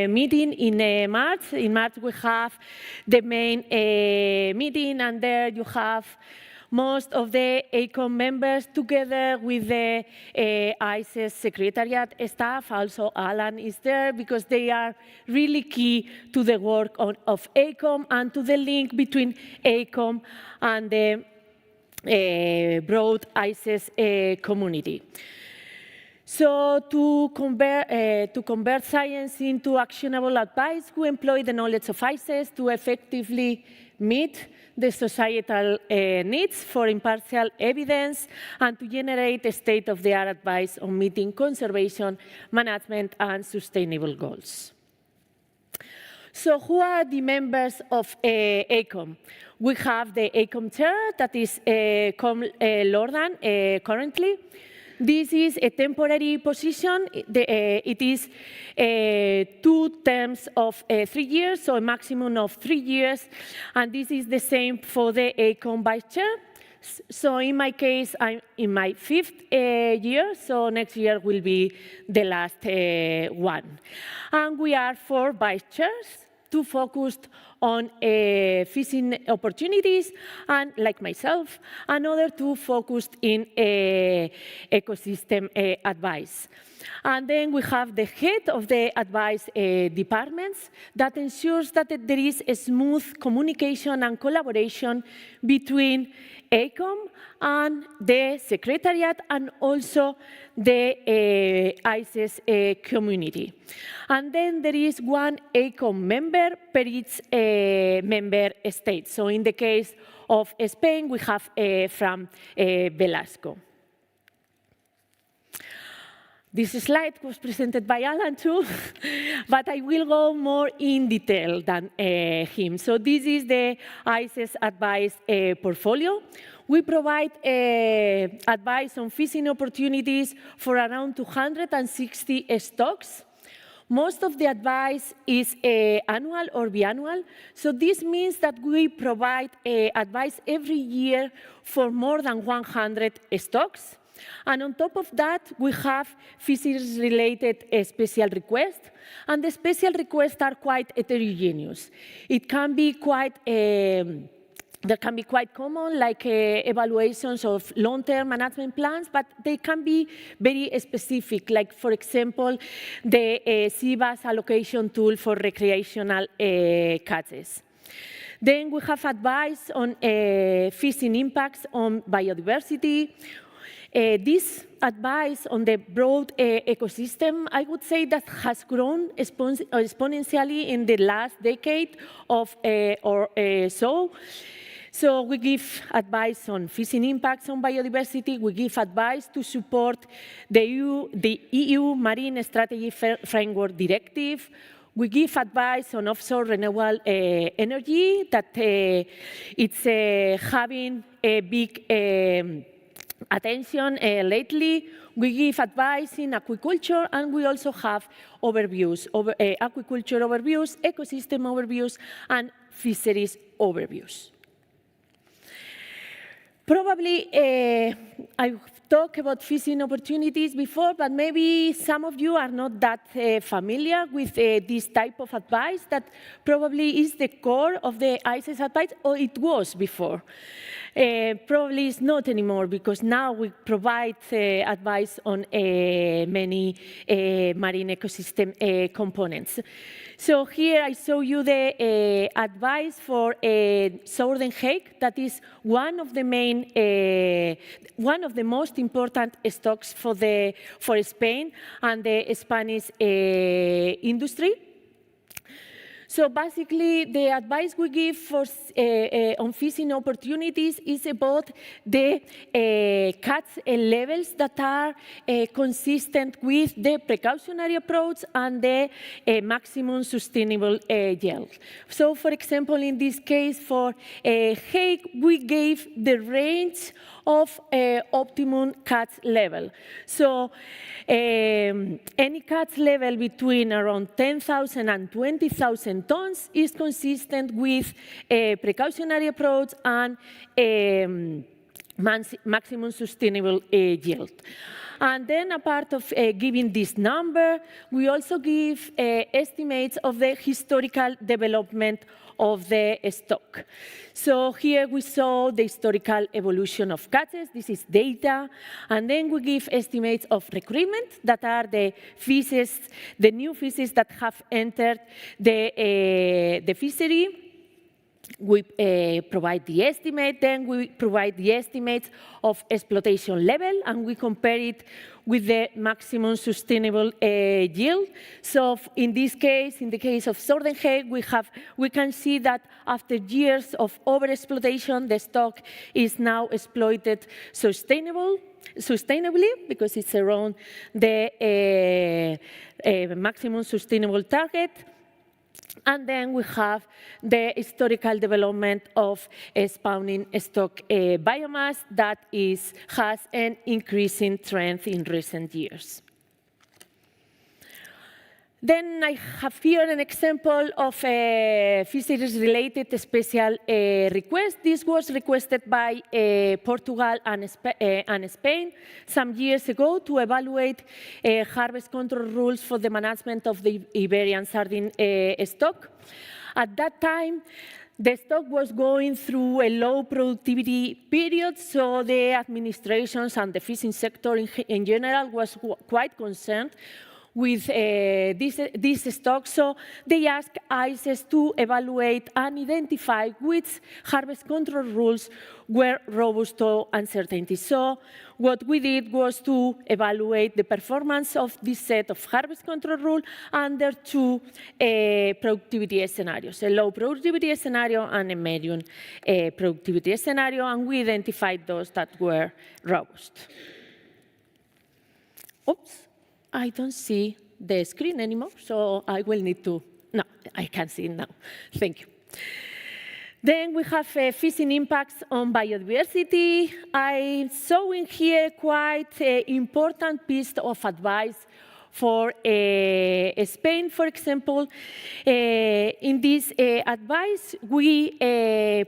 meeting in March. In March we have the main meeting, and there you have most of the ACOM members together with the ICES Secretariat staff. Also, Alan is there because they are really key to the work of ACOM and to the link between ACOM and the broad ICES community. So to convert science into actionable advice, we employ the knowledge of ICES to effectively meet the societal needs for impartial evidence and to generate state-of-the-art advice on meeting conservation, management, and sustainable goals. So who are the members of ACOM? We have the ACOM chair, that is Com Lordan currently. This is a temporary position. It is 2 terms of 3 years, so a maximum of 3 years. And this is the same for the ACOM vice chair. So in my case, I'm in my 5th year, so next year will be the last one. And we are 4 vice chairs, 2 focused on fishing opportunities, and like myself, another 2 focused in ecosystem advice. And then we have the head of the advice departments that ensures that there is a smooth communication and collaboration between ACOM and the Secretariat and also the ICES community. And then there is 1 ACOM member per each member state. So in the case of Spain, we have from Velasco. This slide was presented by Alan too, but I will go more in detail than him. So this is the ICES advice portfolio. We provide advice on fishing opportunities for around 260 stocks. Most of the advice is annual or biannual. So this means that we provide advice every year for more than 100 stocks. And on top of that, we have fisheries-related special requests, and the special requests are quite heterogeneous. It can be quite There can be quite common, like evaluations of long-term management plans, but they can be very specific, like, for example, the CBAS allocation tool for recreational catches. Then we have advice on fishing impacts on biodiversity. This advice on the broad ecosystem, I would say that has grown exponentially in the last decade or so. So we give advice on fishing impacts on biodiversity. We give advice to support the EU Marine Strategy Framework Directive. We give advice on offshore renewable energy that it's having a big attention lately. We give advice in aquaculture, and we also have overviews, aquaculture overviews, ecosystem overviews, and fisheries overviews. Probably I've talked about fishing opportunities before, but maybe some of you are not that familiar with this type of advice that probably is the core of the ICES advice, or it was before. Probably it's not anymore, because now we provide advice on many marine ecosystem components. So here I show you the advice for southern hake. That is one of the most important stocks for Spain and the Spanish industry. So basically, the advice we give on fishing opportunities is about the catch levels that are consistent with the precautionary approach and the maximum sustainable yield. So, for example, in this case, for hake, we gave the range of optimum catch level. So any catch level between around 10,000 and 20,000 tons is consistent with a precautionary approach and maximum sustainable yield. And then a part of giving this number, we also give estimates of the historical development of the stock. So here we saw the historical evolution of catches. This is data. And then we give estimates of recruitment, that are the fishes, the new fishes that have entered the fishery. We provide the estimate, then we provide the estimates of exploitation level, and we compare it with the maximum sustainable yield. So in this case, in the case of southern hake, we can see that after years of overexploitation, the stock is now exploited sustainably, because it's around the maximum sustainable target. And then we have the historical development of spawning stock biomass that has an increasing trend in recent years. Then I have here an example of a fisheries-related special request. This was requested by Portugal and Spain some years ago to evaluate harvest control rules for the management of the Iberian sardine stock. At that time, the stock was going through a low productivity period, so the administrations and the fishing sector in general was quite concerned with this stock, so they asked ICES to evaluate and identify which harvest control rules were robust to uncertainty. So what we did was to evaluate the performance of this set of harvest control rules under two productivity scenarios, a low productivity scenario and a medium productivity scenario, and we identified those that were robust. Oops. I don't see the screen anymore, so I will need to, no, I can see it now. Thank you. Then we have fishing impacts on biodiversity. I'm showing here quite an important piece of advice for Spain, for example. In this advice, we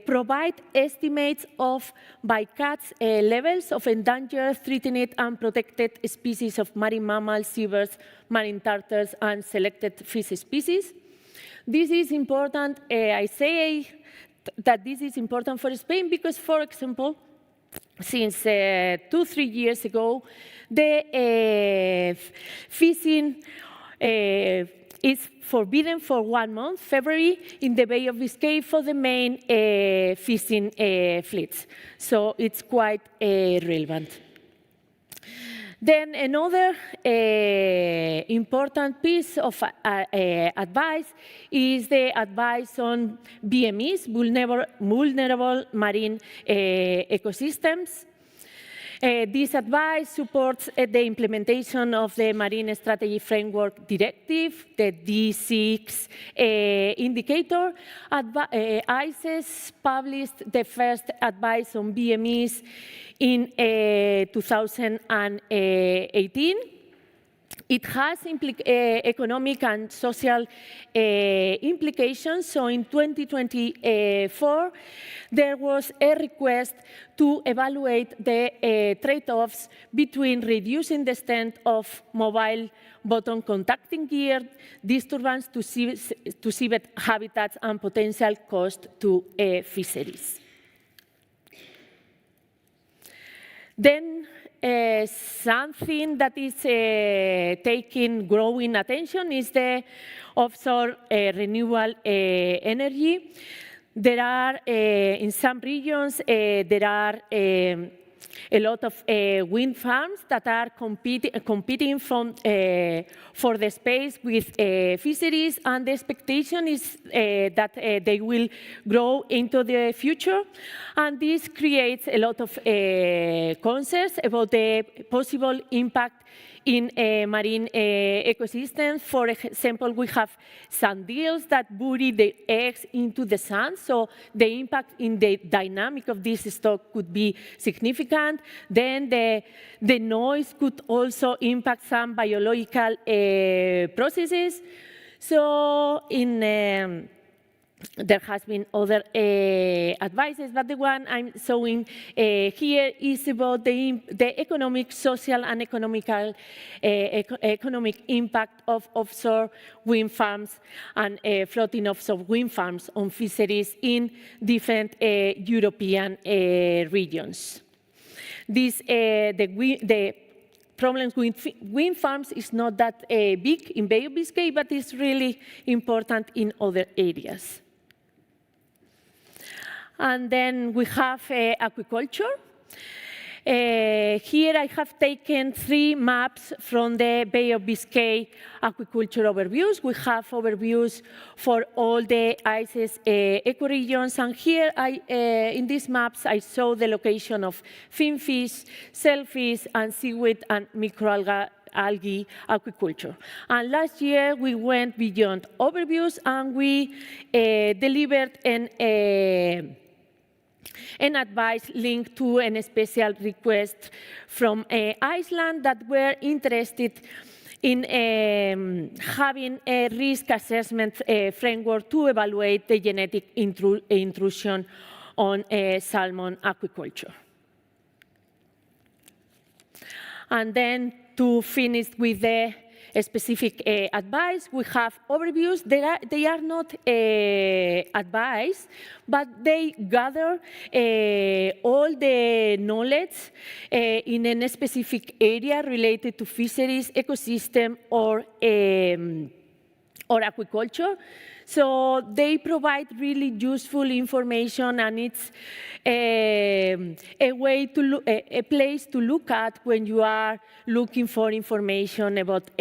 provide estimates of bycatch levels of endangered, threatened, and protected species of marine mammals, seabirds, marine turtles, and selected fish species. This is important. I say that this is important for Spain because, for example, since 2-3 years ago, the fishing is forbidden for 1 month, February, in the Bay of Biscay for the main fishing fleets. So it's quite relevant. Then another important piece of advice is the advice on VMEs, vulnerable marine ecosystems. This advice supports the implementation of the Marine Strategy Framework Directive, the D6 indicator. ICES published the first advice on BMEs in 2018. it has economic and social implications. So in 2024, there was a request to evaluate the trade-offs between reducing the extent of mobile bottom contacting gear, disturbance to seabed habitats, and potential cost to fisheries. Then something that is taking growing attention is the offshore renewable energy. There are, in some regions, there are a lot of wind farms that are competing for the space with fisheries, and the expectation is that they will grow into the future. And this creates a lot of concerns about the possible impact in marine ecosystems. For example, we have sand eels that bury their eggs into the sand, so the impact in the dynamic of this stock could be significant. Then the noise could also impact some biological processes. So there has been other advices, but the one I'm showing here is about the economic, social, and economic impact of offshore wind farms and floating offshore wind farms on fisheries in different European regions. The problems with wind farms is not that big in Bay of Biscay, but it's really important in other areas. And then we have aquaculture. Here I have taken 3 maps from the Bay of Biscay aquaculture overviews. We have overviews for all the ICES ecoregions, and here in these maps I show the location of finfish, shellfish, and seaweed and microalgae aquaculture. And last year we went beyond overviews and we delivered an advice linked to a special request from Iceland that were interested in having a risk assessment framework to evaluate the genetic intrusion on salmon aquaculture. And then to finish with the specific advice, we have overviews. They are not advice, but they gather all the knowledge in a specific area related to fisheries, ecosystem, or aquaculture. So they provide really useful information, and it's a way to a place to look at when you are looking for information about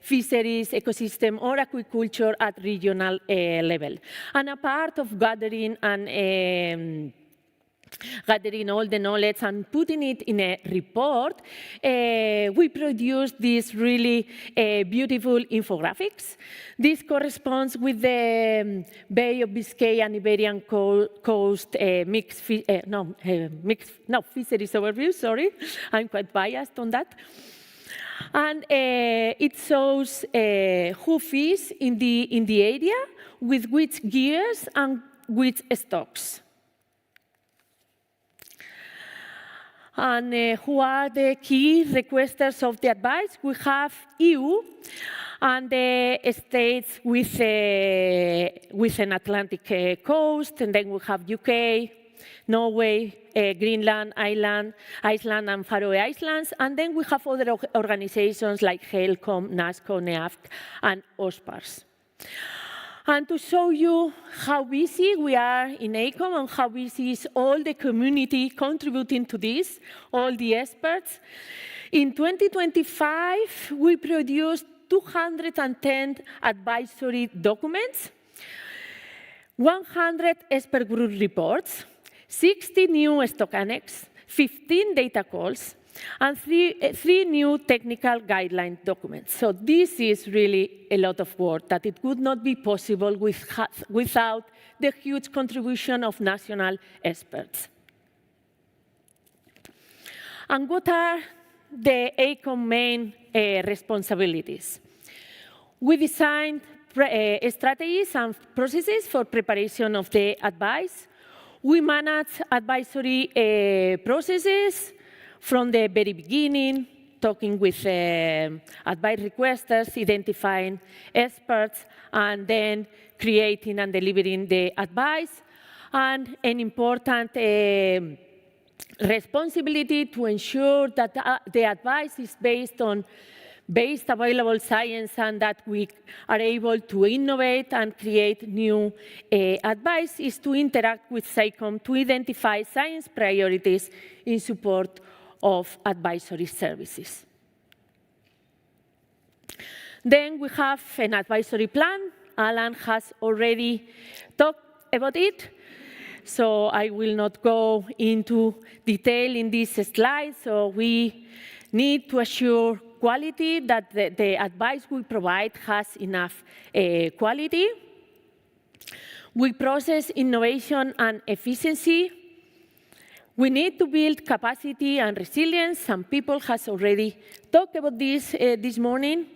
fisheries, ecosystem, or aquaculture at regional level. And a part of gathering all the knowledge and putting it in a report, we produced these really beautiful infographics. This corresponds with the Bay of Biscay and Iberian Coast fisheries overview, sorry. I'm quite biased on that. And it shows who fish in the area, with which gears and which stocks. And who are the key requesters of the advice? We have EU and the states with an Atlantic coast, and then we have UK, Norway, Greenland, Iceland, and Faroe Islands, and then we have other organizations like HALCOM, NASCO, NEAFC, and OSPARS. And to show you how busy we are in ACOM and how busy is all the community contributing to this, all the experts, in 2025, we produced 210 advisory documents, 100 expert group reports, 60 new stock annex, 15 data calls, and three new technical guideline documents. So this is really a lot of work that it would not be possible without the huge contribution of national experts. And what are the ACOM main responsibilities. We designed strategies and processes for preparation of the advice. We manage advisory processes from the very beginning, talking with advice requesters, identifying experts, and then creating and delivering the advice. And an important responsibility to ensure that the advice is based on available science and that we are able to innovate and create new advice is to interact with SACOM to identify science priorities in support of advisory services. Then we have an advisory plan. Alan has already talked about it, so I will not go into detail in this slide. So we need to assure quality, that the advice we provide has enough quality. We process innovation and efficiency. We need to build capacity and resilience. Some people have already talked about this this morning.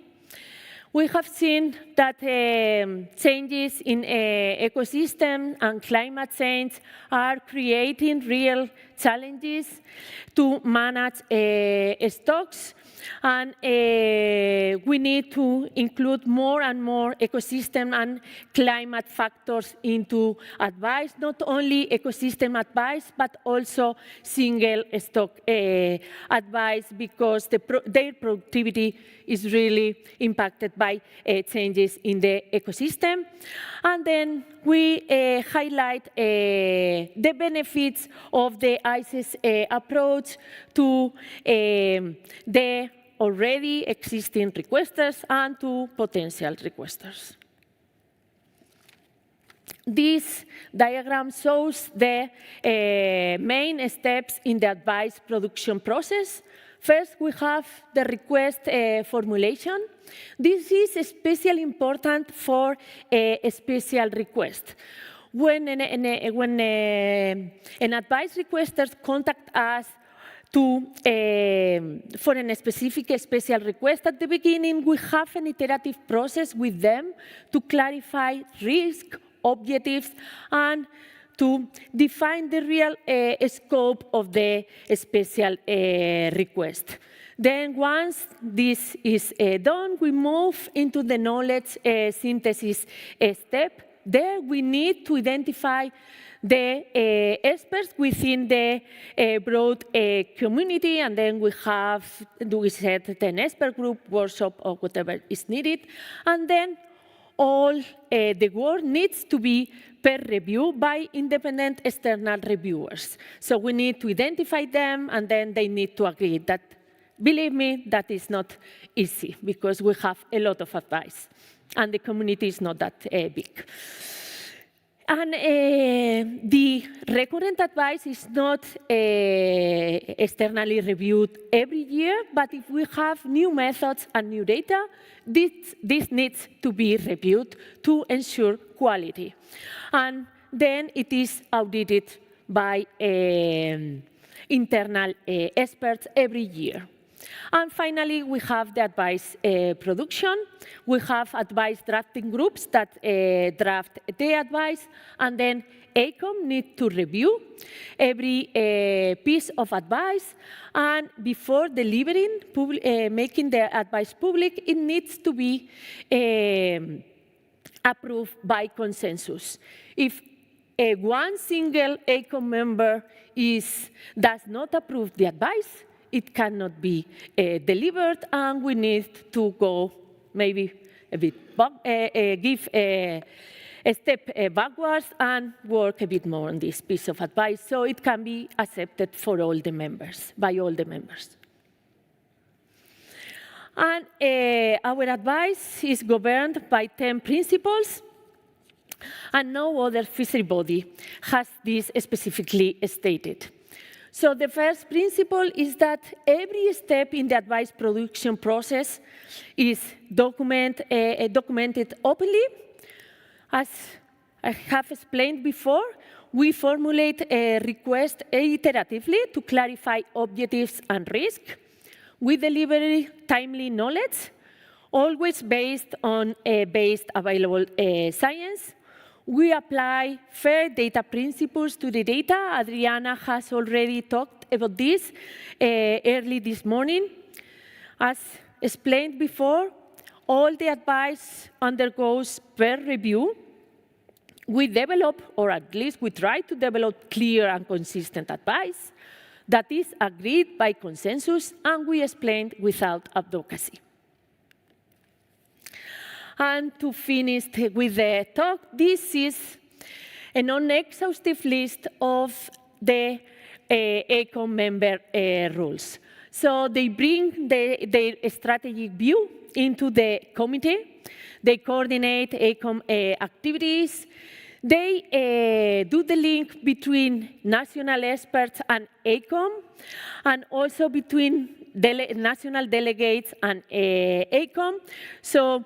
We have seen that changes in ecosystem and climate change are creating real challenges to manage stocks. And we need to include more and more ecosystem and climate factors into advice, not only ecosystem advice, but also single stock advice, because their productivity is really impacted by changes in the ecosystem. And then we highlight the benefits of the ICES approach to the already existing requesters and to potential requesters. This diagram shows the main steps in the advice production process. First, we have the request formulation. This is especially important for a special request. When an advice requester contacts us for a specific special request, at the beginning, we have an iterative process with them to clarify risk, objectives, and to define the real scope of the special request. Then once this is done, we move into the knowledge synthesis step. There we need to identify the experts within the broad community, and then we set an expert group, workshop, or whatever is needed. And then all the work needs to be peer reviewed by independent external reviewers. So we need to identify them, and then they need to agree. That, believe me, that is not easy, because we have a lot of advice, and the community is not that big. And the recurrent advice is not externally reviewed every year, but if we have new methods and new data, this needs to be reviewed to ensure quality. And then it is audited by internal experts every year. And finally, we have the advice production. We have advice drafting groups that draft the advice, and then ACOM needs to review every piece of advice, and before delivering, making the advice public, it needs to be approved by consensus. If one single ACOM member does not approve the advice, it cannot be delivered, and we need to go maybe a bit give a step backwards and work a bit more on this piece of advice so it can be accepted for all the members, by all the members. And our advice is governed by 10 principles, and no other fishery body has this specifically stated. So the first principle is that every step in the advice production process is documented openly. As I have explained before, we formulate a request iteratively to clarify objectives and risk. We deliver timely knowledge, always based on available science. We apply fair data principles to the data. Adriana has already talked about this early this morning. As explained before, all the advice undergoes peer review. We develop, or at least we try to develop, clear and consistent advice that is agreed by consensus and we explain without advocacy. And to finish with the talk, this is a non-exhaustive list of the ECOM member rules. So they bring their strategic view into the committee. They coordinate ECOM activities. They do the link between national experts and ECOM, and also between national delegates and ECOM. So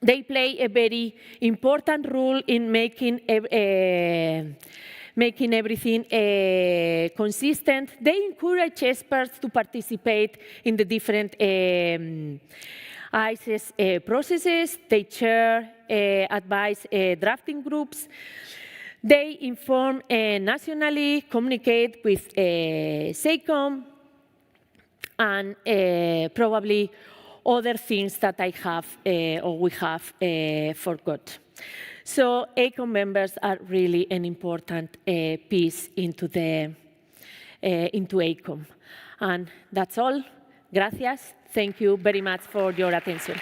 they play a very important role in making everything consistent. They encourage experts to participate in the different ICES processes. They chair advice drafting groups. They inform nationally, communicate with SECOM, and probably other things that I have or we have forgot. So ECOM members are really an important piece into ECOM. And that's all. Gracias. Thank you very much for your attention.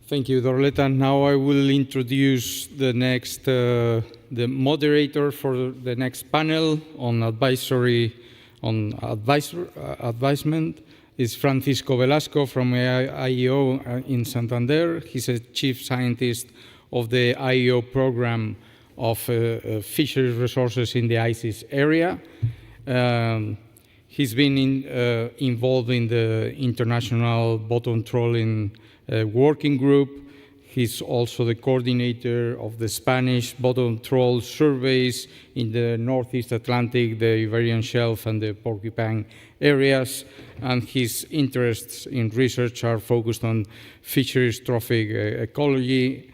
Thank you, Dorleta. Now I will introduce the next, the moderator for the next panel on advisement is Francisco Velasco from IEO in Santander. He's a chief scientist of the IEO program of fisheries resources in the ICES area. He's been involved in the international bottom trawling working group. He's also the coordinator of the Spanish bottom trawl surveys in the Northeast Atlantic, the Iberian Shelf, and the Porcupine areas. And his interests in research are focused on fisheries trophic ecology,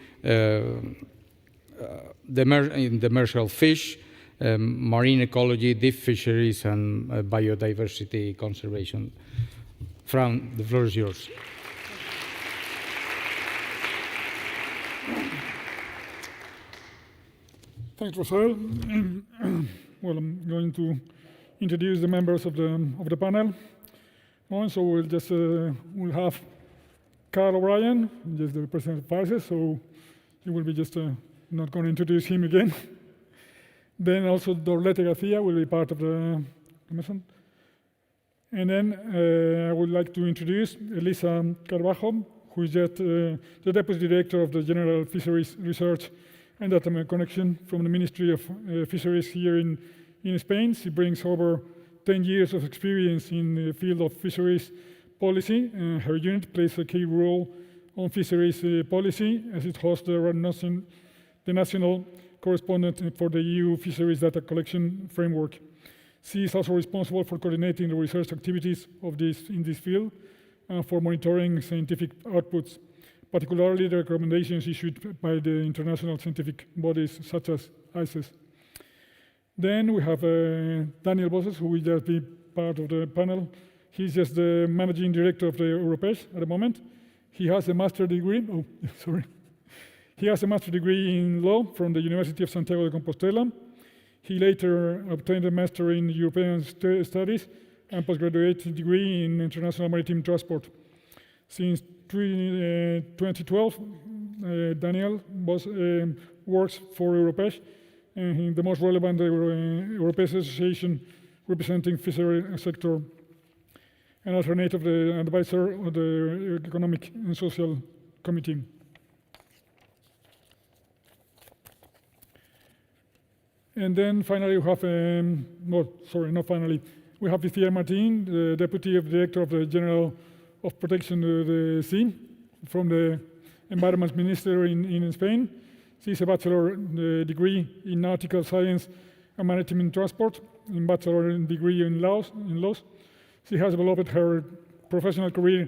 demersal fish, marine ecology, deep fisheries, and biodiversity conservation. Fran, the floor is yours. Thanks, Rafael. Well, I'm going to introduce the members of the panel. So we'll have Carl O'Brien, just the representative of ICES, so he will be just not going to introduce him again. Then also Dorleta Garcia will be part of the commission. And then I would like to introduce Elisa Carvajo, who is the Deputy Director of the General Fisheries Research and Data Connection from the Ministry of Fisheries here in Spain. She brings over 10 years of experience in the field of fisheries policy. Her unit plays a key role on fisheries policy as it hosts the national correspondent for the EU fisheries data collection framework. She is also responsible for coordinating the research activities in this field and for monitoring scientific outputs, particularly the recommendations issued by the international scientific bodies such as ICES. Then we have Daniel Bosses, who will just be part of the panel. He's just the managing director of the Europesh at the moment. He has a master's degree. He has a master's degree in law from the University of Santiago de Compostela. He later obtained a master in European studies and postgraduate degree in international maritime transport. Since 2012, Daniel works for Europesh, and the most relevant European association representing fishery sector, and alternative the advisor of the Economic and Social Committee. And then finally, we have, we have Iciar Martin, the Deputy Director of the General of Protection of the Sea from the environment minister in Spain. She has a bachelor degree in nautical science and maritime transport, and bachelor degree in laws. She has developed her professional career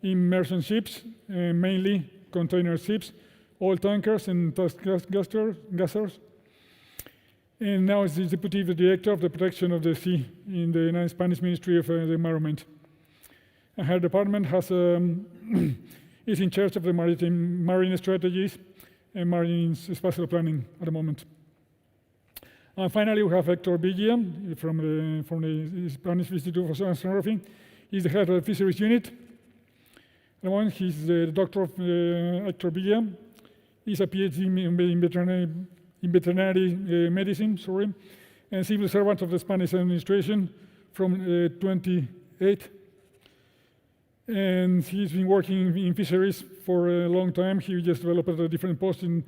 in merchant ships, mainly container ships, oil tankers, and gassers. And now is the Deputy Director of the Protection of the Sea in the Spanish Ministry of the Environment. And her department has is in charge of the marine strategies and marine spatial planning at the moment. And finally, we have Hector Villa from the Spanish Institute for Oceanography. He's the head of the Fisheries Unit. He's the doctor of Hector Villa. He's a PhD in veterinary medicine, and civil servant of the Spanish administration from 28. And he's been working in fisheries for a long time. He just developed a different post in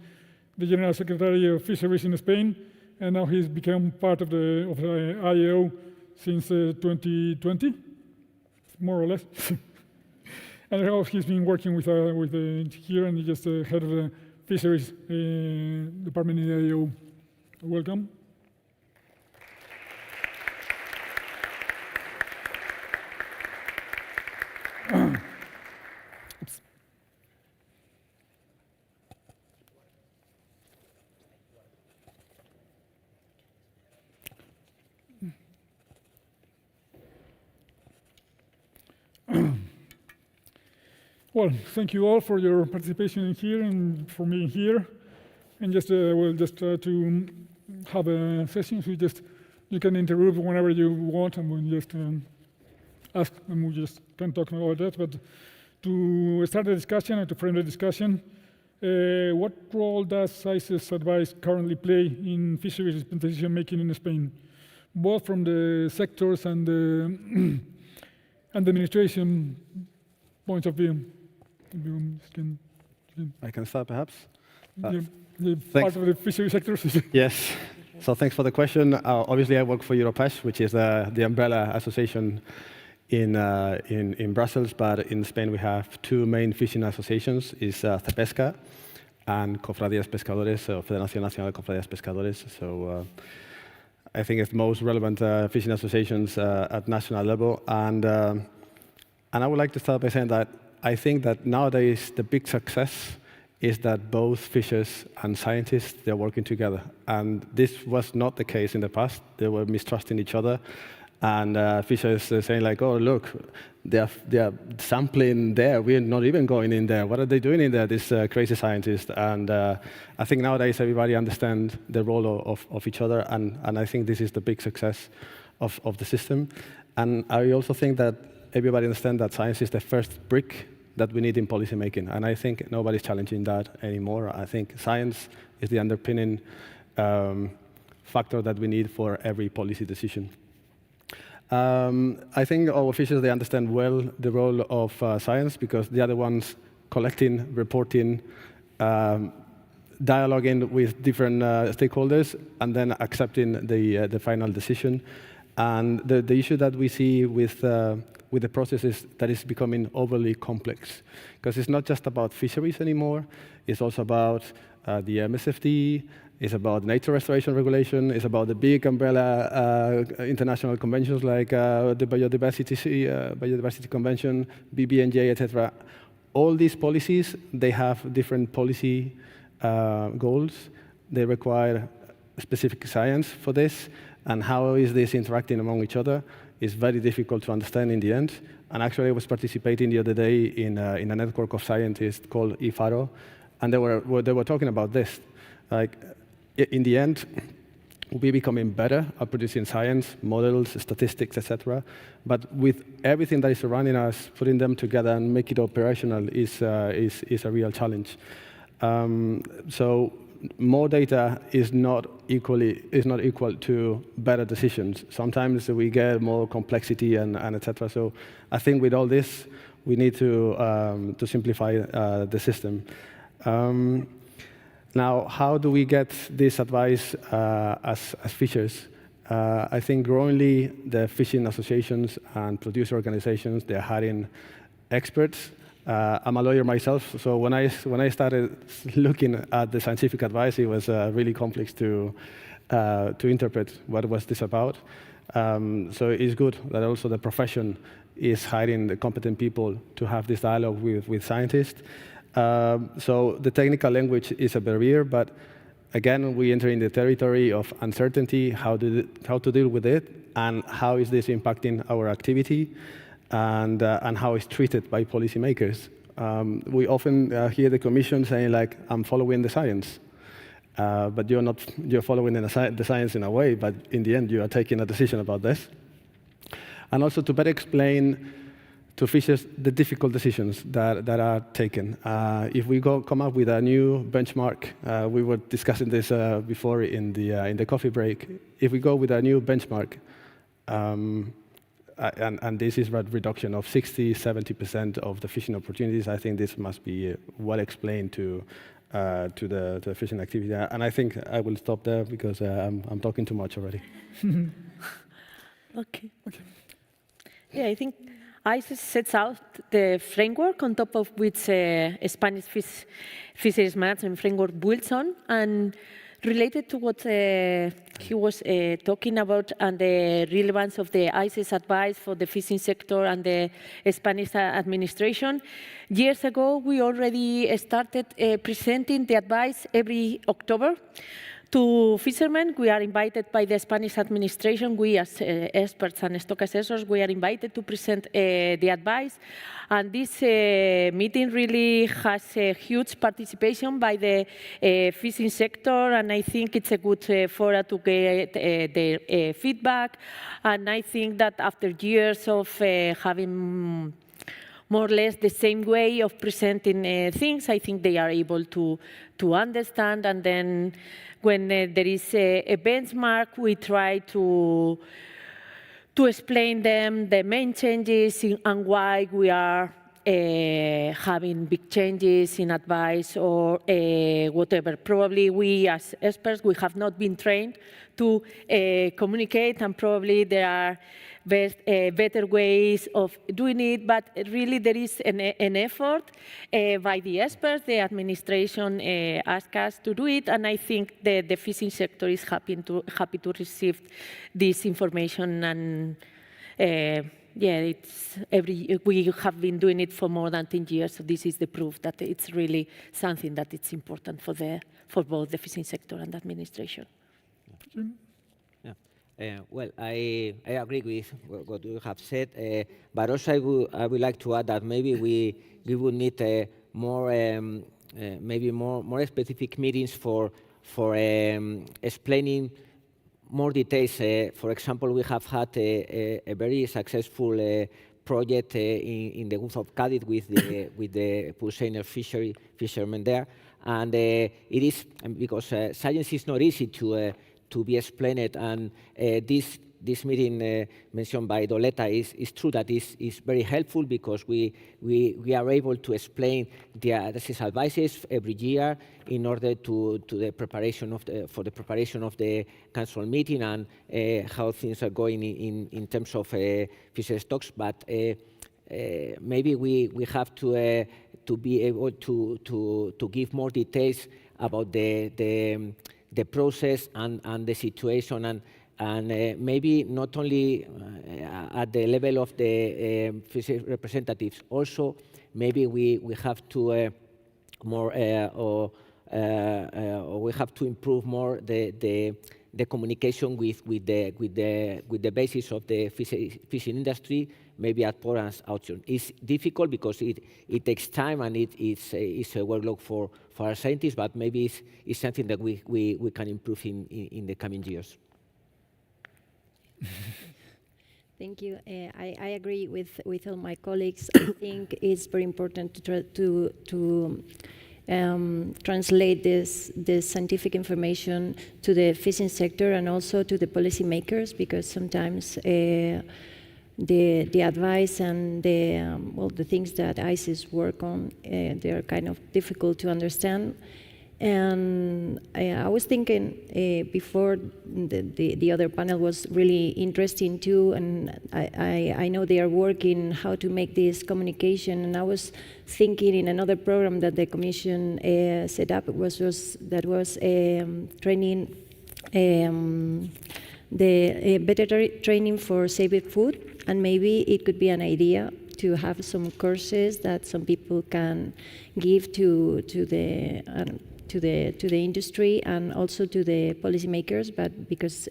the General Secretary of Fisheries in Spain, and now he's become part of the IEO since 2020, more or less. And now he's been working with here, and he's just head of the Fisheries Department in the IEO. Welcome. Well, thank you all for your participation in here and for being here. And we'll just try to have a session. So you can interrupt whenever you want, and we'll just ask, and we just can talk about that. But to start the discussion and to frame the discussion, what role does ICES advice currently play in fisheries decision making in Spain, both from the sectors and the administration point of view? I can start, perhaps. The part of the fishery sector. Yes. So thanks for the question. Obviously, I work for Europesh, which is the umbrella association in Brussels. But in Spain, we have two main fishing associations: is CEPESCA and Cofradías Pescadores, so Federación Nacional de Cofradías Pescadores. So I think it's the most relevant fishing associations at national level. And I would like to start by saying that I think that nowadays the big success is that both fishers and scientists, they're working together. And this was not the case in the past. They were mistrusting each other. And fishers saying like, oh, look, they're sampling there. We're not even going in there. What are they doing in there, these crazy scientists? And I think nowadays everybody understands the role of each other. And I think this is the big success of the system. And I also think that everybody understands that science is the first brick that we need in policy making. And I think nobody's challenging that anymore. I think science is the underpinning factor that we need for every policy decision. I think our officials, they understand well the role of science because they are the ones collecting, reporting, dialoguing with different stakeholders, and then accepting the final decision. And the issue that we see with the process is that it's becoming overly complex, because it's not just about fisheries anymore. It's also about the MSFD. It's about nature restoration regulation. It's about the big umbrella international conventions like the Biodiversity Convention, BBNJ, etc. All these policies, they have different policy goals. They require specific science for this. And how is this interacting among each other is very difficult to understand in the end. And actually, I was participating the other day in a network of scientists called IFARO, and they were talking about this. Like, in the end, we're becoming better at producing science, models, statistics, etc. But with everything that is surrounding us, putting them together and make it operational is a real challenge. So more data is not equal to better decisions. Sometimes we get more complexity and etc. So I think with all this, we need to simplify the system. Now, how do we get this advice as fishers? I think growingly the fishing associations and producer organizations, they're hiring experts I'm a lawyer myself, so when I started looking at the scientific advice, it was really complex to interpret what was this about. So it's good that also the profession is hiring the competent people to have this dialogue with scientists. So the technical language is a barrier, but again, we enter in the territory of uncertainty, how to deal with it, and how is this impacting our activity, and how it's treated by policymakers. We often hear the Commission saying, like, I'm following the science. But you're following the science in a way, but in the end, you are taking a decision about this. And also to better explain to fishers the difficult decisions that are taken. If we come up with a new benchmark, we were discussing this before in the coffee break. If we go with a new benchmark, and this is a reduction of 60–70% of the fishing opportunities, I think this must be well explained to the fishing activity. And I think I will stop there because I'm talking too much already. Okay. Yeah, I think ICES sets out the framework on top of which Spanish fisheries management framework builds on, and related to what he was talking about and the relevance of the ICES advice for the fishing sector and the Spanish administration. Years ago, we already started presenting the advice every October to fishermen. We are invited by the Spanish administration. We, as experts and stock assessors, we are invited to present the advice. And this meeting really has a huge participation by the fishing sector, and I think it's a good forum to get their feedback. And I think that after years of having more or less the same way of presenting things, I think they are able to understand. And then when there is a benchmark, we try to explain them the main changes and why we are having big changes in advice or whatever. Probably we as experts, we have not been trained to communicate, and probably there are better ways of doing it, but really there is an effort by the experts. The administration asked us to do it, and I think the fishing sector is happy to receive this information. And yeah, we have been doing it for more than 10 years, so this is the proof that it's really something that it's important for both the fishing sector and the administration. Well, I agree with what you have said, but also I would like to add that maybe we would need maybe more specific meetings for explaining more details. For example, we have had a very successful project in the Gulf of Cadiz with the pulseiner fishermen there, and it is because science is not easy to be explained, and this meeting mentioned by Doleta is true that is very helpful because we are able to explain the advices every year in order to the preparation of the preparation of the council meeting and how things are going in terms of fishery stocks. But maybe we have to be able to give more details about the process and the situation, and maybe not only at the level of the fishery representatives. Also, maybe we have to we have to improve more the communication with the basis of the fishing industry, maybe at port and auction. It's difficult because it takes time and it's a workload for our scientists, but maybe it's something that we can improve in the coming years. Thank you. I agree with all my colleagues. I think it's very important to try to translate this scientific information to the fishing sector and also to the policymakers, because sometimes the advice and the things that ICES work on, they are kind of difficult to understand. And I was thinking before the other panel was really interesting too, and I know they are working how to make this communication. And I was thinking in another program that the Commission set up was training, the better training for safe food, and maybe it could be an idea to have some courses that some people can give to the industry and also to the policymakers, but because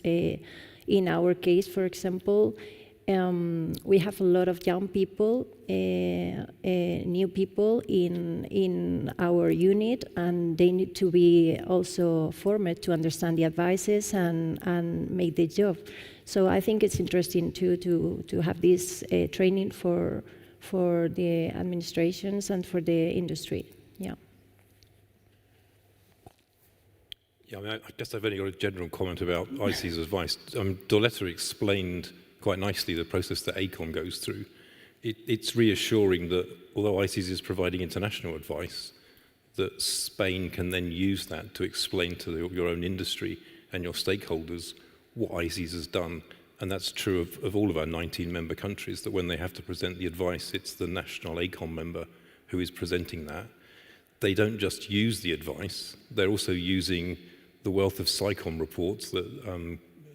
in our case, for example, we have a lot of young people, new people in our unit, and they need to be also formed to understand the advices and make the job. So I think it's interesting to have this training for the administrations and for the industry. Yeah. Yeah, I mean, I guess I've only got a general comment about ICES advice. Dorletta explained quite nicely the process that ACOM goes through. It's reassuring that although ICES is providing international advice, that Spain can then use that to explain to your own industry and your stakeholders what ICES has done. And that's true of all of our 19 member countries, that when they have to present the advice, it's the national ACOM member who is presenting that. They don't just use the advice, they're also using the wealth of SciComm reports that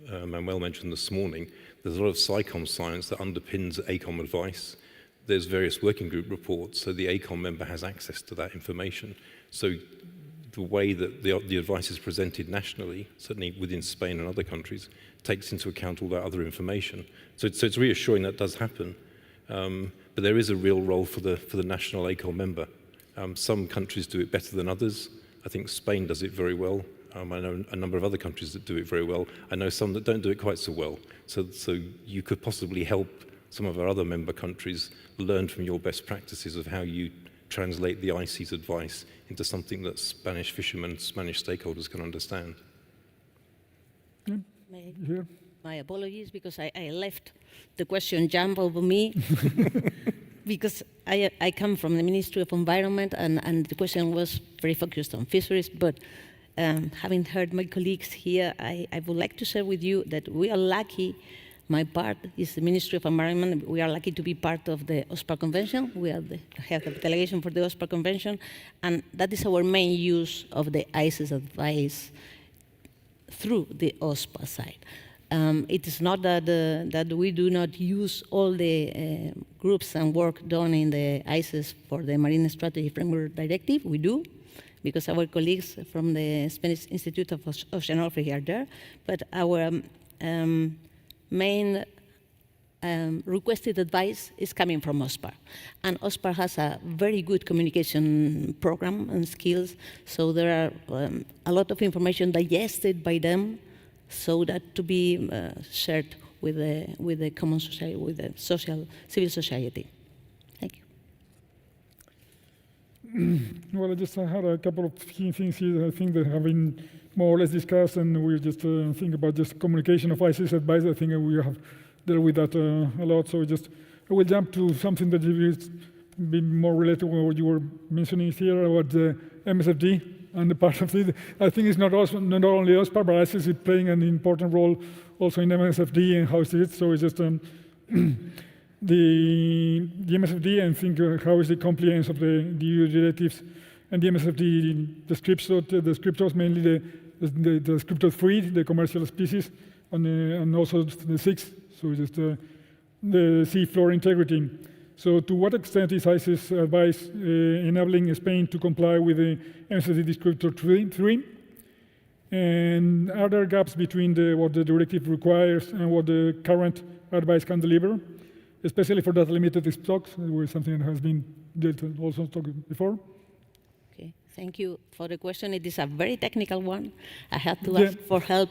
Manuel mentioned this morning. There's a lot of SciComm science that underpins ACOM advice. There's various working group reports, so the ACOM member has access to that information. So the way that the advice is presented nationally, certainly within Spain and other countries, takes into account all that other information. So it's reassuring that does happen. But there is a real role for the national ACOM member. Some countries do it better than others. I think Spain does it very well. I know a number of other countries that do it very well. I know some that don't do it quite so well. So you could possibly help some of our other member countries learn from your best practices of how you translate the ICES advice into something that Spanish fishermen, Spanish stakeholders can understand. My apologies, because I left the question jump over me. Because I come from the Ministry of Environment, and the question was very focused on fisheries, but having heard my colleagues here, I would like to share with you that we are lucky. My part is the Ministry of Environment. We are lucky to be part of the OSPAR Convention. We are the head of the delegation for the OSPAR Convention, and that is our main use of the ICES advice through the OSPAR side. It is not that we do not use all the groups and work done in the ICES for the Marine Strategy Framework Directive. We do, because our colleagues from the Spanish Institute of Oceanography are there. But our main requested advice is coming from OSPAR. And OSPAR has a very good communication program and skills, so there are a lot of information digested by them, so that to be shared with the common society, with the civil society. Thank you. Well, I just had a couple of key things here that I think that have been more or less discussed, and we'll just think about just communication of ICES advice. I think we have dealt with that a lot. So I will jump to something that is been more related to what you were mentioning here about the MSFD. And the part of it, I think it's not only OSPAR, but ICES is playing an important role also in MSFD and how it is. So it's just the MSFD, and think how is the compliance of the EU directives and the MSFD descriptors, mainly the descriptor 3, the commercial species, and also the 6, so just the sea floor integrity. So to what extent is ICES advice enabling Spain to comply with the MSFD descriptor 3? And are there gaps between what the directive requires and what the current advice can deliver, especially for data limited stocks, which is something that has been also talked before? Okay, thank you for the question. It is a very technical one. I had to ask for help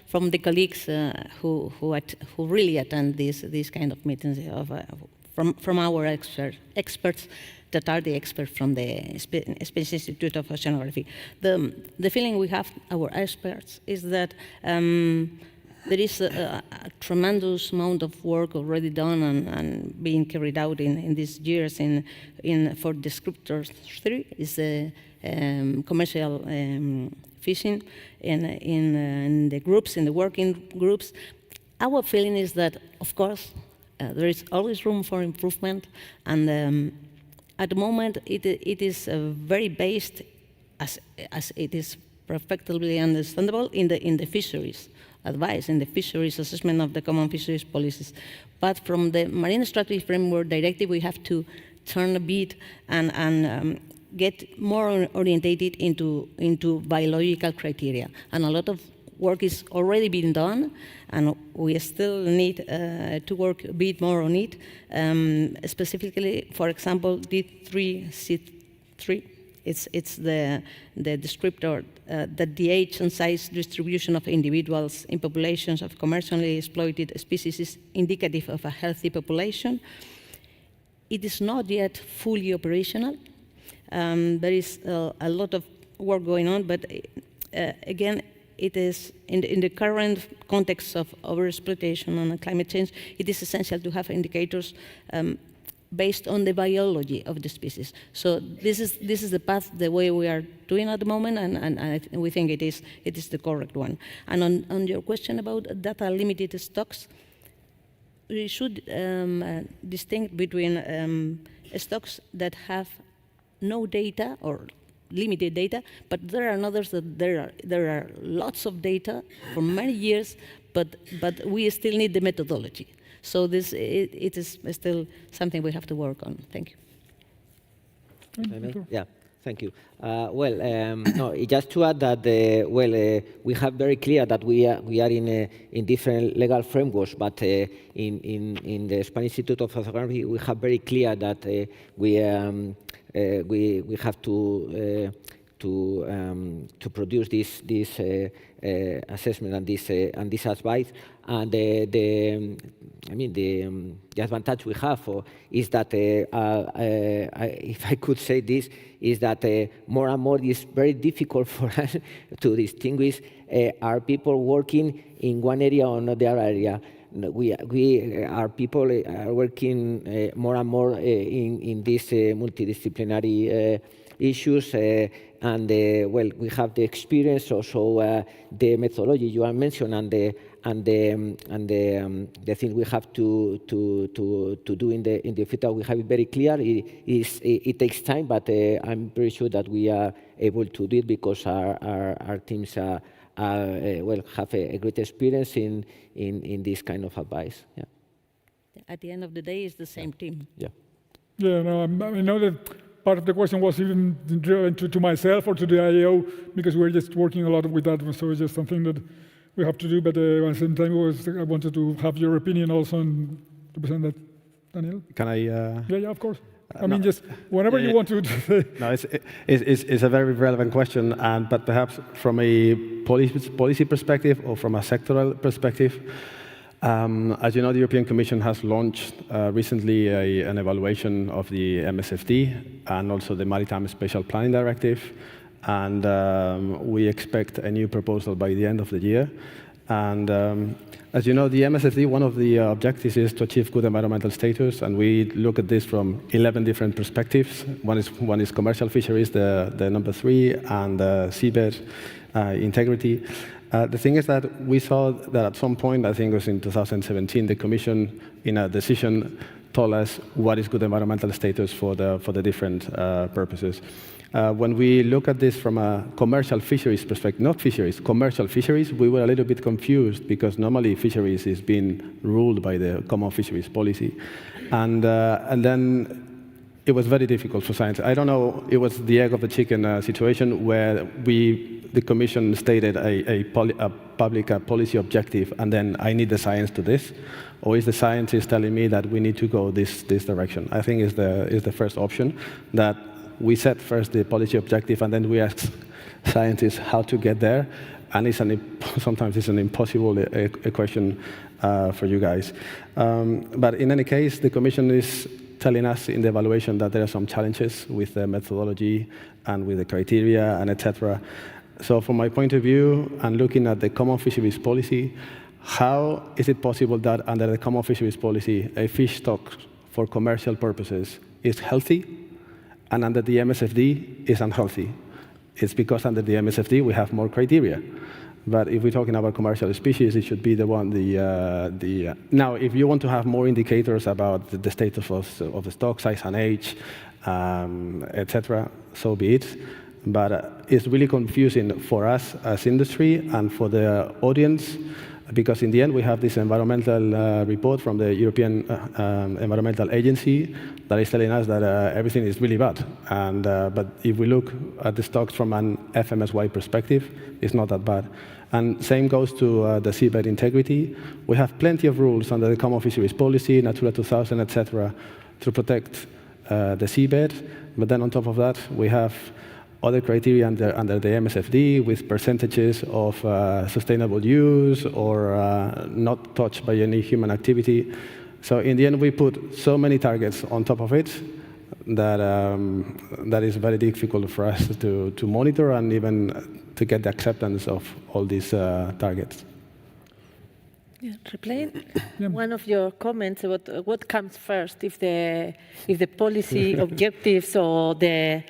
from the colleagues who really attend these kind of meetings from our experts that are the experts from the Spanish Institute of Oceanography. The feeling we have, our experts, is that there is a tremendous amount of work already done and being carried out in these years for descriptors 3 is commercial fishing in the groups, in the working groups. Our feeling is that, of course, there is always room for improvement, and at the moment it is very based, as it is perfectly understandable, in the fisheries advice, in the fisheries assessment of the common fisheries policies. But from the Marine Strategy Framework Directive, we have to turn a bit and get more orientated into biological criteria. And a lot of work is already being done, and we still need to work a bit more on it. Specifically, for example, D3C3, it's the descriptor that the age and size distribution of individuals in populations of commercially exploited species is indicative of a healthy population. It is not yet fully operational. There is a lot of work going on, but again, it is in the current context of overexploitation and climate change, it is essential to have indicators based on the biology of the species. So this is the path, the way we are doing at the moment, and we think it is the correct one. And on your question about data-limited stocks, we should distinguish between stocks that have no data or limited data, but there are others that there are lots of data for many years, but we still need the methodology. So it is still something we have to work on. Thank you. Yeah, thank you. No, just to add that, we have very clear that we are in different legal frameworks, but in the Spanish Institute of Oceanography, we have very clear that we have to produce this assessment and this advice. And the advantage we have is that, if I could say this, is that more and more it's very difficult for us to distinguish are people working in one area or another area. Our people are working more and more in these multidisciplinary issues, and we have the experience, also the methodology you have mentioned, and the things we have to do in the future. We have it very clear. It takes time, but I'm pretty sure that we are able to do it because our teams have a great experience in this kind of advice. Yeah. At the end of the day, it's the same team. Yeah. Yeah. No, I know that part of the question was even driven to myself or to the IAO, because we're just working a lot with that. So it's just something that we have to do. But at the same time, I wanted to have your opinion also and to present that. Daniel? Can I? Yeah, of course. I mean, just whenever you want to. No, it's a very relevant question, but perhaps from a policy perspective or from a sectoral perspective. As you know, the European Commission has launched recently an evaluation of the MSFD and also the Maritime Spatial Planning Directive, and we expect a new proposal by the end of the year. And as you know, the MSFD, one of the objectives is to achieve good environmental status, and we look at this from 11 different perspectives. One is commercial fisheries, the number 3, and seabed integrity. The thing is that we saw that at some point, I think it was in 2017, the Commission, in a decision, told us what is good environmental status for the different purposes. When we look at this from a commercial fisheries perspective, not fisheries, commercial fisheries, we were a little bit confused because normally fisheries is being ruled by the common fisheries policy. And then it was very difficult for science. I don't know, it was the egg of the chicken situation where the Commission stated a public policy objective, and then I need the science to this, or is the scientist telling me that we need to go this direction? I think is the first option, that we set first the policy objective, and then we ask scientists how to get there, and sometimes it's an impossible equation for you guys. But in any case, the Commission is telling us in the evaluation that there are some challenges with the methodology and with the criteria and etc. So from my point of view, and looking at the common fisheries policy, how is it possible that under the common fisheries policy, a fish stock for commercial purposes is healthy, and under the MSFD is unhealthy? It's because under the MSFD we have more criteria. But if we're talking about commercial species, it should be the one, Now, if you want to have more indicators about the status of the stock, size and age, etc., so be it. But it's really confusing for us as industry and for the audience, because in the end we have this environmental report from the European Environmental Agency that is telling us that everything is really bad. But if we look at the stocks from an FMSY perspective, it's not that bad. And same goes to the seabed integrity. We have plenty of rules under the Common Fisheries Policy, Natura 2000, etc., to protect the seabed. But then on top of that, we have other criteria under the MSFD with percentages of sustainable use or not touched by any human activity. So in the end, we put so many targets on top of it that that is very difficult for us to monitor and even to get the acceptance of all these targets. Yeah, replying one of your comments about what comes first, if the policy objectives or the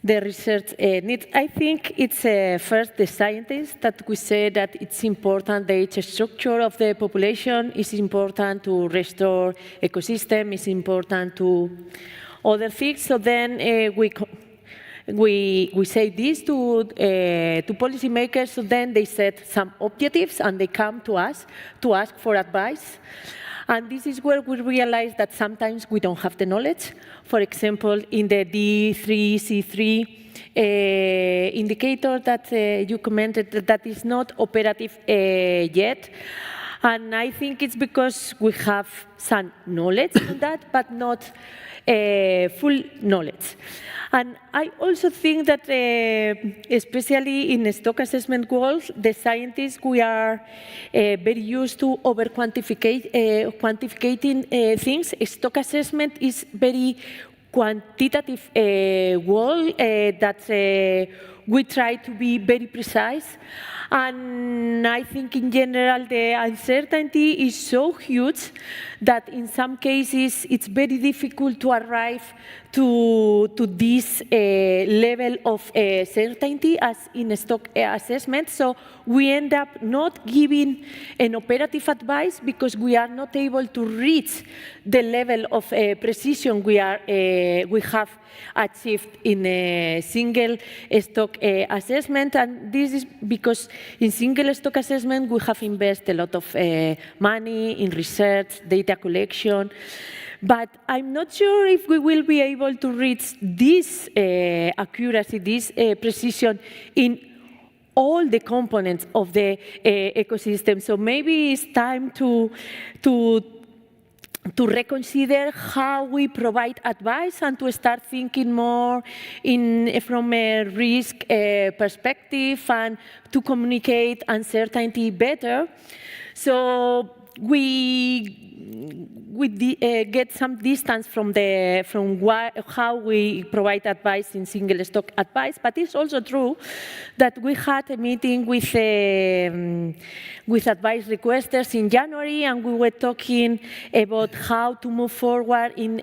research needs. I think it's first the scientists that we say that it's important, the age structure of the population is important to restore ecosystem, is important to other things. So then we say this to policymakers, so then they set some objectives and they come to us to ask for advice. And this is where we realize that sometimes we don't have the knowledge. For example, in the D3C3 indicator that you commented, that is not operative yet. And I think it's because we have some knowledge on that, but not full knowledge. And I also think that, especially in the stock assessment world, the scientists, we are very used to quantificating things. Stock assessment is very quantitative world that we try to be very precise. And I think in general the uncertainty is so huge that in some cases it's very difficult to arrive to this level of certainty as in stock assessment. So we end up not giving an operative advice because we are not able to reach the level of precision we have achieved in a single stock assessment. And this is because in single stock assessment we have invested a lot of money in research, data collection. But I'm not sure if we will be able to reach this accuracy, this precision in all the components of the ecosystem. So maybe it's time to reconsider how we provide advice and to start thinking more from a risk perspective and to communicate uncertainty better. So we get some distance from how we provide advice in single stock advice, but it's also true that we had a meeting with advice requesters in January, and we were talking about how to move forward in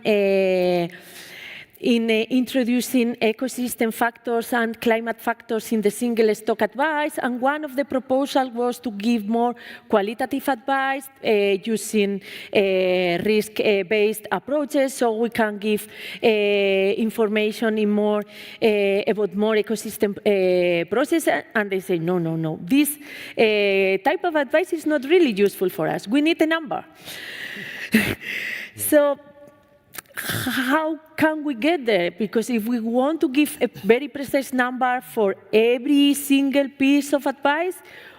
introducing ecosystem factors and climate factors in the single stock advice. And one of the proposals was to give more qualitative advice using risk-based approaches, so we can give information in more about more ecosystem process. And they say, no, this type of advice is not really useful for us. We need a number. So how can we get there? Because if we want to give a very precise number for every single piece of advice,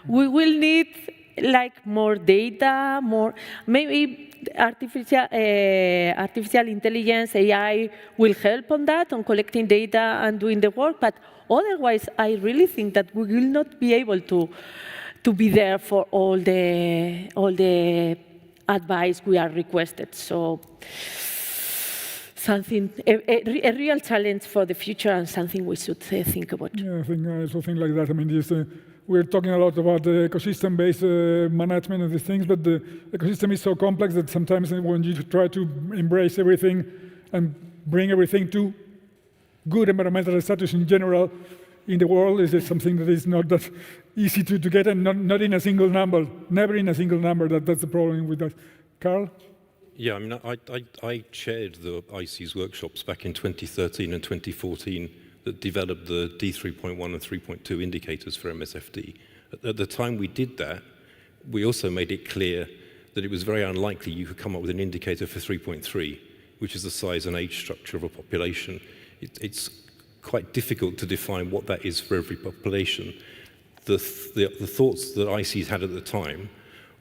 we will need like more data, maybe artificial intelligence, AI will help on that, on collecting data and doing the work. But otherwise, I really think that we will not be able to be there for all the advice we are requested. So something, a real challenge for the future and something we should think about. Yeah, I also think like that. I mean, we're talking a lot about the ecosystem-based management of these things, but the ecosystem is so complex that sometimes when you try to embrace everything and bring everything to good environmental status in general in the world, is something that is not that easy to get, and not in a single number, never in a single number. That's the problem with that. Carl? Yeah, I mean, I chaired the ICES workshops back in 2013 and 2014 that developed the D3.1 and 3.2 indicators for MSFD. At the time we did that, we also made it clear that it was very unlikely you could come up with an indicator for 3.3, which is the size and age structure of a population. It's quite difficult to define what that is for every population. The thoughts that ICES had at the time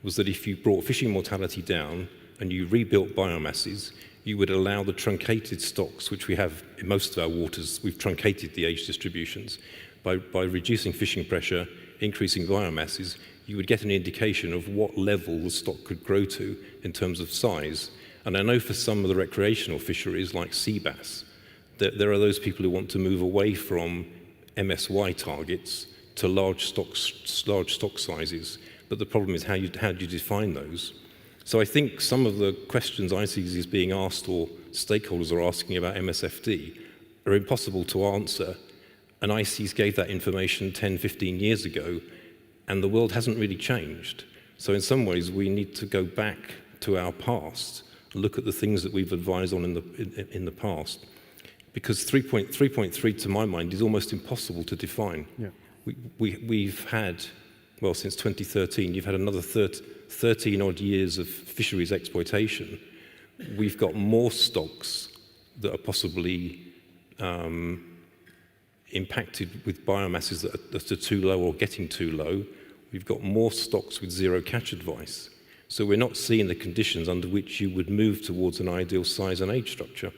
was that if you brought fishing mortality down and you rebuilt biomasses, you would allow the truncated stocks, which we have in most of our waters. We've truncated the age distributions. By reducing fishing pressure, increasing biomasses, you would get an indication of what level the stock could grow to in terms of size. And I know for some of the recreational fisheries, like sea bass, that there are those people who want to move away from MSY targets to large stock sizes. But the problem is how do you define those? So I think some of the questions ICES is being asked or stakeholders are asking about MSFD are impossible to answer. And ICES gave that information 10, 15 years ago, and the world hasn't really changed. So in some ways, we need to go back to our past, look at the things that we've advised on in the past. Because 3.3, to my mind, is almost impossible to define. Yeah. We've had, well, since 2013, you've had another 13 odd years of fisheries exploitation. We've got more stocks that are possibly impacted with biomasses that are too low or getting too low. We've got more stocks with zero catch advice. So we're not seeing the conditions under which you would move towards an ideal size and age structure.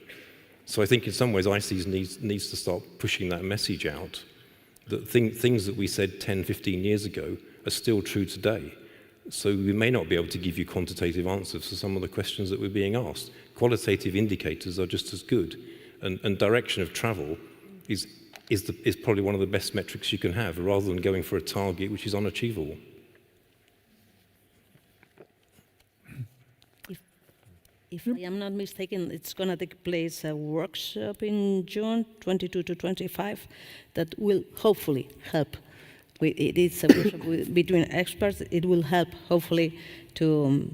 So I think in some ways ICES needs to start pushing that message out, that things that we said 10, 15 years ago are still true today. So we may not be able to give you quantitative answers to some of the questions that we're being asked. Qualitative indicators are just as good. And direction of travel is probably one of the best metrics you can have, rather than going for a target which is unachievable. If I am not mistaken, it's going to take place a workshop in June 22 to 25 that will hopefully help. It is a workshop between experts. It will help, hopefully, to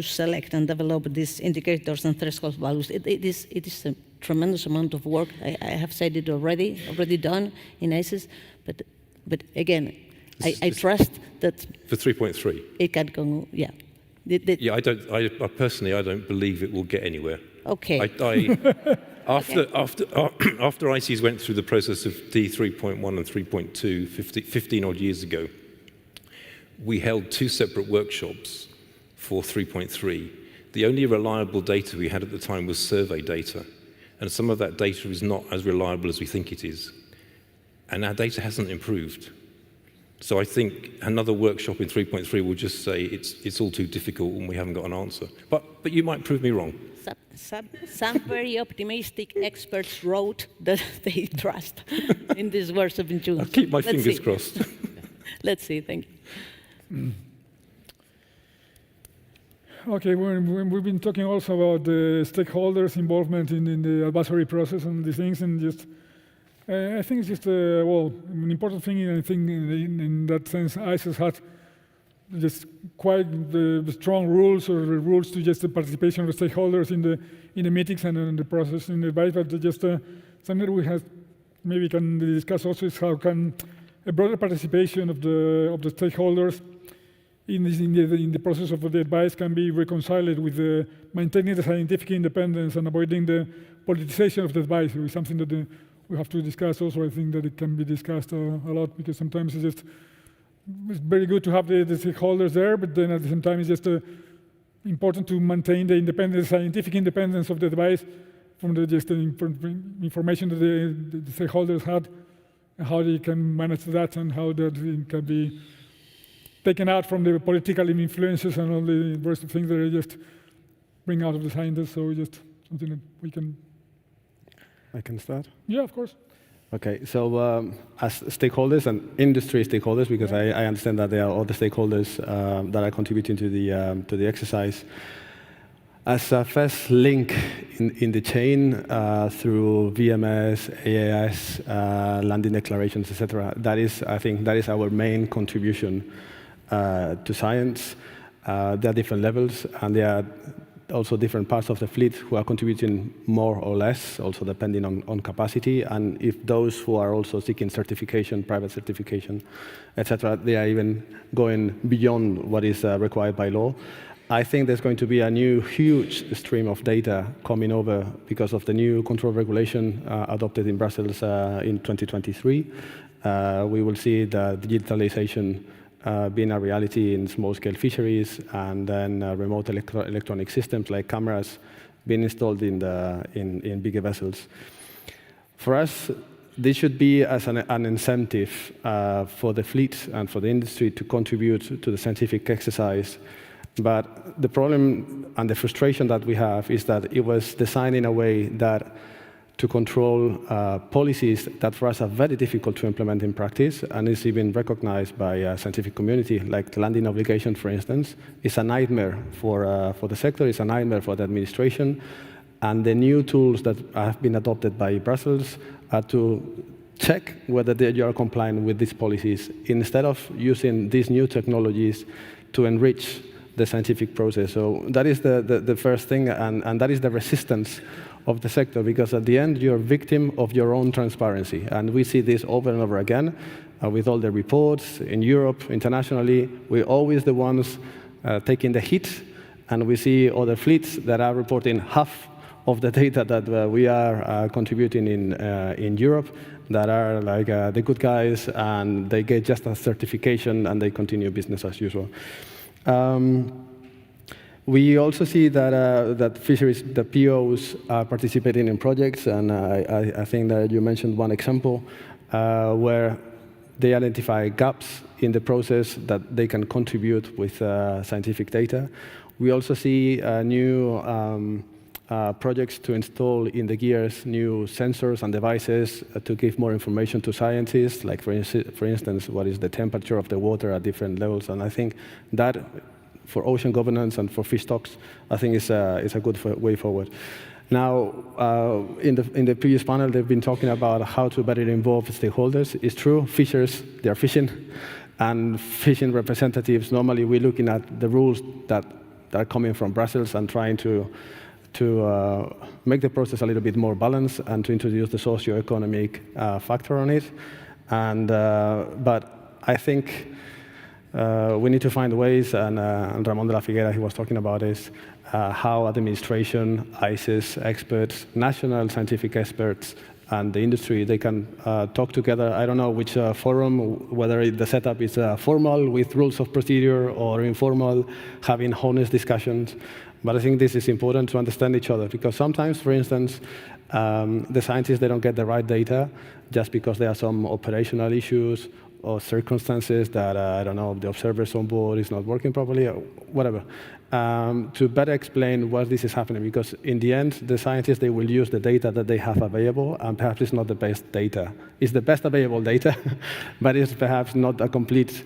select and develop these indicators and threshold values. It is a tremendous amount of work. I have said it already done in ICES, but again, I trust that for 3.3 it can go. Yeah. Yeah, I personally don't believe it will get anywhere. Okay. After ICES went through the process of D3.1 and 3.2 15 odd years ago, we held 2 separate workshops for 3.3. The only reliable data we had at the time was survey data, and some of that data is not as reliable as we think it is. And our data hasn't improved. So I think another workshop in 3.3 will just say it's all too difficult and we haven't got an answer. But you might prove me wrong. Some very optimistic experts wrote that they trust in this workshop in June. I'll keep my fingers crossed. Let's see, thank you. Okay, we've been talking also about the stakeholders' involvement in the advisory process and these things, and just I think it's just an important thing. I think in that sense, ICES had just quite the strong rules or the rules to just the participation of the stakeholders in the meetings and in the process in the advice. But just something that we have maybe can discuss also is how can a broader participation of the stakeholders in the process of the advice can be reconciled with maintaining the scientific independence and avoiding the politicization of the advice. It's something that we have to discuss also. I think that it can be discussed a lot, because sometimes it's very good to have the stakeholders there, but then at the same time it's just important to maintain the independence, scientific independence of the advice from the information that the stakeholders had, and how they can manage that and how that can be taken out from the political influences and all the rest of things that they just bring out of the scientists. So just something that we can I can start? Yeah, of course. Okay, so as stakeholders and industry stakeholders, because I understand that there are other stakeholders that are contributing to the exercise, as a first link in the chain through VMS, AAS, landing declarations, etc., I think that is our main contribution to science. There are different levels, and there are also different parts of the fleet who are contributing more or less, also depending on capacity, and if those who are also seeking certification, private certification, etc., they are even going beyond what is required by law. I think there's going to be a new huge stream of data coming over because of the new control regulation adopted in Brussels in 2023. We will see the digitalization being a reality in small-scale fisheries, and then remote electronic systems like cameras being installed in bigger vessels. For us, this should be as an incentive for the fleet and for the industry to contribute to the scientific exercise. But the problem and the frustration that we have is that it was designed in a way that to control policies that for us are very difficult to implement in practice, and is even recognized by a scientific community, like the landing obligation, for instance, is a nightmare for the sector, it's a nightmare for the administration. And the new tools that have been adopted by Brussels are to check whether you are complying with these policies, instead of using these new technologies to enrich the scientific process. So that is the first thing, and that is the resistance of the sector, because at the end, you're a victim of your own transparency. And we see this over and over again with all the reports in Europe, internationally. We're always the ones taking the hit, and we see other fleets that are reporting half of the data that we are contributing in Europe, that are like the good guys, and they get just a certification and they continue business as usual. We also see that fisheries, the POs are participating in projects, and I think that you mentioned one example where they identify gaps in the process that they can contribute with scientific data. We also see new projects to install in the gears new sensors and devices to give more information to scientists, like for instance, what is the temperature of the water at different levels. And I think that for ocean governance and for fish stocks, I think is a good way forward. Now, in the previous panel, they've been talking about how to better involve stakeholders. It's true, fishers, they are fishing, and fishing representatives, normally we're looking at the rules that are coming from Brussels and trying to make the process a little bit more balanced and to introduce the socio-economic factor on it. But I think we need to find ways, and Ramon de la Figuera, he was talking about this, how administration, ICES experts, national scientific experts, and the industry, they can talk together. I don't know which forum, whether the setup is formal with rules of procedure or informal, having honest discussions. But I think this is important to understand each other, because sometimes, for instance, the scientists, they don't get the right data just because there are some operational issues or circumstances that, I don't know, the observers on board is not working properly or whatever. To better explain why this is happening, because in the end, the scientists, they will use the data that they have available, and perhaps it's not the best data. It's the best available data, but it's perhaps not a complete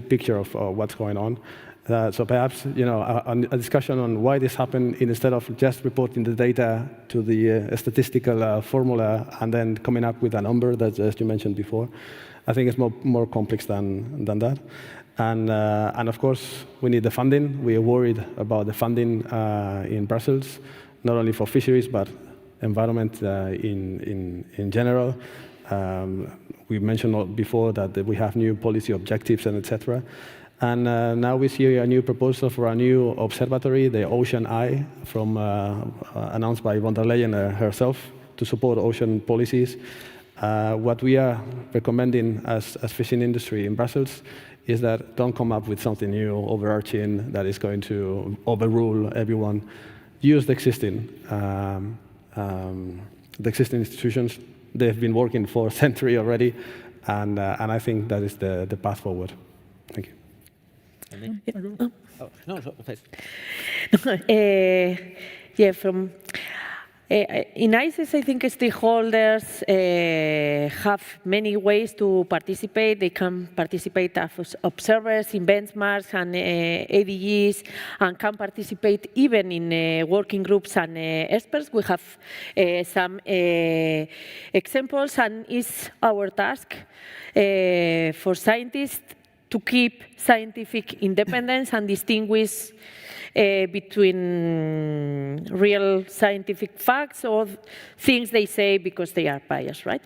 picture of what's going on. So perhaps, you know, a discussion on why this happened, instead of just reporting the data to the statistical formula and then coming up with a number that, as you mentioned before, I think it's more complex than that. And of course, we need the funding. We are worried about the funding in Brussels, not only for fisheries, but environment in general. We mentioned before that we have new policy objectives and etc. And now we see a new proposal for a new observatory, the Ocean Eye, announced by von der Leyen herself, to support ocean policies. What we are recommending as fishing industry in Brussels is that don't come up with something new, overarching, that is going to overrule everyone. Use the existing institutions. They've been working for a century already, and I think that is the path forward. Thank you. Oh, no, In ICES, I think stakeholders have many ways to participate. They can participate as observers in benchmarks and ADGs, and can participate even in working groups and experts. We have some examples, and it's our task for scientists to keep scientific independence and distinguish between real scientific facts or things they say because they are biased, right?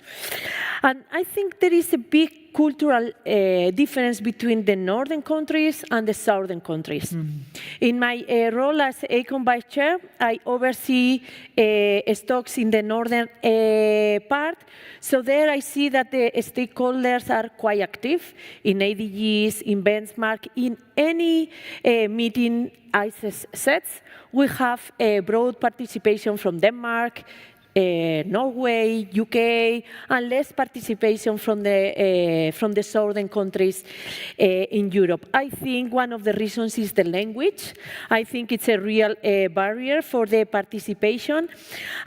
And I think there is a big cultural difference between the northern countries and the southern countries. In my role as ACOM Vice Chair, I oversee stocks in the northern part. So there I see that the stakeholders are quite active in ADGs, in benchmark, in any meeting ICES sets. We have a broad participation from Denmark, Norway, UK, and less participation from the southern countries in Europe. I think one of the reasons is the language. I think it's a real barrier for the participation.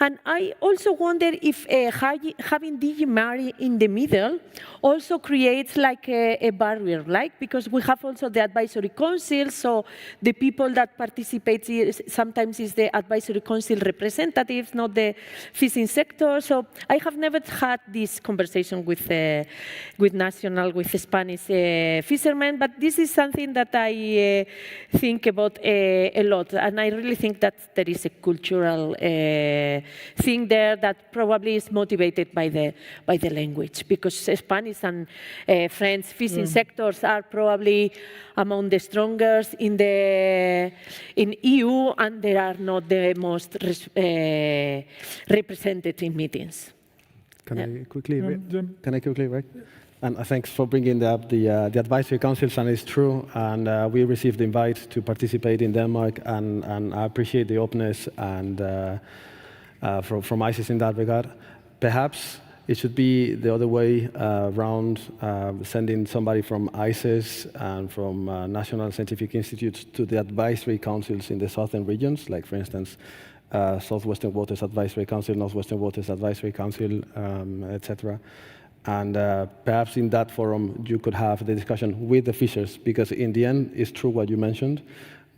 And I also wonder if having DG Mari in the middle also creates like a barrier, like, because we have also the advisory council, so the people that participate sometimes is the advisory council representatives, not the fishing sector. So I have never had this conversation with Spanish fishermen, but this is something that I think about a lot, and I really think that there is a cultural thing there that probably is motivated by the language, because Spanish and French fishing sectors are probably among the strongest in EU, and they are not the most represented in meetings. Can I quickly react? And thanks for bringing up the advisory councils, and it's true. And we received the invite to participate in Denmark, and I appreciate the openness and from ICES in that regard. Perhaps it should be the other way around, sending somebody from ICES and from national scientific institutes to the advisory councils in the southern regions, like, for instance, Southwestern Waters Advisory Council, Northwestern Waters Advisory Council, etc. And perhaps in that forum, you could have the discussion with the fishers, because in the end, it's true what you mentioned.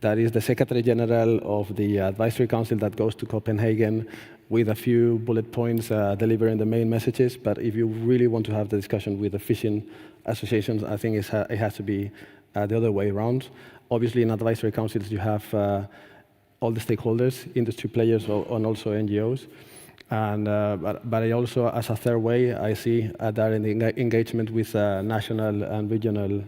That is the Secretary General of the Advisory Council that goes to Copenhagen with a few bullet points delivering the main messages. But if you really want to have the discussion with the fishing associations, I think it has to be the other way around. Obviously, in advisory councils, you have all the stakeholders, industry players, and also NGOs. And, but I also, as a third way, I see direct engagement with national and regional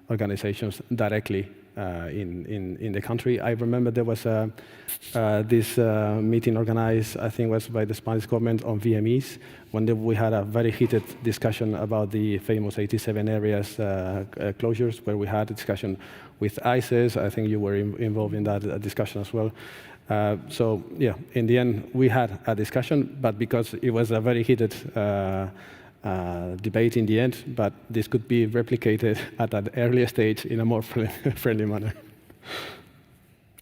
organizations directly in the country. I remember there was this meeting organized, I think was by the Spanish government, on VMEs, when we had a very heated discussion about the famous 87 areas closures, where we had a discussion with ICES. I think you were involved in that discussion as well. So yeah, in the end, we had a discussion, but because it was a very heated debate in the end, but this could be replicated at an earlier stage in a more friendly manner.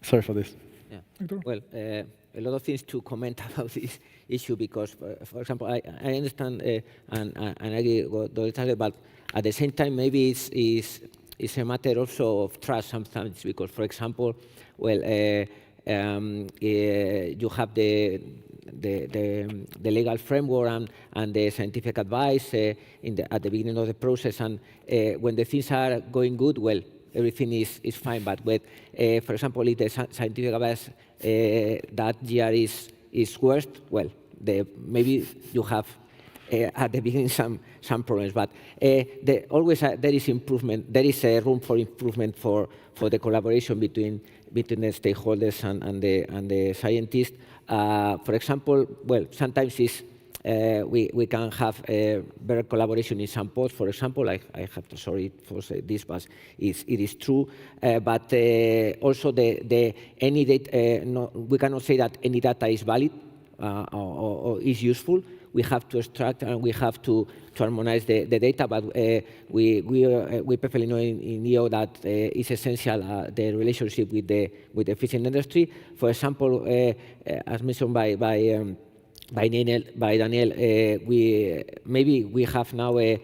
Sorry for this. Yeah. Well, a lot of things to comment about this issue, because, for example, I understand and I agree with Dr. but at the same time, maybe it's a matter also of trust sometimes, because, for example, well, you have the legal framework and the scientific advice at the beginning of the process, and when the things are going good, well, everything is fine. But with, for example, if the scientific advice that year is worst, well, maybe you have at the beginning some problems. But always there is improvement. There is room for improvement for the collaboration between the stakeholders and the scientists. For example, well, sometimes we can have better collaboration in some pods. For example, I have to sorry for say this, but it is true. But also any data, we cannot say that any data is valid or is useful. have to extract and we have to harmonize the data, but we perfectly know in EO that it's essential, the relationship with the fishing industry. For example, as mentioned by Daniel, we have now a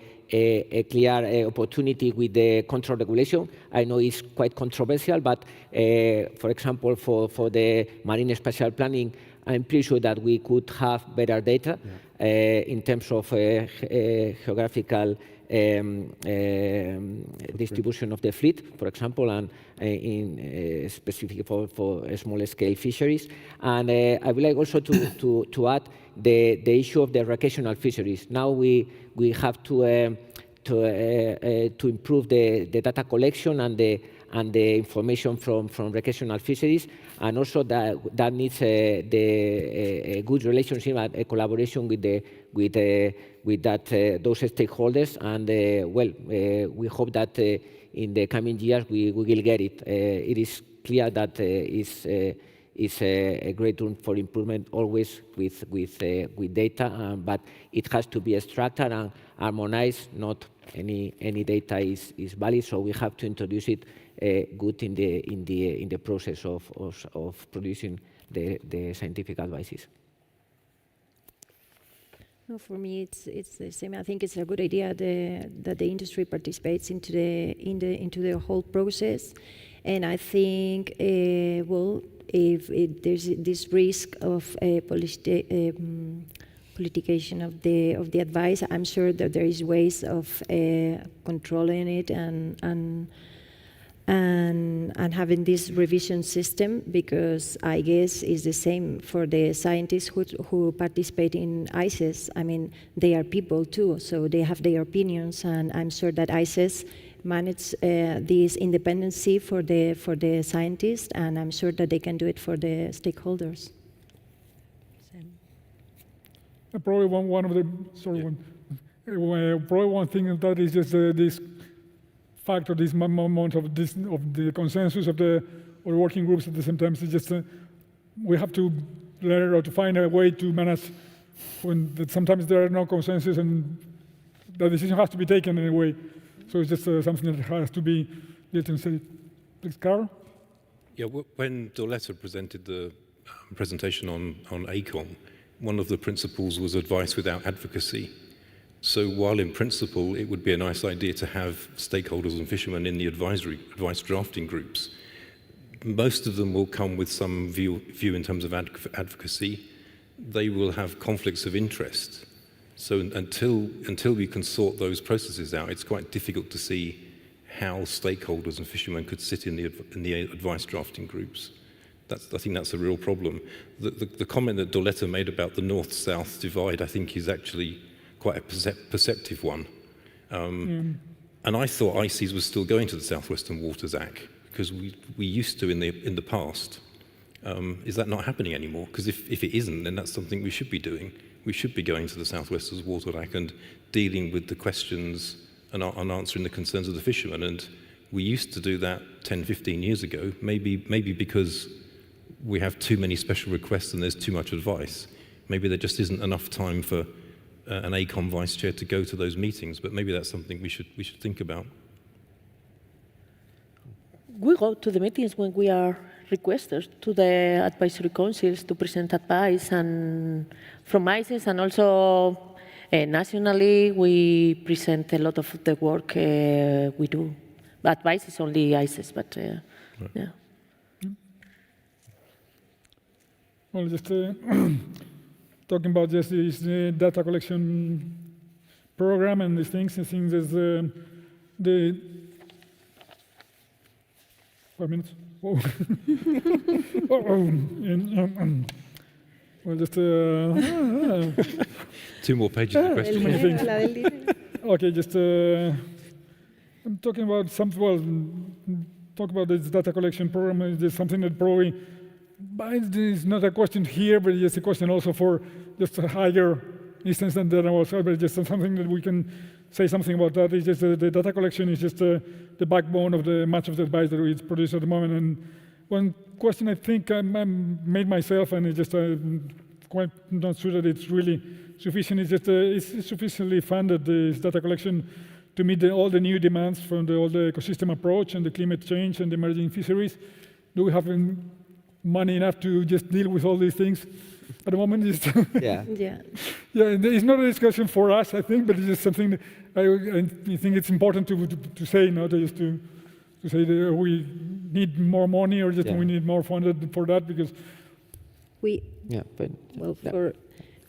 clear opportunity with the control regulation. I know it's quite controversial, but for example, for the marine spatial planning, I'm pretty sure that we could have better data in terms of geographical distribution of the fleet, for example, and in specific for small scale fisheries. And I would like also to add the issue of the recreational fisheries. Now we have to improve the data collection and the information from recreational fisheries, and also that needs a good relationship and a collaboration with those stakeholders. And we hope that in the coming years we will get it. It is clear that it's a great room for improvement, always with data, but it has to be extracted and harmonized. Not any data is valid, so we have to introduce it good in the process of producing the scientific advices. No, for me, it's the same. I think it's a good idea that the industry participates into the whole process, and I think if there's this risk of politicization of the advice, I'm sure that there is ways of controlling it and having this revision system, because I guess it's the same for the scientists who participate in ICES. I mean, they are people too, so they have their opinions, and I'm sure that ICES manage this independency for the scientists, and I'm sure that they can do it for the stakeholders. Probably one thing that is just this factor, this moment of the consensus of the working groups at the same time. It's just we have to learn or to find a way to manage when sometimes there are no consensus and the decision has to be taken anyway. So it's just something that has to be let and say. Please, Carl? Yeah, when Dorletta presented the presentation on ACOM, one of the principles was advice without advocacy. So while in principle it would be a nice idea to have stakeholders and fishermen in the advice drafting groups, most of them will come with some view in terms of advocacy. They will have conflicts of interest. So until we can sort those processes out, it's quite difficult to see how stakeholders and fishermen could sit in the advice drafting groups. I think that's a real problem. The comment that Dorletta made about the north-south divide, I think, is actually quite a perceptive one. And I thought ICES was still going to the Southwestern Waters Act, because we used to in the past. Is that not happening anymore? Because if it isn't, then that's something we should be doing. We should be going to the Southwestern Waters Act and dealing with the questions and answering the concerns of the fishermen. And we used to do that 10, 15 years ago, maybe because we have too many special requests and there's too much advice. Maybe there just isn't enough time for an ACOM vice chair to go to those meetings, but maybe that's something we should think about. We go to the meetings when we are requested to the advisory councils to present advice, and from ICES, and also nationally we present a lot of the work we do. Advice is only ICES, but right. Yeah. Well, just talking about just this data collection program and these things, I think there's the 5 minutes. Whoa. Well, just 2 more pages of questions. Too many things. Okay, just I'm talking about talk about this data collection program. It's something that probably, it's not a question here, but it's a question also for just a higher instance than that was, but just something that we can say something about that. It's just the data collection is just the backbone of much of the advice that we produce at the moment. And one question I think I made myself, and it's just quite not sure that it's really sufficient. It's sufficiently funded, this data collection, to meet all the new demands from all the ecosystem approach and the climate change and the emerging fisheries? Do we have money enough to just deal with all these things? At the moment, it's yeah. It's not a discussion for us, I think, but it's just something that I think it's important to say, not just to say that we need more money or just we need more funded for that, because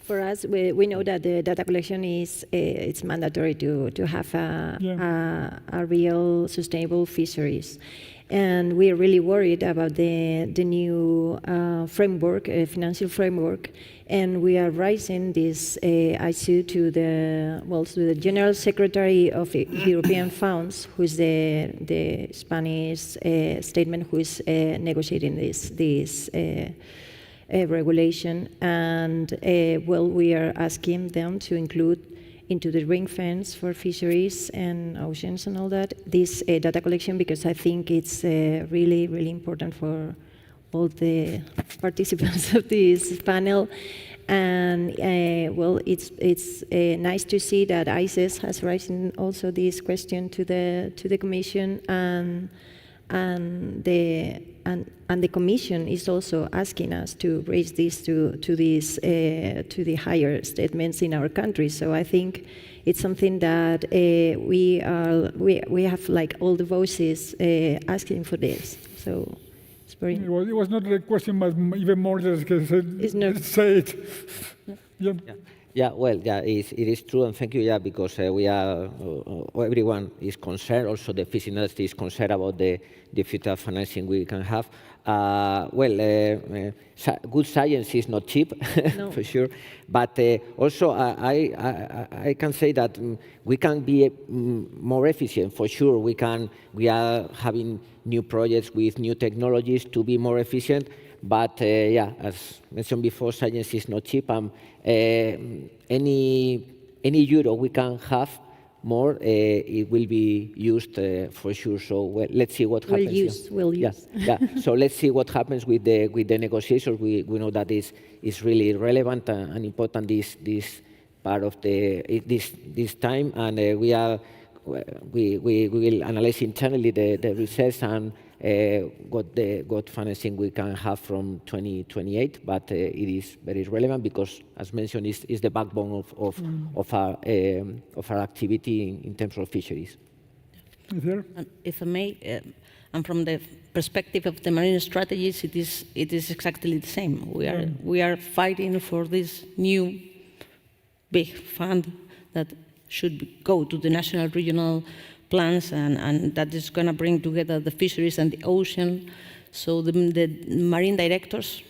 for us, we know that the data collection is it's mandatory to have a real sustainable fisheries. And we are really worried about the new framework, financial framework, and we are raising this issue to the General Secretary of European Funds, who is the Spanish statement who is negotiating this regulation. And we are asking them to include into the ring fence for fisheries and oceans and all that, this data collection, because I think it's really, really important for all the participants of this panel. And it's nice to see that ICES has raised also this question to the Commission, and the Commission is also asking us to raise this to the higher statements in our country. So I think it's something that we have like all the voices asking for this. So it's very. It was not a question, but even more just say it. It is true, and thank you, because we are, everyone is concerned, also the fishing industry is concerned about the future financing we can have. Good science is not cheap, no. For sure, but also I can say that we can be more efficient, for sure. We are having new projects with new technologies to be more efficient. But as mentioned before, science is not cheap. Any euro we can have more, it will be used for sure. So let's see what happens. We'll use. So let's see what happens with the negotiations. We know that is really relevant and important this part of this time, and we will analyze internally the research and what financing we can have from 2028, but it is very relevant because, as mentioned, is the backbone of our activity in terms of fisheries. And if I may, and from the perspective of the marine strategies, it is exactly the same. We are fighting for this new big fund that should go to the national regional plans, and that is going to bring together the fisheries and the ocean. So the marine directors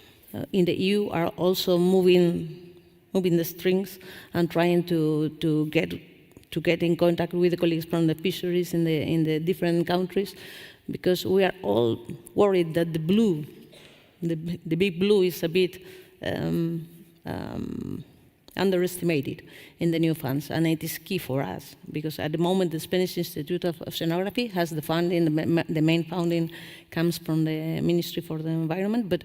in the EU are also moving the strings and trying to get in contact with the colleagues from the fisheries in the different countries, because we are all worried that the big blue is a bit underestimated in the new funds, and it is key for us, because at the moment the Spanish Institute of Oceanography has the funding, the main funding comes from the Ministry for the Environment, but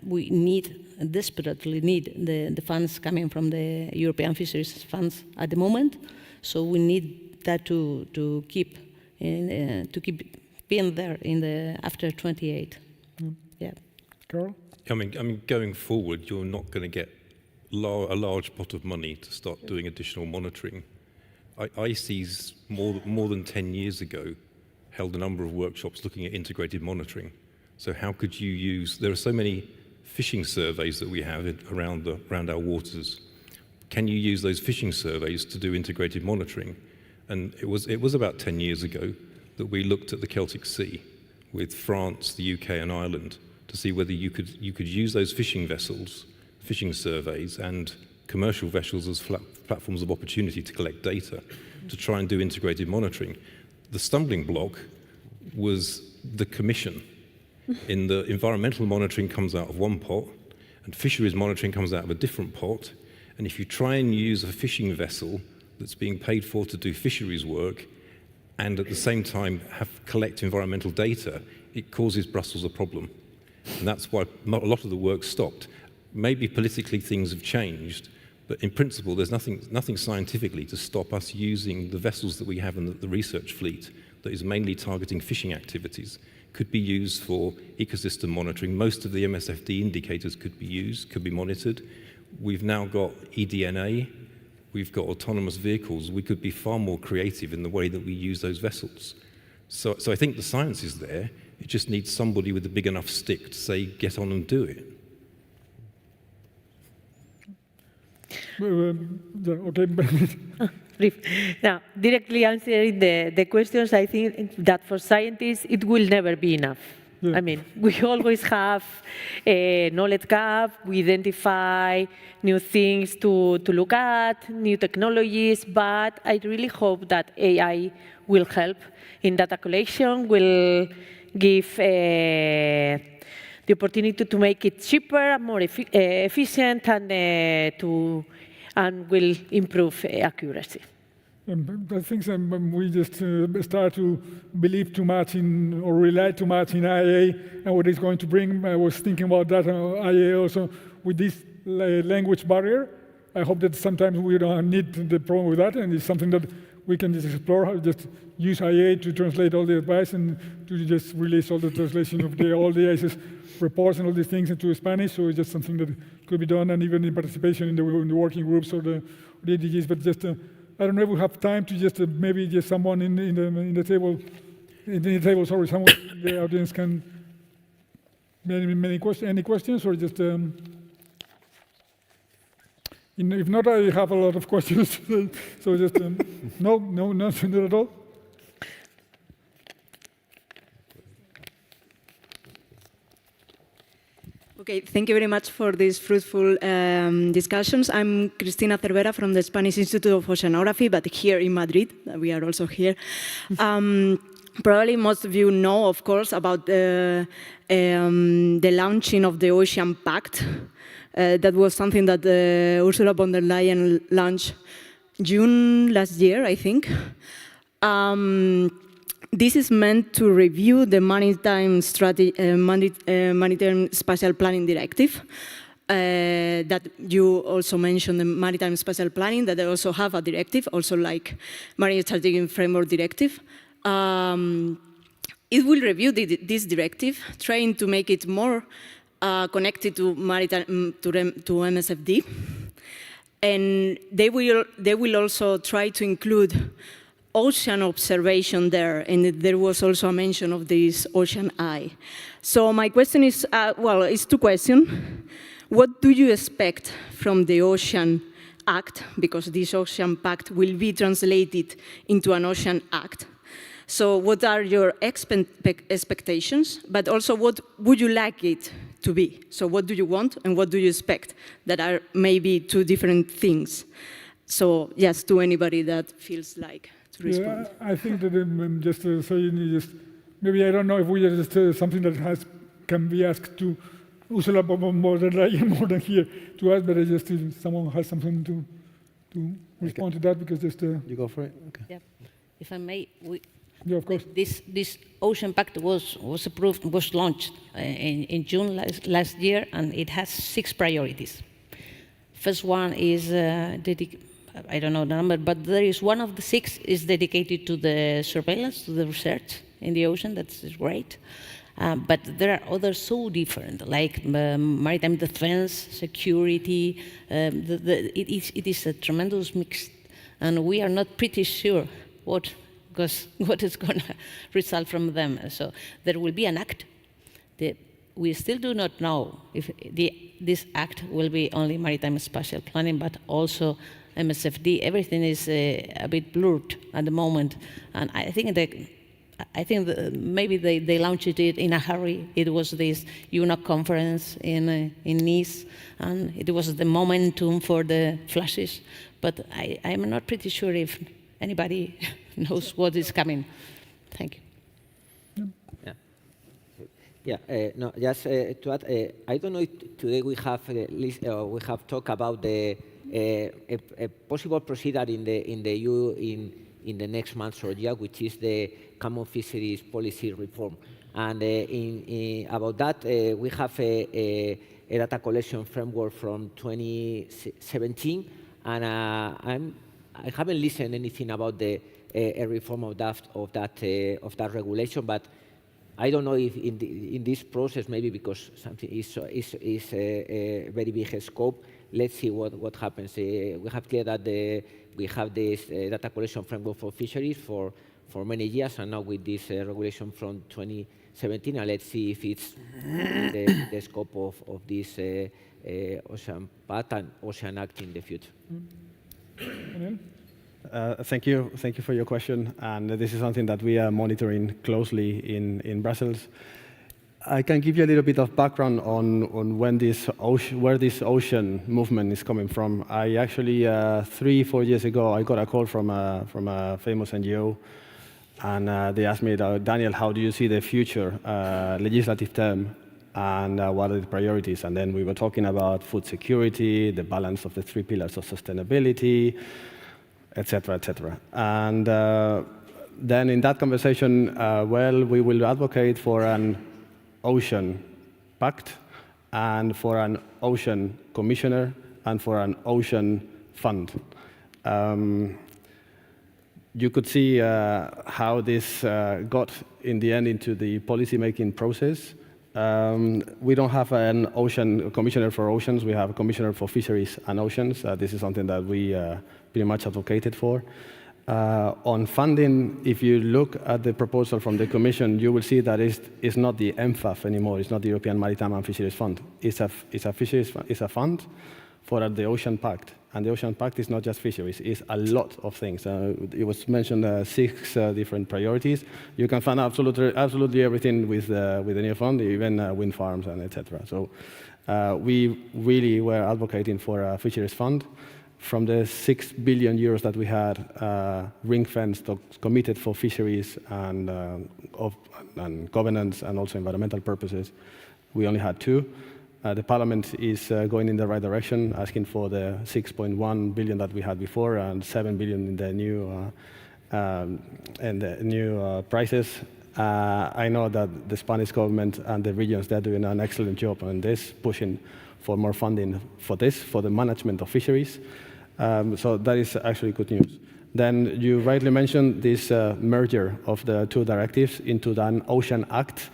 we desperately need the funds coming from the European Fisheries Funds at the moment, so we need that to keep being there after 28. Yeah. Carl? I mean, going forward, you're not going to get a large pot of money to start doing additional monitoring. ICES, more than 10 years ago, held a number of workshops looking at integrated monitoring. So how could you use, there are so many fishing surveys that we have around our waters. Can you use those fishing surveys to do integrated monitoring? And it was about 10 years ago that we looked at the Celtic Sea with France, the UK and Ireland to see whether you could use those fishing vessels, fishing surveys and commercial vessels as platforms of opportunity to collect data, to try and do integrated monitoring. The stumbling block was the Commission. In the environmental monitoring comes out of one pot, and fisheries monitoring comes out of a different pot. And if you try and use a fishing vessel that's being paid for to do fisheries work, and at the same time collect environmental data, it causes Brussels a problem. And that's why a lot of the work stopped. Maybe politically things have changed, But in principle, there's nothing scientifically to stop us using the vessels that we have in the research fleet that is mainly targeting fishing activities. Could be used for ecosystem monitoring. Most of the MSFD indicators could be monitored. We've now got eDNA, we've got autonomous vehicles. We could be far more creative in the way that we use those vessels. So I think the science is there. It just needs somebody with a big enough stick to say, get on and do it. Okay. Now, directly answering the questions, I think that for scientists, it will never be enough. I mean, we always have a knowledge gap, we identify new things to look at, new technologies, but I really hope that AI will help in data collection, will give the opportunity to make it cheaper, more efficient, and will improve accuracy. I think we just start to believe too much in, or rely too much in IA and what it's going to bring. I was thinking about that IA also with this language barrier. I hope that sometimes we don't need the problem with that, and it's something that we can just explore, how just use IA to translate all the advice and to just release all the translation of all the ICES reports and all these things into Spanish. So it's just something that could be done, and even in participation in the working groups or the DGs. But just I don't know if we have time to just maybe just someone in the table, sorry, someone in the audience can any questions, or just if not, I have a lot of questions. So just no, nothing at all. Okay, thank you very much for these fruitful discussions. I'm Cristina Cervera from the Spanish Institute of Oceanography, but here in Madrid. We are also here. Probably most of you know, of course, about the launching of the Ocean Pact. That was something that Ursula von der Leyen launched June last year, I think. This is meant to review the Maritime Spatial Planning Directive that you also mentioned, the Maritime Spatial Planning, that they also have a directive, also like Marine Strategic Framework Directive. It will review this directive, trying to make it more connected to MSFD, and they will also try to include ocean observation there, and there was also a mention of this Ocean Eye. So my question is, well, it's two questions. What do you expect from the Ocean Act? Because this Ocean Pact will be translated into an Ocean Act. So what are your expectations? But also, what would you like it to be? So what do you want and what do you expect? That are maybe two different things. So yes, to anybody that feels like to respond. Yeah, I think that just saying, maybe I don't know if we are just something that can be asked to Ursula more than here to us, but just if someone has something to respond to that, because just you go for it. Okay. Yeah. If I may, yeah, of course. This Ocean Pact was launched in June last year, and it has 6 priorities. First one is I don't know the number, but there is one of the 6 is dedicated to the surveillance, to the research in the ocean. That's great. But there are others so different, like maritime defense, security. It is a tremendous mix, and we are not pretty sure what is going to result from them. So there will be an act. We still do not know if this act will be only maritime spatial planning, but also MSFD. Everything is a bit blurred at the moment, and I think maybe they launched it in a hurry. It was this UNOC conference in Nice, and it was the momentum for the flashes. But I'm not pretty sure if anybody knows what is coming. Thank you. No, just to add, I don't know if today we have talked about a possible procedure in the EU in the next month or year, which is the common fisheries policy reform. And about that, we have a data collection framework from 2017, and I haven't listened anything about a reform of that regulation, but I don't know if in this process, maybe because something is a very big scope, let's see what happens. We have clear that we have this data collection framework for fisheries for many years, and now with this regulation from 2017, and let's see if it's the scope of this Ocean Pact and Ocean Act in the future. Thank you for your question, and this is something that we are monitoring closely in Brussels. I can give you a little bit of background on where this ocean movement is coming from. I actually 3-4 years ago I got a call from a famous NGO, and they asked me, Daniel, how do you see the future legislative term, and what are the priorities? And then we were talking about food security, the balance of the 3 pillars of sustainability, etc., etc. And then in that conversation, we will advocate for an ocean pact, and for an ocean commissioner, and for an ocean fund. You could see how this got in the end into the policy-making process. We don't have an ocean commissioner for oceans. We have a commissioner for fisheries and oceans. This is something that we pretty much advocated for. On funding, if you look at the proposal from the Commission, you will see that it's not the MFAF anymore. It's not the European Maritime and Fisheries Fund. It's a fund for the Ocean Pact. And the Ocean Pact is not just fisheries. It's a lot of things. It was mentioned 6 different priorities. You can find absolutely everything with the new fund, even wind farms and etc. So we really were advocating for a fisheries fund. From the 6 billion euros that we had ring-fenced or committed for fisheries and governance and also environmental purposes, we only had 2. The Parliament is going in the right direction, asking for the 6.1 billion that we had before and 7 billion in the new prices. I know that the Spanish government and the regions, they're doing an excellent job on this, pushing for more funding for this, for the management of fisheries. So that is actually good news. Then you rightly mentioned this merger of the 2 directives into an Ocean Act,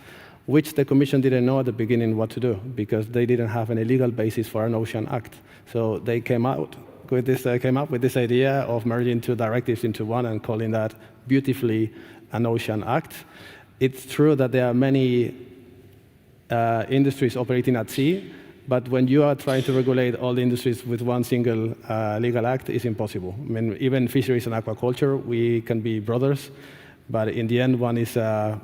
which the Commission didn't know at the beginning what to do, because they didn't have any legal basis for an Ocean Act. So they came up with this idea of merging 2 directives into one and calling that beautifully an Ocean Act. It's true that there are many industries operating at sea, but when you are trying to regulate all the industries with one single legal act, it's impossible. I mean, even fisheries and aquaculture, we can be brothers, but in the end, one is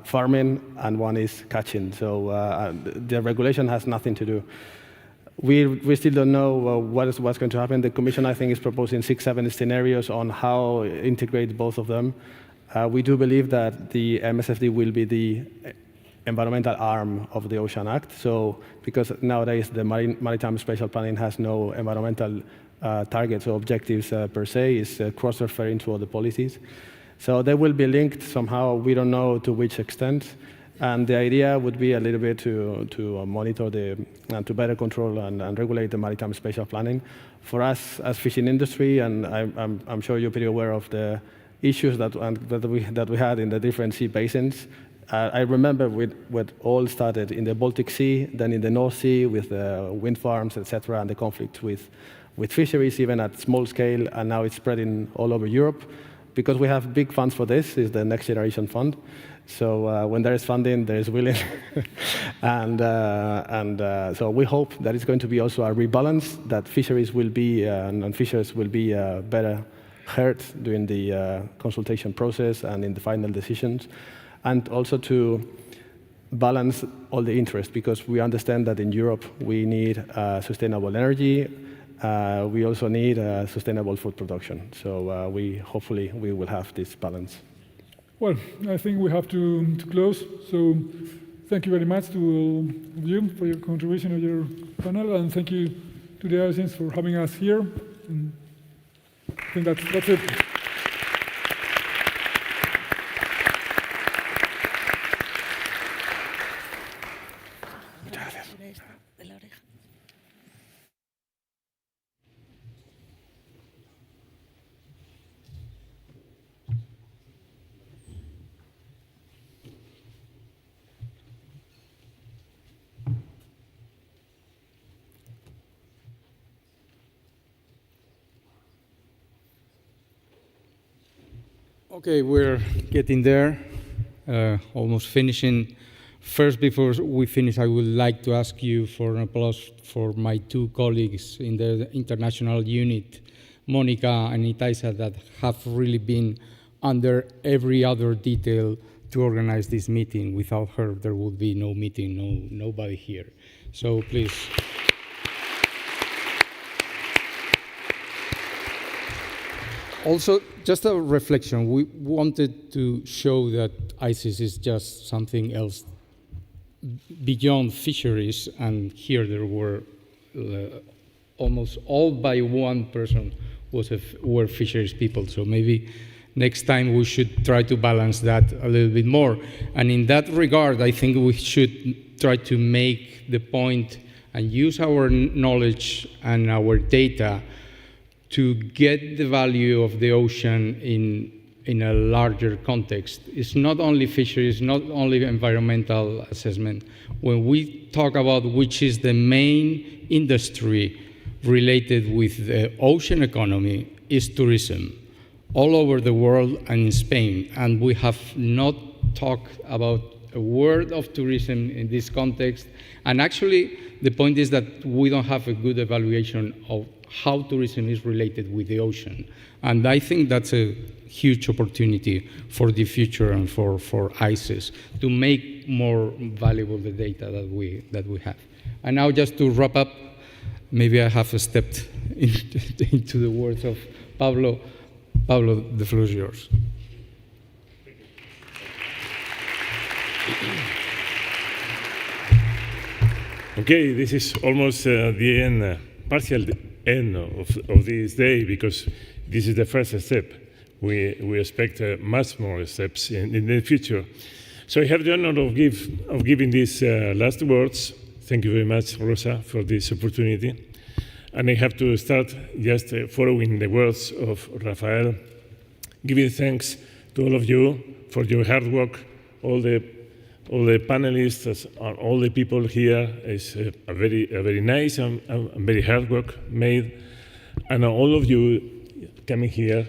farming and one is catching. So the regulation has nothing to do. We still don't know what's going to happen. The Commission, I think, is proposing 6-7 scenarios on how to integrate both of them. We do believe that the MSFD will be the environmental arm of the Ocean Act. So, because nowadays the maritime spatial planning has no environmental targets or objectives per se, it's cross-referring to other policies. So they will be linked somehow. We don't know to which extent. And the idea would be a little bit to monitor and to better control and regulate the maritime spatial planning. For us as fishing industry, and I'm sure you're pretty aware of the issues that we had in the different sea basins. I remember what all started in the Baltic Sea, then in the North Sea with the wind farms, etc., and the conflict with fisheries, even at small scale, and now it's spreading all over Europe. Because we have big funds for this, is the Next Generation Fund. So when there is funding, there is willing. and so we hope that it's going to be also a rebalance, that fisheries will be, and fishers will be better heard during the consultation process and in the final decisions. And also to balance all the interests, because we understand that in Europe we need sustainable energy. We also need sustainable food production. So hopefully we will have this balance. Well, I think we have to close. So thank you very much to all of you for your contribution to your panel, and thank you to the audience for having us here. And I think that's it. Okay, we're getting there, almost finishing. First, before we finish, I would like to ask you for an applause for my two colleagues in the international unit, Monica and Itaisa, that have really been under every other detail to organize this meeting. Without her, there would be no meeting, nobody here. So please. Also, just a reflection, we wanted to show that ICES is just something else beyond fisheries, and here there were almost all by one person were fisheries people, so maybe next time we should try to balance that a little bit more. And in that regard, I think we should try to make the point and use our knowledge and our data to get the value of the ocean in a larger context. It's not only fisheries, not only environmental assessment. When we talk about which is the main industry related with the ocean economy, is tourism, all over the world and in Spain. And we have not talked about a word of tourism in this context. And actually, the point is that we don't have a good evaluation of how tourism is related with the ocean. And I think that's a huge opportunity for the future and for ICES to make more valuable the data that we have. And now just to wrap up, maybe I have stepped into the words of Pablo. Pablo, the floor is yours. Okay, this is almost the end, partial end of this day, because this is the first step. We expect much more steps in the future. So I have the honor of giving these last words. Thank you very much, Rosa, for this opportunity. And I have to start just following the words of Rafael, giving thanks to all of you for your hard work, all the panelists, and all the people here. It's a very nice and very hard work made. And all of you coming here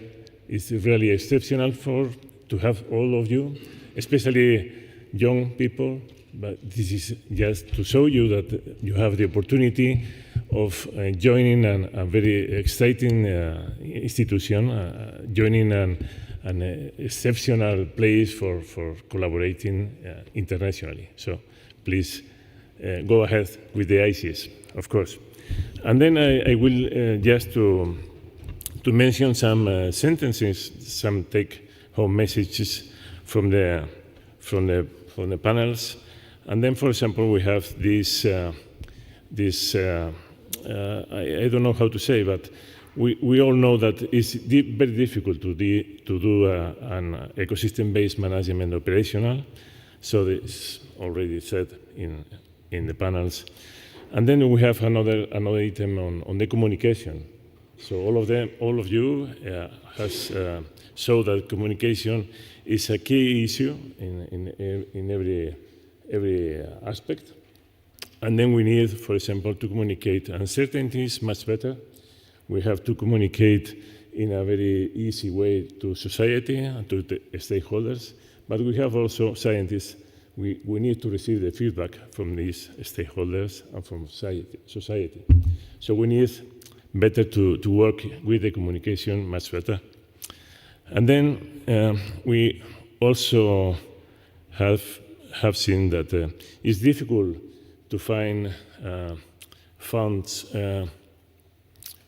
is really exceptional to have all of you, especially young people. But this is just to show you that you have the opportunity of joining a very exciting institution, joining an exceptional place for collaborating internationally. So please go ahead with the ICES, of course. And then I will just to mention some sentences, some take-home messages from the panels. And then, for example, we have this I don't know how to say, but we all know that it's very difficult to do an ecosystem-based management operational. So it's already said in the panels. And then we have another item on the communication. So all of you has shown that communication is a key issue in every aspect. And then we need, for example, to communicate uncertainties much better. We have to communicate in a very easy way to society and to the stakeholders. But we have also scientists. We need to receive the feedback from these stakeholders and from society. So we need better to work with the communication much better. And then we also have seen that it's difficult to find funds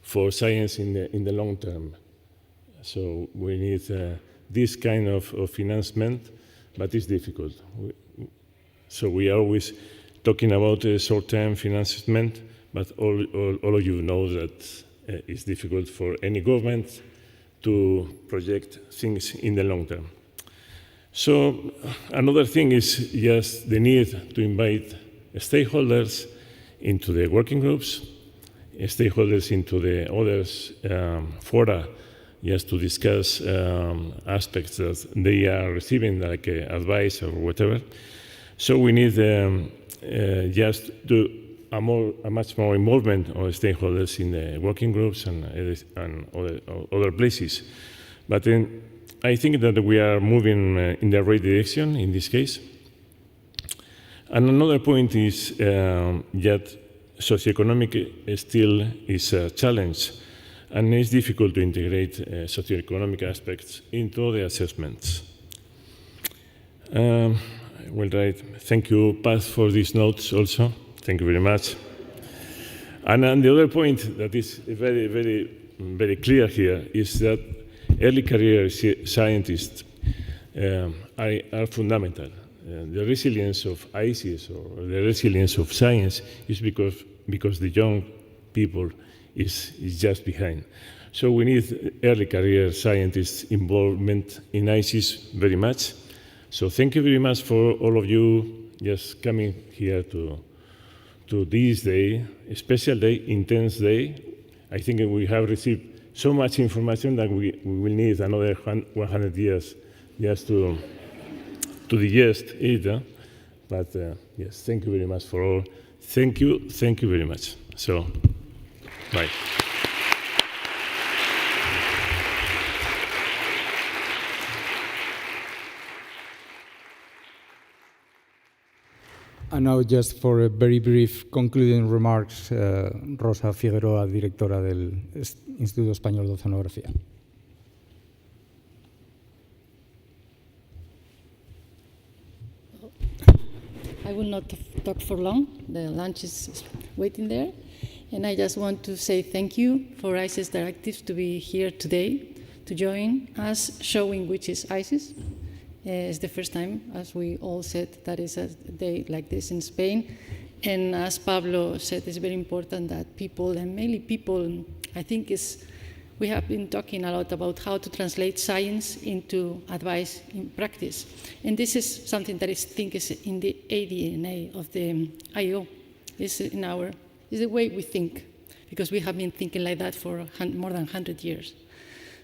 for science in the long term. So we need this kind of financement, but it's difficult. So we are always talking about short-term financement, but all of you know that it's difficult for any government to project things in the long term. So another thing is just the need to invite stakeholders into the working groups, stakeholders into the others fora, just to discuss aspects that they are receiving, like advice or whatever. So we need just a much more involvement of stakeholders in the working groups and other places. But then I think that we are moving in the right direction in this case. And another point is that socioeconomic still is a challenge, and it's difficult to integrate socioeconomic aspects into the assessments. Well, right. Thank you, Paz, for these notes also. Thank you very much. And the other point that is very, very, very clear here is that early career scientists are fundamental. The resilience of ICES or the resilience of science is because the young people is just behind. So we need early career scientists' involvement in ICES very much. So thank you very much for all of you just coming here to this day, a special day, intense day. I think we have received so much information that we will need another 100 years just to digest it. But yes, thank you very much for all. Thank you very much. So, bye. And now, just for a very brief concluding remarks, Rosa Figueroa, directora del Instituto Español de Oceanografía. I will not talk for long. The lunch is waiting there. And I just want to say thank you for ICES directives to be here today, to join us, showing which is ICES. It's the first time, as we all said, that is a day like this in Spain. And as Pablo said, it's very important that people, and mainly people, I think we have been talking a lot about how to translate science into advice in practice. And this is something that I think is in the ADN of the IO. It's the way we think, because we have been thinking like that for more than 100 years.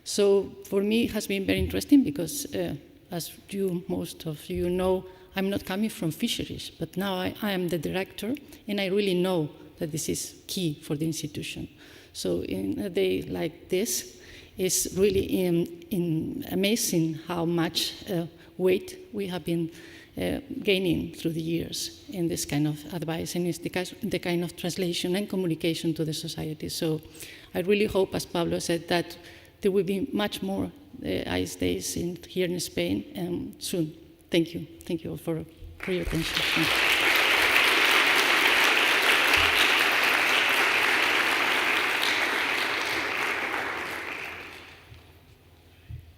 So for me, it has been very interesting because as most of you know, I'm not coming from fisheries, but now I am the director, and I really know that this is key for the institution. So in a day like this, it's really amazing how much weight we have been gaining through the years in this kind of advice, and it's the kind of translation and communication to the society. So I really hope, as Pablo said, that there will be much more ICE days here in Spain soon. Thank you. Thank you all for your attention. Thank you.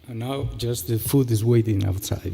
And now just the food is waiting outside.